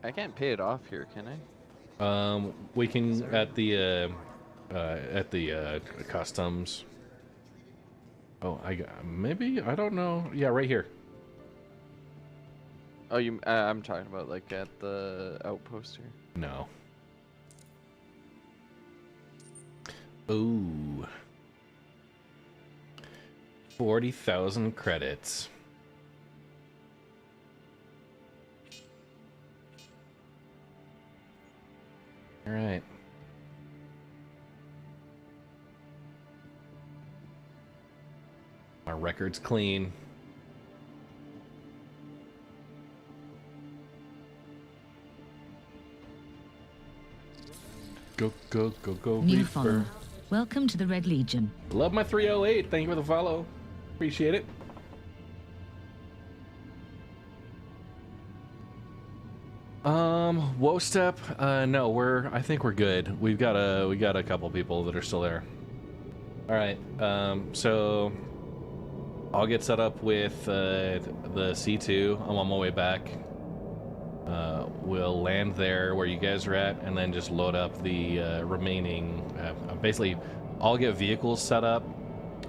I can't pay it off here, can I? We can at the customs. Oh, maybe, I don't know. Yeah, right here. Oh, I'm talking about like at the outpost here. No. Ooh. 40,000 credits. All right. Our record's clean. Go, go, go, go, New Reaper. follower. Welcome to the Red Legion. Love my 308. Thank you for the follow. Appreciate it. Woe step. No, I think we're good. We got a couple people that are still there. All right. So I'll get set up with the C2. I'm on my way back. We'll land there where you guys are at, and then just load up the remaining. Basically, I'll get vehicles set up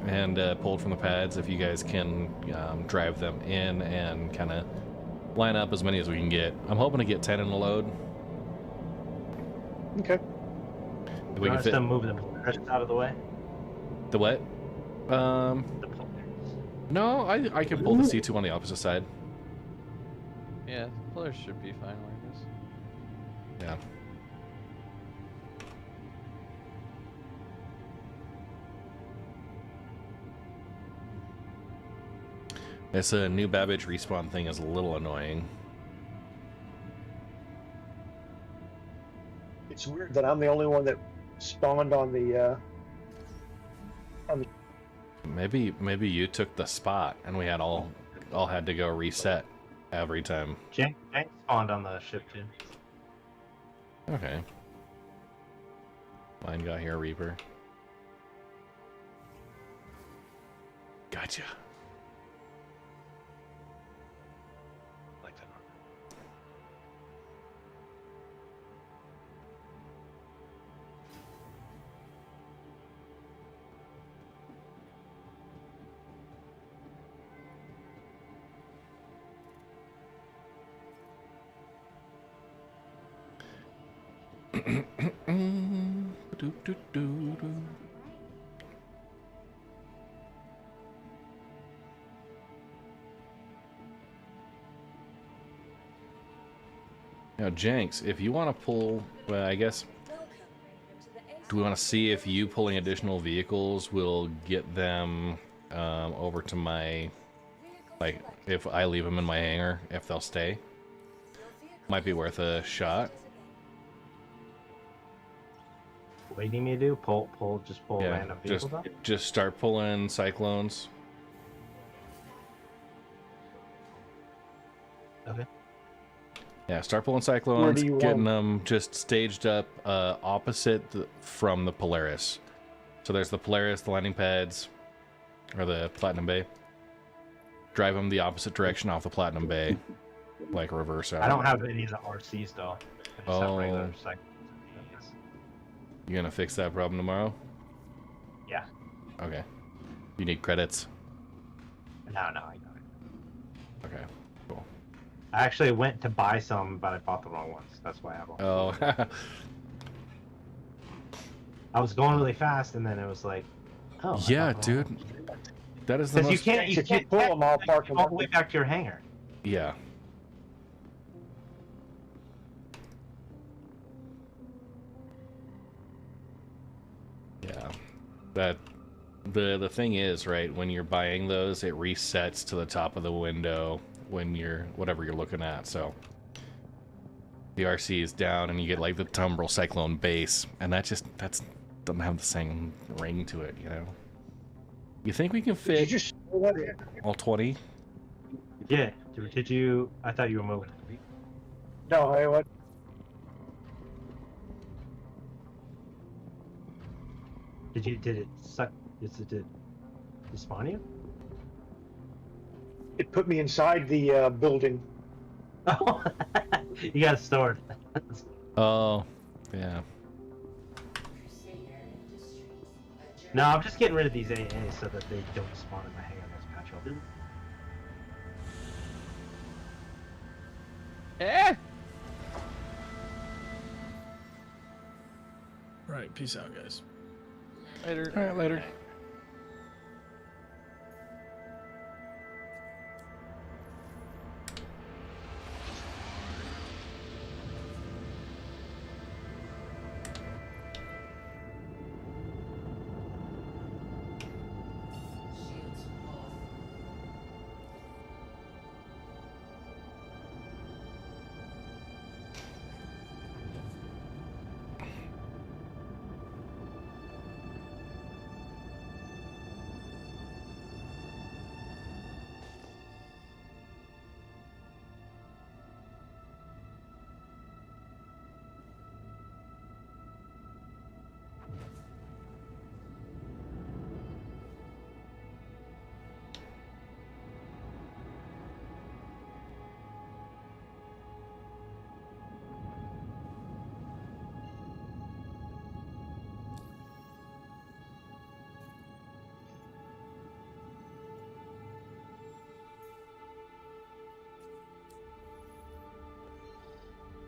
and pulled from the pads if you guys can drive them in and kind of line up as many as we can get. I'm hoping to get 10 in the load. Okay. If we can fit. Them move them out of the way. The what? No, I can pull the C2 on the opposite side. Yeah, the pillars should be fine like this. Yeah. This new Babbage respawn thing is a little annoying. It's weird that I'm the only one that spawned on the. Maybe you took the spot, and we had all had to go reset every time. Jank spawned on the ship too. Okay. Mine got here, Reaper. Gotcha. Like that. Now, Jenks, if you want to pull, well, I guess, do we want to see if you pulling additional vehicles will get them over to my, like, if I leave them in my hangar, if they'll stay? Might be worth a shot. What do you need me to do? Just pull Yeah, random vehicles up? just start pulling Cyclones. Okay. Yeah, start pulling Cyclones, you getting want? them just staged up opposite from the Polaris. So there's the Polaris, the landing pads, or the Platinum Bay. Drive them the opposite direction off the Platinum Bay, like reverse out. I don't have any of the RCs though. I just have regular cycles. You gonna fix that problem tomorrow? Yeah. Okay. You need credits. No, I got it. Okay. Cool. I actually went to buy some, but I bought the wrong ones. That's why I have them. Oh. I was going really fast, and then it was like, oh. Yeah, dude. That is the Because most. you can't pull them all the way back to your hangar. Yeah. Yeah. That the thing is, right, when you're buying those, it resets to the top of the window when you're whatever you're looking at. So the RC is down and you get like the Tumbril Cyclone base, and that's doesn't have the same ring to it, you know. You think we can fit all 20? Yeah. Did you? I thought you were moving. No, I what? Did it suck? Did it spawn you? It put me inside the building. Oh, you got it stored. Oh, yeah. No, I'm just getting rid of these AAs so that they don't spawn in my hangar next patch over. Eh? Right, peace out, guys. Later. All right, later.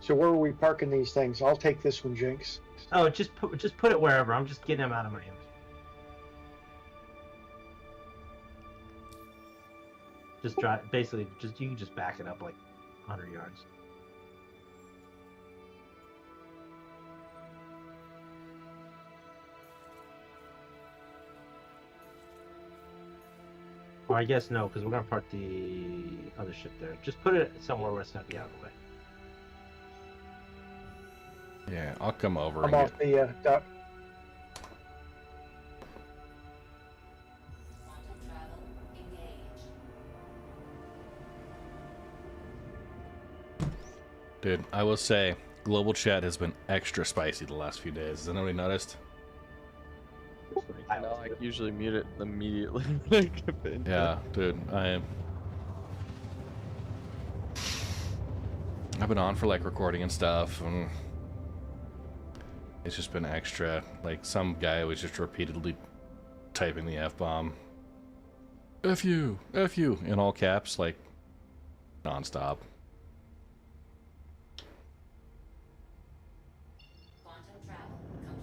So where are we parking these things? I'll take this one, Jinx. Oh, just put it wherever. I'm just getting them out of my image. Just drive. Basically, you can just back it up like 100 yards. Or I guess no, because we're gonna park the other ship there. Just put it somewhere where it's not be out of the way. Yeah, I'll come over. I'm off the dock. Dude, I will say, global chat has been extra spicy the last few days. Has anybody noticed? I know, I usually mute it immediately when I get in. Yeah, dude, I've been on for like recording and stuff, and it's just been extra. Like some guy was just repeatedly typing the F-bomb. F you, in all caps, like nonstop.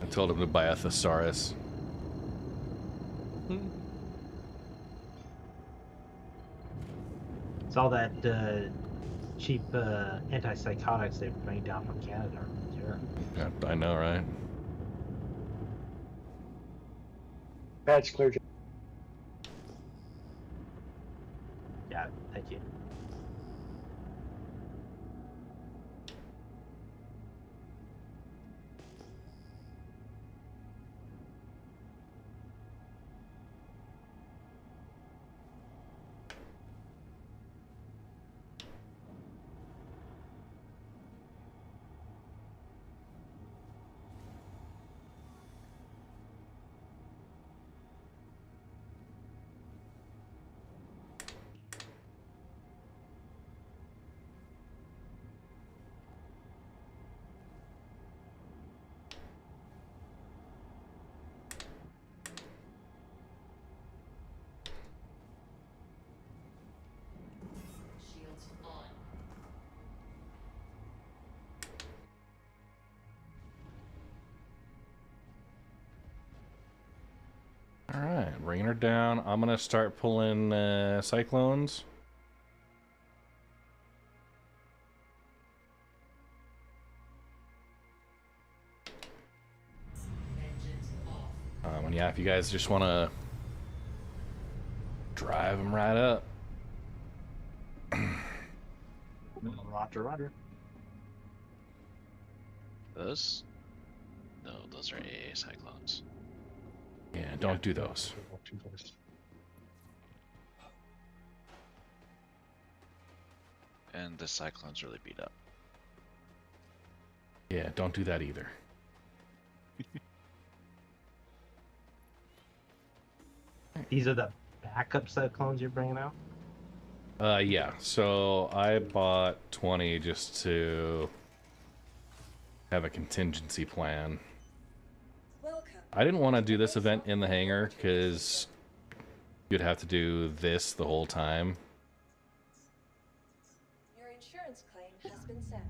I told him to buy a thesaurus. It's all that cheap antipsychotics they bring down from Canada. Yeah, I know, right? That's clear. Yeah, thank you. bringing her down. I'm gonna start pulling cyclones. And yeah, if you guys just want to drive them right up. Roger, roger. Those? No, those are AA cyclones. Yeah, don't do those. And the cyclone's really beat up. Yeah, don't do that either. These are the backup cyclones you're bringing out? Yeah, so I bought 20 just to have a contingency plan. I didn't want to do this event in the hangar because you'd have to do this the whole time. Your insurance claim has been sent.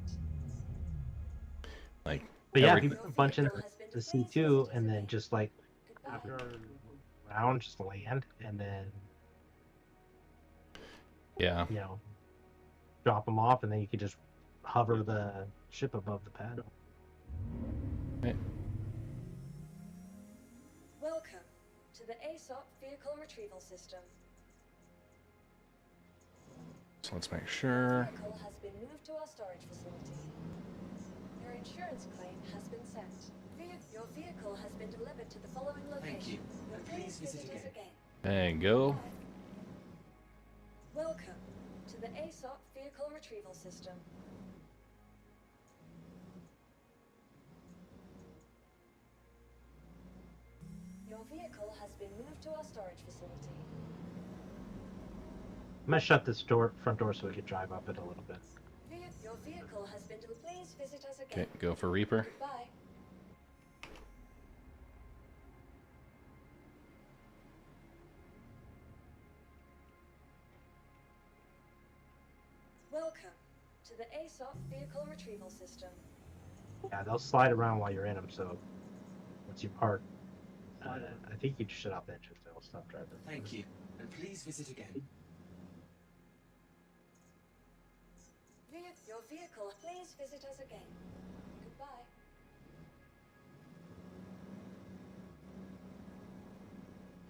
Like, But yeah, if you bunch in the C2 and then just like after a round, just land and then yeah, you know, drop them off, and then you could just hover the ship above the pad. Okay. Welcome to the ASOP vehicle retrieval system. So let's make sure. Vehicle has been moved to our storage facility. Your insurance claim has been sent. Your vehicle has been delivered to the following location. Please visit us again. There you go. Welcome to the ASOP vehicle retrieval system. Your vehicle has been moved to our storage facility. I'm gonna shut this front door so we can drive up it a little bit. Your vehicle has been delivered. Please visit us again. Okay, go for Reaper. Goodbye. Welcome to the ASOP vehicle retrieval system. Yeah, they'll slide around while you're in them, so once you park, I think you just shut off the engine, so they'll stop driving. Thank you, and please visit again. Your vehicle, please visit us again. Goodbye.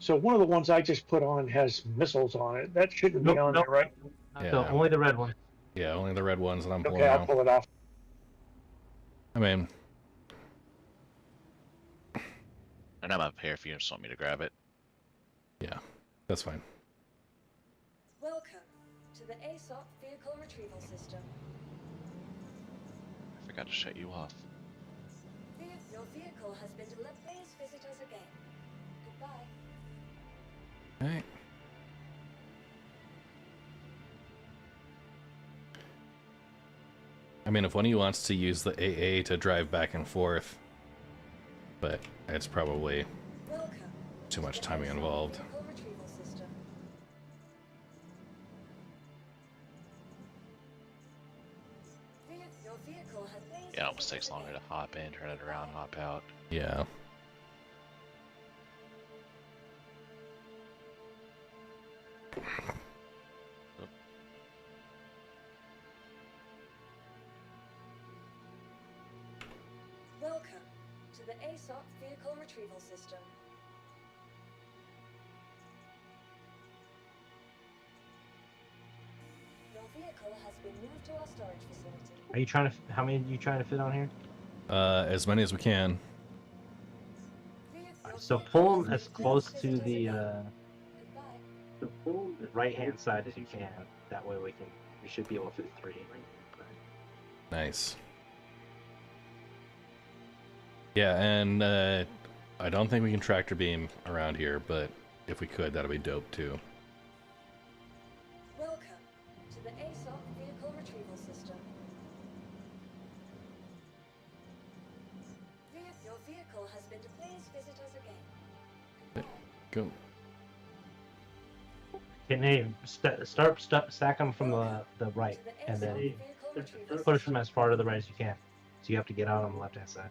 So one of the ones I just put on has missiles on it. That shouldn't be on there, right? Yeah. So only the red one. Yeah, only the red ones that I'm pulling Okay, I'll out. pull it off. I mean, And I'm up here if you just want me to grab it. yeah, that's fine. Welcome to the ASOP vehicle retrieval system. I forgot to shut you off. Your vehicle has been delivered. Please visit us again. Goodbye. Alright. I mean, if one of you wants to use the AA to drive back and forth, but it's probably too much timing involved. Vehicle retrieval system. Your vehicle has please Yeah, it almost takes longer to hop in, turn it around, hop out. Yeah. Welcome to the ASOP vehicle retrieval system. Your vehicle has been moved to our storage facility. Are you trying to? How many are you trying to fit on here? As many as we can. So pull them as close to the right-hand side as you can. That way we should be able to fit 3. Nice. Yeah, and I don't think we can tractor beam around here, but if we could, that'd be dope too. Welcome to the ASOP vehicle retrieval system. Your vehicle has been to please visit us again. Go. Can they start stack them from the right, and then push them as far to the right as you can. So you have to get out on the left-hand side.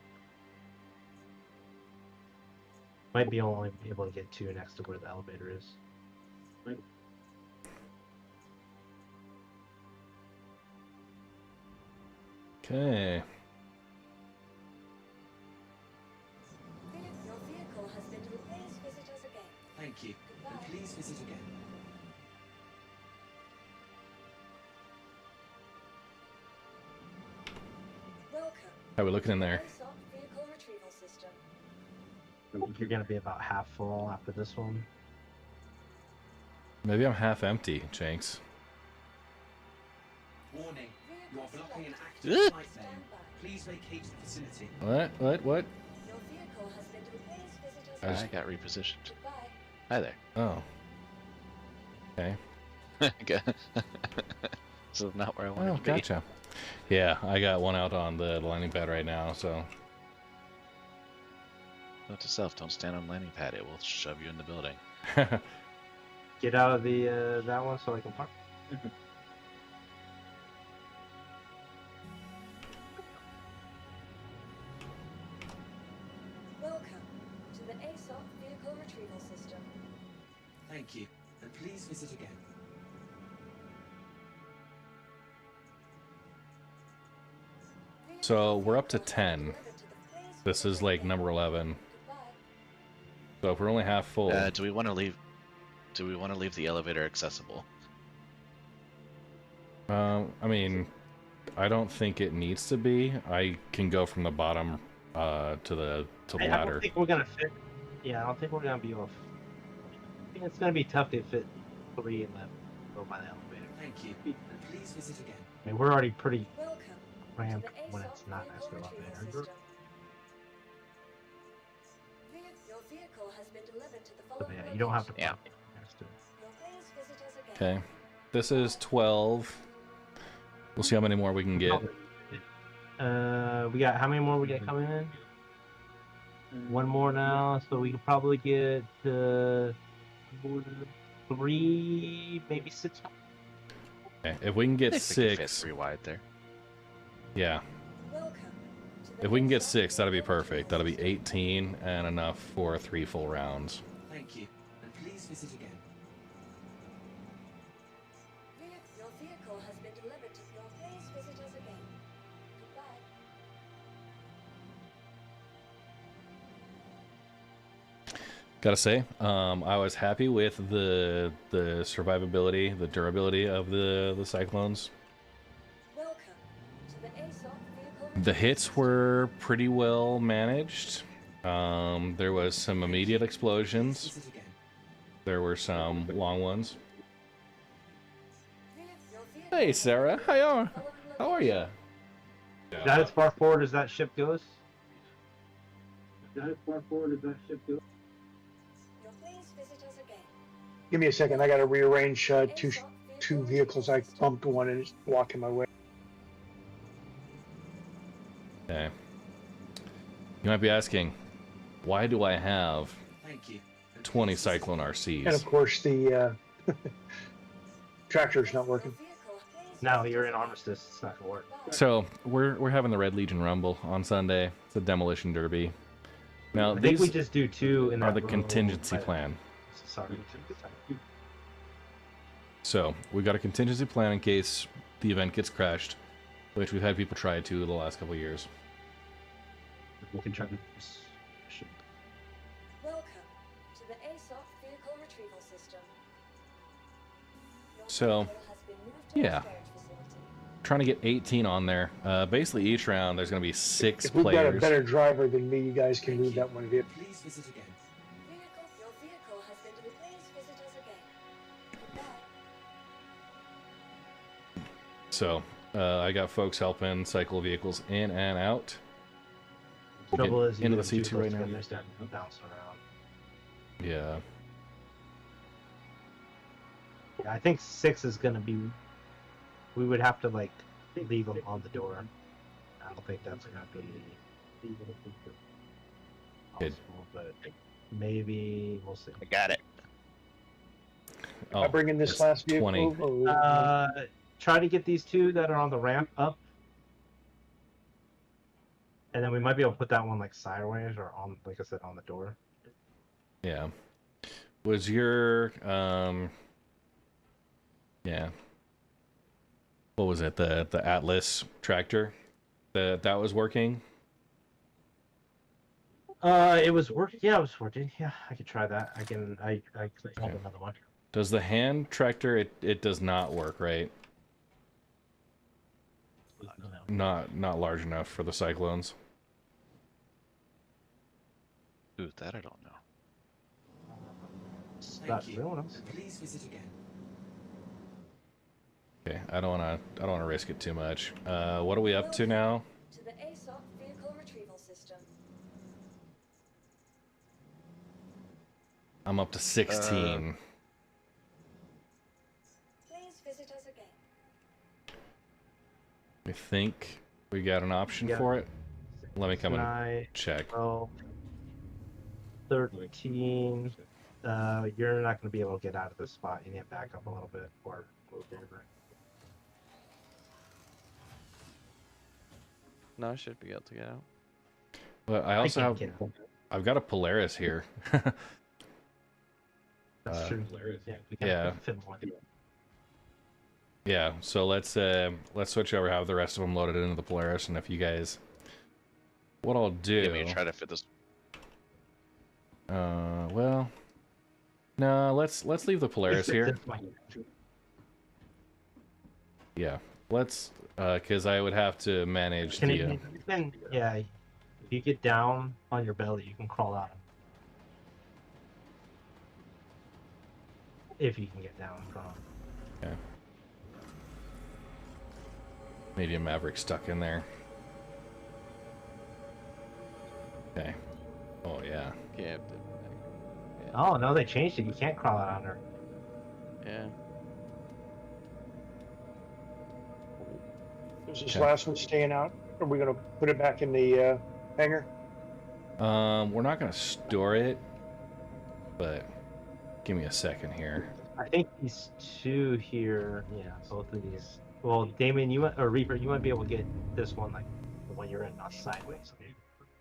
Might be only able to get 2 next to where the elevator is. Okay. Your vehicle has been delivered. Please visit us again. Thank you. And please visit again. Welcome. How are we looking in there? ASOP vehicle retrieval system. I think you're gonna be about half full after this one. Maybe I'm half empty, Jenks. Warning. You are blocking an active flight lane. Please vacate the vicinity. What? Your vehicle has been delivered. Please visit us I again. got repositioned. Goodbye. Hi there. Oh. Okay. This is not where I wanted Oh, to be. gotcha. Yeah, I got one out on the landing pad right now, so. Note to self, don't stand on the landing pad. It will shove you in the building. Get out of the that one so I can park. Welcome to the ASOP vehicle retrieval system. Thank you. And please visit again. So we're up to 10. This is like number 11. So if we're only half full. Do we want to leave? Do we want to leave the elevator accessible? I mean, I don't think it needs to be. I can go from the bottom to the I ladder. don't think we're gonna fit. Yeah, I don't think we're gonna be off. I think it's gonna be tough to fit 3 and then go by the elevator. Thank you. And please visit again. I mean, we're already pretty Welcome cramped to the when ASOP it's not next to the vehicle elevator. retrieval system. Your vehicle has been delivered to the So following yeah, you don't have to location. park next to it. Please visit us again. Okay. This is 12. We'll see how many more we can get. We got how many more we got coming in? One more now, so we could probably get 3, maybe 6. Okay. If we can get I think we can fit 6. 3 wide there. Yeah. Welcome to the If we can get ASOP 6, that'll be vehicle perfect. That'll be 18 and enough for 3 full rounds. Thank you. And please visit again. Your vehicle has been delivered to your. Please visit us again. Goodbye. Gotta say, I was happy with the survivability, the durability of the cyclones. Welcome to the ASOP vehicle. The hits were pretty well managed. There was some immediate explosions. Visit again. There were some long ones. Your vehicle Hey Sarah, how are you? Is that as far forward as that ship goes? Is that as far forward as that ship goes? Your please visit us again. Give me a second. I got to rearrange two vehicles. I bumped one and it's blocking my way. Okay. You might be asking, why do I have Thank you. 20 Cyclone And RCs? of course, the tractor's not working. No, you're in armistice. It's not gonna work. So we're having the Red Legion Rumble on Sunday. It's a demolition derby. Now I think we these just do 2 in are that the room contingency by the- plan. Sorry. So we got a contingency plan in case the event gets crashed, which we've had people try to the last couple of years. We can try to. Welcome to the ASOP vehicle retrieval system. Your So, vehicle has been moved to a yeah. storage facility. Trying to get 18 on there. Basically, each round there's going to be 6 If we've got a players. better driver than me, you guys can move that one vehicle. Please visit again. Your vehicle has been delivered. Please visit us again. Goodbye. So I got folks helping cycle vehicles in and out. We'll Trouble get is, you into the have 2 C2 right close now. together, start bouncing around. Yeah. Yeah, I think 6 is gonna be. We would have to like leave them on the door. I don't think that's gonna be Good. possible, but maybe we'll see. I got it. Oh, I bring in this it's last vehicle. 20. Try to get these 2 that are on the ramp up. And then we might be able to put that one like sideways or on, like I said, on the door. Yeah. Was your yeah. What was it? The Atlas tractor that was working? It was working. Yeah, it was working. Yeah, I could try that. I can have another one. Does the hand tractor it does not work, right? Not large enough for the cyclones. Ooh, that I don't know. Thank you. Please visit again. Okay, I don't wanna risk it too much. What are we up to now? To the ASOP vehicle retrieval system. I'm up to 16. Please visit us again. I think we got an option for it. Let me come and check. 13. You're not going to be able to get out of this spot. You need to back up a little bit or move over. No, I should be able to get out. But I also have I've got a Polaris here. That's true. Yeah. Yeah, so let's switch over, have the rest of them loaded into the Polaris, and if you guys, what I'll do. Give me a try to fit this. Well, no, let's leave the Polaris here. Yeah, let's, because I would have to manage the. Yeah, if you get down on your belly, you can crawl out. If you can get down from. Okay. Medium Maverick stuck in there. Okay. Oh yeah. Yeah. Oh no, they changed it. You can't crawl out on her. Yeah. Is this last one staying out? Are we gonna put it back in the hangar? We're not gonna store it, but give me a second here. I think these two here, yeah, both of these. Well, Damon, or Reaper, you might be able to get this one like when you're in, not sideways.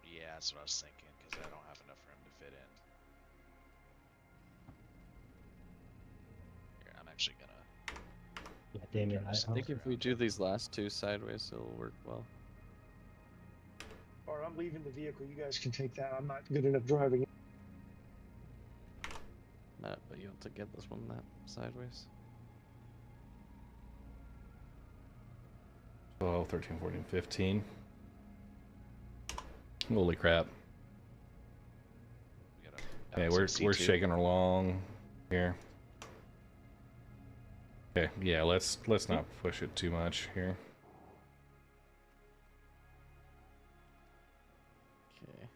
Yeah, that's what I was thinking, because I don't have enough room to fit in. Here, I'm actually gonna. Yeah, Damien. I think if we do these last two sideways, it'll work well. Or I'm leaving the vehicle. You guys can take that. I'm not good enough driving it. But you have to get this one that sideways. 12, 13, 14, 15. Holy crap. Okay, we're shaking along here. Okay, yeah, let's not push it too much here. Okay.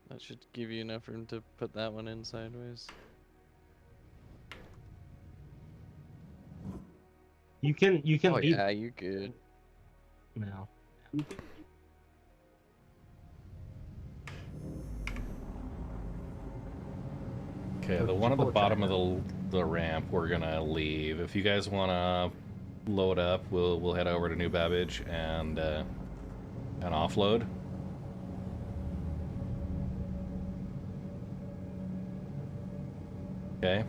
That should give you enough room to put that one in sideways. You can Oh be. yeah, you good. No. Okay, the one at the bottom of the ramp we're gonna leave. If you guys wanna load up, we'll head over to New Babbage and offload. Okay.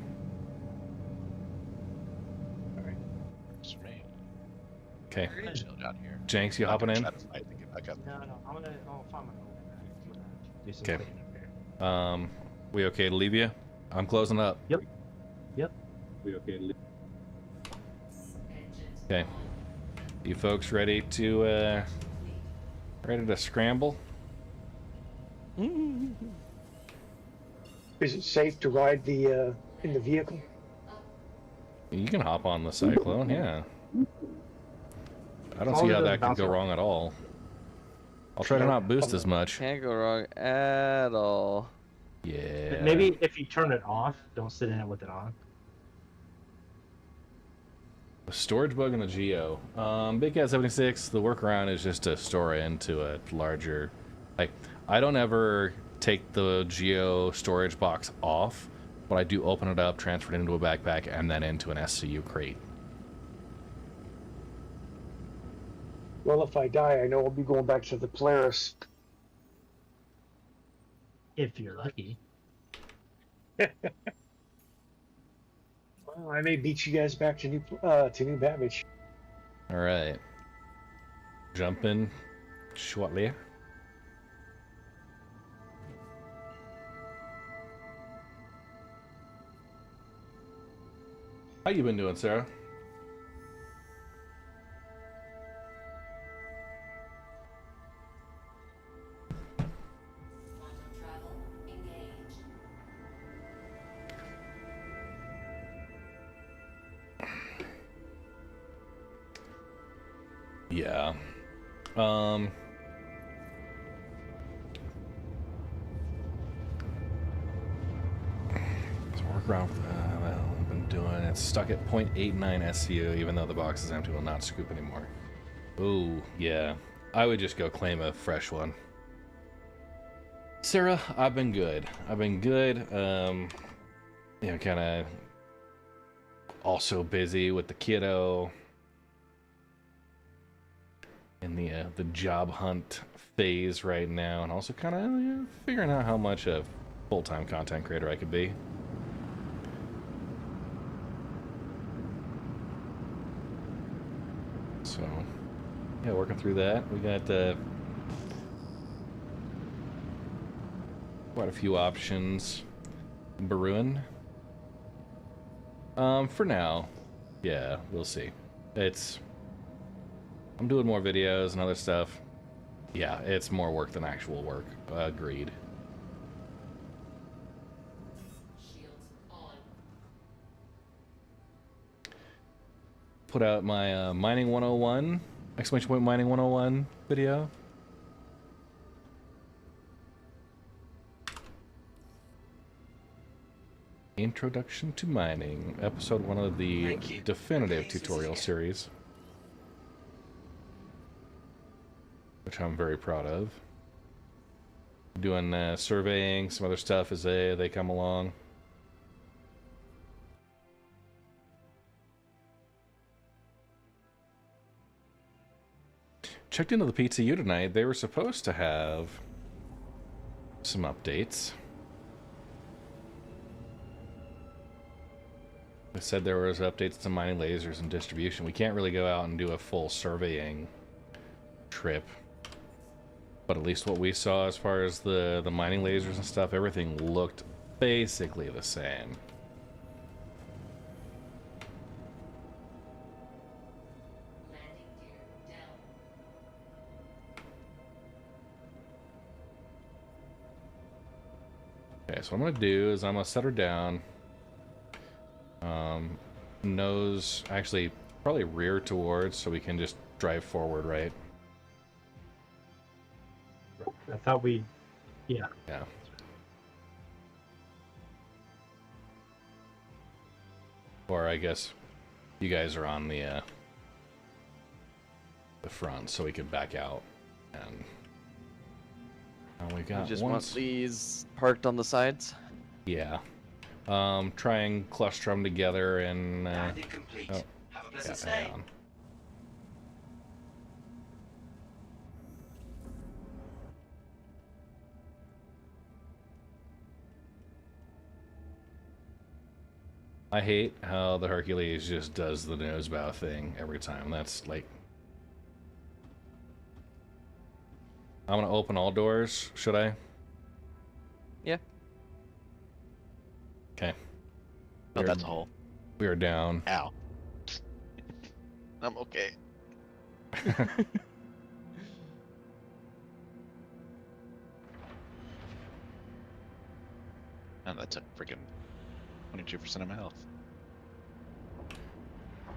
Okay. Jenks, you hopping in? No, I'm gonna find my do some Okay. cleaning here. We okay to leave you? I'm closing up. Yep. We okay to leave. Okay. You folks ready to scramble? Is it safe to ride the in the vehicle? You can hop on the Cyclone, yeah. I don't see how that could go wrong at all. I'll try to not boost as much. Can't go wrong at all. Yeah. Maybe if you turn it off, don't sit in it with it on. The storage bug in the Geo. Big Cat 76, the workaround is just to store it into a larger... Like, I don't ever take the Geo storage box off, but I do open it up, transfer it into a backpack, and then into an SCU crate. Well, if I die, I know I'll be going back to the Polaris. If you're lucky. Well, I may beat you guys back to New Babbage. All right. Jump in shortly. How you been doing, Sarah? Yeah. So work around with well, I've been doing it's stuck at 0.89 SCU, even though the box is empty, will not scoop anymore. Ooh, yeah. I would just go claim a fresh one. Sarah, I've been good. I've been good. You know, kind of also busy with the kiddo in the job hunt phase right now, and also kind of figuring out how much a full-time content creator I could be. So, yeah, working through that. We got quite a few options brewing. For now, yeah, we'll see. I'm doing more videos and other stuff. Yeah, it's more work than actual work. Agreed. Put out my Mining 101, exclamation point Mining 101 video. Introduction to Mining, episode 1 of the definitive tutorial series, which I'm very proud of. Doing surveying, some other stuff as they come along. Checked into the PTU tonight. They were supposed to have some updates. They said there was updates to mining lasers and distribution. We can't really go out and do a full surveying trip, but at least what we saw as far as the mining lasers and stuff, everything looked basically the same. Okay, so what I'm gonna do is I'm gonna set her down. Nose, actually, probably rear towards, so we can just drive forward, right? I thought we, yeah. Yeah. Or I guess you guys are on the front, so we can back out. And we got you just want these parked on the sides? Yeah. Try and cluster them together and complete. Oh, Have a pleasant yeah, hang stay. on. I hate how the Hercules just does the nose bow thing every time. That's like... I'm gonna open all doors, should I? Yeah. Okay. Oh, that's a hole. We are down. Ow. I'm okay. And that took freaking 22% of my health.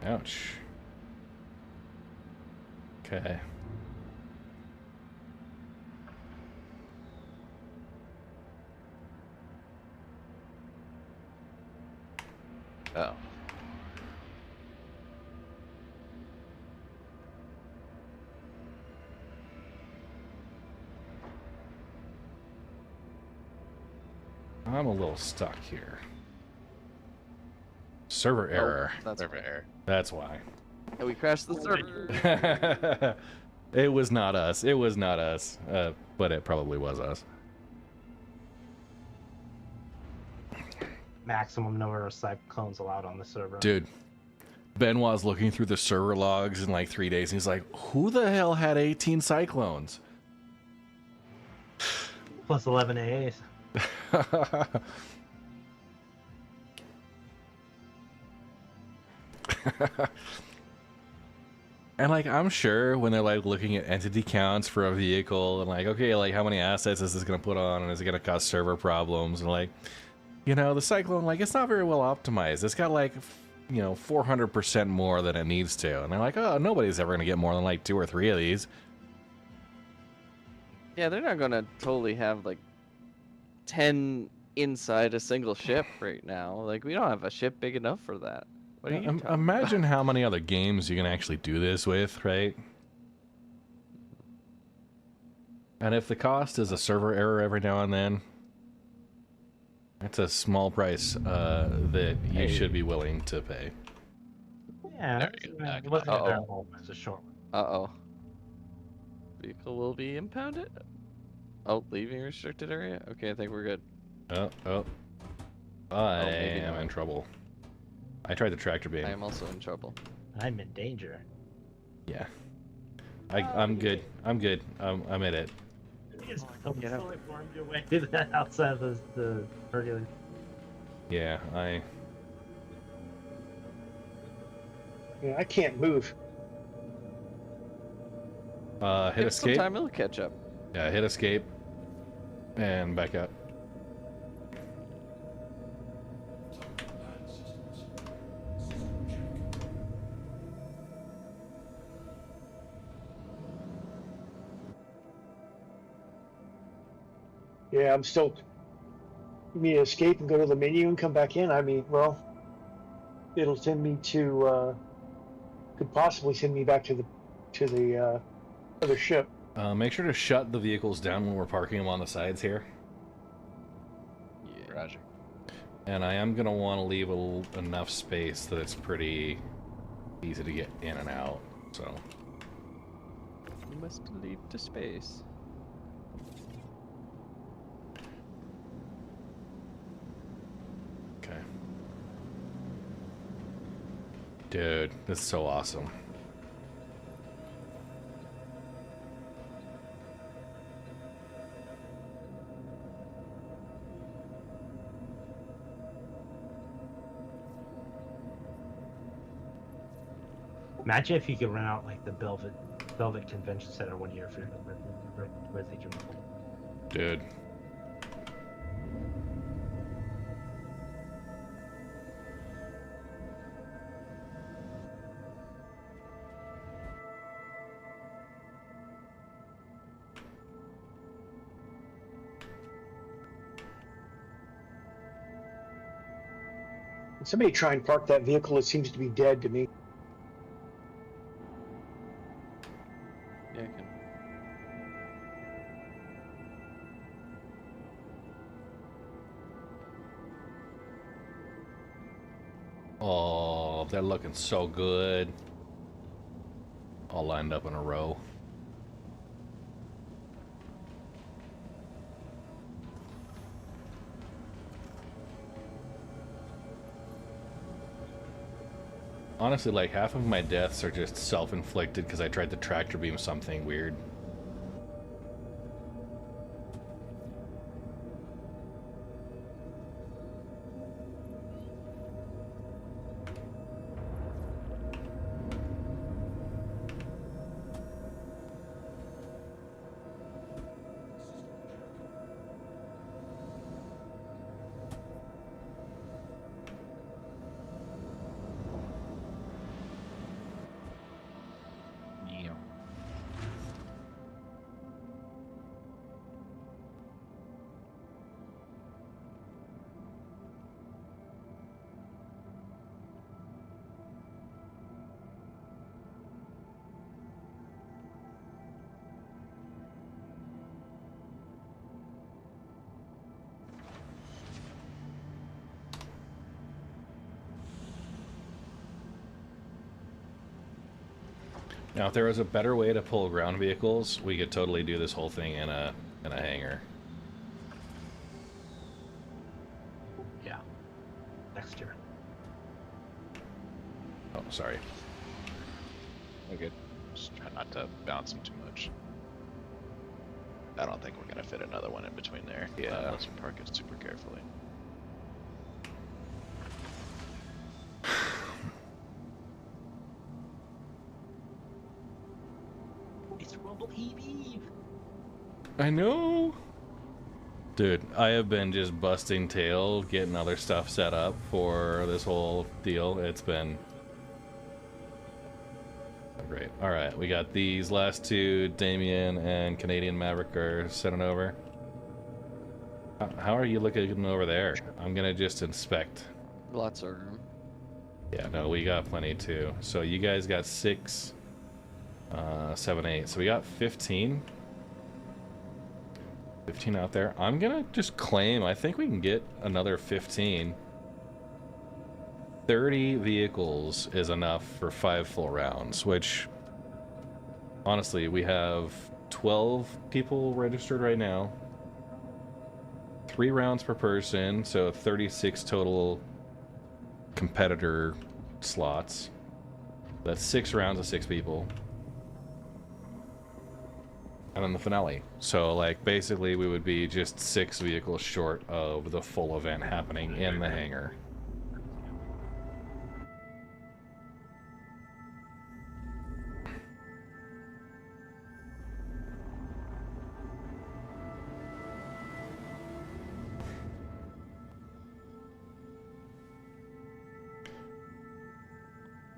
Ouch. Okay. Oh. I'm a little stuck here. Server error. That's Server error. That's why. Yeah, we crashed the server. It was not us. It was not us. But it probably was us. maximum number of cyclones allowed on the server. Dude, Benoit's looking through the server logs in like 3 days, and he's like, who the hell had 18 cyclones? Plus 11 AAs. And like, I'm sure when they're like looking at entity counts for a vehicle and like, okay, like how many assets is this going to put on, and is it going to cause server problems, and like, you know, the Cyclone, like, it's not very well optimized. It's got like, you know, 400% more than it needs to, and they're like, oh, nobody's ever going to get more than like 2 or 3 of these. Yeah, they're not gonna totally have like 10 inside a single ship right now. Like, we don't have a ship big enough for that. What are you talking Imagine how many other games you can actually do this with, right? And if the cost is a server error every now and then, it's a small price that you should be willing to pay. Yeah, it wasn't a terrible. It's a short one. Uh-oh. Vehicle will be impounded? Oh, leaving restricted area? Okay, I think we're good. I am in trouble. I tried the tractor beam. I am also in trouble. I'm in danger. Yeah. I'm good. I'm good. I'm in it. It's slowly formed your way outside of the Hercules. Yeah, Yeah, I can't move. Hit Give it escape. some time, it'll catch up. Yeah, hit escape. And back up. Yeah, I'm still. Me escape and go to the menu and come back in. I mean, well, it'll send me to. Could possibly send me back to the other ship. Make sure to shut the vehicles down when we're parking them on the sides here. Yeah. Roger. And I am going to want to leave enough space that it's pretty easy to get in and out, so. You must leave to space. Okay. Dude, this is so awesome. Imagine if you could rent out like the Velvet Convention Center 1 year for Red Legion. Dude. Somebody try and park that vehicle. It seems to be dead to me. Yeah, I can. Oh, they're looking so good. All lined up in a row. Honestly, like, half of my deaths are just self-inflicted because I tried to tractor beam something weird. Now, if there was a better way to pull ground vehicles, we could totally do this whole thing in a hangar. Yeah. next turn. Oh, sorry. Okay. Just try not to bounce him too much. I don't think we're gonna fit another one in between there. Yeah. Unless we park it super carefully. It's Rumble Eve. I know. Dude, I have been just busting tail getting other stuff set up for this whole deal. It's been great. All right, we got these last two, Damien and Canadian Maverick, are sending over. How are you looking over there? I'm gonna just inspect. Lots of room. Yeah, no, we got plenty too. So you guys got 6, 7, 8. So we got 15. 15 out there. I'm gonna just claim, I think we can get another 15. 30 vehicles is enough for 5 full rounds, which honestly, we have 12 people registered right now. 3 rounds per person, so 36 total competitor slots. That's 6 rounds of 6 people. And then the finale. So, like, basically we would be just 6 vehicles short of the full event happening in the hangar.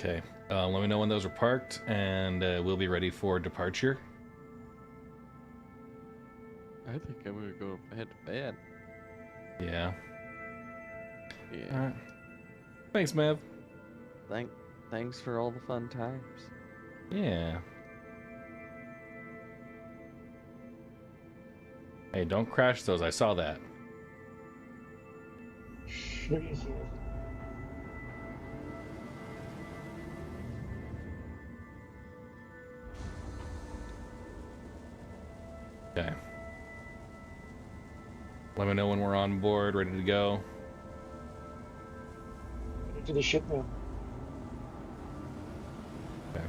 Okay, let me know when those are parked, and we'll be ready for departure. I think I'm gonna go head to bed. Yeah. Yeah. Alright. Thanks, Mev. Thanks for all the fun times. Yeah. Hey, don't crash those. I saw that. Okay. Let me know when we're on board, ready to go. Into the ship now. Okay.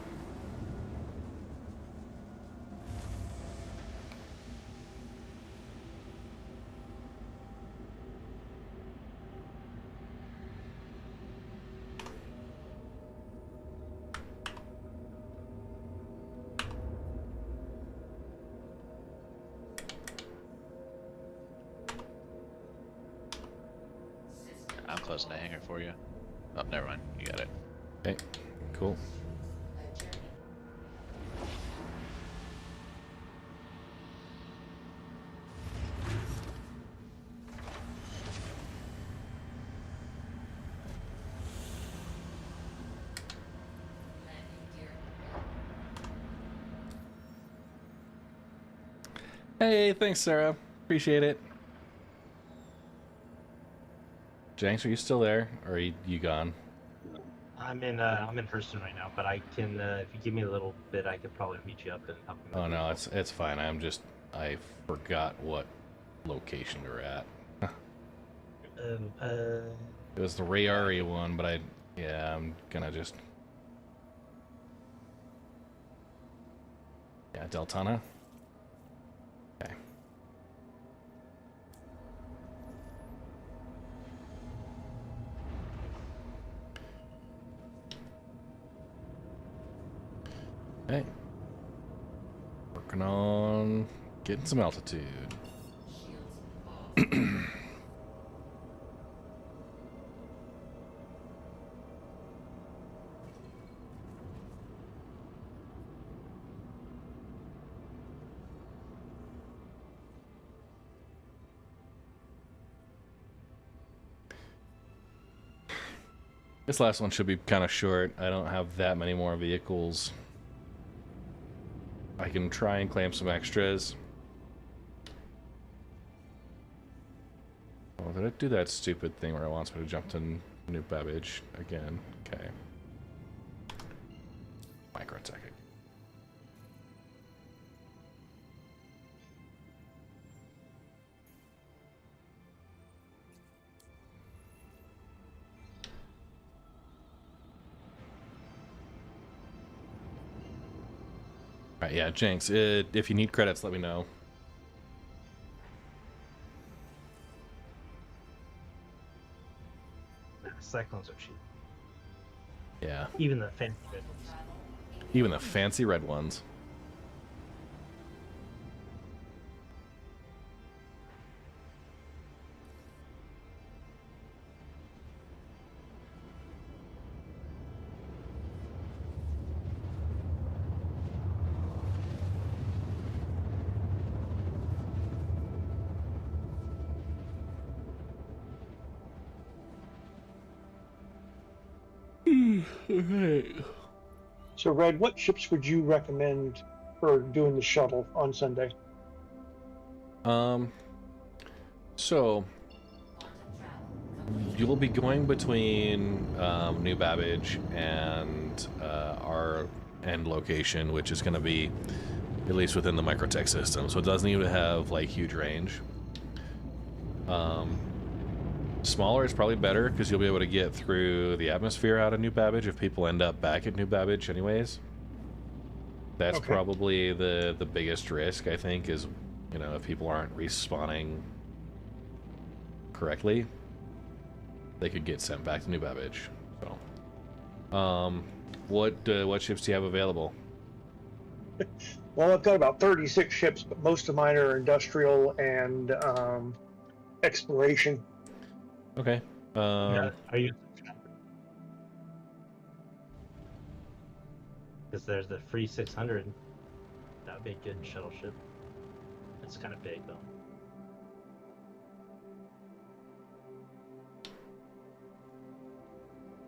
I'm closing the hangar for you. Oh, never mind. You got it. Okay, cool. Hey, thanks, Sarah. Appreciate it. Jenks, are you still there, or are you gone? I'm in Hurston right now, but I can if you give me a little bit, I could probably meet you up and help you. Oh no, it's fine. I forgot what location we're at. It was the Rayari one, but I'm gonna just Deltana. Okay. Hey. Working on getting some altitude. This last one should be kind of short. I don't have that many more vehicles. I can try and claim some extras. Oh, did I do that stupid thing where it wants me to jump to New Babbage again? Okay. Microtech. All right, yeah, Jinx. If you need credits, let me know. Cyclones are cheap. Yeah. Even the fancy red ones. Even the fancy red ones. Okay. So, Red, what ships would you recommend for doing the shuttle on Sunday? So you'll be going between New Babbage and our end location, which is going to be at least within the microtech system, so it doesn't even have like huge range. Smaller is probably better because you'll be able to get through the atmosphere out of New Babbage if people end up back at New Babbage anyways. That's Okay. probably the biggest risk, I think, is, you know, if people aren't respawning correctly, they could get sent back to New Babbage. So, what ships do you have available? Well, I've got about 36 ships, but most of mine are industrial and exploration. Okay. Are you? Because there's the free 600. That would be a good shuttle ship. It's kind of big though.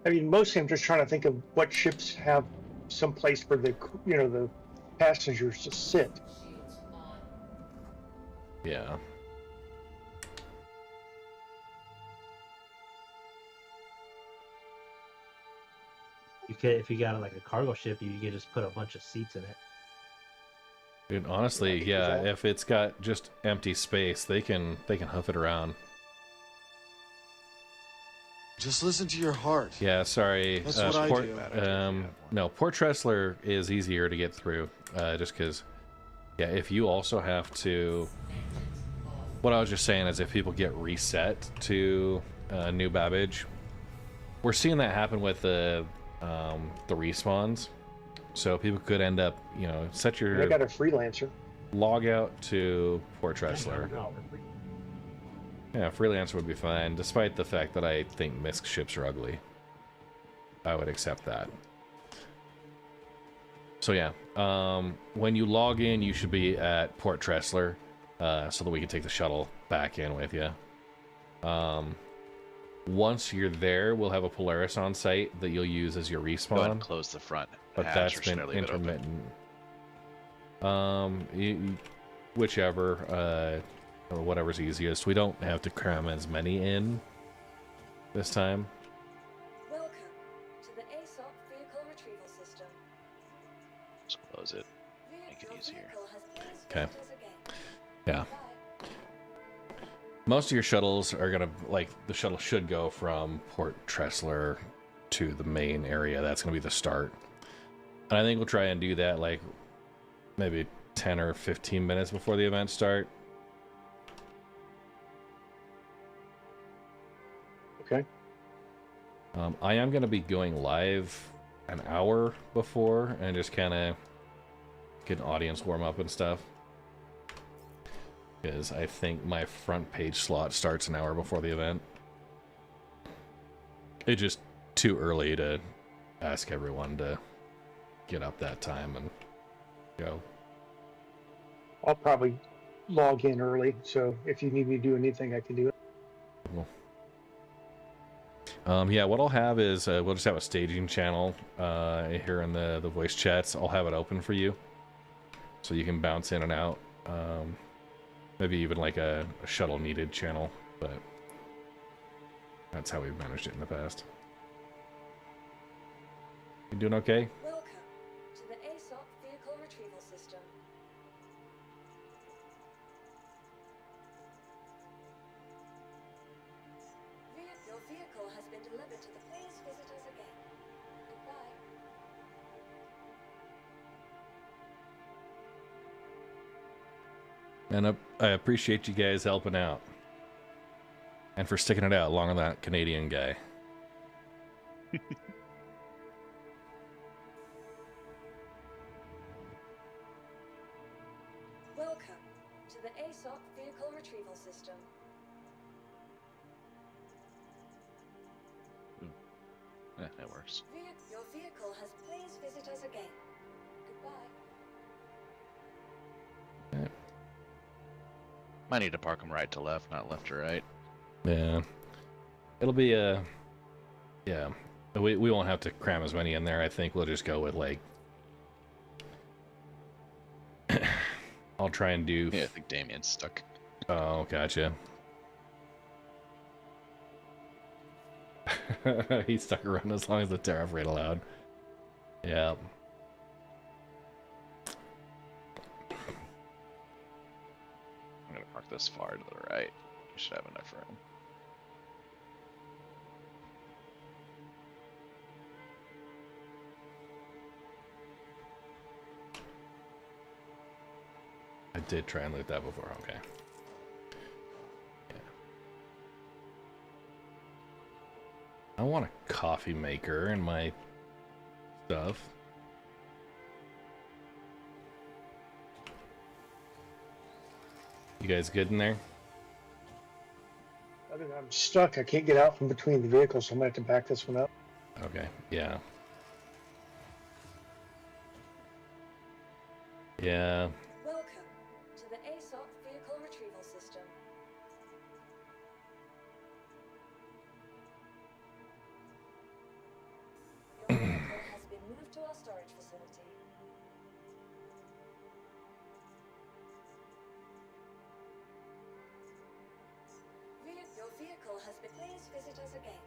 I mean, mostly I'm just trying to think of what ships have some place for the, you know, the passengers to sit. Yeah. You could, if you got like a cargo ship, you could just put a bunch of seats in it. Dude, honestly, yeah, if it's got just empty space, they can hoof it around. Just listen to your heart. Yeah, sorry. That's what I do. No, Port Tressler is easier to get through, just because, yeah, if you also have to... What I was just saying is if people get reset to New Babbage, we're seeing that happen with the respawns. So people could end up, you know, set your... I got a freelancer. Log out to Port Tressler. Yeah, freelancer would be fine, despite the fact that I think MISC ships are ugly. I would accept that. So yeah, when you log in, you should be at Port Tressler, so that we can take the shuttle back in with you. Once you're there, we'll have a Polaris on site that you'll use as your respawn. Go ahead and close the front But hatch, that's or should been I leave it open? intermittent. Whichever, or whatever's easiest. We don't have to cram as many in this time. Welcome to the ASOP vehicle retrieval system. Just close it. Make it easier. Okay. Yeah. Most of your shuttles are gonna, like, the shuttle should go from Port Tressler to the main area. That's gonna be the start. And I think we'll try and do that, like, maybe 10 or 15 minutes before the event start. Okay. I am going to be going live an hour before and just kind of get an audience warm up and stuff. Because I think my front page slot starts an hour before the event. It's just too early to ask everyone to get up that time and go. I'll probably log in early, so if you need me to do anything, I can do it. Cool. Yeah, what I'll have is we'll just have a staging channel here in the voice chats. I'll have it open for you, so you can bounce in and out. Maybe even like a shuttle needed channel, but that's how we've managed it in the past. You doing okay? Welcome to the ASOP vehicle retrieval system. Your vehicle has been delivered to the please visit us again. Goodbye. And I appreciate you guys helping out. And for sticking it out longer than that Canadian guy. Welcome to the ASOP vehicle retrieval system. That works. Your vehicle has please visit us again. Goodbye. Might need to park them right to left, not left to right. Yeah. It'll be yeah. We won't have to cram as many in there. I think we'll just go with like I'll try and do Yeah, I think Damien's stuck. Oh, gotcha. He stuck around as long as the tariff rate allowed. Yeah. I'm gonna park this far to the right. You should have enough room. I did try and loot that before, okay. Yeah. I want a coffee maker in my stuff. You guys good in there? I'm stuck. I can't get out from between the vehicles, so I'm gonna have to back this one up. Okay, yeah. Yeah. Welcome to the ASOP vehicle retrieval system. Your vehicle has been moved to our storage facility. Your vehicle has been. Please visit us again.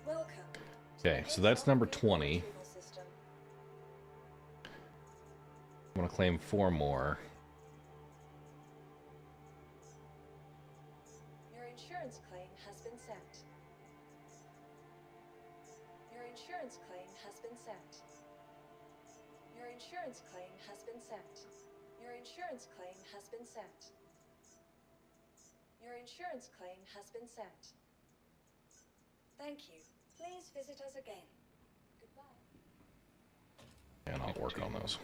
Welcome. Okay, so that's number 20. I'm gonna claim 4 more. Your insurance claim has been sent. Your insurance claim has been sent. Your insurance claim has been sent. Your insurance claim has been sent. Your insurance claim has been sent. Thank you. Please visit us again. Goodbye. And I'll work on those.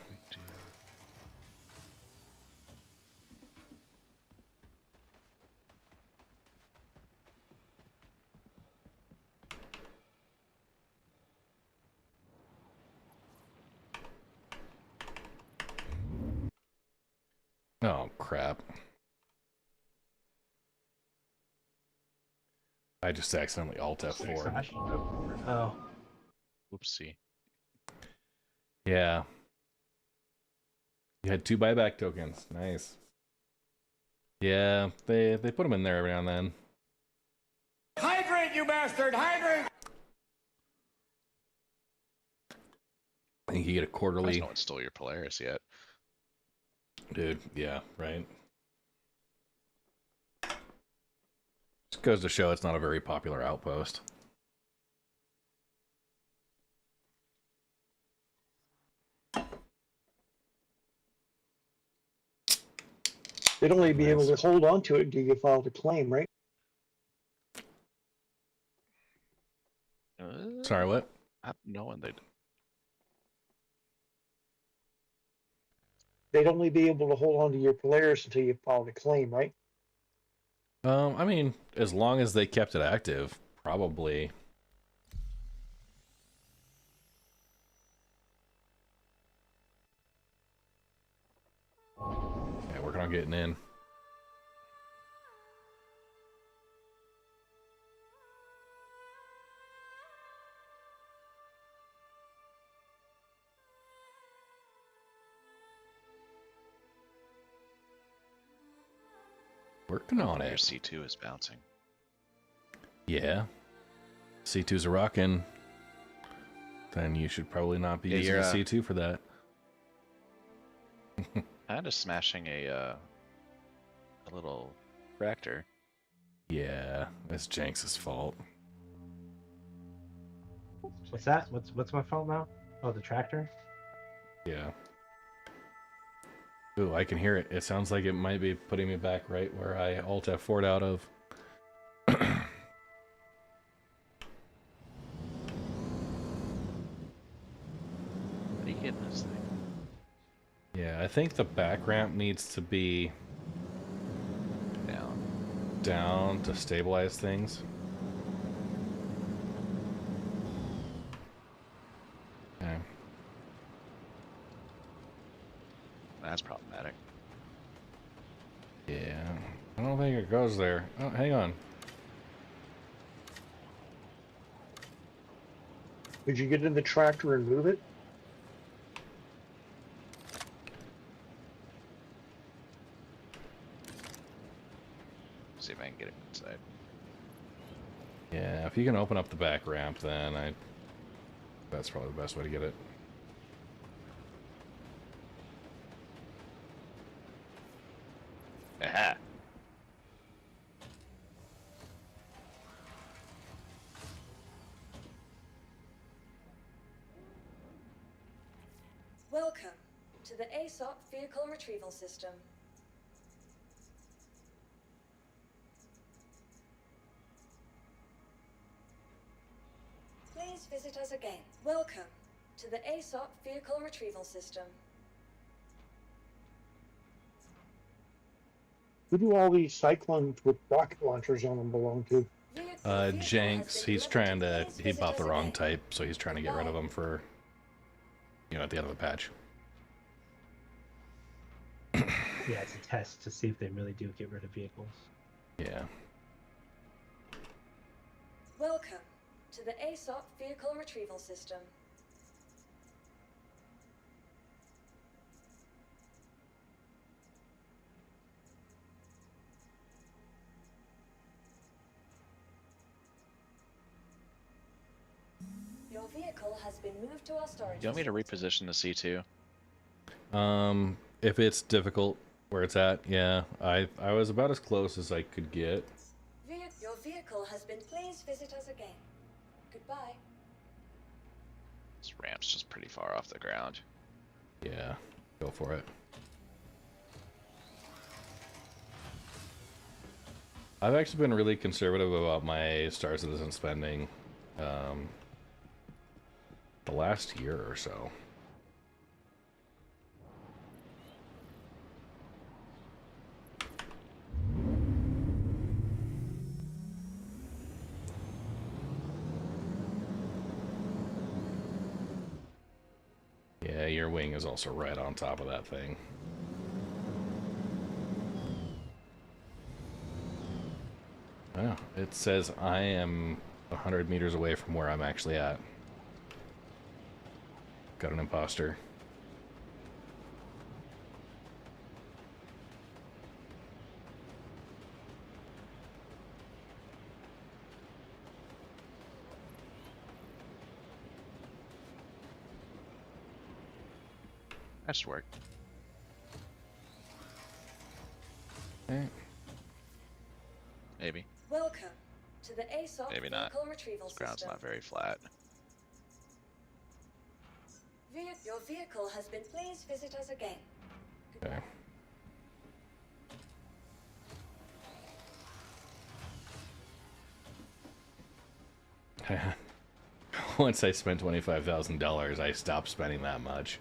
Oh, crap. I just accidentally Alt F4. Oh. Whoopsie. Yeah. You had 2 buyback tokens. Nice. Yeah, they put them in there every now and then. Hydrate, you bastard! Hydrate! I think you get a quarterly. No one stole your Polaris yet. Dude, yeah, right. Just goes to show it's not a very popular outpost. They'd only be able to hold on to it until you filed a claim, right? Sorry, what? No one they'd. They'd only be able to hold on to your Polaris until you filed a claim, right? I mean, as long as they kept it active, probably. Yeah, working on getting in. Working on it. Your C2 is bouncing. Yeah. C2's a rockin'. Then you should probably not be using a C2 for that. Kind of smashing a little tractor. Yeah, it's Jenks' fault. What's that? What's my fault now? Oh, the tractor? Yeah. Ooh, I can hear it. It sounds like it might be putting me back right where I Alt F4'd out of. What are you getting this thing? Yeah, I think the back ramp needs to be down to stabilize things. Okay. That's problematic. Yeah, I don't think it goes there. Oh, hang on. Did you get in the tractor and move it? See if I can get it inside. Yeah, if you can open up the back ramp, then that's probably the best way to get it. Aha. Welcome to the ASOP Vehicle Retrieval System. Please visit us again. Welcome to the ASOP Vehicle Retrieval System. Who do all these cyclones with rocket launchers on them belong to? Jenks, he bought the wrong type, so he's trying to get rid of them for, at the end of the patch. Yeah, it's a test to see if they really do get rid of vehicles. Yeah. Welcome to the ASOP Vehicle Retrieval System. Your vehicle has been moved to our storage. Do you want me to reposition the C2? If it's difficult where it's at, yeah. I was about as close as I could get. Your vehicle has been. Please visit us again. Goodbye. This ramp's just pretty far off the ground. Yeah, go for it. I've actually been really conservative about my Star Citizen spending the last year or so. Yeah, your wing is also right on top of that thing. Oh, it says I am 100 meters away from where I'm actually at. Got an imposter. That should work. Okay. Maybe. Welcome to the ASOP Maybe not. Vehicle Retrieval This ground's System. not very flat. Your vehicle has been. Please visit us again. Okay. Once I spent $25,000, I stopped spending that much.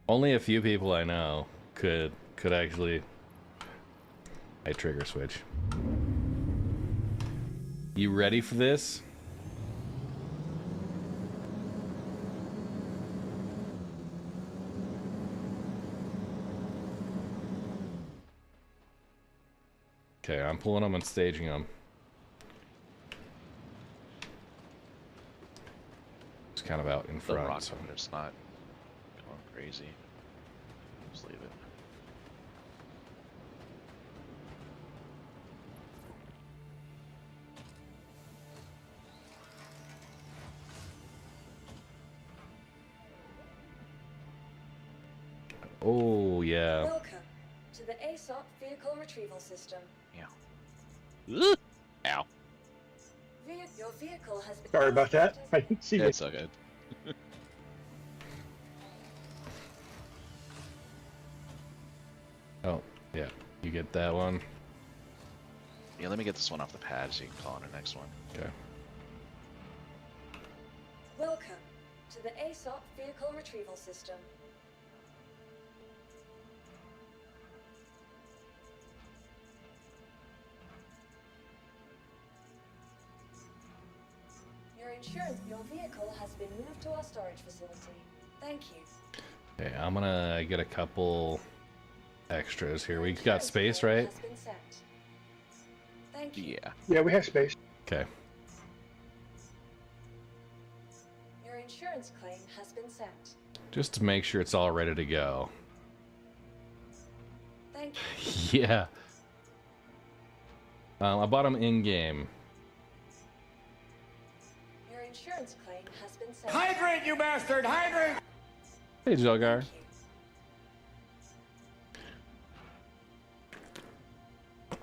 Only a few people I know could actually. I trigger switch. You ready for this? Okay, I'm pulling them and staging them. It's kind of out in The front. rock, So. but it's not going crazy. Just leave it. Oh yeah. Welcome to the ASOP Vehicle Retrieval System. Ow. Ow. Your vehicle has been. Sorry about that. I didn't see Yeah, it. it's all good. Oh, yeah. You get that one. Yeah, let me get this one off the pad so you can call on the next one. Okay. Welcome to the ASOP Vehicle Retrieval System. Your vehicle has been moved to our storage facility. Thank you. Okay, I'm gonna get a couple extras here. We got space, right? Has been set. Thank you. Yeah. Yeah, we have space. Okay. Your insurance claim has been sent. Just to make sure it's all ready to go. Thank you. Yeah. I bought them in-game. Your insurance claim has been sent. Hydrate, you bastard! Hydrate! Hey, Jogar.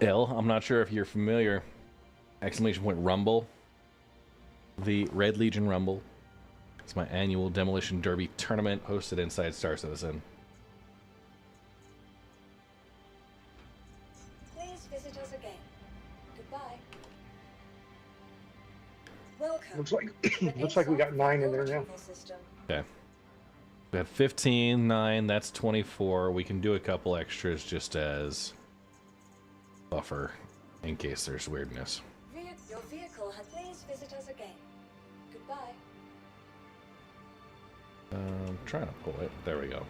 L, I'm not sure if you're familiar. Exclamation point Rumble. The Red Legion Rumble. It's my annual Demolition Derby tournament hosted inside Star Citizen. Please visit us again. Goodbye. Welcome. Looks like we got 9 in there now. Okay. We have 15, 9, that's 24. We can do a couple extras just as buffer in case there's weirdness. Your vehicle has. Please visit us again. Goodbye. I'm trying to pull it. There we go.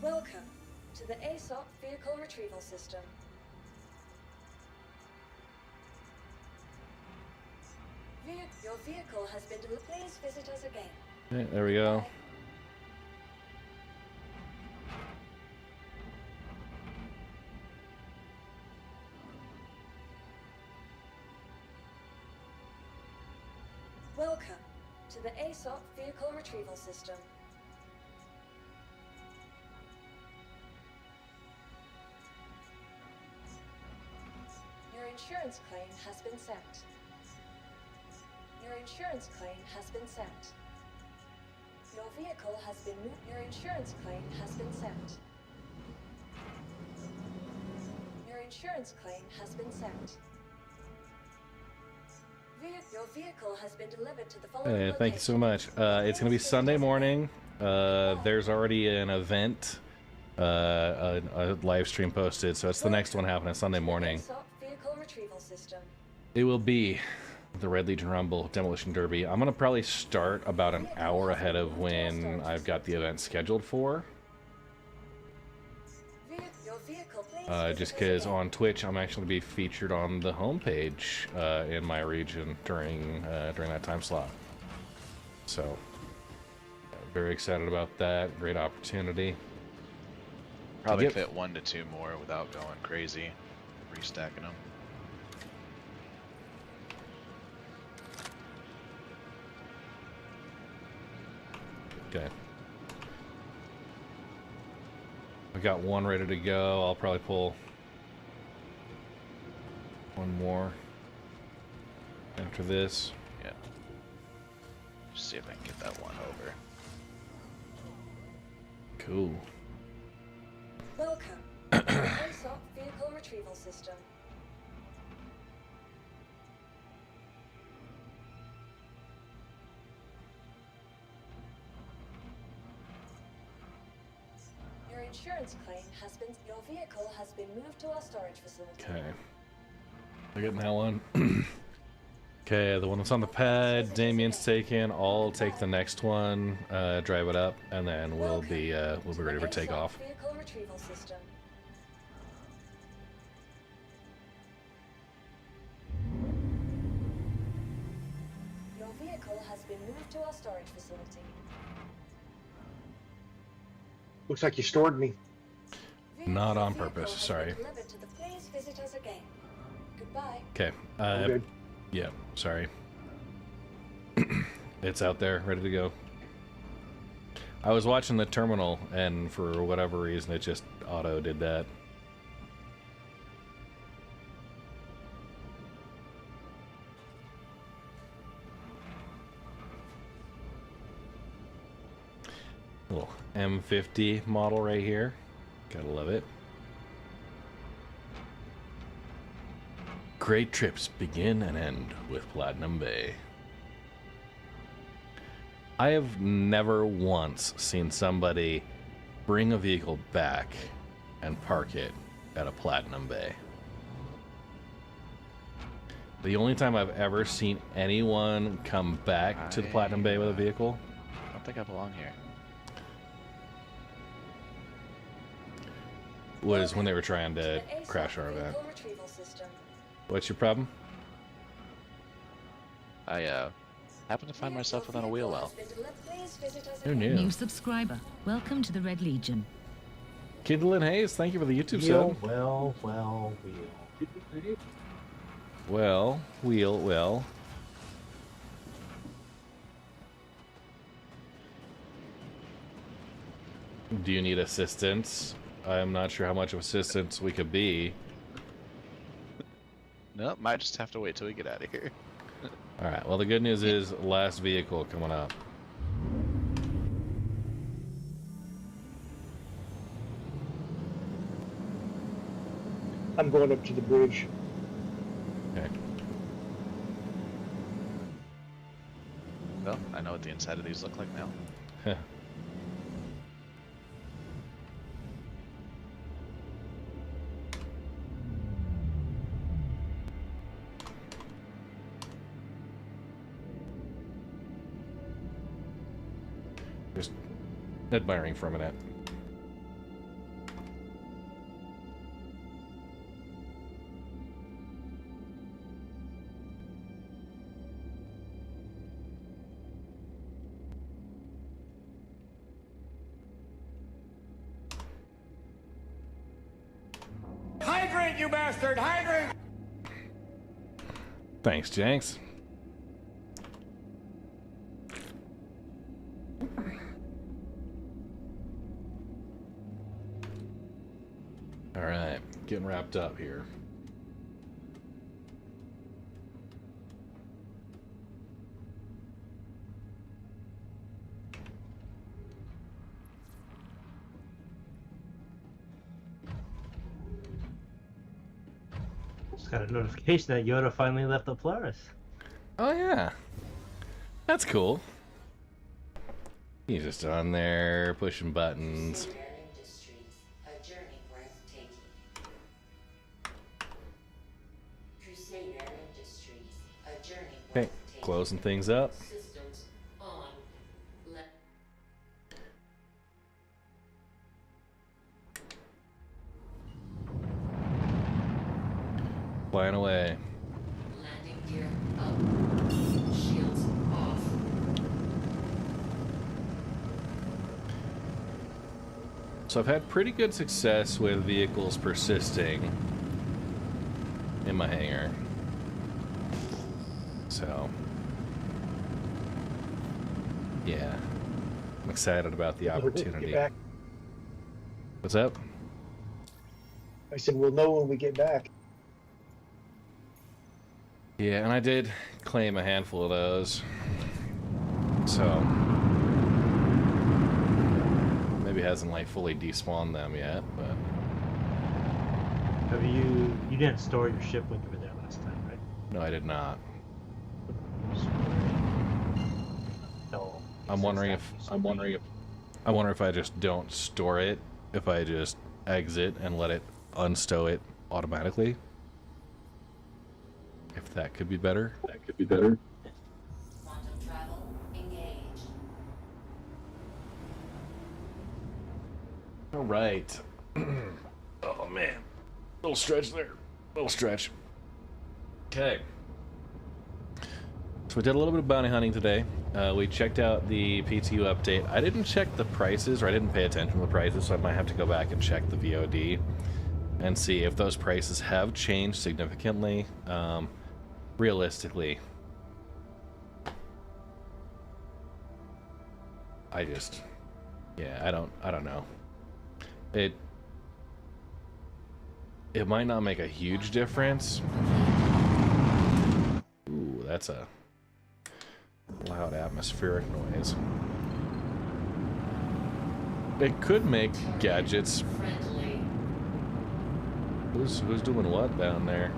Welcome to the ASOP Vehicle Retrieval System. Your vehicle has been delivered. Please visit us again. Okay, there we go. Welcome to the ASOP Vehicle Retrieval System. Your insurance claim has been sent. Your insurance claim has been sent. Your vehicle has been moved. Your insurance claim has been sent. Your insurance claim has been sent. Your vehicle has been delivered to the following Hey, thank you so much. It's going to be Sunday morning. There's already an event, a live stream posted, so it's the next one happening Sunday morning. Vehicle retrieval system. It will be the Red Legion Rumble Demolition Derby. I'm going to probably start about an hour ahead of when I've got the event scheduled for. Just because on Twitch I'm actually going to be featured on the homepage in my region during that time slot. So, very excited about that. Great opportunity. Probably fit 1 to 2 more without going crazy, restacking them. Okay. I got one ready to go. I'll probably pull one more after this. Yeah. Just see if I can get that one over. Cool. Welcome to the ASOP Vehicle Retrieval System. Your insurance claim has been. Your vehicle has been moved to our storage facility. Okay. I getting that one. Okay, the one that's on the pad, Damien's taken. I'll take the next one, drive it up, and then we'll be ready for takeoff. Vehicle retrieval system. Your vehicle has been moved to our storage facility. Looks like you stored me. Not on purpose, sorry. Please visit us again. Goodbye. Okay. Good. Yeah, sorry. It's out there, ready to go. I was watching the terminal, and for whatever reason, it just auto did that. Little M50 model right here. Gotta love it. Great trips begin and end with Platinum Bay. I have never once seen somebody bring a vehicle back and park it at a Platinum Bay. The only time I've ever seen anyone come back to the Platinum Bay with a vehicle, I don't think I belong here. was when they were trying to crash our event. What's your problem? I happen to find myself without a wheel well. Who knew? New subscriber. Welcome to the Red Legion. Kindle Hayes, thank you for the YouTube sub. Well. Well. Do you need assistance? I'm not sure how much of assistance we could be. No, might just have to wait till we get out of here. Alright, well the good news is last vehicle coming up. I'm going up to the bridge. Okay. Well, I know what the inside of these look like now. Just admiring for a minute. Hydrate, you bastard! Hydrate! Thanks, Jenks. Alright, getting wrapped up here. Just got a notification that Yoda finally left the Polaris. Oh yeah. That's cool. He's just on there pushing buttons. Okay, closing things up. Flying away. Landing gear up. Shields off. So I've had pretty good success with vehicles persisting in my hangar. So, yeah, I'm excited about the opportunity. What's up? I said, we'll know when we get back. Yeah, and I did claim a handful of those. So, maybe hasn't like fully despawned them yet, but. Have you didn't store your ship when you were there last time, right? No, I did not. No. I wonder if I just don't store it, if I just exit and let it unstow it automatically. If that could be better. Quantum travel engaged. All right. Oh man, little stretch there. Little stretch. Okay. So we did a little bit of bounty hunting today. We checked out the PTU update. I didn't check the prices, or I didn't pay attention to the prices, so I might have to go back and check the VOD and see if those prices have changed significantly. Realistically, I don't know. It might not make a huge difference. Ooh, that's a loud atmospheric noise. It could make gadgets. Friendly. Who's doing what down there?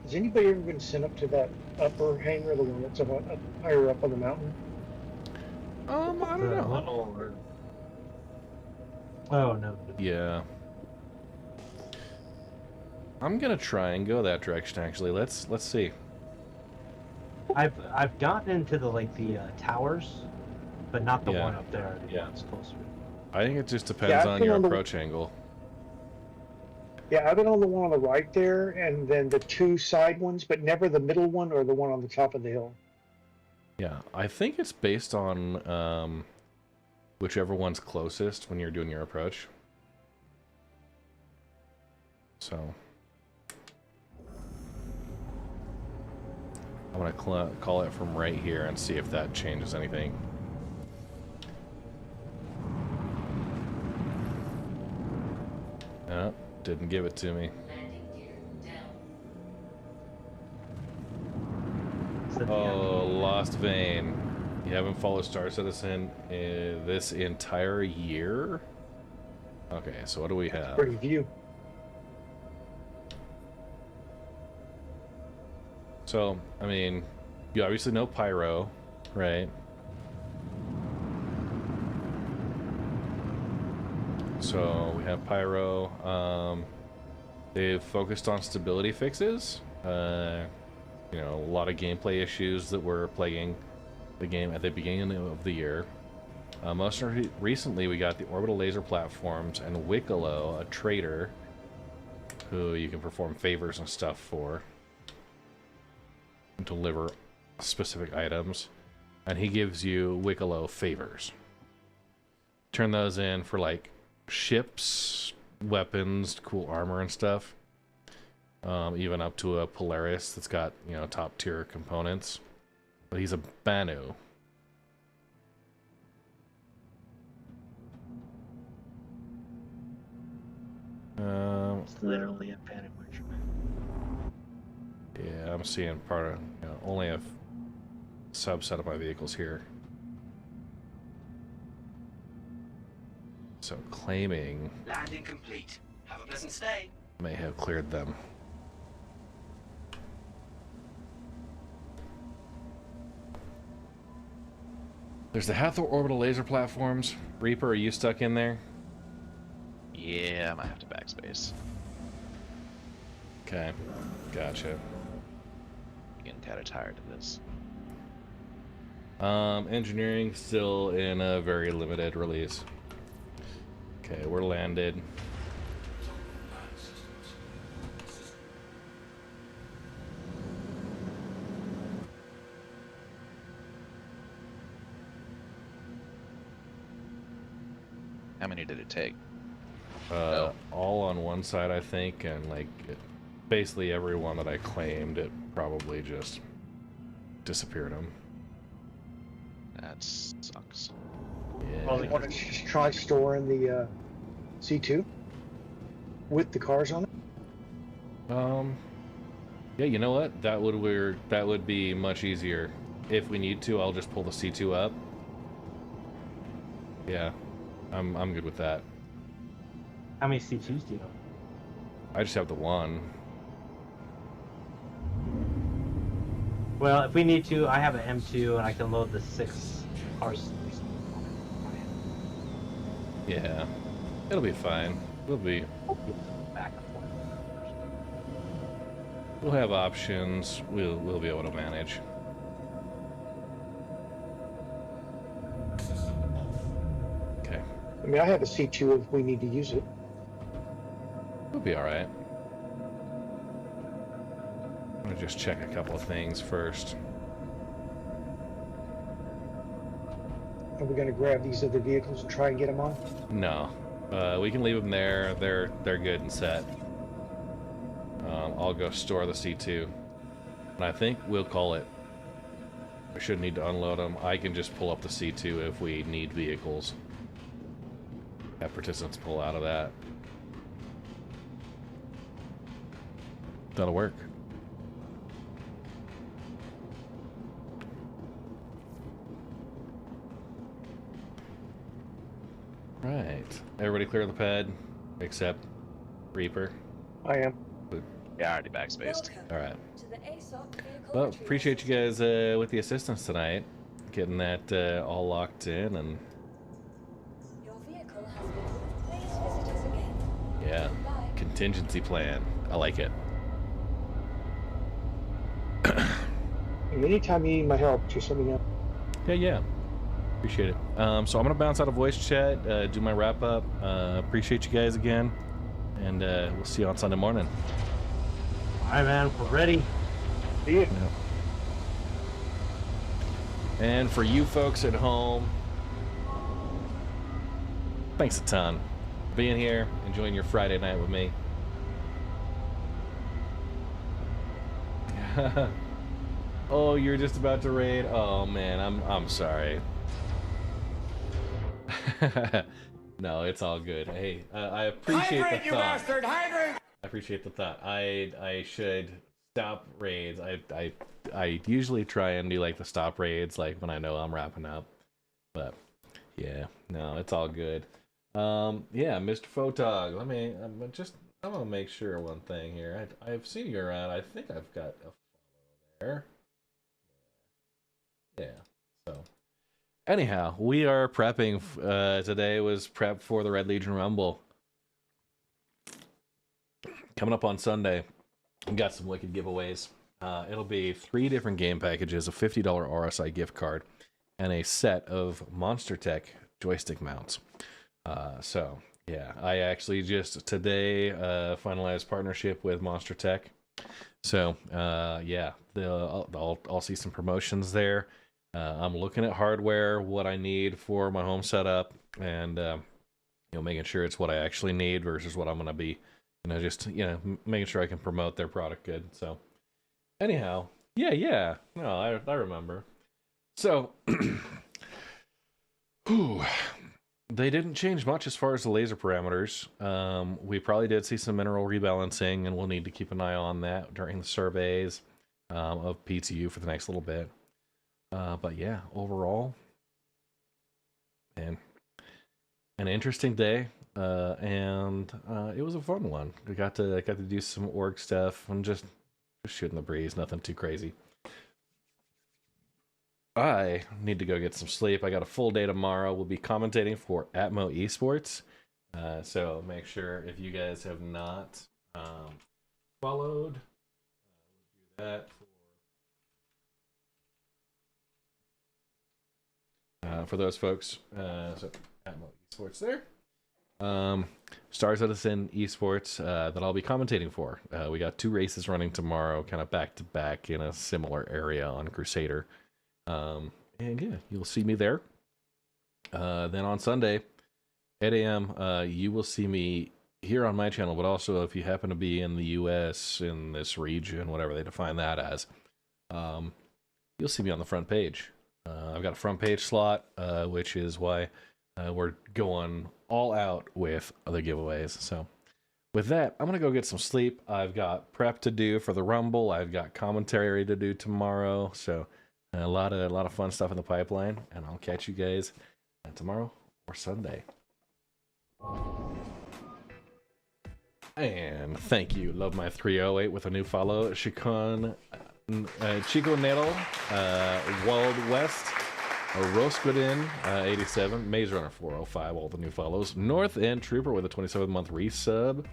Has anybody ever been sent up to that upper hangar, the one that's up higher up on the mountain? I don't know. Oh no. Yeah. I'm gonna try and go that direction. Actually, let's see. I've gotten into the towers, but not the Yeah. one up there. The Yeah. one's closer. I think it just depends Yeah, I've on been your on the- approach angle. Yeah, I've been on the one on the right there, and then the two side ones, but never the middle one or the one on the top of the hill. Yeah, I think it's based on whichever one's closest when you're doing your approach. So I'm gonna call it from right here and see if that changes anything. Oh, didn't give it to me. Landing gear down. Oh, lost vein. You haven't followed Star Citizen this entire year? Okay, so what do we have? Pretty view. So, I mean, you obviously know Pyro, right? So we have Pyro. They've focused on stability fixes. You know, a lot of gameplay issues that were plaguing the game at the beginning of the year. Most recently, we got the orbital laser platforms and Wicklow, a trader who you can perform favors and stuff for, and deliver specific items, and he gives you Wicklow favors. Turn those in for like ships, weapons, cool armor and stuff. Even up to a Polaris that's got, you know, top tier components. But he's a Banu. It's literally a sandwich. Yeah, I'm seeing part of, you know, only a subset of my vehicles here. So claiming Landing complete. Have a pleasant stay. may have cleared them. There's the Hathor orbital laser platforms. Reaper, are you stuck in there? Yeah, I might have to backspace. Okay, gotcha. Getting kind of tired of this. Engineering still in a very limited release. Okay, we're landed. How many did it take? All on one side, I think, and like basically everyone that I claimed, it probably just disappeared them. That sucks. Yeah. Well, they want to just try storing the C2 with the cars on it. Yeah, you know what? That would be much easier. If we need to, I'll just pull the C2 up. Yeah, I'm good with that. How many C2s do you have? I just have the one. Well, if we need to, I have an M2 and I can load the 6 cars. Yeah, it'll be fine. We'll have options. We'll be able to manage. Okay. I mean, I have a C2 if we need to use it. We'll be all right. I'm gonna just check a couple of things first. Are we going to grab these other vehicles and try and get them on? No, we can leave them there. They're good and set. I'll go store the C2, and I think we'll call it. I shouldn't need to unload them. I can just pull up the C2 if we need vehicles. Have participants pull out of that. That'll work. Right. Everybody clear the pad, except Reaper. I am. Yeah, I already backspaced. All right. To the ASOP vehicle Well, retrieval appreciate you guys with the assistance tonight, getting that all locked in, and Your vehicle has been moved. Please visit us again. yeah, contingency plan. I like it. Anytime you need my help, just let me know. Yeah. Appreciate it. So I'm gonna bounce out of voice chat, do my wrap up. Appreciate you guys again, and we'll see you on Sunday morning. All right, man, we're ready. See you. Yeah. And for you folks at home, thanks a ton for being here, enjoying your Friday night with me. Oh, you're just about to raid? Oh man, I'm sorry. No, it's all good. Hey, I appreciate Hydrate, the you thought. bastard! Hydrate! I appreciate the thought. I should stop raids. I usually try and do like the stop raids like when I know I'm wrapping up. But yeah, no, it's all good. Yeah, Mr. Photog, I'm gonna make sure one thing here. I've seen you around. I think I've got a follow there. Yeah. So anyhow, we are prepping. Today was prep for the Red Legion Rumble. Coming up on Sunday, we got some wicked giveaways. It'll be 3 different game packages, a $50 RSI gift card, and a set of Monster Tech joystick mounts. So, yeah, I actually just today finalized partnership with Monster Tech. So, yeah, I'll see some promotions there. I'm looking at hardware, what I need for my home setup, and making sure it's what I actually need versus what I'm going to be. Making sure I can promote their product good. So, anyhow, yeah. No, I remember. So, they didn't change much as far as the laser parameters. We probably did see some mineral rebalancing, and we'll need to keep an eye on that during the surveys of PTU for the next little bit. But yeah, overall, man, an interesting day. And it was a fun one. I got to do some org stuff and just shooting the breeze, nothing too crazy. I need to go get some sleep. I got a full day tomorrow. We'll be commentating for Atmo Esports. So make sure if you guys have not followed, we'll do that for those folks. So Atmo Esports there. Star Citizen Esports that I'll be commentating for. We got 2 races running tomorrow, kind of back to back in a similar area on Crusader. And yeah, you'll see me there. Then on Sunday, 8 a.m., you will see me here on my channel, but also if you happen to be in the US, in this region, whatever they define that as, you'll see me on the front page. I've got a front page slot, which is why we're going all out with the giveaways. So with that, I'm going to go get some sleep. I've got prep to do for the Rumble. I've got commentary to do tomorrow. So a lot of fun stuff in the pipeline, and I'll catch you guys tomorrow or Sunday. And thank you, Love My 308 with a new follow. Chico Nettle, Wild West, Rosquidin 87, Maze Runner 405, all the new follows. North End Trooper with a 27-month resub.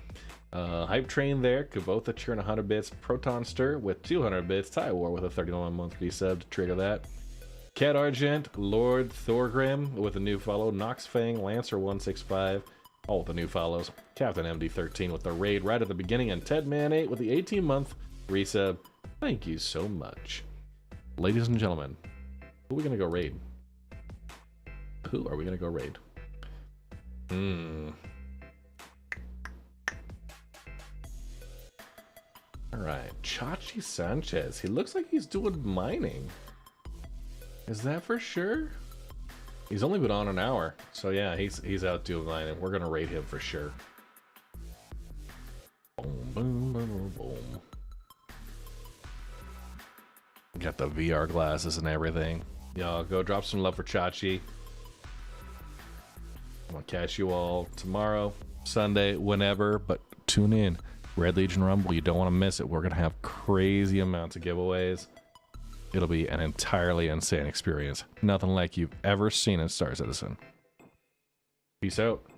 Hype Train there, Kavotha cheering 100 bits, Proton Stir with 200 bits, Ty War with a 31-month resub to trigger that. Cat Argent, Lord Thorgrim with a new follow, Nox Fang, Lancer 165, all with the new follows. Captain MD13 with the raid right at the beginning, and Ted Man 8 with the 18-month resub. Thank you so much. Ladies and gentlemen, who are we gonna go raid? Who are we gonna go raid? Alright, Chachi Sanchez. He looks like he's doing mining. Is that for sure? He's only been on an hour, so yeah, he's out doing line, and we're gonna raid him for sure. Boom, boom, boom, boom. Got the VR glasses and everything. Y'all go drop some love for Chachi. I'm gonna catch you all tomorrow, Sunday, whenever, but tune in. Red Legion Rumble, you don't want to miss it. We're gonna have crazy amounts of giveaways. It'll be an entirely insane experience. Nothing like you've ever seen in Star Citizen. Peace out.